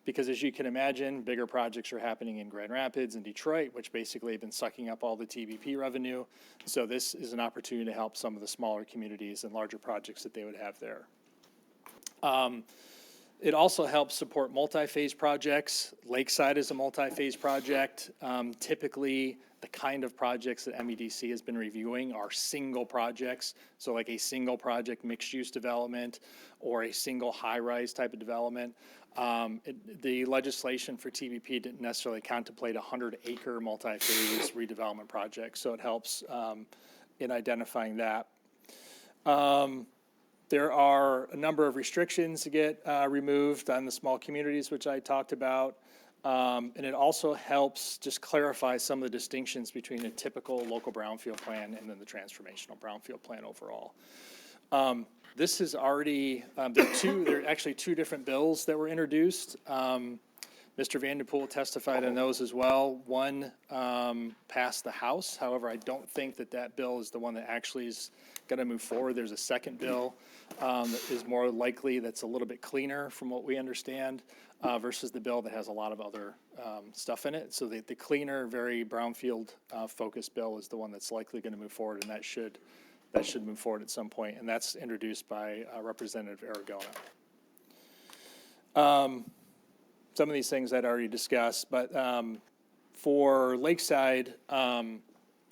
because, as you can imagine, bigger projects are happening in Grand Rapids and Detroit, which basically have been sucking up all the TVP revenue. So this is an opportunity to help some of the smaller communities and larger projects that they would have there. It also helps support multi-phase projects. Lakeside is a multi-phase project. Typically, the kind of projects that MEDC has been reviewing are single projects. So like a single project mixed-use development or a single high-rise type of development. The legislation for TVP didn't necessarily contemplate a 100-acre multi-phase redevelopment project, so it helps in identifying that. There are a number of restrictions to get removed on the small communities, which I talked about. And it also helps just clarify some of the distinctions between a typical local brownfield plan and then the transformational brownfield plan overall. This is already, there are actually two different bills that were introduced. Mr. Vanderpool testified on those as well. One passed the House. However, I don't think that that bill is the one that actually is going to move forward. There's a second bill that is more likely, that's a little bit cleaner from what we understand, versus the bill that has a lot of other stuff in it. So the cleaner, very brownfield focused bill is the one that's likely going to move forward, and that should move forward at some point, and that's introduced by Representative Aragona. Some of these things I'd already discussed, but for Lakeside,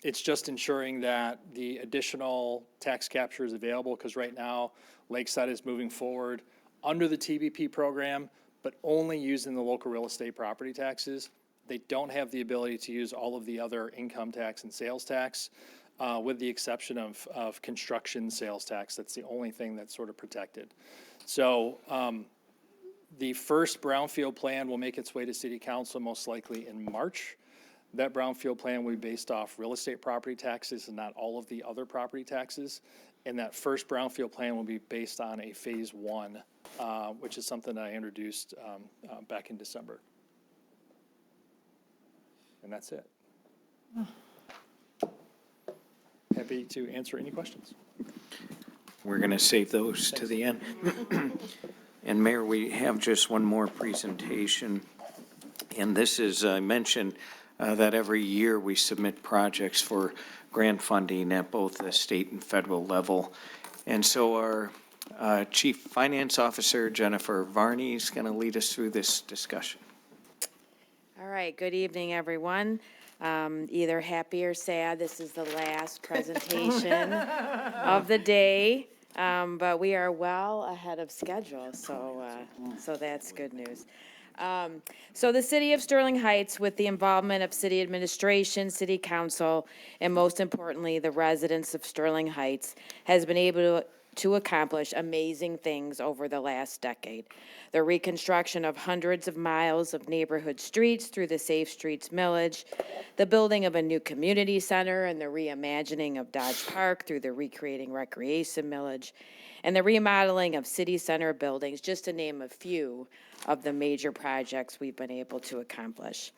it's just ensuring that the additional tax capture is available, because right now Lakeside is moving forward under the TVP program, but only using the local real estate property taxes. They don't have the ability to use all of the other income tax and sales tax, with the exception of construction sales tax. That's the only thing that's sort of protected. So the first brownfield plan will make its way to City Council most likely in March. That brownfield plan will be based off real estate property taxes and not all of the other property taxes. And that first brownfield plan will be based on a phase one, which is something I introduced back in December. And that's it. Happy to answer any questions. We're going to save those to the end. And Mayor, we have just one more presentation. And this is, I mentioned that every year we submit projects for grant funding at both the state and federal level. And so our Chief Finance Officer Jennifer Varney is going to lead us through this discussion. All right, good evening, everyone. Either happy or sad, this is the last presentation of the day, but we are well ahead of schedule, so that's good news. So the city of Sterling Heights, with the involvement of city administration, city council, and most importantly, the residents of Sterling Heights, has been able to accomplish amazing things over the last decade. The reconstruction of hundreds of miles of neighborhood streets through the Safe Streets Millage, the building of a new community center and the reimagining of Dodge Park through the Recreating Recreation Millage, and the remodeling of city center buildings, just to name a few of the major projects we've been able to accomplish.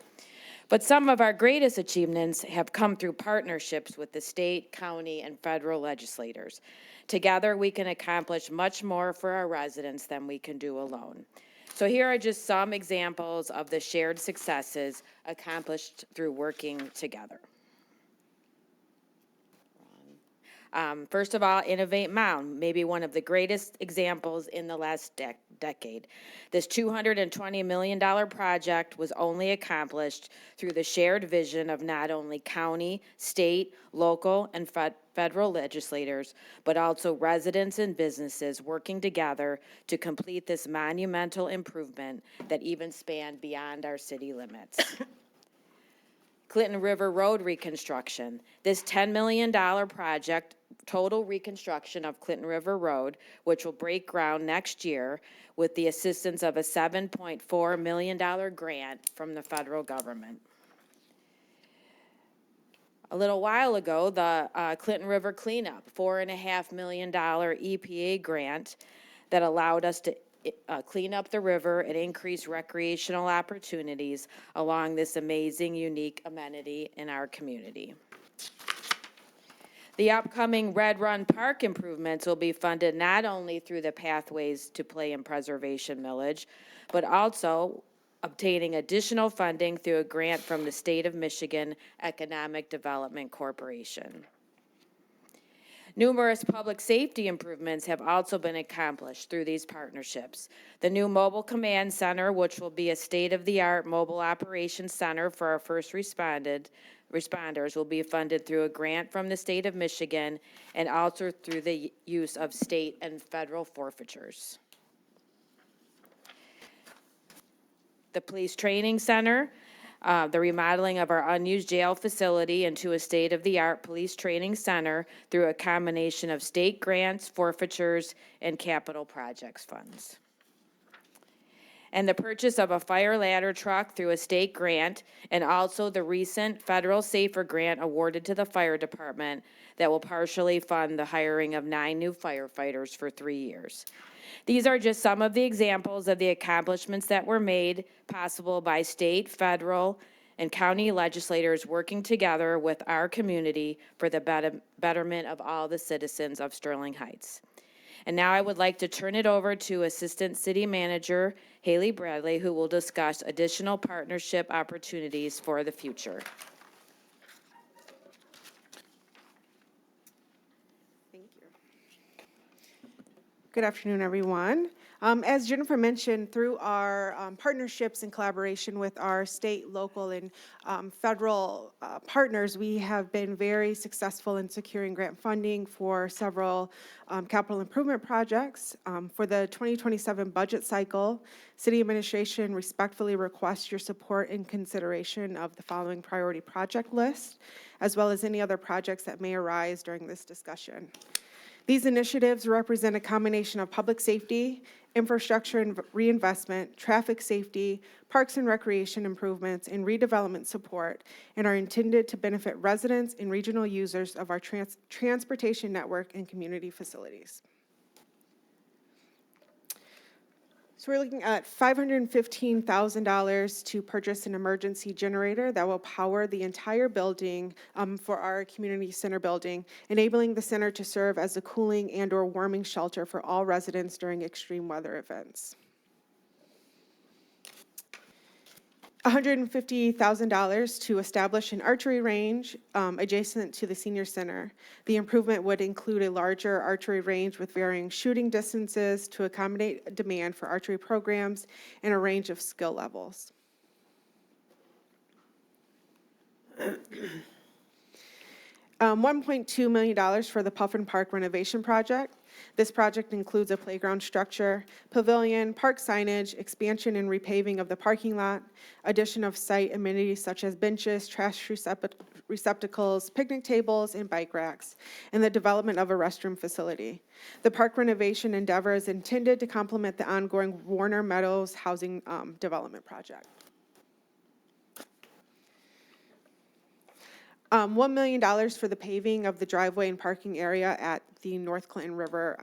But some of our greatest achievements have come through partnerships with the state, county, and federal legislators. Together, we can accomplish much more for our residents than we can do alone. So here are just some examples of the shared successes accomplished through working together. First of all, Innovate Mound, maybe one of the greatest examples in the last decade. This $220 million project was only accomplished through the shared vision of not only county, state, local, and federal legislators, but also residents and businesses working together to complete this monumental improvement that even spanned beyond our city limits. Clinton River Road reconstruction. This $10 million project, total reconstruction of Clinton River Road, which will break ground next year with the assistance of a $7.4 million grant from the federal government. A little while ago, the Clinton River cleanup, $4.5 million EPA grant that allowed us to clean up the river and increase recreational opportunities along this amazing, unique amenity in our community. The upcoming Red Run Park improvements will be funded not only through the Pathways to Play and Preservation Millage, but also obtaining additional funding through a grant from the State of Michigan Economic Development Corporation. Numerous public safety improvements have also been accomplished through these partnerships. The new Mobile Command Center, which will be a state-of-the-art mobile operations center for our first responders, will be funded through a grant from the state of Michigan and also through the use of state and federal forfeitures. The Police Training Center, the remodeling of our unused jail facility into a state-of-the-art police training center through a combination of state grants, forfeitures, and capital projects funds. And the purchase of a fire ladder truck through a state grant, and also the recent federal SAFER grant awarded to the fire department that will partially fund the hiring of 9 new firefighters for 3 years. These are just some of the examples of the accomplishments that were made possible by state, federal, and county legislators working together with our community for the betterment of all the citizens of Sterling Heights. And now I would like to turn it over to Assistant City Manager Haley Bradley, who will discuss additional partnership opportunities for the future. Good afternoon, everyone. As Jennifer mentioned, through our partnerships and collaboration with our state, local, and federal partners, we have been very successful in securing grant funding for several capital improvement projects. For the 2027 budget cycle, City Administration respectfully requests your support in consideration of the following priority project list, as well as any other projects that may arise during this discussion. These initiatives represent a combination of public safety, infrastructure and reinvestment, traffic safety, parks and recreation improvements, and redevelopment support, and are intended to benefit residents and regional users of our transportation network and community facilities. So we're looking at $515,000 to purchase an emergency generator that will power the entire building for our community center building, enabling the center to serve as a cooling and/or warming shelter for all residents during extreme weather events. $150,000 to establish an archery range adjacent to the senior center. The improvement would include a larger archery range with varying shooting distances to accommodate demand for archery programs and a range of skill levels. $1.2 million for the Puffin Park renovation project. This project includes a playground structure, pavilion, park signage, expansion and repaving of the parking lot, addition of site amenities such as benches, trash receptacles, picnic tables, and bike racks, and the development of a restroom facility. The park renovation endeavor is intended to complement the ongoing Warner Meadows housing development project. $1 million for the paving of the driveway and parking area at the North Clinton River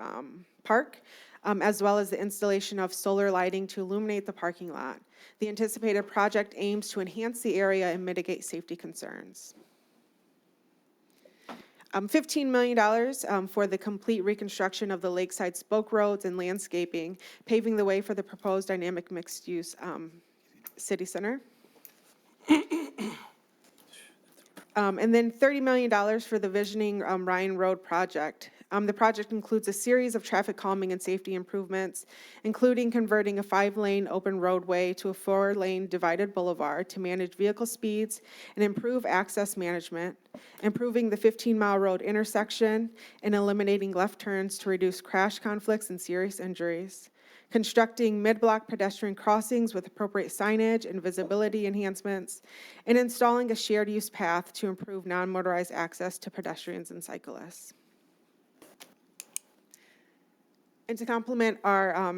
Park, as well as the installation of solar lighting to illuminate the parking lot. The anticipated project aims to enhance the area and mitigate safety concerns. $15 million for the complete reconstruction of the lakeside spoke roads and landscaping, paving the way for the proposed dynamic mixed-use city center. And then $30 million for the Visioning Ryan Road project. The project includes a series of traffic calming and safety improvements, including converting a 5-lane open roadway to a 4-lane divided boulevard to manage vehicle speeds and improve access management, improving the 15-mile road intersection, and eliminating left turns to reduce crash conflicts and serious injuries, constructing mid-block pedestrian crossings with appropriate signage and visibility enhancements, and installing a shared-use path to improve non-motorized access to pedestrians and cyclists. And to complement our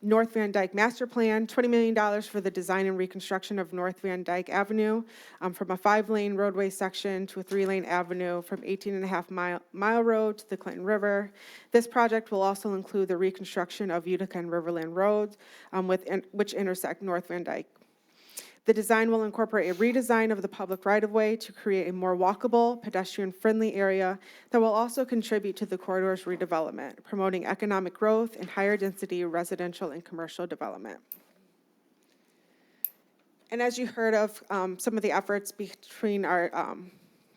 North Van Dyke Master Plan, $20 million for the design and reconstruction of North Van Dyke Avenue from a 5-lane roadway section to a 3-lane avenue from 18.5-mile road to the Clinton River. This project will also include the reconstruction of Utica and Riverland roads which intersect North Van Dyke. The design will incorporate a redesign of the public right-of-way to create a more walkable, pedestrian-friendly area that will also contribute to the corridor's redevelopment, promoting economic growth and higher-density residential and commercial development. And as you heard of some of the efforts between our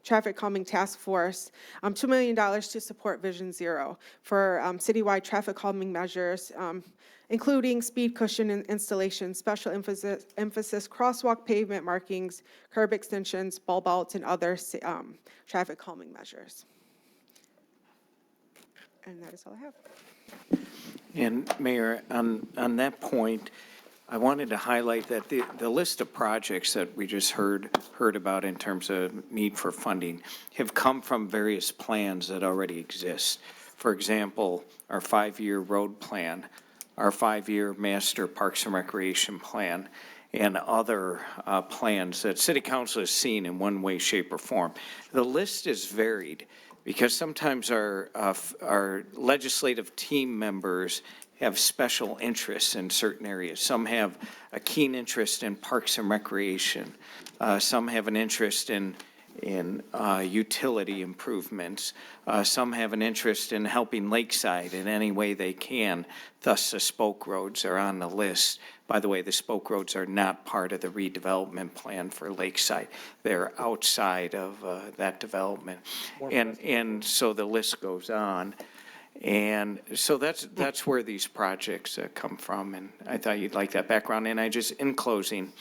traffic calming task force, $2 million to support Vision Zero for citywide traffic calming measures, including speed cushion installation, special emphasis crosswalk pavement markings, curb extensions, bulb outs, and other traffic calming measures. And that is all I have. And Mayor, on that point, I wanted to highlight that the list of projects that we just heard about in terms of need for funding have come from various plans that already exist. For example, our 5-year road plan, our 5-year master parks and recreation plan, and other plans that City Council has seen in one way, shape, or form. The list is varied because sometimes our legislative team members have special interests in certain areas. Some have a keen interest in parks and recreation. Some have an interest in utility improvements. Some have an interest in helping Lakeside in any way they can. Thus, the spoke roads are on the list. By the way, the spoke roads are not part of the redevelopment plan for Lakeside. They're outside of that development. And so the list goes on. And so that's where these projects come from, and I thought you'd like that background. And in closing,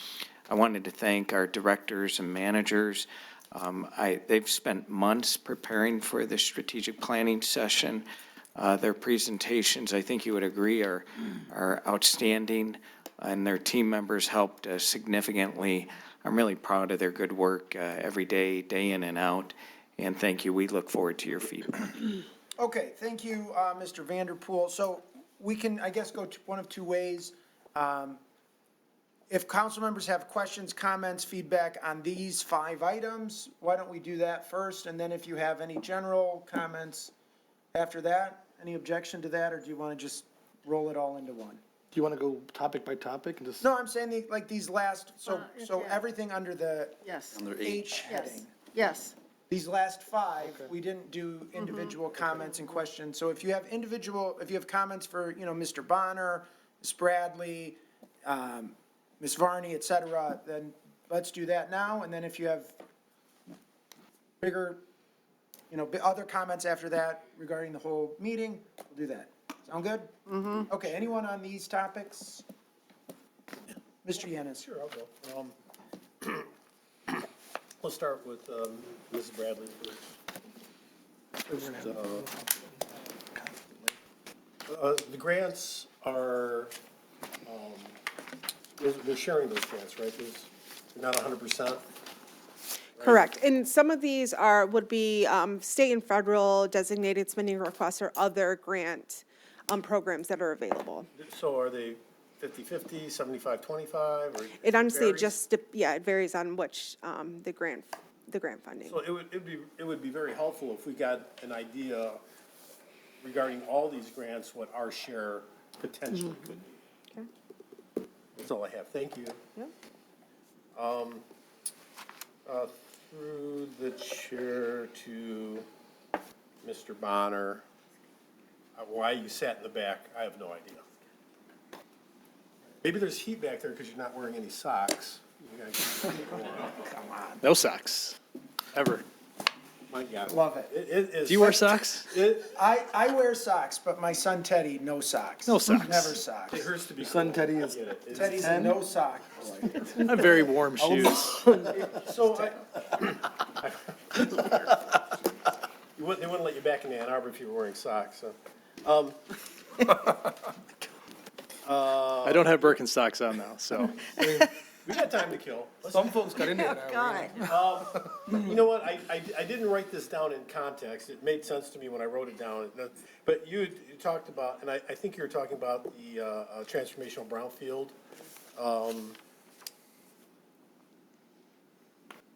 I wanted to thank our directors and managers. They've spent months preparing for the strategic planning session. Their presentations, I think you would agree, are outstanding, and their team members helped significantly. I'm really proud of their good work every day, day in and out, and thank you. We look forward to your feedback. Okay, thank you, Mr. Vanderpool. So we can, I guess, go one of two ways. If council members have questions, comments, feedback on these 5 items, why don't we do that first? And then if you have any general comments after that, any objection to that, or do you want to just roll it all into one? Do you want to go topic by topic and just? No, I'm saying like these last, so everything under the Yes. Under H heading. Yes. These last 5, we didn't do individual comments and questions. So if you have comments for, Mr. Bonner, Ms. Bradley, Ms. Varney, et cetera, then let's do that now, and then if you have bigger, other comments after that regarding the whole meeting, we'll do that. Sound good? Mm-hmm. Okay, anyone on these topics? Mr. Yanis? Sure, I'll go. Let's start with Mrs. Bradley first. The grants are, they're sharing those grants, right? They're not 100%? Correct. And some of these would be state and federal designated spending requests or other grant programs that are available. So are they 50/50, 75/25, or? It honestly varies? it varies on which, the grant funding. So it would be very helpful if we got an idea regarding all these grants, what our share potentially could be. Okay. That's all I have. Thank you. Yep. Through the chair to Mr. Bonner, why you sat in the back, I have no idea. Maybe there's heat back there because you're not wearing any socks. You gotta keep going. Come on. No socks, ever. My God. Love it. It is. Do you wear socks? I wear socks, but my son Teddy, no socks. No socks. Never socks. It hurts to be. Son cold. Teddy I is get it. Teddy's a no sock. I have very warm shoes. So they wouldn't let you back in Ann Arbor if you were wearing socks, so. I don't have Birkenstocks on now, so. We got time to kill. Some folks got in there. God. You know what, I didn't write this down in context, it made sense to me when I wrote it down, but you talked about, and I think you were talking about the transformational brownfield.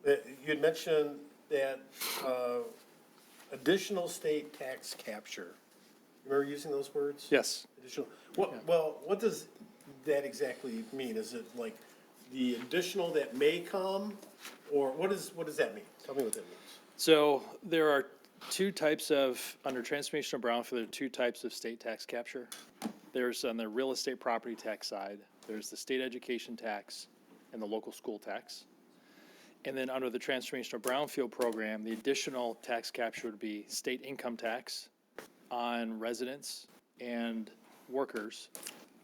You had mentioned that additional state tax capture, remember using those words? Yes. Additional, what does that exactly mean? Is it like the additional that may come, or what does that mean? Tell me what that means. So there are two types of, under transformational brownfield, there are two types of state tax capture. There's on the real estate property tax side, there's the state education tax and the local school tax. And then under the transformational brownfield program, the additional tax capture would be state income tax on residents and workers,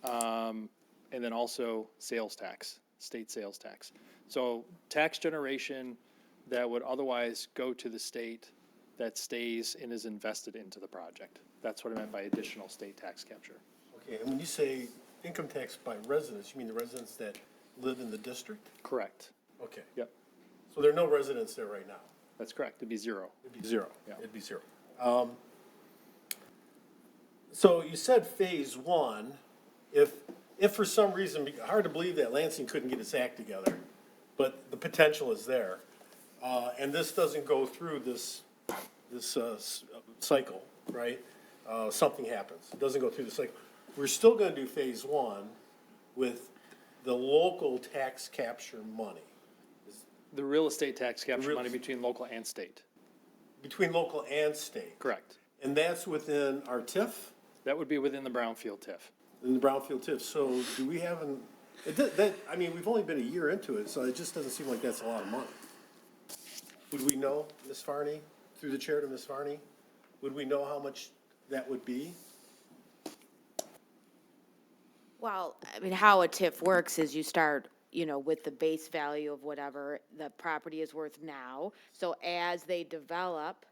and then also sales tax, state sales tax. So tax generation that would otherwise go to the state that stays and is invested into the project. That's what I meant by additional state tax capture. Okay, and when you say income tax by residents, you mean the residents that live in the district? Correct. Okay. Yep, So there are no residents there right now? that's correct. It'd be zero. It'd be zero. Yeah. It'd be zero. So you said phase one, if for some reason, hard to believe that Lansing couldn't get its act together, but the potential is there. And this doesn't go through this cycle, right? Something happens. It doesn't go through the cycle. We're still gonna do phase one with the local tax capture money. The real estate tax capture money between local and state. Between local and state. Correct. And that's within our TIF? That would be within the brownfield TIF. In the Brownfield TIF. So do we have I mean, we've only been a year into it, so it just doesn't seem like that's a lot of money. Would we know, Ms. Varney, through the chair to Ms. Varney, would we know how much that would be? Well, I mean, how a TIF works is you start, with the base value of whatever the property is worth now. So as they develop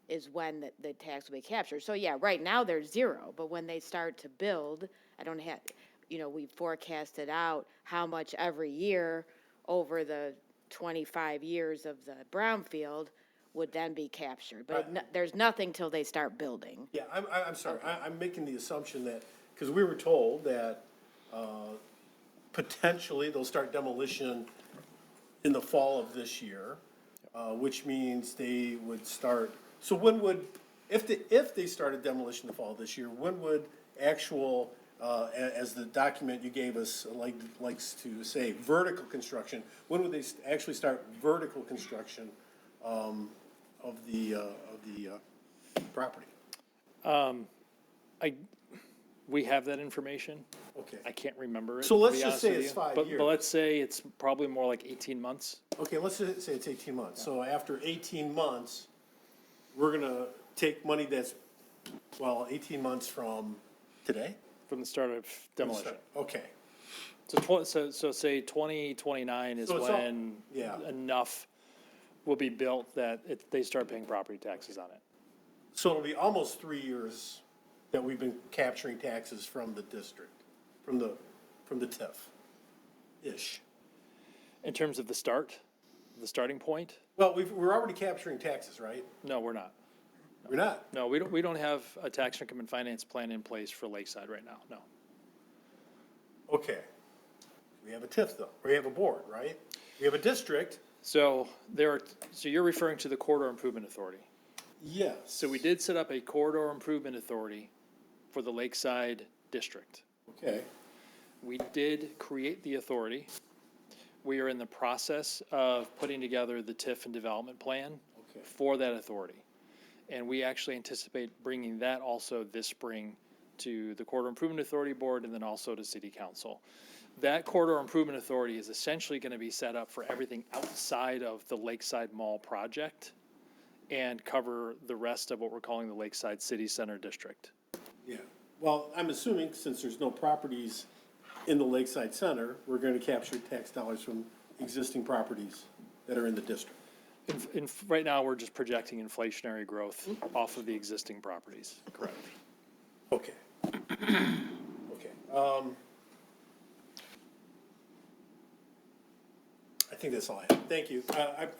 is when the tax will be captured. So yeah, right now they're zero, but when they start to build, I don't have, we forecasted out how much every year over the 25 years of the brownfield would then be captured. But there's nothing till they start building. Yeah, I'm sorry, I'm making the assumption that, because we were told that potentially they'll start demolition in the fall of this year, which means they would start, so when would, if they started demolition in the fall of this year, when would actual, as the document you gave us likes to say, vertical construction, when would they actually start vertical construction of the property? We have that information. Okay. I can't remember it. So to let's be just honest say with it's you. 5 But years. let's say it's probably more like 18 months. Okay, let's just say it's 18 months. So after 18 months, we're gonna take money that's, 18 months from today? From the start of demolition. Okay. So say 2029 is So it's all- when yeah. enough will be built that they start paying property taxes on it. So it'll be almost 3 years that we've been capturing taxes from the district, from the TIF-ish. In terms of the starting point? Well, we're already capturing taxes, right? No, we're not. We're not? No, we don't have a tax income and finance plan in place for Lakeside right now, no. Okay. We have a TIF though. We have a board, right? We have a district. So so you're referring to the Corridor Improvement Authority. Yes. So we did set up a Corridor Improvement Authority for the Lakeside District. Okay. We did create the authority. We are in the process of putting together the TIF and development plan for that authority. And we actually anticipate bringing that also this spring to the Corridor Improvement Authority Board and then also to City Council. That Corridor Improvement Authority is essentially going to be set up for everything outside of the Lakeside Mall project and cover the rest of what we're calling the Lakeside City Center District. Yeah. Well, I'm assuming since there's no properties in the Lakeside Center, we're going to capture tax dollars from existing properties that are in the district. Right now, we're just projecting inflationary growth off of the existing properties. Correct. Okay. Okay. I think that's all I have. Thank you.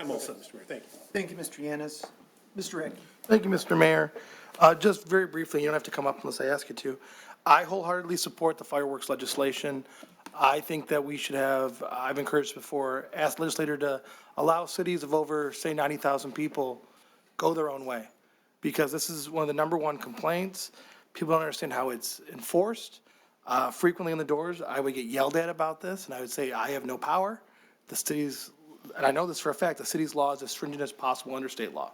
I'm all set, Mr. Mayor. Thank you. Thank you, Mr. Yanis. Mr. Radke. Thank you, Mr. Mayor. Just very briefly, you don't have to come up unless I ask you to. I wholeheartedly support the fireworks legislation. I think that we should have, I've encouraged before, asked legislator to allow cities of over, say, 90,000 people go their own way. Because this is one of the number one complaints. People don't understand how it's enforced. Frequently on the doors, I would get yelled at about this, and I would say, I have no power. The city's, and I know this for a fact, the city's law is as stringent as possible under state law.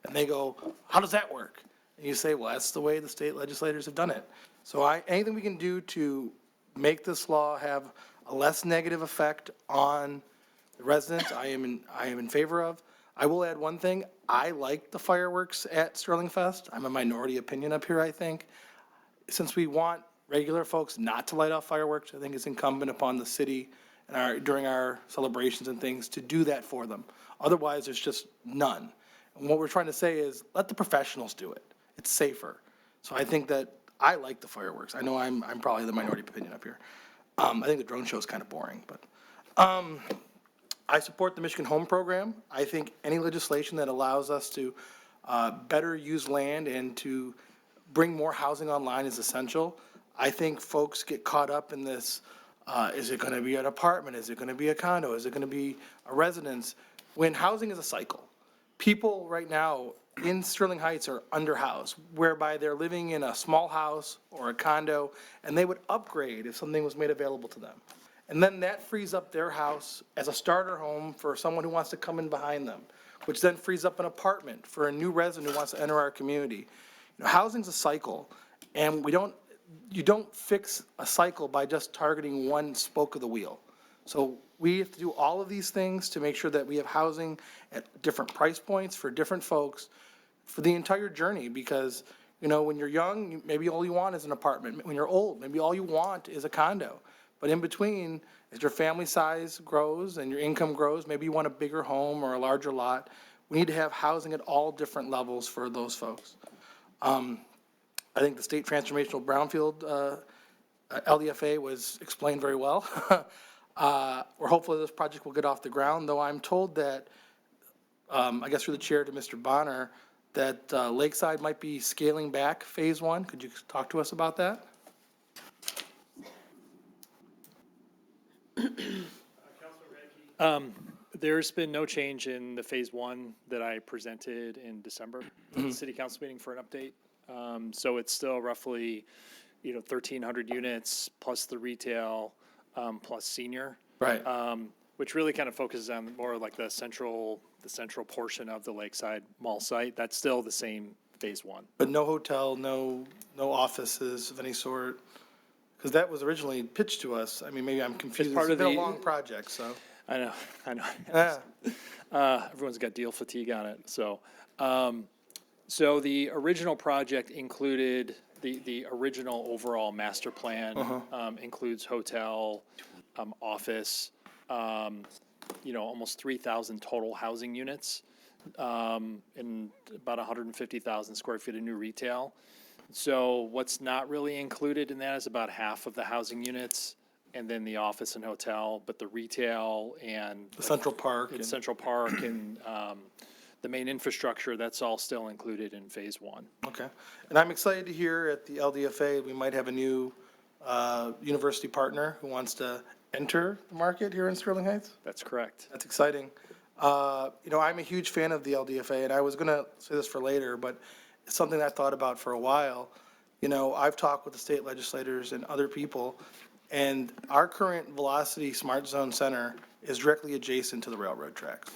And they go, how does that work? And you say, well, that's the way the state legislators have done it. So anything we can do to make this law have a less negative effect on the residents, I am in favor of. I will add one thing. I like the fireworks at Sterling Fest. I'm a minority opinion up here, I think. Since we want regular folks not to light off fireworks, I think it's incumbent upon the city and during our celebrations and things to do that for them. Otherwise, there's just none. And what we're trying to say is let the professionals do it. It's safer. So I think that I like the fireworks. I know I'm probably the minority opinion up here. I think the drone show is kind of boring, but I support the Michigan Home Program. I think any legislation that allows us to better use land and to bring more housing online is essential. I think folks get caught up in this, is it going to be an apartment? Is it going to be a condo? Is it going to be a residence? When housing is a cycle. People right now in Sterling Heights are underhoused, whereby they're living in a small house or a condo, and they would upgrade if something was made available to them. And then that frees up their house as a starter home for someone who wants to come in behind them, which then frees up an apartment for a new resident who wants to enter our community. You know, housing's a cycle, and you don't fix a cycle by just targeting one spoke of the wheel. So we have to do all of these things to make sure that we have housing at different price points for different folks for the entire journey, because, you know, when you're young, maybe all you want is an apartment. When you're old, maybe all you want is a condo. But in between, as your family size grows and your income grows, maybe you want a bigger home or a larger lot. We need to have housing at all different levels for those folks. I think the state transformational Brownfield LDFA was explained very well. We're hopeful this project will get off the ground, though I'm told that, I guess through the chair to Mr. Bonner, that Lakeside might be scaling back phase one. Could you talk to us about that? There's been no change in the phase one that I presented in December at the city council meeting for an update. So it's still roughly, 1,300 units plus the retail, plus senior. Right. Which really kind of focuses on more like the central portion of the Lakeside Mall site. That's still the same phase one. But no hotel, no offices of any sort? Because that was originally pitched to us. I mean, maybe I'm confused. part It's of been a the- long project, so. I know. Yeah. Everyone's got deal fatigue on it, so. So the original project included, the original overall master plan includes hotel, office, almost 3,000 total housing units, and about 150,000 square feet of new retail. So what's not really included in that is about half of the housing units, and then the office and hotel, but the retail and. The Central Park. And Central Park and the main infrastructure, that's all still included in phase one. Okay. And I'm excited to hear at the LDFA, we might have a new university partner who wants to enter the market here in Sterling Heights. That's correct. That's exciting. I'm a huge fan of the LDFA, and I was going to say this for later, but it's something I thought about for a while. I've talked with the state legislators and other people, and our current Velocity Smart Zone Center is directly adjacent to the railroad tracks.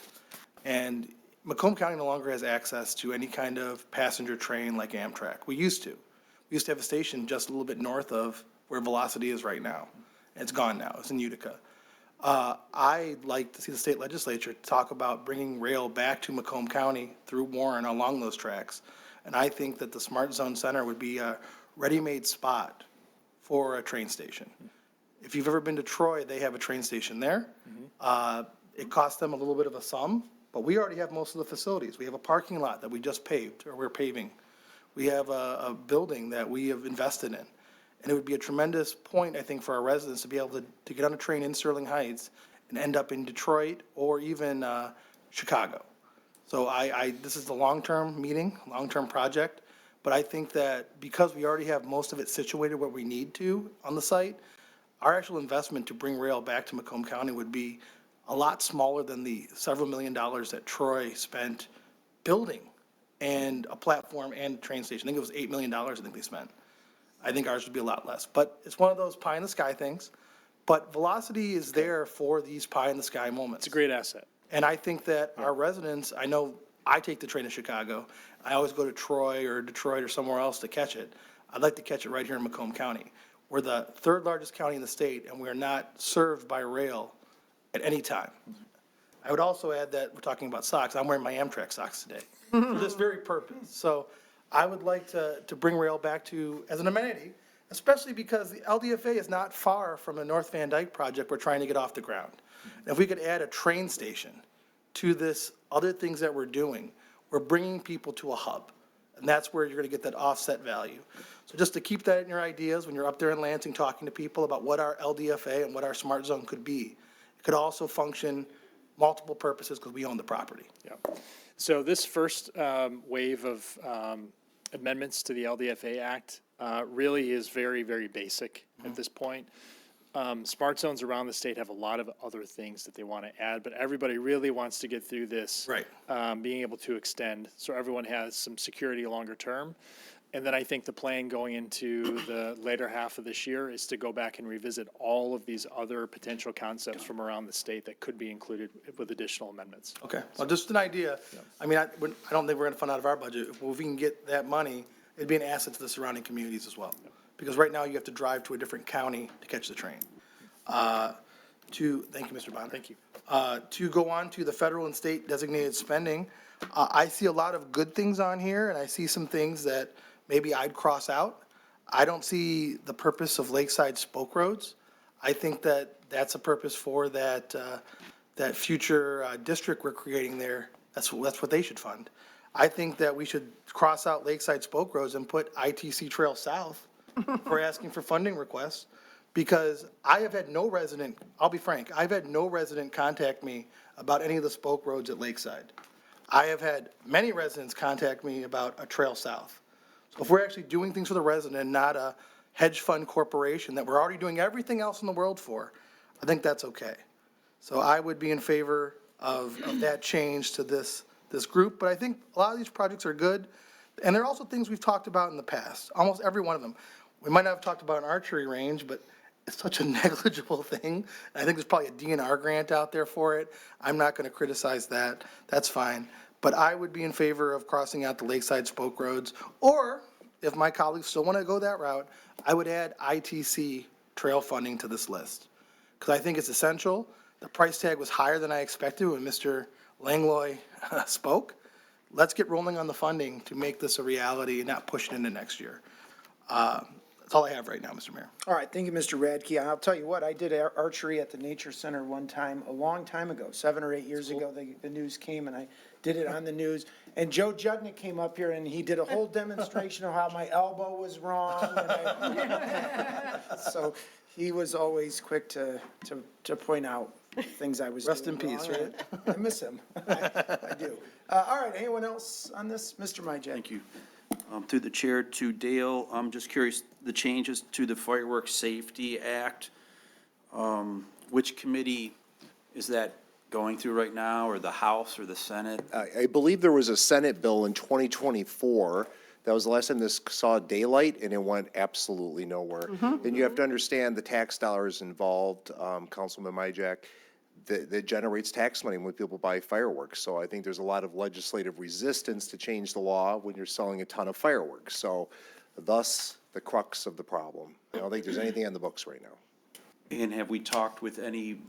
And Macomb County no longer has access to any kind of passenger train like Amtrak. We used to. We used to have a station just a little bit north of where Velocity is right now. It's gone now. It's in Utica. I'd like to see the state legislature talk about bringing rail back to Macomb County through Warren along those tracks. And I think that the Smart Zone Center would be a ready-made spot for a train station. If you've ever been to Troy, they have a train station there. It costs them a little bit of a sum, but we already have most of the facilities. We have a parking lot that we just paved, or we're paving. We have a building that we have invested in. And it would be a tremendous point, I think, for our residents to be able to get on a train in Sterling Heights and end up in Detroit or even Chicago. So this is the long-term meeting, long-term project. But I think that because we already have most of it situated where we need to on the site, our actual investment to bring rail back to Macomb County would be a lot smaller than the several $1 million that Troy spent building and a platform and train station. I think it was $8 million I think they spent. I think ours would be a lot less. But it's one of those pie-in-the-sky things. But Velocity is there for these pie-in-the-sky moments. It's a great asset. And I think that our residents, I know I take the train to Chicago. I always go to Troy or Detroit or somewhere else to catch it. I'd like to catch it right here in Macomb County. We're the third largest county in the state, and we are not served by rail at any time. I would also add that we're talking about socks. I'm wearing my Amtrak socks today for this very purpose. So I would like to bring rail back to, as an amenity, especially because the LDFA is not far from the North Van Dyke project we're trying to get off the ground. And if we could add a train station to this, other things that we're doing, we're bringing people to a hub. And that's where you're going to get that offset value. So just to keep that in your ideas when you're up there in Lansing talking to people about what our LDFA and what our Smart Zone could be. It could also function multiple purposes because we own the property. Yeah. So this first wave of amendments to the LDFA Act really is very, very basic at this point. Smart zones around the state have a lot of other things that they want to add, but everybody really wants to get through this. Right. Being able to extend, so everyone has some security longer term. And then I think the plan going into the later half of this year is to go back and revisit all of these other potential concepts from around the state that could be included with additional amendments. Okay, well, just an idea. I mean, I don't think we're going to fund out of our budget. If we can get that money, it'd be an asset to the surrounding communities as well. Because right now you have to drive to a different county to catch the train. Thank you, Mr. Bond. Thank you. To go on to the federal and state designated spending, I see a lot of good things on here, and I see some things that maybe I'd cross out. I don't see the purpose of Lakeside Spoke Roads. I think that that's a purpose for that future district we're creating there. That's what they should fund. I think that we should cross out Lakeside Spoke Roads and put ITC Trail South for asking for funding requests, because I have had no resident, I'll be frank, I've had no resident contact me about any of the spoke roads at Lakeside. I have had many residents contact me about a Trail South. So if we're actually doing things for the resident and not a hedge fund corporation that we're already doing everything else in the world for, I think that's okay. So I would be in favor of that change to this group, but I think a lot of these projects are good. And there are also things we've talked about in the past, almost every one of them. We might not have talked about an archery range, but it's such a negligible thing. I think there's probably a DNR grant out there for it. I'm not going to criticize that. That's fine. but I would be in favor of crossing out the lakeside spoke roads, or if my colleagues still want to go that route, I would add ITC trail funding to this list, because I think it's essential. The price tag was higher than I expected when Mr. Langlois spoke. Let's get rolling on the funding to make this a reality and not push it into next year. That's all I have right now, Mr. Mayor. All right, thank you, Mr. Radke. I'll tell you what, I did archery at the Nature Center one time, a long time ago, 7 or 8 years ago, the news came, and I did it on the news. And Joe Judnick came up here, and he did a whole demonstration of how my elbow was wrong. So he was always quick to point out things I was doing Rest in peace, wrong. right? I miss him. I do. All right, anyone else on this? Mr. Majek? Thank you. Through the chair to Dale, I'm just curious, the changes to the Fireworks Safety Act, which committee is that going through right now, or the House or the Senate? I believe there was a Senate bill in 2024. That was the last time this saw daylight, and it went absolutely nowhere. And you have to understand the tax dollars involved, Councilman Majak, that generates tax money when people buy fireworks. So I think there's a lot of legislative resistance to change the law when you're selling a ton of fireworks. So thus, the crux of the problem. I don't think there's anything on the books right now. And have we talked with any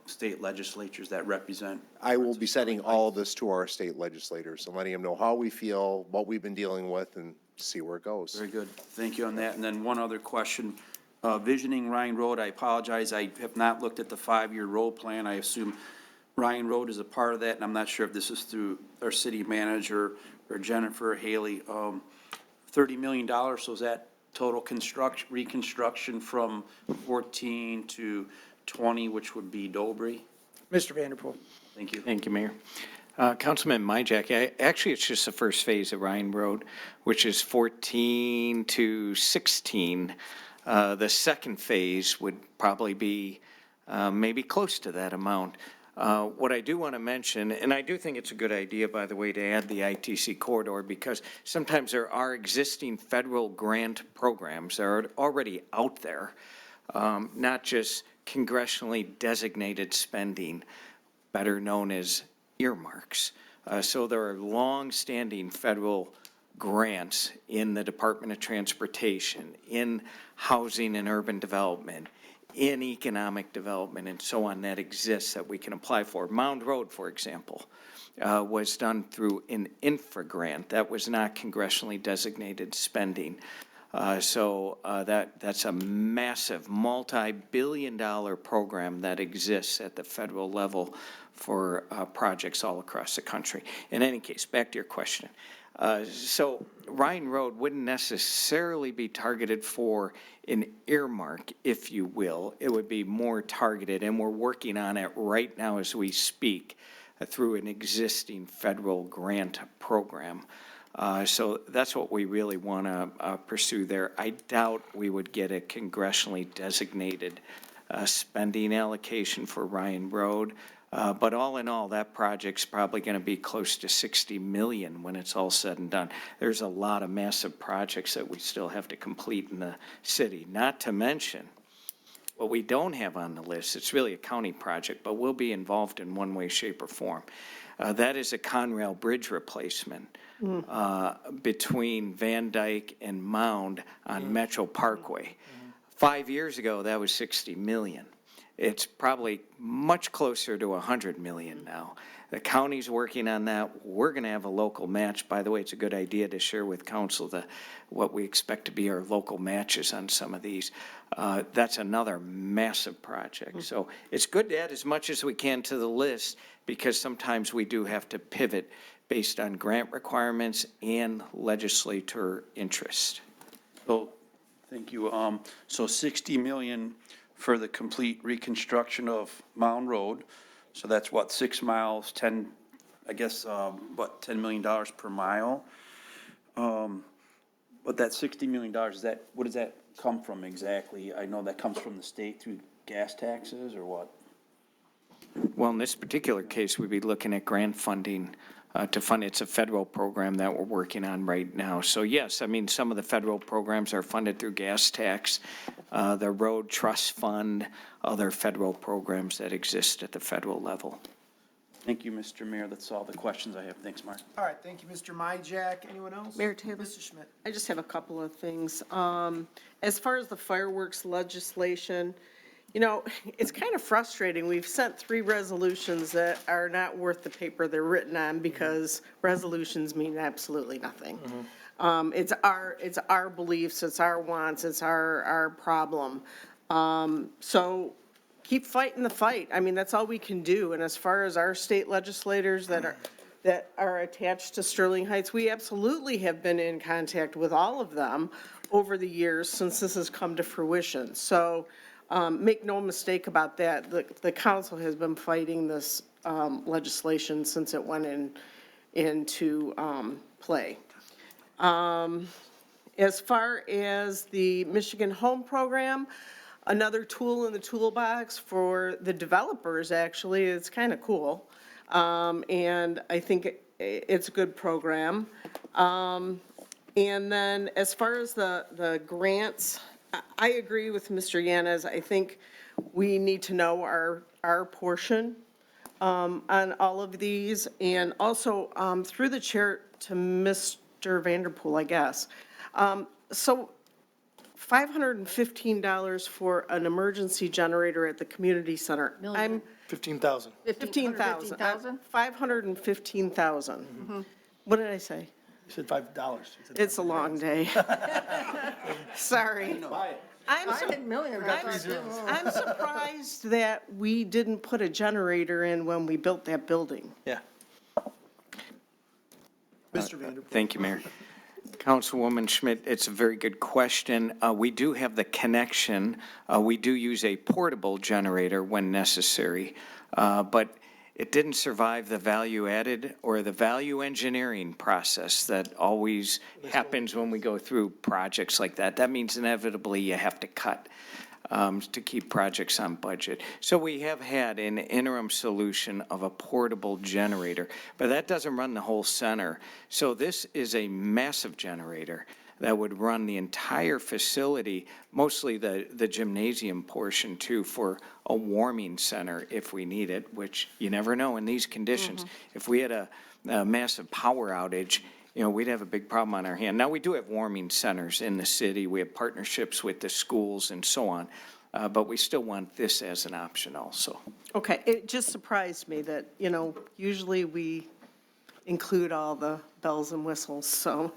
state legislatures that represent? I will be sending all of this to our state legislators and letting them know how we feel, what we've been dealing with, and see where it goes. Very good. Thank you on that. And then one other question. Visioning Ryan Road, I apologize, I have not looked at the 5-year road plan. I assume Ryan Road is a part of that, and I'm not sure if this is through our city manager or Jennifer Haley. $30 million, so is that total reconstruction from 14 to 20, which would be Dobry? Mr. Vanderpool? Thank you. Thank you, Mayor. Councilman Majak, actually, it's just the first phase of Ryan Road, which is 14 to 16. The second phase would probably be maybe close to that amount. What I do want to mention, and I do think it's a good idea, by the way, to add the ITC corridor, because sometimes there are existing federal grant programs that are already out there, not just congressionally designated spending, better known as earmarks. So there are long-standing federal grants in the Department of Transportation, in housing and urban development, in economic development, and so on, that exists that we can apply for. Mound Road, for example, was done through an infra grant. That was not congressionally designated spending. So that's a massive multi-billion-dollar program that exists at the federal level for projects all across the country. In any case, back to your question. So Ryan Road wouldn't necessarily be targeted for an earmark, if you will. It would be more targeted, and we're working on it right now as we speak through an existing federal grant program. So that's what we really want to pursue there. I doubt we would get a congressionally designated spending allocation for Ryan Road. But all in all, that project's probably going to be close to 60 million when it's all said and done. There's a lot of massive projects that we still have to complete in the city, not to mention what we don't have on the list. It's really a county project, but we'll be involved in one way, shape, or form. That is a Conrail Bridge replacement between Van Dyke and Mound on Metro Parkway. 5 years ago, that was 60 million. It's probably much closer to 100 million now. The county's working on that. We're going to have a local match. By the way, it's a good idea to share with council what we expect to be our local matches on some of these. That's another massive project. So it's good to add as much as we can to the list, because sometimes we do have to pivot based on grant requirements and legislator interest. So, thank you. So 60 million for the complete reconstruction of Mound Road. So that's what, 6 miles, 10, I guess, what, $10 million per mile? But that $60 million, what does that come from exactly? I know that comes from the state through gas taxes, or what? Well, in this particular case, we'd be looking at grant funding to fund. It's a federal program that we're working on right now. So yes, I mean, some of the federal programs are funded through gas tax, the Road Trust Fund, other federal programs that exist at the federal level. Thank you, Mr. Mayor. That's all the questions I have. Thanks, Mark. All right, thank you, Mr. Myjack. Anyone else? Mayor Taylor? Mr. Schmidt. I just have a couple of things. As far as the fireworks legislation, it's kind of frustrating. We've sent 3 resolutions that are not worth the paper they're written on because resolutions mean absolutely nothing. It's our beliefs, it's our wants, it's our problem. So keep fighting the fight. I mean, that's all we can do. And as far as our state legislators that are attached to Sterling Heights, we absolutely have been in contact with all of them over the years since this has come to fruition. So make no mistake about that. The council has been fighting this legislation since it went into play. As far as the Michigan Home Program, another tool in the toolbox for the developers, actually, it's kind of cool. And I think it's a good program. And then as far as the grants, I agree with Mr. Yanez. I think we need to know our portion on all of these. And also, through the chair to Mr. Vanderpool, I guess. So $515 for an emergency generator at the community center. I'm 15,000. 15,000. 515,000. What did I say? You said $5. It's a long day. Sorry. I'm surprised that we didn't put a generator in when we built that building. Yeah. Mr. Vanderpool. Thank you, Mayor. Councilwoman Schmidt, it's a very good question. We do have the connection. We do use a portable generator when necessary, but it didn't survive the value added or the value engineering process that always happens when we go through projects like that. That means inevitably you have to cut to keep projects on budget. So we have had an interim solution of a portable generator, but that doesn't run the whole center. So this is a massive generator that would run the entire facility, mostly the gymnasium portion too, for a warming center if we need it, which you never know in these conditions. If we had a massive power outage, we'd have a big problem on our hand. Now, we do have warming centers in the city. We have partnerships with the schools and so on, but we still want this as an option also. Okay, it just surprised me that, usually we include all the bells and whistles, so.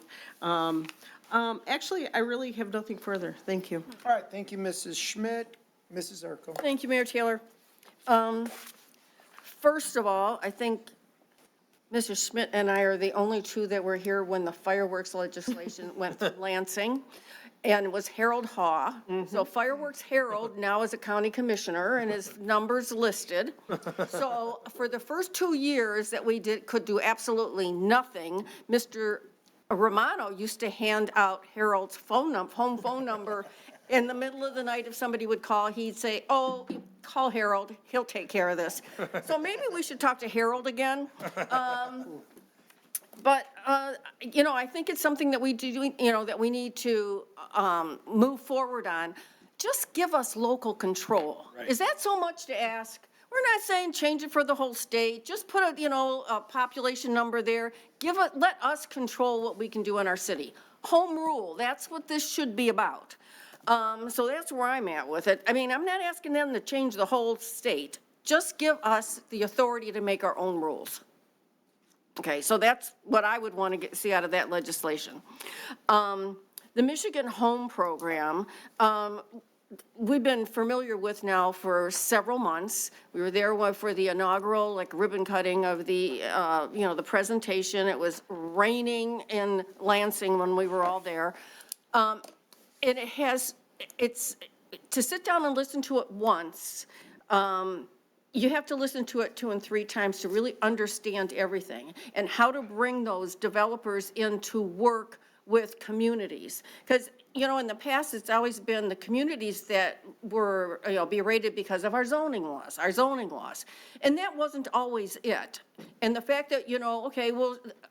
Actually, I really have nothing further. Thank you. All right, thank you, Mrs. Schmidt. Mrs. Zarko. Thank you, Mayor Taylor. First of all, I think Mr. Schmidt and I are the only two that were here when the fireworks legislation went through Lansing, and it was Harold Haw. So Fireworks Harold now is a county commissioner, and his number's listed. So for the first 2 years that we could do absolutely nothing, Mr. Romano used to hand out Harold's home phone number. In the middle of the night, if somebody would call, he'd say, "Oh, call Harold, he'll take care of this." So maybe we should talk to Harold again. But I think it's something that we do, that we need to move forward on. Just give us local control. Right. Is that so much to ask? We're not saying change it for the whole state. Just put a population number there. Let us control what we can do in our city. Home rule, that's what this should be about. So that's where I'm at with it. I mean, I'm not asking them to change the whole state. Just give us the authority to make our own rules. Okay, so that's what I would want to see out of that legislation. The Michigan Home Program, we've been familiar with now for several months. We were there for the inaugural, ribbon cutting of the, the presentation. It was raining in Lansing when we were all there. And it's to sit down and listen to it once, you have to listen to it 2 and 3 times to really understand everything and how to bring those developers in to work with communities. Because, in the past, it's always been the communities that were, berated because of our zoning laws. And that wasn't always it. And the fact that,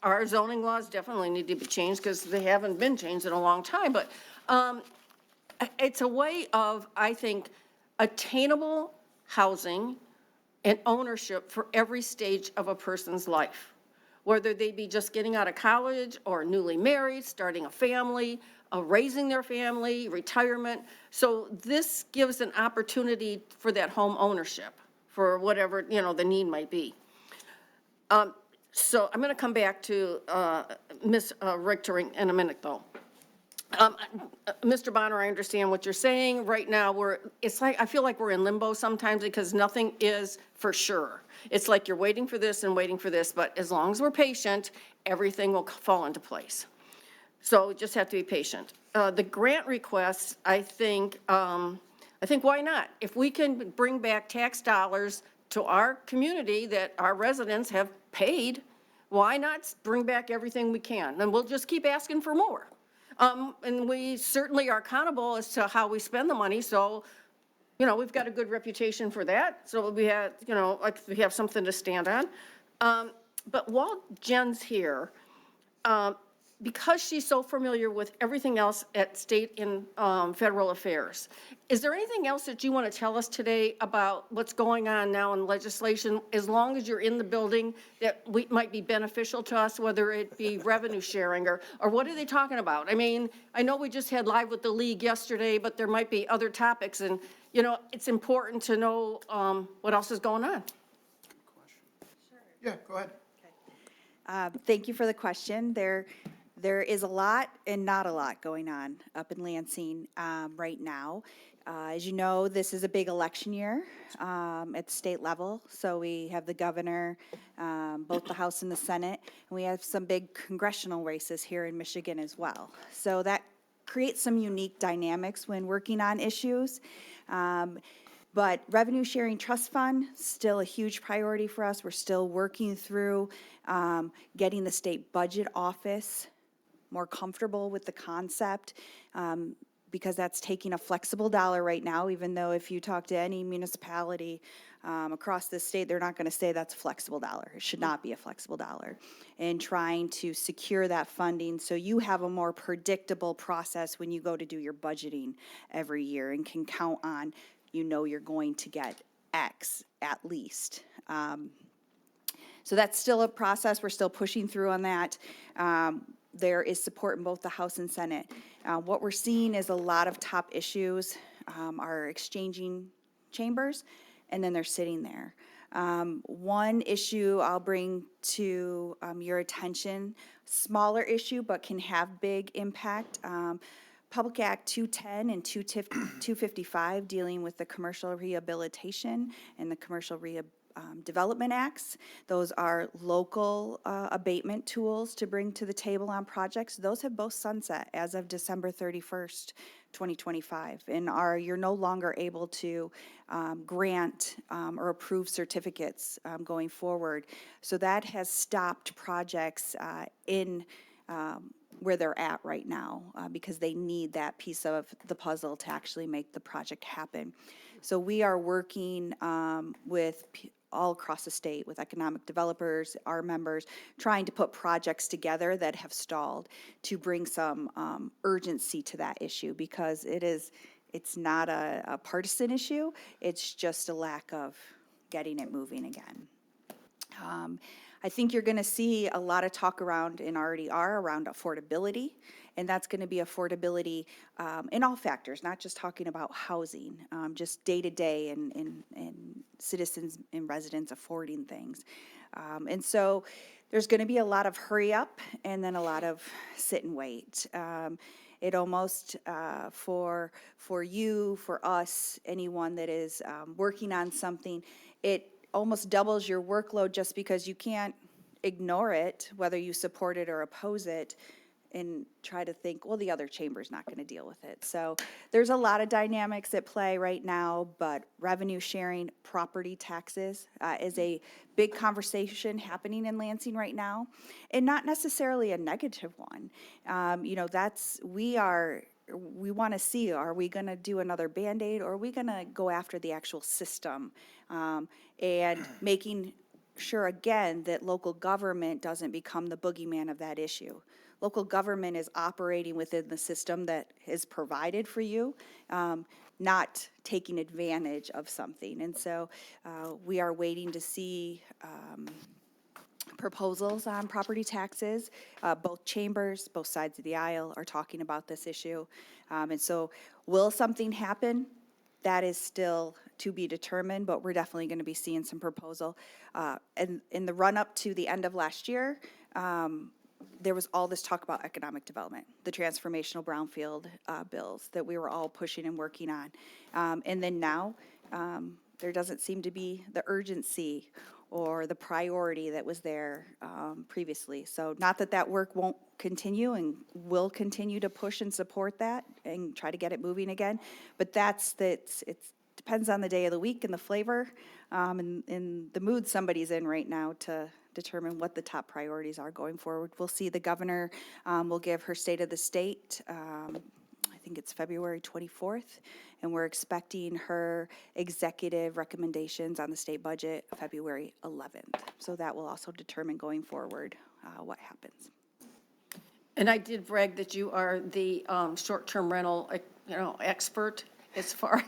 our zoning laws definitely need to be changed because they haven't been changed in a long time. But it's a way of, I think, attainable housing and ownership for every stage of a person's life, whether they be just getting out of college or newly married, starting a family, raising their family, retirement. So this gives an opportunity for that home ownership for whatever, the need might be. So I'm going to come back to Ms. Richter in a minute, though. Mr. Bonner, I understand what you're saying. Right now, I feel like we're in limbo sometimes because nothing is for sure. It's like you're waiting for this and waiting for this, but as long as we're patient, everything will fall into place. So we just have to be patient. The grant requests, I think why not? If we can bring back tax dollars to our community that our residents have paid, why not bring back everything we can? And we'll just keep asking for more. And we certainly are accountable as to how we spend the money, so, we've got a good reputation for that, so we have, we have something to stand on. But while Jen's here, because she's so familiar with everything else at state and federal affairs, is there anything else that you want to tell us today about what's going on now in legislation, as long as you're in the building, that might be beneficial to us, whether it be revenue sharing or what are they talking about? I mean, I know we just had Live with the League yesterday, but there might be other topics, and, it's important to know what else is going on. Yeah, go ahead. Thank you for the question. There is a lot and not a lot going on up in Lansing right now. As you know, this is a big election year at the state level. So we have the governor, both the House and the Senate, and we have some big congressional races here in Michigan as well. So that creates some unique dynamics when working on issues. But revenue sharing trust fund, still a huge priority for us. We're still working through getting the state budget office more comfortable with the concept, because that's taking a flexible dollar right now, even though if you talk to any municipality across the state, they're not going to say that's a flexible dollar. It should not be a flexible dollar. And trying to secure that funding so you have a more predictable process when you go to do your budgeting every year and can count on, you're going to get X at least. So that's still a process. We're still pushing through on that. There is support in both the House and Senate. What we're seeing is a lot of top issues are exchanging chambers, and then they're sitting there. One issue I'll bring to your attention, smaller issue, but can have big impact. Public Act 210 and 255 dealing with the commercial rehabilitation and the commercial Development Acts. Those are local abatement tools to bring to the table on projects. Those have both sunset as of December 31st, 2025, and you're no longer able to grant or approve certificates going forward. So that has stopped projects in where they're at right now because they need that piece of the puzzle to actually make the project happen. So we are working with all across the state with economic developers, our members, trying to put projects together that have stalled to bring some urgency to that issue, because it's not a partisan issue, it's just a lack of getting it moving again. I think you're going to see a lot of talk around, and already are, around affordability, and that's going to be affordability in all factors, not just talking about housing, just day-to-day and citizens and residents affording things. And so there's going to be a lot of hurry up and then a lot of sit and wait. It almost, for you, for us, anyone that is working on something, it almost doubles your workload just because you can't ignore it, whether you support it or oppose it, and try to think, well, the other chamber's not going to deal with it. So there's a lot of dynamics at play right now, but revenue sharing, property taxes is a big conversation happening in Lansing right now, and not necessarily a negative one. We want to see, are we going to do another Band-Aid, or are we going to go after the actual system and making sure, again, that local government doesn't become the boogeyman of that issue. Local government is operating within the system that is provided for you. not taking advantage of something. And so we are waiting to see proposals on property taxes. Both chambers, both sides of the aisle are talking about this issue. And so will something happen? That is still to be determined, but we're definitely going to be seeing some proposal. And in the run-up to the end of last year, there was all this talk about economic development, the transformational Brownfield bills that we were all pushing and working on. And then now, there doesn't seem to be the urgency or the priority that was there previously. So not that that work won't continue, and we'll continue to push and support that and try to get it moving again, but it depends on the day of the week and the flavor and the mood somebody's in right now to determine what the top priorities are going forward. We'll see the governor will give her State of the State, I think it's February 24th, and we're expecting her executive recommendations on the state budget February 11th. So that will also determine going forward what happens. And I did brag that you are the short-term rental, expert as far,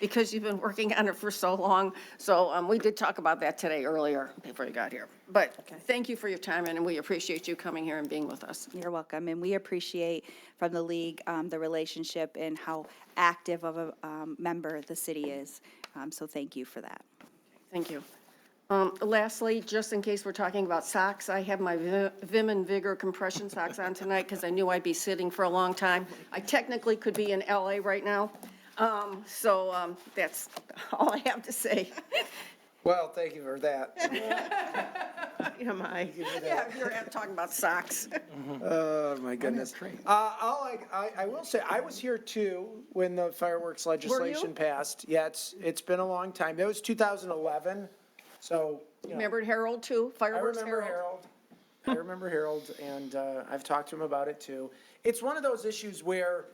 because you've been working on it for so long. So we did talk about that today earlier before you got here. But thank you for your time, and we appreciate you coming here and being with us. You're welcome, and we appreciate from the league the relationship and how active of a member the city is. So thank you for that. Thank you. Lastly, just in case we're talking about socks, I have my Vim and Vigor compression socks on tonight because I knew I'd be sitting for a long time. I technically could be in LA right now. So that's all I have to say. Well, thank you for that. Am I? Yeah, you're talking about socks. Oh, my goodness. I will say, I was here too when the fireworks legislation passed. Yeah, it's been a long time. That was 2011, so. Remember Harold too, fireworks Harold? I remember Harold, and I've talked to him about it too. It's one of those issues where,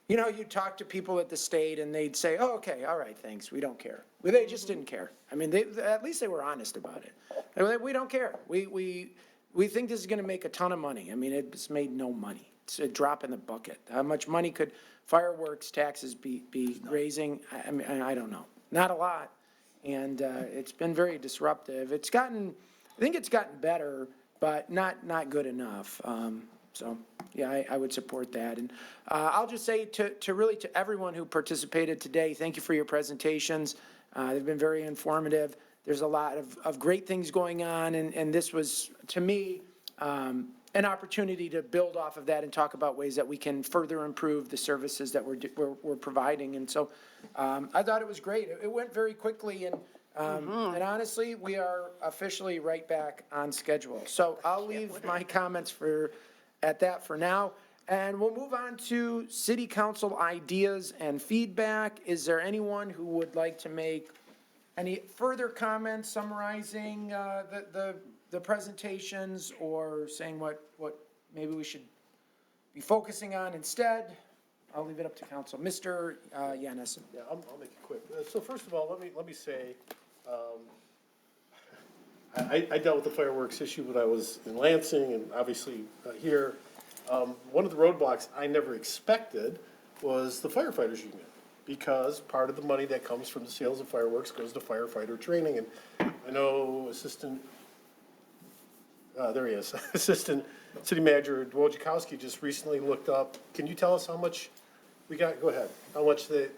you talk to people at the state and they'd say, oh, okay, all right, thanks, we don't care. Well, they just didn't care. I mean, at least they were honest about it. They were like, we don't care. We think this is gonna make a ton of money. I mean, it's made no money. It's a drop in the bucket. How much money could fireworks taxes be raising? I mean, I don't know. Not a lot. And it's been very disruptive. I think it's gotten better, but not good enough. So, yeah, I would support that. And I'll just say to everyone who participated today, thank you for your presentations. They've been very informative. There's a lot of great things going on, and this was, to me, an opportunity to build off of that and talk about ways that we can further improve the services that we're providing. And so I thought it was great. It went very quickly, and honestly, we are officially right back on schedule. So I'll leave my comments at that for now, and we'll move on to city council ideas and feedback. Is there anyone who would like to make any further comments summarizing the presentations, or saying what maybe we should be focusing on instead? I'll leave it up to council. Mr. Yanis. Yeah, I'll make it quick. So first of all, let me say, I dealt with the fireworks issue when I was in Lansing and obviously here. One of the roadblocks I never expected was the firefighters union, because part of the money that comes from the sales of fireworks goes to firefighter training. And I know Assistant City Manager Wojciechowski just recently looked up. Can you tell us how much we got? Go ahead. How much the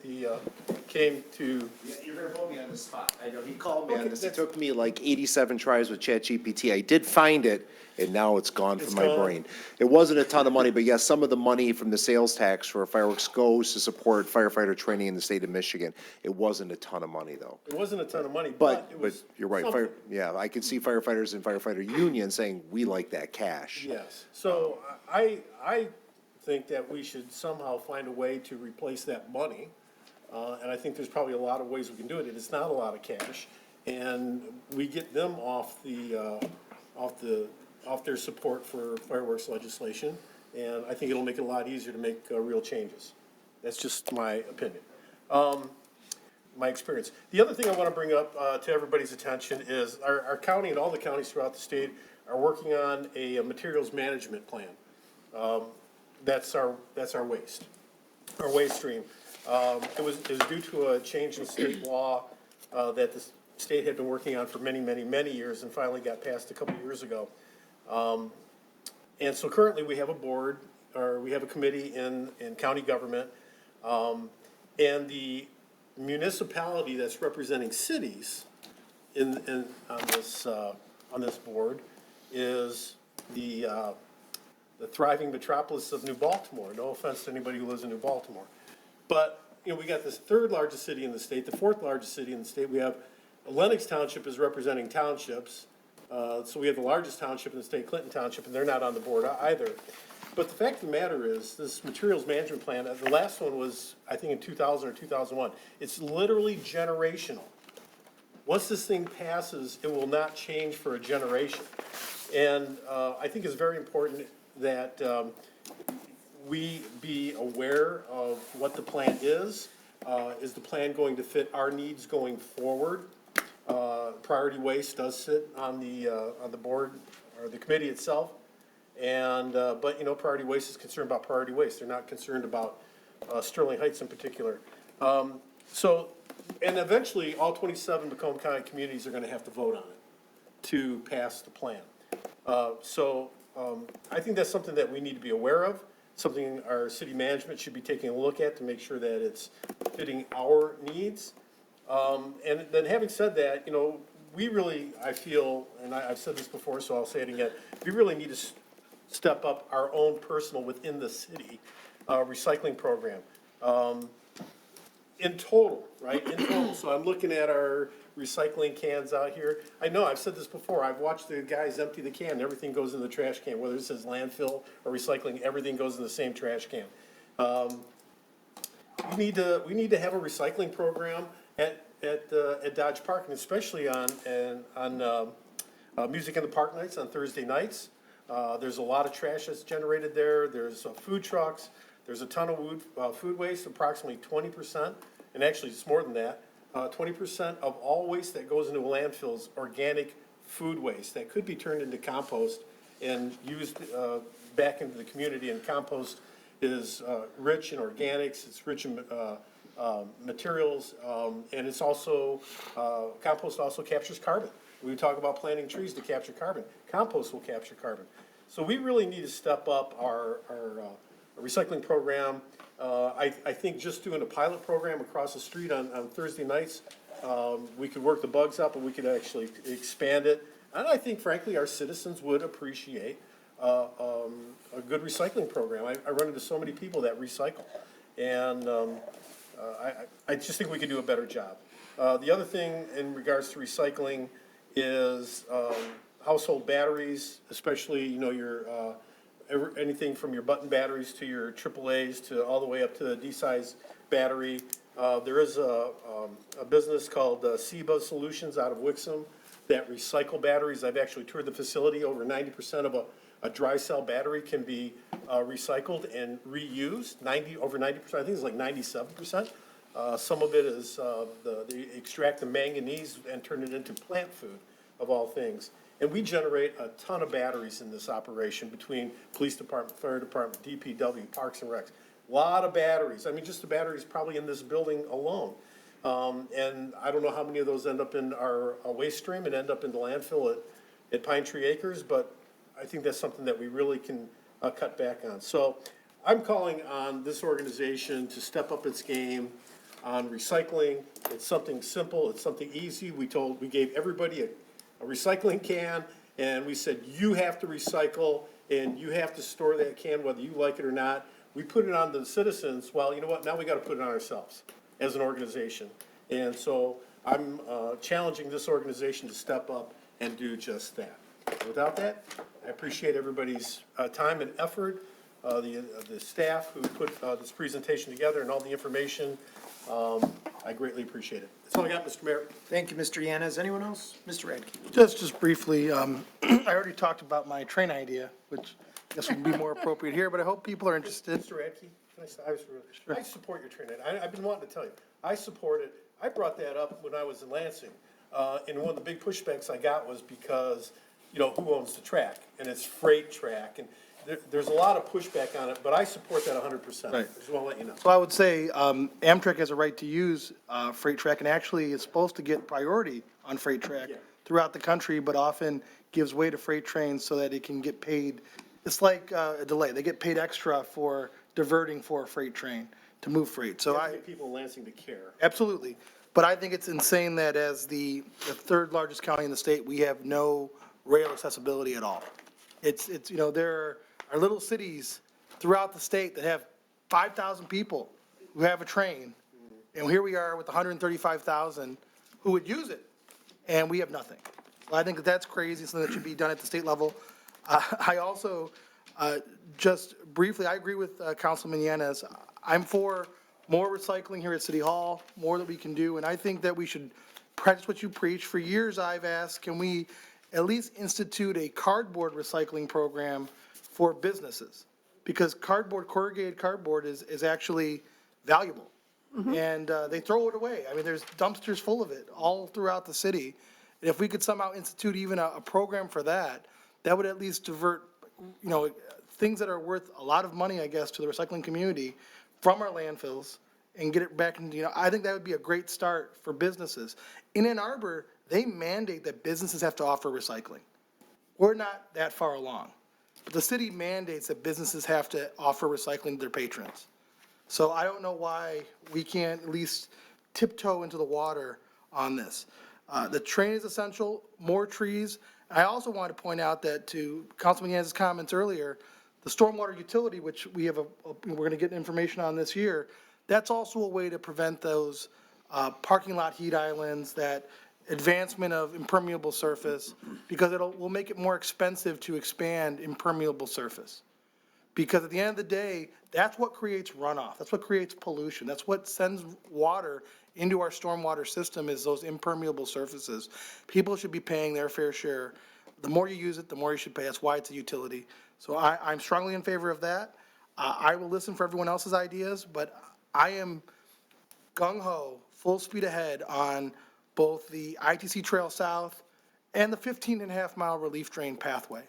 came to? You're gonna put me on the spot. I know, he called me on this. It took me like 87 tries with ChatGPT. I did find it, and now it's gone from my brain. It wasn't a ton of money, but yes, some of the money from the sales tax for fireworks goes to support firefighter training in the state of Michigan. It wasn't a ton of money, though. It wasn't a ton of money, But it was you're right. something. Yeah, I can see firefighters and firefighter union saying, we like that cash. Yes. So I think that we should somehow find a way to replace that money. And I think there's probably a lot of ways we can do it. It's not a lot of cash. And we get them off their support for fireworks legislation. And I think it'll make it a lot easier to make real changes. That's just my opinion. My experience. The other thing I want to bring up to everybody's attention is our county and all the counties throughout the state are working on a materials management plan. That's our waste stream. It was due to a change in state law that the state had been working on for many, many, many years and finally got passed a couple years ago. And so currently we have a board, or we have a committee in county government. And the municipality that's representing cities on this board is the thriving metropolis of New Baltimore. No offense to anybody who lives in New Baltimore. But, you know, we got this third largest city in the state, the fourth largest city in the state. We have Lennox Township is representing townships. So we have the largest township in the state, Clinton Township, and they're not on the board either. But the fact of the matter is, this materials management plan, the last one was, I think, in 2000 or 2001. It's literally generational. Once this thing passes, it will not change for a generation. And I think it's very important that we be aware of what the plan is. Is the plan going to fit our needs going forward? Priority waste does sit on the board or the committee itself. And, but, you know, priority waste is concerned about priority waste. They're not concerned about Sterling Heights in particular. So, and eventually, all 27 Macomb County communities are gonna have to vote on it to pass the plan. I think that's something that we need to be aware of, something our city management should be taking a look at to make sure that it's fitting our needs. And then having said that, you know, we really, I feel, and I've said this before, so I'll say it again, we really need to step up our own personal within the city recycling program. In total, right, in total. So I'm looking at our recycling cans out here. I know, I've said this before, I've watched the guys empty the can, everything goes in the trash can, whether it says landfill or recycling, everything goes in the same trash can. We need to have a recycling program at Dodge Park, and especially on Music in the Park nights, on Thursday nights. There's a lot of trash that's generated there. There's food trucks. There's a ton of food waste, approximately 20%, and actually it's more than that. 20% of all waste that goes into a landfill is organic food waste that could be turned into compost and used back into the community. And compost is rich in organics. It's rich in materials, and it's also compost also captures carbon. We talk about planting trees to capture carbon. Compost will capture carbon. So we really need to step up our recycling program. I think just doing a pilot program across the street on Thursday nights, we could work the bugs up and we could actually expand it. And I think frankly, our citizens would appreciate a good recycling program. I run into so many people that recycle. And I just think we could do a better job. The other thing in regards to recycling is household batteries, especially, you know, your anything from your button batteries to your AAAs to all the way up to the D-size battery. There is a business called SEBA Solutions out of Wixom that recycle batteries. I've actually toured the facility. Over 90% of a dry cell battery can be recycled and reused. Over 90%, I think it's like 97%. Some of it is they extract the manganese and turn it into plant food, of all things. And we generate a ton of batteries in this operation between police department, fire department, DPW, Parks and Recs. A lot of batteries. I mean, just the batteries probably in this building alone. And I don't know how many of those end up in our waste stream and end up in the landfill at Pine Tree Acres, but I think that's something that we really can cut back on. So I'm calling on this organization to step up its game on recycling. It's something simple. It's something easy. We gave everybody a recycling can, and we said, you have to recycle, and you have to store that can whether you like it or not. We put it on the citizens. Well, you know what? Now we got to put it on ourselves as an organization. And so I'm challenging this organization to step up and do just that. Without that, I appreciate everybody's time and effort, the staff who put this presentation together and all the information. I greatly appreciate it. That's all I got, Mr. Mayor. Thank you, Mr. Yanez. Anyone else? Mr. Radke. Just briefly, I already talked about my train idea, which I guess would be more appropriate here, but I hope people are interested. Mr. Radke, I support your train idea. I've been wanting to tell you. I support it. I brought that up when I was in Lansing. And one of the big pushbacks I got was because, you know, who owns the track? And it's freight track. And there's a lot of pushback on it, but I support that 100%. Right. Just want to let you know. So I would say Amtrak has a right to use Freight Track and actually is supposed to get priority on Freight Track throughout the country, but often gives way to freight trains so that it can get paid. It's like a delay. They get paid extra for diverting for a freight train to move freight. So You have I, to get people in Lansing to care. absolutely. But I think it's insane that as the third largest county in the state, we have no rail accessibility at all. It's, you know, there are little cities throughout the state that have 5,000 people who have a train. And here we are with 135,000 who would use it, and we have nothing. So I think that that's crazy, something that should be done at the state level. I also, just briefly, I agree with Councilman Yanez. I'm for more recycling here at City Hall, more that we can do, and I think that we should practice what you preach. For years, I've asked, can we at least institute a cardboard recycling program for businesses? Because cardboard, corrugated cardboard is actually valuable. And they throw it away. I mean, there's dumpsters full of it all throughout the city. And if we could somehow institute even a program for that, that would at least divert, you know, things that are worth a lot of money, I guess, to the recycling community from our landfills and get it back into, you know, I think that would be a great start for businesses. In Ann Arbor, they mandate that businesses have to offer recycling. We're not that far along. But the city mandates that businesses have to offer recycling to their patrons. So I don't know why we can't at least tiptoe into the water on this. The train is essential, more trees. I also want to point out that to Councilman Yanez's comments earlier, the stormwater utility, which we have we're going to get information on this year, that's also a way to prevent those parking lot heat islands, that advancement of impermeable surface, because will make it more expensive to expand impermeable surface. Because at the end of the day, that's what creates runoff. That's what creates pollution. That's what sends water into our stormwater system, is those impermeable surfaces. People should be paying their fair share. The more you use it, the more you should pay. That's why it's a utility. So I'm strongly in favor of that. I will listen for everyone else's ideas, but I am gung-ho, full speed ahead on both the ITC Trail South and the 15.5-mile relief drain pathway.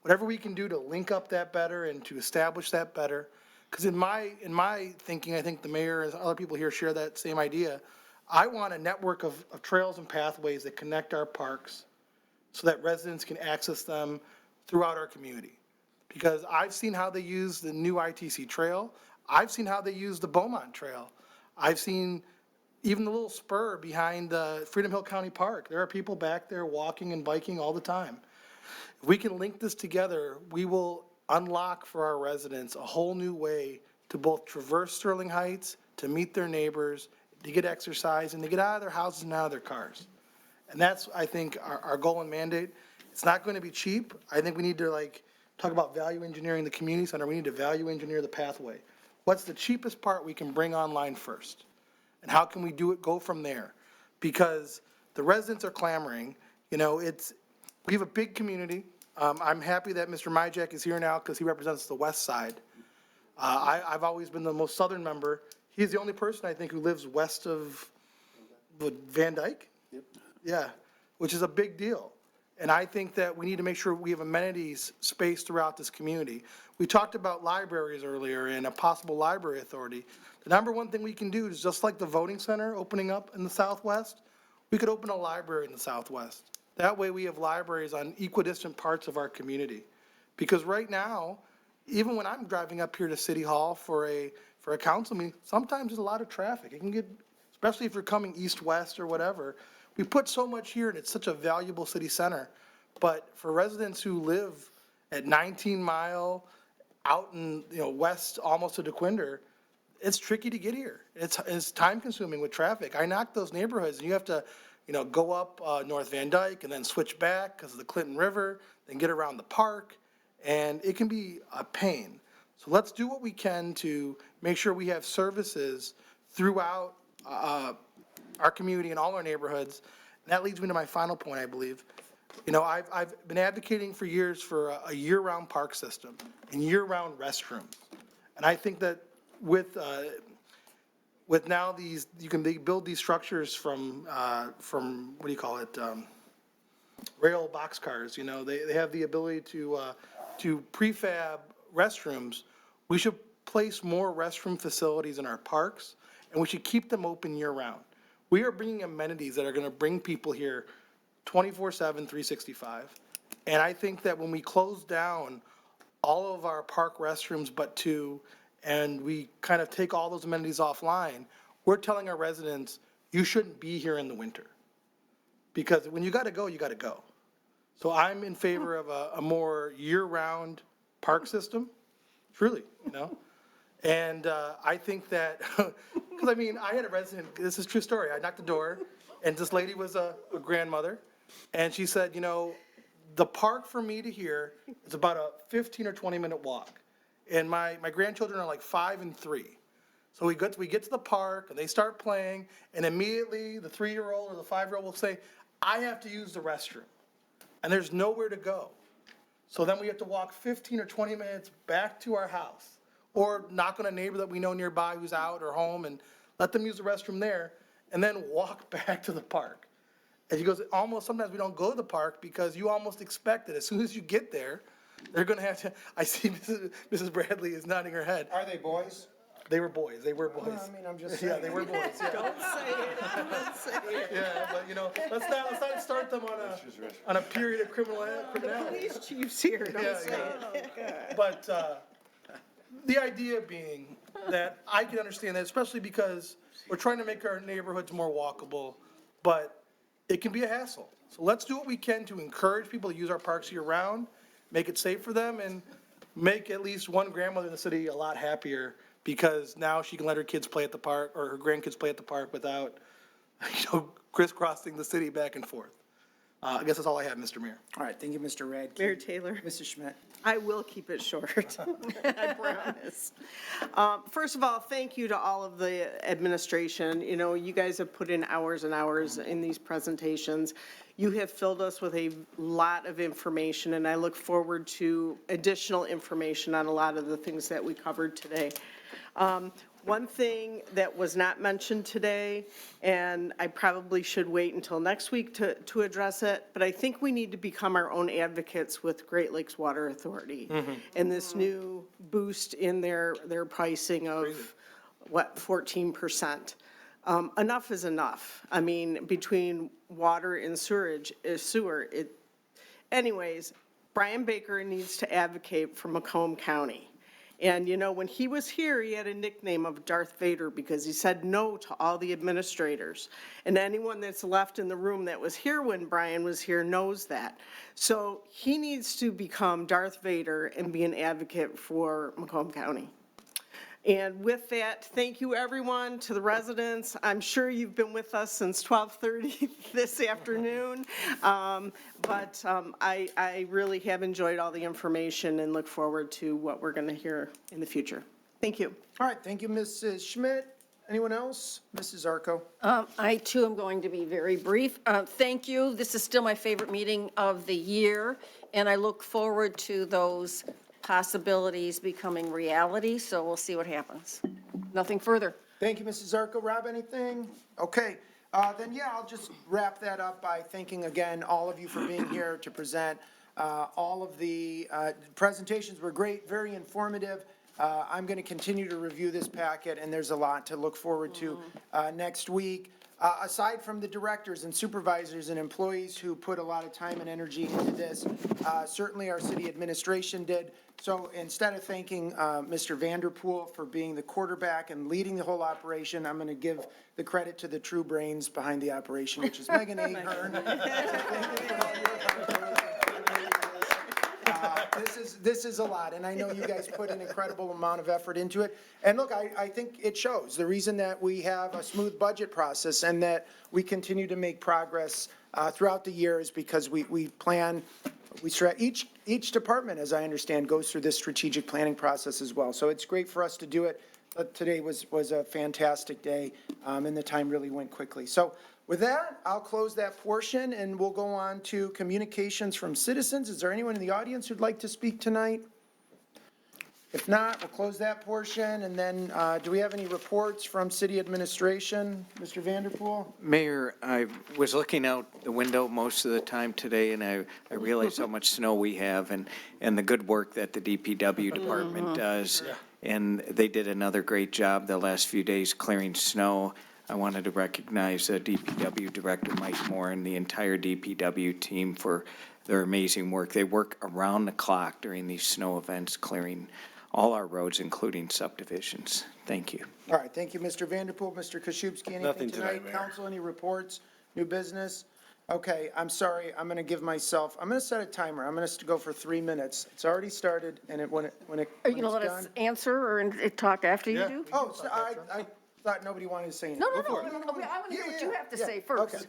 Whatever we can do to link up that better and to establish that better. Because in my thinking, I think the mayor and other people here share that same idea. I want a network of trails and pathways that connect our parks so that residents can access them throughout our community. Because I've seen how they use the new ITC Trail. I've seen how they use the Beaumont Trail. I've seen even the little spur behind Freedom Hill County Park. There are people back there walking and biking all the time. If we can link this together, we will unlock for our residents a whole new way to both traverse Sterling Heights, to meet their neighbors, to get exercise, and to get out of their houses and out of their cars. And that's, I think, our goal and mandate. It's not going to be cheap. I think we need to talk about value engineering the community center. We need to value engineer the pathway. What's the cheapest part we can bring online first? And how can we go from there? Because the residents are clamoring. You know, we have a big community. I'm happy that Mr. Myjack is here now because he represents the west side. I've always been the most southern member. He's the only person, I think, who lives west of Van Dyke? Yep. Yeah, which is a big deal. And I think that we need to make sure we have amenities spaced throughout this community. We talked about libraries earlier and a possible library authority. The number one thing we can do is, just like the voting center opening up in the southwest, we could open a library in the southwest. That way we have libraries on equidistant parts of our community. Because right now, even when I'm driving up here to City Hall for a council meeting, sometimes there's a lot of traffic. It can get, especially if you're coming east-west or whatever. We put so much here and it's such a valuable city center. But for residents who live at 19 Mile, out in, west almost to DeQuinder, it's tricky to get here. It's time consuming with traffic. I knock those neighborhoods and you have to, go up North Van Dyke and then switch back because of the Clinton River, then get around the park, and it can be a pain. So let's do what we can to make sure we have services throughout our community and all our neighborhoods. And that leads me to my final point, I believe. I've been advocating for years for a year-round park system and year-round restrooms. And I think that with now you can build these structures from what do you call it, rail boxcars. They have the ability to prefab restrooms, we should place more restroom facilities in our parks, and we should keep them open year-round. We are bringing amenities that are going to bring people here 24/7, 365. And I think that when we close down all of our park restrooms but two, and we kind of take all those amenities offline, we're telling our residents, you shouldn't be here in the winter. Because when you got to go, you got to go. So I'm in favor of a more year-round park system, truly, you know? And I think that, because I mean, I had a resident, this is a true story, I knocked the door, and this lady was a grandmother, and she said, you know, the park for me to here is about a 15 or 20-minute walk. And my grandchildren are like 5 and 3. So we get to the park, and they start playing, and immediately the 3-year-old or the 5-year-old will say, I have to use the restroom. And there's nowhere to go. So then we have to walk 15 or 20 minutes back to our house, or knock on a neighbor that we know nearby who's out or home and let them use the restroom there, and then walk back to the park. And she goes, almost sometimes we don't go to the park because you almost expect it. As soon as you get there, they're going to have to, I see Mrs. Bradley is nodding her head. Are they boys? They were boys. They were boys. I mean, I'm just Yeah, saying. they were boys. Yeah. Don't say it, don't say it. Yeah, but you know, let's not start them on a period of criminality. Police chief's here, Yeah, don't say yeah. it. But the idea being that I can understand that, especially because we're trying to make our neighborhoods more walkable, but it can be a hassle. So let's do what we can to encourage people to use our parks year-round, make it safe for them, and make at least one grandmother in the city a lot happier, because now she can let her kids play at the park, or her grandkids play at the park without, crisscrossing the city back and forth. I guess that's all I have, Mr. Mayor. All right, thank you, Mr. Radke. Mayor Taylor. Mrs. Schmidt. I will keep it short, I promise. First of all, thank you to all of the administration. You know, you guys have put in hours and hours in these presentations. You have filled us with a lot of information, and I look forward to additional information on a lot of the things that we covered today. One thing that was not mentioned today, and I probably should wait until next week to address it, but I think we need to become our own advocates with Great Lakes Water Authority. And this new boost in their pricing of, 14%. Enough is enough. I mean, between water and sewer, anyways, Brian Baker needs to advocate for Macomb County. And, you know, when he was here, he had a nickname of Darth Vader because he said no to all the administrators. And anyone that's left in the room that was here when Brian was here knows that. So he needs to become Darth Vader and be an advocate for Macomb County. And with that, thank you, everyone, to the residents. I'm sure you've been with us since 12:30 this afternoon. But I really have enjoyed all the information and look forward to what we're going to hear in the future. Thank you. All right, thank you, Mrs. Schmidt. Anyone else? Mrs. Arco? I too am going to be very brief. Thank you. This is still my favorite meeting of the year, and I look forward to those possibilities becoming reality, so we'll see what happens. Nothing further. Thank you, Mrs. Arco. Rob, anything? Okay, then yeah, I'll just wrap that up by thanking again all of you for being here to present. All of the presentations were great, very informative. I'm going to continue to review this packet, and there's a lot to look forward to next week. Aside from the directors and supervisors and employees who put a lot of time and energy into this, certainly our city administration did. So instead of thanking Mr. Vanderpool for being the quarterback and leading the whole operation, I'm going to give the credit to the true brains behind the operation, which is Megan Ahern. This is a lot, and I know you guys put an incredible amount of effort into it. And look, I think it shows. The reason that we have a smooth budget process and that we continue to make progress throughout the year is because we plan, each department, as I understand, goes through this strategic planning process as well. So it's great for us to do it. But today was a fantastic day, and the time really went quickly. So with that, I'll close that portion, and we'll go on to communications from citizens. Is there anyone in the audience who'd like to speak tonight? If not, we'll close that portion, and then, do we have any reports from city administration? Mr. Vanderpool? Mayor, I was looking out the window most of the time today, and I realized how much snow we have and the good work that the DPW department does. And they did another great job the last few days clearing snow. I wanted to recognize DPW Director Mike Moore and the entire DPW team for their amazing work. They work around the clock during these snow events, clearing all our roads, including subdivisions. Thank you. All right, thank you, Mr. Vanderpool. Mr. Koszybski, anything Nothing tonight, Mayor. Council, any reports, new business? Okay, I'm sorry, I'm going to set a timer. I'm going to go for 3 minutes. It's already started, and when it's Are you going to let us answer or talk after you do? Oh, so I thought nobody wanted to say anything. No, I want to hear what you have to say first. Okay.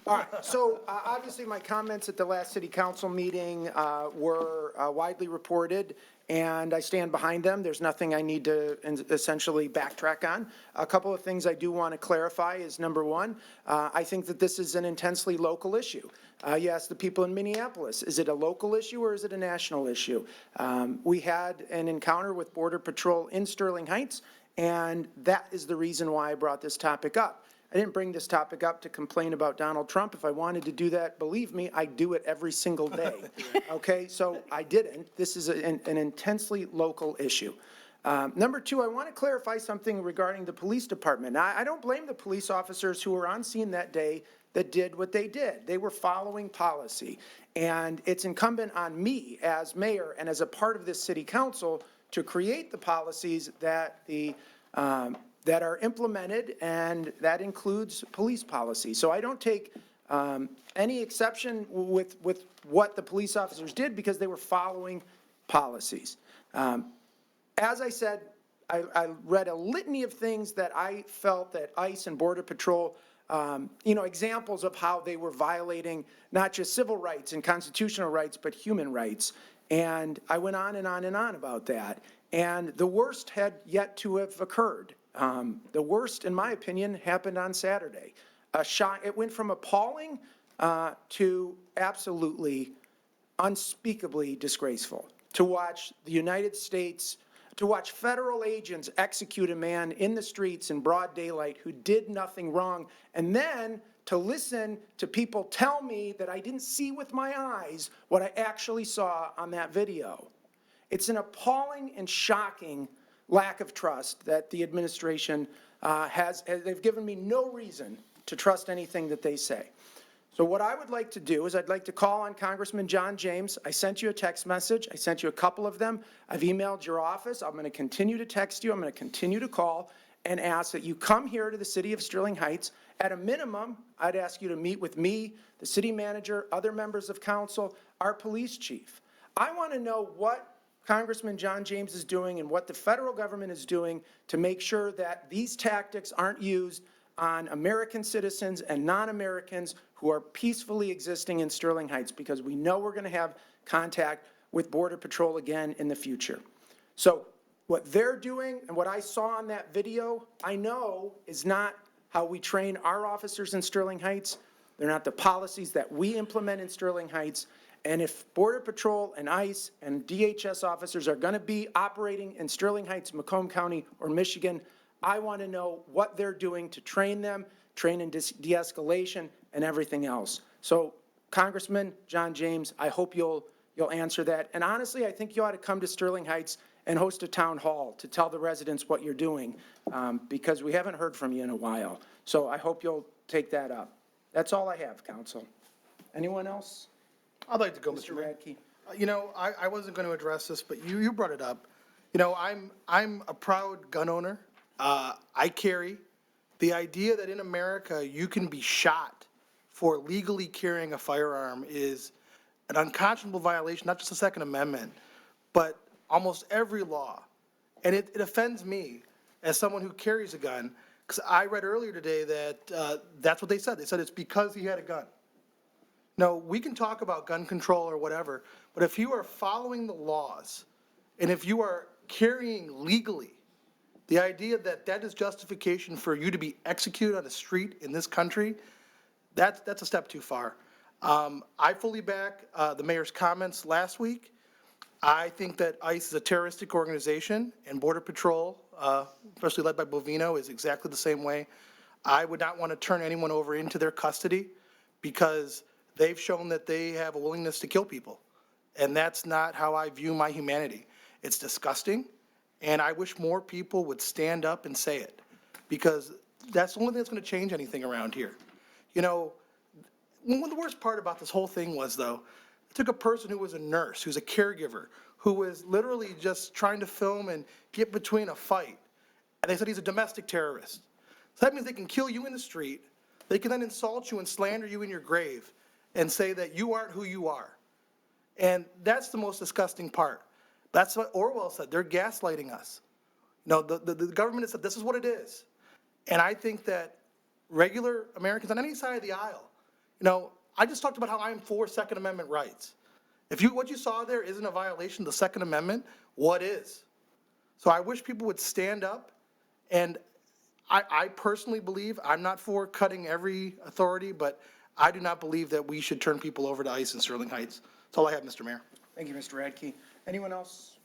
All right, so obviously my comments at the last city council meeting were widely reported, and I stand behind them. There's nothing I need to essentially backtrack on. A couple of things I do want to clarify is, number one, I think that this is an intensely local issue. You asked the people in Minneapolis, is it a local issue or is it a national issue? We had an encounter with Border Patrol in Sterling Heights, and that is the reason why I brought this topic up. I didn't bring this topic up to complain about Donald Trump. If I wanted to do that, believe me, I do it every single day. Okay, so I didn't. This is an intensely local issue. Number two, I want to clarify something regarding the police department. I don't blame the police officers who were on scene that day that did what they did. They were following policy. And it's incumbent on me as mayor and as a part of this city council to create the policies that that are implemented, and that includes police policy. So I don't take any exception with what the police officers did because they were following policies. As I said, I read a litany of things that I felt that ICE and Border Patrol, examples of how they were violating not just civil rights and constitutional rights, but human rights. And I went on and on and on about that. And the worst had yet to have occurred. The worst, in my opinion, happened on Saturday. It went from appalling to absolutely unspeakably disgraceful to watch the United States, to watch federal agents execute a man in the streets in broad daylight who did nothing wrong, and then to listen to people tell me that I didn't see with my eyes what I actually saw on that video. It's an appalling and shocking lack of trust that the administration has. They've given me no reason to trust anything that they say. So what I would like to do is I'd like to call on Congressman John James. I sent you a text message. I sent you a couple of them. I've emailed your office. I'm going to continue to text you. I'm going to continue to call and ask that you come here to the city of Sterling Heights. At a minimum, I'd ask you to meet with me, the city manager, other members of council, our police chief. I want to know what Congressman John James is doing and what the federal government is doing to make sure that these tactics aren't used on American citizens and non-Americans who are peacefully existing in Sterling Heights, because we know we're going to have contact with Border Patrol again in the future. So what they're doing and what I saw on that video, I know is not how we train our officers in Sterling Heights. They're not the policies that we implement in Sterling Heights. And if Border Patrol and ICE and DHS officers are going to be operating in Sterling Heights, Macomb County, or Michigan, I want to know what they're doing to train them, train in de-escalation, and everything else. So, Congressman John James, I hope you'll answer that. And honestly, I think you ought to come to Sterling Heights and host a town hall to tell the residents what you're doing, because we haven't heard from you in a while. So I hope you'll take that up. That's all I have, Council. Anyone else? I'd like to go, Mr. Mayor. I wasn't going to address this, but you brought it up. I'm a proud gun owner. I carry. The idea that in America you can be shot for legally carrying a firearm is an unconscionable violation, not just the Second Amendment, but almost every law. And it offends me as someone who carries a gun, because I read earlier today that that's what they said. They said it's because he had a gun. No, we can talk about gun control or whatever, but if you are following the laws and if you are carrying legally, the idea that that is justification for you to be executed on the street in this country, that's a step too far. I fully back the mayor's comments last week. I think that ICE is a terroristic organization, and Border Patrol, especially led by Bovino, is exactly the same way. I would not want to turn anyone over into their custody because they've shown that they have a willingness to kill people. And that's not how I view my humanity. It's disgusting, and I wish more people would stand up and say it, because that's the only thing that's going to change anything around here. You know, one of the worst part about this whole thing was, though, it took a person who was a nurse, who's a caregiver, who was literally just trying to film and get between a fight, and they said he's a domestic terrorist. So that means they can kill you in the street, they can then insult you and slander you in your grave and say that you aren't who you are. And that's the most disgusting part. That's what Orwell said. They're gaslighting us. No, the government has said this is what it is. And I think that regular Americans on any side of the aisle, you know, I just talked about how I'm for Second Amendment rights. If what you saw there isn't a violation of the Second Amendment, what is? So I wish people would stand up, and I personally believe, I'm not for cutting every authority, but I do not believe that we should turn people over to ICE in Sterling Heights. That's all I have, Mr. Mayor. Thank you, Mr. Radke. Anyone else?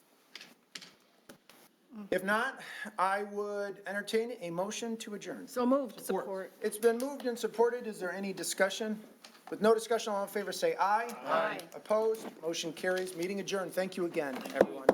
If not, I would entertain a motion to adjourn. So moved. Support. It's been moved and supported. Is there any discussion? With no discussion, all in favor say aye. Aye. Opposed? Motion carries. Meeting adjourned. Thank you again, everyone.